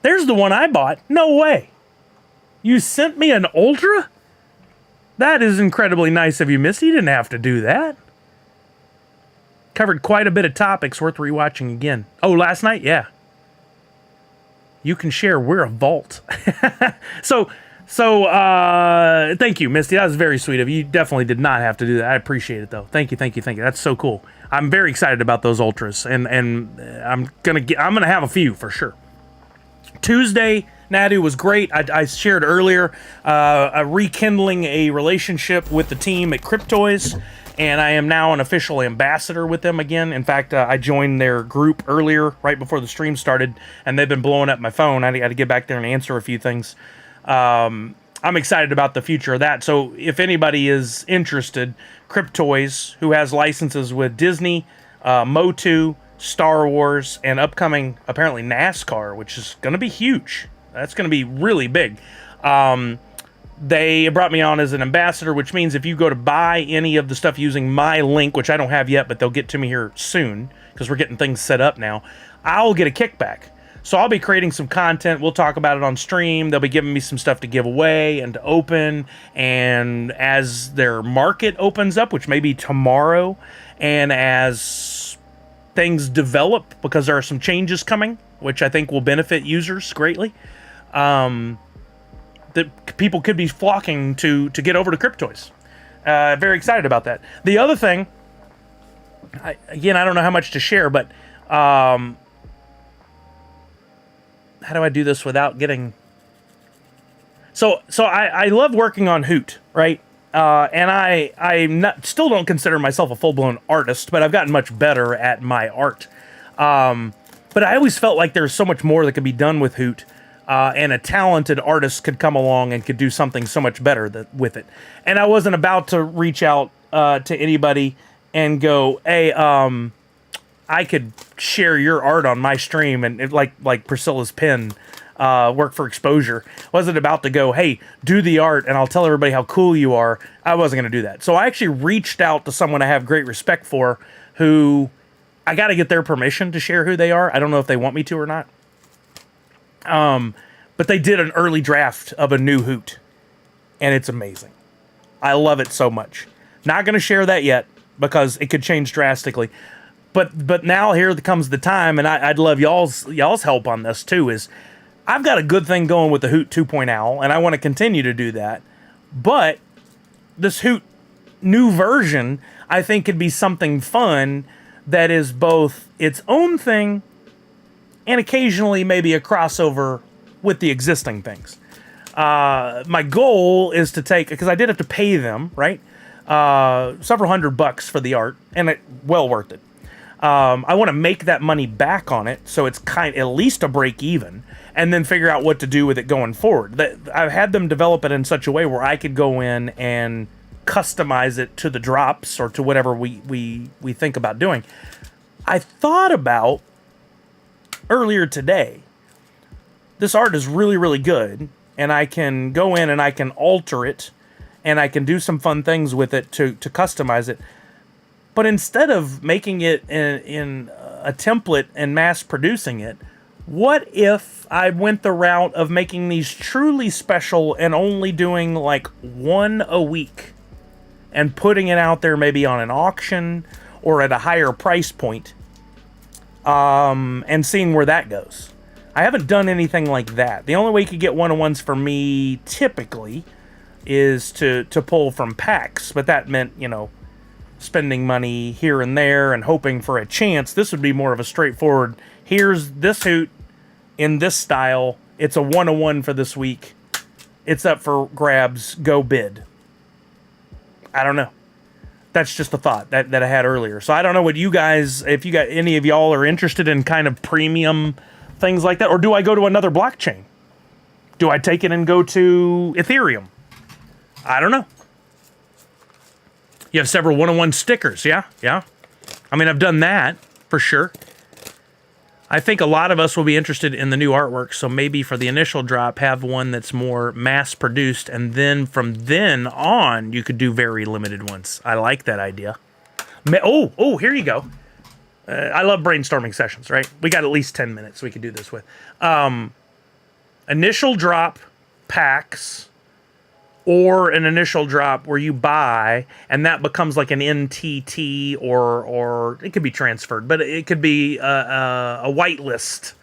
There's the one I bought. No way. You sent me an Ultra? That is incredibly nice of you, Misty. You didn't have to do that. Covered quite a bit of topics worth rewatching again. Oh, last night? Yeah. You can share. We're a vault. So, thank you, Misty. That was very sweet of you. You definitely did not have to do that. I appreciate it, though. Thank you. That's so cool. I'm very excited about those Ultras, and I'm gonna have a few for sure. Tuesday, Nadu was great. I shared earlier rekindling a relationship with the team at Cryptoys, and I am now an official ambassador with them again. In fact, I joined their group earlier, right before the stream started, and they've been blowing up my phone. I had to get back there and answer a few things. I'm excited about the future of that. So if anybody is interested, Cryptoys, who has licenses with Disney, Motu, Star Wars, and upcoming, apparently, NASCAR, which is going to be huge. That's going to be really big. They brought me on as an ambassador, which means if you go to buy any of the stuff using my link, which I don't have yet, but they'll get to me here soon, because we're getting things set up now, I'll get a kickback. So I'll be creating some content. We'll talk about it on stream. They'll be giving me some stuff to give away and to open. And as their market opens up, which may be tomorrow, and as things develop, because there are some changes coming, which I think will benefit users greatly, that people could be flocking to get over to Cryptoys. Very excited about that. The other thing, I don't know how much to share, but how do I do this without getting... So I love working on Hoot, right? And I still don't consider myself a full-blown artist, but I've gotten much better at my art. But I always felt like there's so much more that could be done with Hoot, and a talented artist could come along and could do something so much better with it. And I wasn't about to reach out to anybody and go, hey, I could share your art on my stream, and like Priscilla's pen, work for exposure. Wasn't about to go, hey, do the art and I'll tell everybody how cool you are. I wasn't going to do that. So I actually reached out to someone I have great respect for, who I got to get their permission to share who they are. I don't know if they want me to or not. But they did an early draft of a new Hoot, and it's amazing. I love it so much. Not going to share that yet because it could change drastically. But now here comes the time, and I'd love y'all's help on this too. Is I've got a good thing going with the Hoot 2.0, and I want to continue to do that. But this Hoot new version, I think, could be something fun that is both its own thing and occasionally maybe a crossover with the existing things. My goal is to take, because I did have to pay them, right? Several $100 for the art, and well worth it. I want to make that money back on it, so it's at least a break even, and then figure out what to do with it going forward. I've had them develop it in such a way where I could go in and customize it to the drops or to whatever we think about doing. I thought about earlier today, this art is really, really good, and I can go in and I can alter it, and I can do some fun things with it to customize it. But instead of making it in a template and mass producing it, what if I went the route of making these truly special and only doing like one a week and putting it out there maybe on an auction or at a higher price point, and seeing where that goes? I haven't done anything like that. The only way you could get one-on-ones for me typically is to pull from packs, but that meant, spending money here and there and hoping for a chance. This would be more of a straightforward, here's this Hoot in this style. It's a one-on-one for this week. It's up for grabs. Go bid. I don't know. That's just a thought that I had earlier. So I don't know what you guys, if you got any of y'all are interested in kind of premium things like that, or do I go to another blockchain? Do I take it and go to Ethereum? I don't know. You have several one-on-one stickers, yeah. I mean, I've done that, for sure. I think a lot of us will be interested in the new artwork, so maybe for the initial drop, have one that's more mass-produced, and then from then on, you could do very limited ones. I like that idea. Oh, here you go. I love brainstorming sessions, right? We got at least 10 minutes we could do this with. Initial drop packs, or an initial drop where you buy, and that becomes like an NTT, or it could be transferred, but it could be a whitelist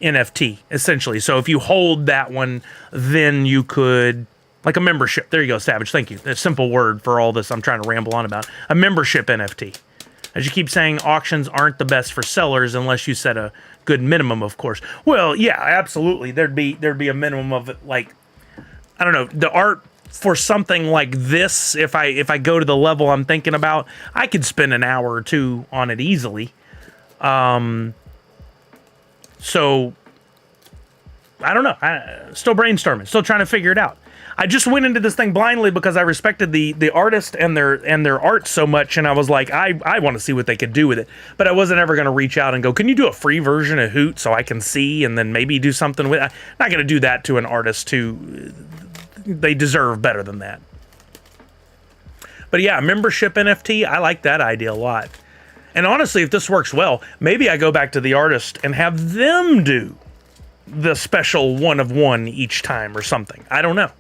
NFT, essentially. So if you hold that one, then you could, like a membership. There you go, Savage. Thank you. A simple word for all this I'm trying to ramble on about. A membership NFT. As you keep saying, auctions aren't the best for sellers unless you set a good minimum, of course. Well, yeah, absolutely. There'd be a minimum of, like, I don't know, the art for something like this, if I go to the level I'm thinking about, I could spend an hour or two on it easily. So, I don't know. Still brainstorming. Still trying to figure it out. I just went into this thing blindly because I respected the artist and their art so much, and I was like, I want to see what they could do with it. But I wasn't ever going to reach out and go, can you do a free version of Hoot so I can see and then maybe do something with it? I'm not going to do that to an artist who they deserve better than that. But yeah, membership NFT, I like that idea a lot. And honestly, if this works well, maybe I go back to the artist and have them do the special one of one each time or something. I don't know.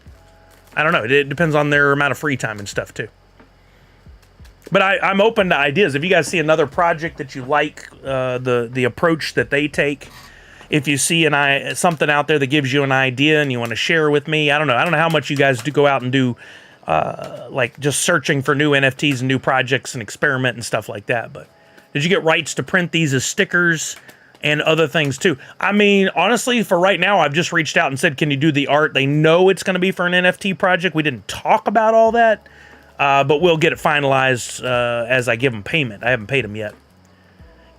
It depends on their amount of free time and stuff too. But I'm open to ideas. If you guys see another project that you like, the approach that they take, if you see something out there that gives you an idea and you want to share with me, I don't know how much you guys do go out and do like just searching for new NFTs and new projects and experiment and stuff like that. But did you get rights to print these as stickers and other things too? I mean, honestly, for right now, I've just reached out and said, can you do the art? They know it's going to be for an NFT project. We didn't talk about all that, but we'll get it finalized as I give them payment. I haven't paid them yet.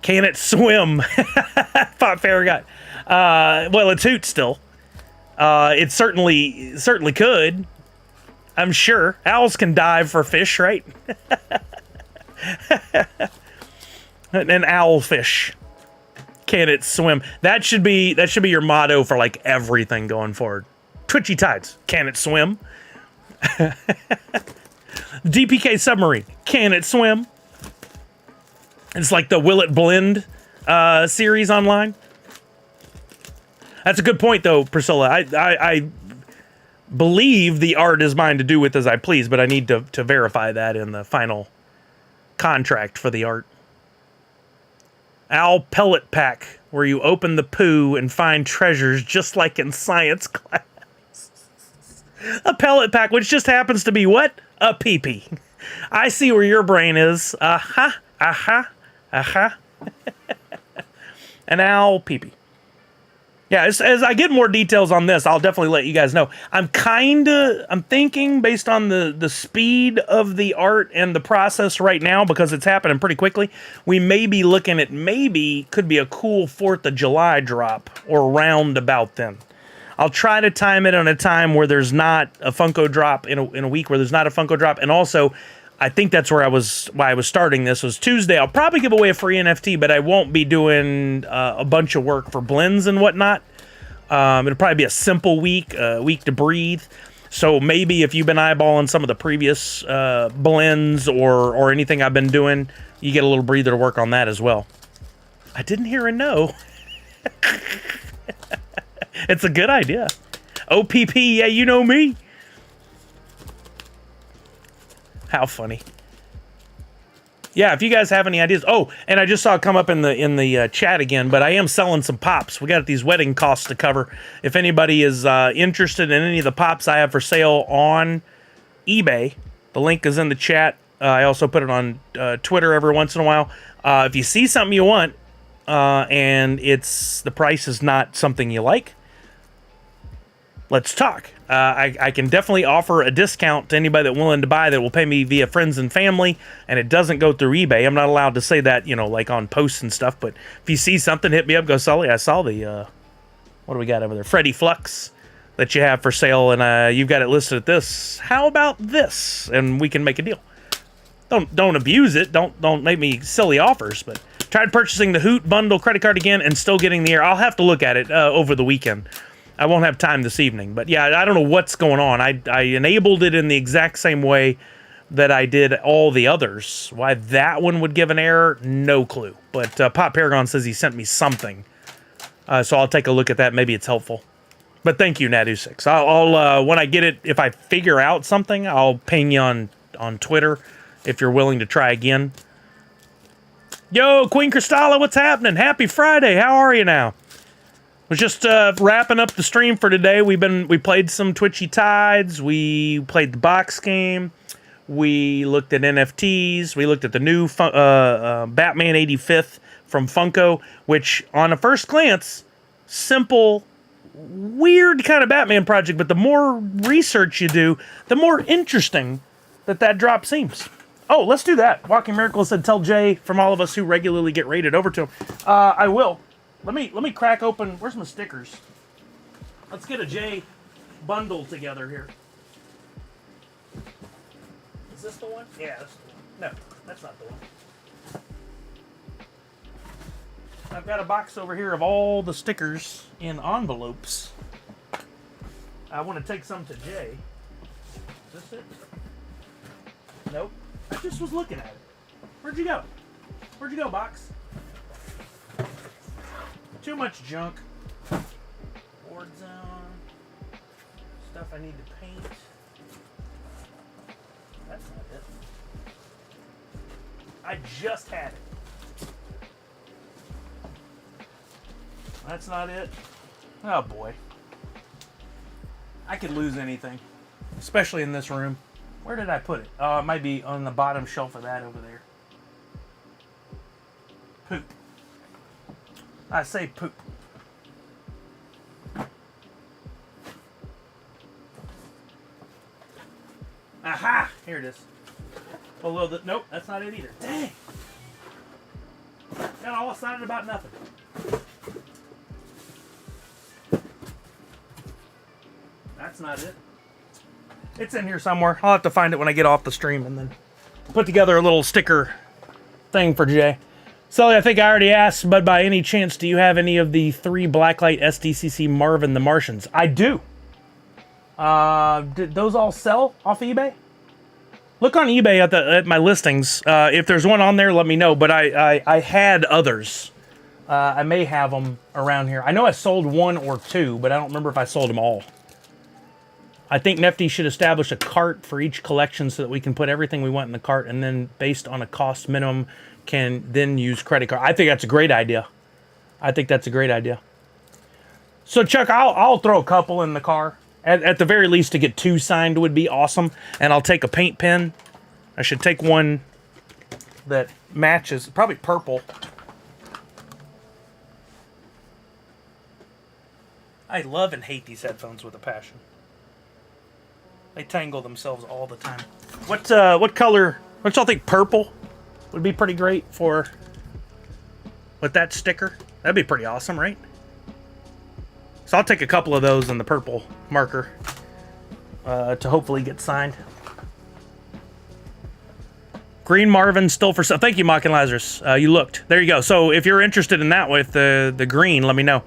Can it swim? Thought fair guy. Well, it's Hoot still. It certainly could. I'm sure. Owls can dive for fish, right? An owlfish. Can it swim? That should be your motto for like everything going forward. Twitchy tides. Can it swim? DPK submarine. Can it swim? It's like the Will It Blend series online. That's a good point though, Priscilla. I believe the art is mine to do with as I please, but I need to verify that in the final contract for the art. Owl pellet pack, where you open the poo and find treasures just like in science class. A pellet pack, which just happens to be what? A pee-pee. I see where your brain is. An owl pee-pee. Yeah, as I get more details on this, I'll definitely let you guys know. I'm thinking based on the speed of the art and the process right now, because it's happening pretty quickly, we may be looking at could be a cool 4th of July drop or round about then. I'll try to time it on a time where there's not a Funko drop in a week where there's not a Funko drop. And also, I think that's why I was starting this was Tuesday. I'll probably give away a free NFT, but I won't be doing a bunch of work for blends and whatnot. It'll probably be a simple week to breathe. So maybe if you've been eyeballing some of the previous blends or anything I've been doing, you get a little breather to work on that as well. I didn't hear a no. It's a good idea. OPP, yeah, you know me. How funny. Yeah, if you guys have any ideas. Oh, and I just saw it come up in the chat again, but I am selling some pops. We got these wedding costs to cover. If anybody is interested in any of the pops I have for sale on eBay, the link is in the chat. I also put it on Twitter every once in a while. If you see something you want and the price is not something you like, let's talk. I can definitely offer a discount to anybody that's willing to buy that will pay me via friends and family, and it doesn't go through eBay. I'm not allowed to say that, like on posts and stuff, but if you see something, hit me up, go, Sully, I saw the, what do we got over there? Freddy Flux that you have for sale, and you've got it listed at this. How about this? And we can make a deal. Don't abuse it. Don't make me silly offers, but tried purchasing the Hoot bundle credit card again and still getting the air. I'll have to look at it over the weekend. I won't have time this evening, but yeah, I don't know what's going on. I enabled it in the exact same way that I did all the others. Why that one would give an error, no clue. But Pop Paragon says he sent me something, so I'll take a look at that. Maybe it's helpful. But thank you, Natu6. I'll when I get it, if I figure out something, I'll ping you on Twitter if you're willing to try again. Yo, Queen Crystalla, what's happening? Happy Friday. How are you now? Was just wrapping up the stream for today. We played some Twitchy Tides. We played the box game. We looked at NFTs. We looked at the new Batman 85th from Funko, which on a first glance, simple, weird kind of Batman project, but the more research you do, the more interesting that drop seems. Oh, let's do that. Walking Miracle said, tell Jay from all of us who regularly get rated over to him. I will. Let me crack open. Where's my stickers? Let's get a J bundle together here. Is this the one? Yeah, that's the one. No, that's not the one. I've got a box over here of all the stickers in envelopes. I want to take some to Jay. Is this it? Nope. I just was looking at it. Where'd you go? Where'd you go, box? Too much junk. Board zone. Stuff I need to paint. That's not it. I just had it. That's not it. Oh boy. I could lose anything. Especially in this room. Where did I put it? Oh, it might be on the bottom shelf of that over there. Poop. I say poop. Aha! Here it is. Below the... Nope, that's not it either. Dang! Got all excited about nothing. That's not it. It's in here somewhere. I'll have to find it when I get off the stream and then put together a little sticker thing for Jay. Sully, I think I already asked, but by any chance, do you have any of the 3 Blacklight SDCC Marvin the Martians? I do. Did those all sell off eBay? Look on eBay at my listings. If there's one on there, let me know. But I had others. I may have them around here. I know I sold 1 or 2, but I don't remember if I sold them all. I think NFTs should establish a cart for each collection so that we can put everything we want in the cart, and then based on a cost minimum can then use credit card. I think that's a great idea. I think that's a great idea. So Chuck, I'll throw a couple in the car. At the very least, to get 2 signed would be awesome. And I'll take a paint pen. I should take one that matches, probably purple. I love and hate these headphones with a passion. They tangle themselves all the time. What color? What y'all think? Purple would be pretty great for with that sticker. That'd be pretty awesome, right? So I'll take a couple of those in the purple marker to hopefully get signed. Green Marvin still for sale. Thank you, Mock and Lazarus. You looked. There you go. So if you're interested in that with the green, let me know.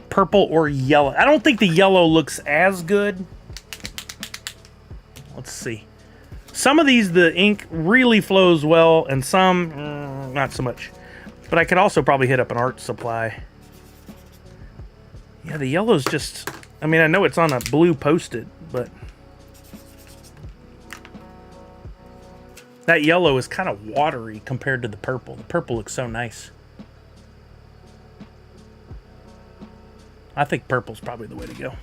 Purple or yellow. I don't think the yellow looks as good. Let's see. Some of these, the ink really flows well, and some, not so much. But I could also probably hit up an art supply. Yeah, the yellow's just... I mean, I know it's on a blue Post-it, but... that yellow is kind of watery compared to the purple. The purple looks so nice. I think purple's probably the way to go.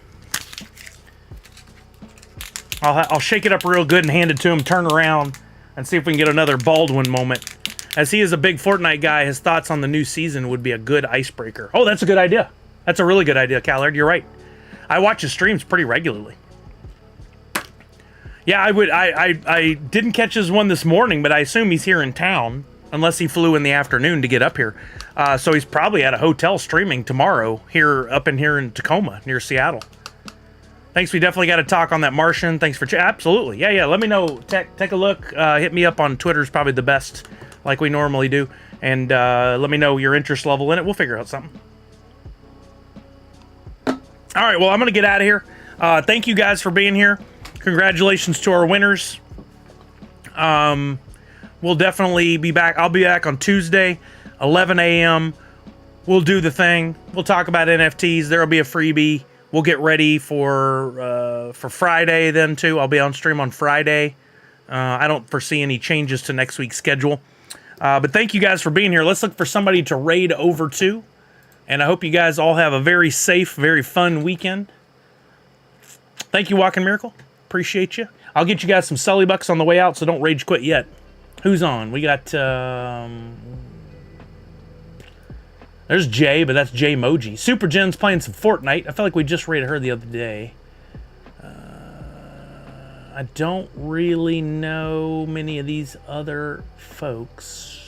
I'll shake it up real good and hand it to him, turn around, and see if we can get another Baldwin moment. As he is a big Fortnite guy, his thoughts on the new season would be a good icebreaker. Oh, that's a good idea. That's a really good idea, Callard. You're right. I watch his streams pretty regularly. Yeah, I didn't catch his one this morning, but I assume he's here in town, unless he flew in the afternoon to get up here. So he's probably at a hotel streaming tomorrow up in Tacoma, near Seattle. Thanks, we definitely got to talk on that Martian. Thanks for absolutely. Yeah, let me know. Take a look. Hit me up on Twitter's probably the best, like we normally do. And let me know your interest level in it. We'll figure out something. All right, well, I'm going to get out of here. Thank you guys for being here. Congratulations to our winners. We'll definitely be back. I'll be back on Tuesday, 11 a.m. We'll do the thing. We'll talk about NFTs. There'll be a freebie. We'll get ready for Friday then, too. I'll be on stream on Friday. I don't foresee any changes to next week's schedule. But thank you guys for being here. Let's look for somebody to raid over to. And I hope you guys all have a very safe, very fun weekend. Thank you, Walking Miracle. Appreciate you. I'll get you guys some Sully Bucks on the way out, so don't rage quit yet. Who's on? We got... there's Jay, but that's Jay Moji. Super Jen's playing some Fortnite. I feel like we just raided her the other day. I don't really know many of these other folks.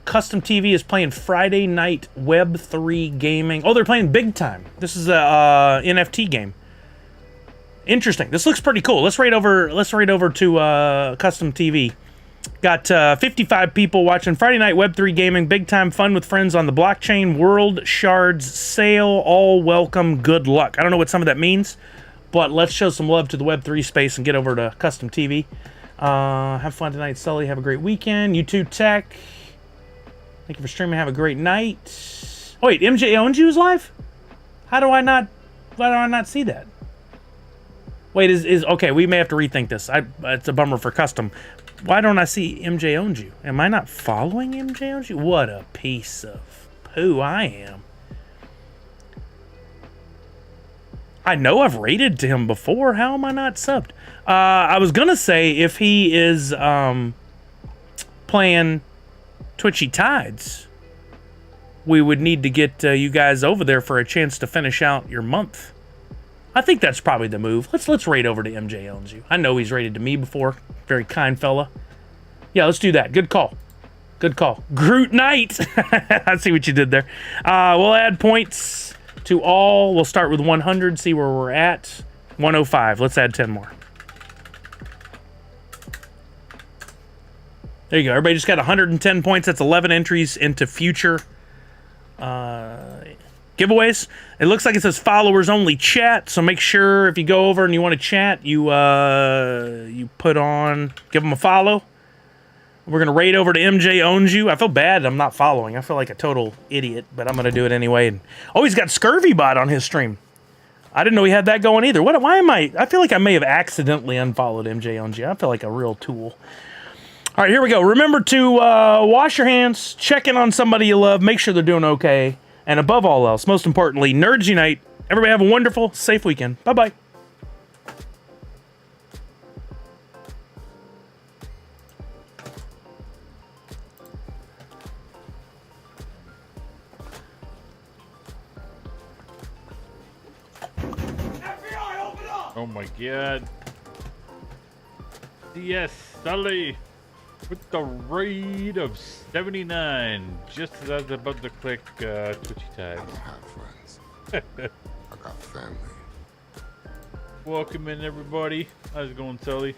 Custom TV is playing Friday Night Web3 Gaming. Oh, they're playing big time. This is a NFT game. Interesting. This looks pretty cool. Let's raid over to custom TV. Got 55 people watching Friday Night Web3 Gaming. Big time fun with friends on the blockchain. World Shards sale. All welcome. Good luck. I don't know what some of that means, but let's show some love to the Web3 space and get over to custom TV. Have fun tonight, Sully. Have a great weekend. YouTube Tech. Thank you for streaming. Have a great night. Oh, wait, MJ owns you is live? Why do I not see that? Wait, is okay, we may have to rethink this. It's a bummer for custom. Why don't I see MJ owns you? Am I not following MJ owns you? What a piece of poo I am. I know I've rated to him before. How am I not subbed? I was gonna say if he is playing Twitchy Tides, we would need to get you guys over there for a chance to finish out your month. I think that's probably the move. Let's raid over to MJ owns you. I know he's raided to me before. Very kind fella. Yeah, let's do that. Good call. Good call. Groot Knight. I see what you did there. We'll add points to all. We'll start with 100. See where we're at. 105. Let's add 10 more. There you go. Everybody just got 110 points. That's 11 entries into future giveaways. It looks like it says followers only chat, so make sure if you go over and you want to chat, you put on, give them a follow. We're gonna raid over to MJ owns you. I feel bad I'm not following. I feel like a total idiot, but I'm gonna do it anyway. And oh, he's got Scurvy Bot on his stream. I didn't know he had that going either. Why am I feel like I may have accidentally unfollowed MJ owns you. I feel like a real tool. All right, here we go. Remember to wash your hands, check in on somebody you love, make sure they're doing okay. And above all else, most importantly, Nerds Unite. Everybody have a wonderful, safe weekend. Bye-bye. FBI, open up! Oh my god. Yes, Sully. With the raid of 79, just as I was about to click Twitchy Tides. I don't have friends. I got family. Welcome in, everybody. How's it going, Sully?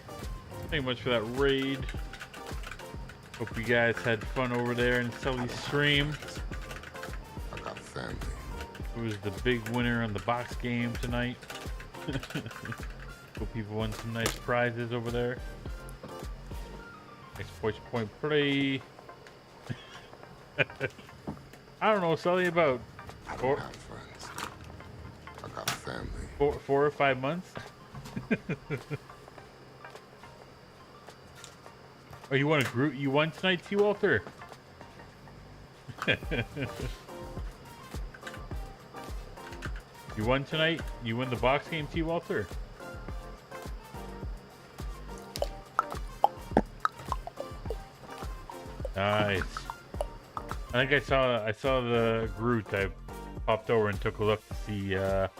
Thank you much for that raid. Hope you guys had fun over there in Sully's stream. I got family. Who was the big winner on the box game tonight? Hope people won some nice prizes over there. Next point play. I don't know, Sully, about I don't have friends. I got family. 4 or 5 months. Oh, you won a group? You won tonight, T. Walter. You won tonight. You won the box game, T. Walter. Nice. I think I saw the Groot. I popped over and took a look to see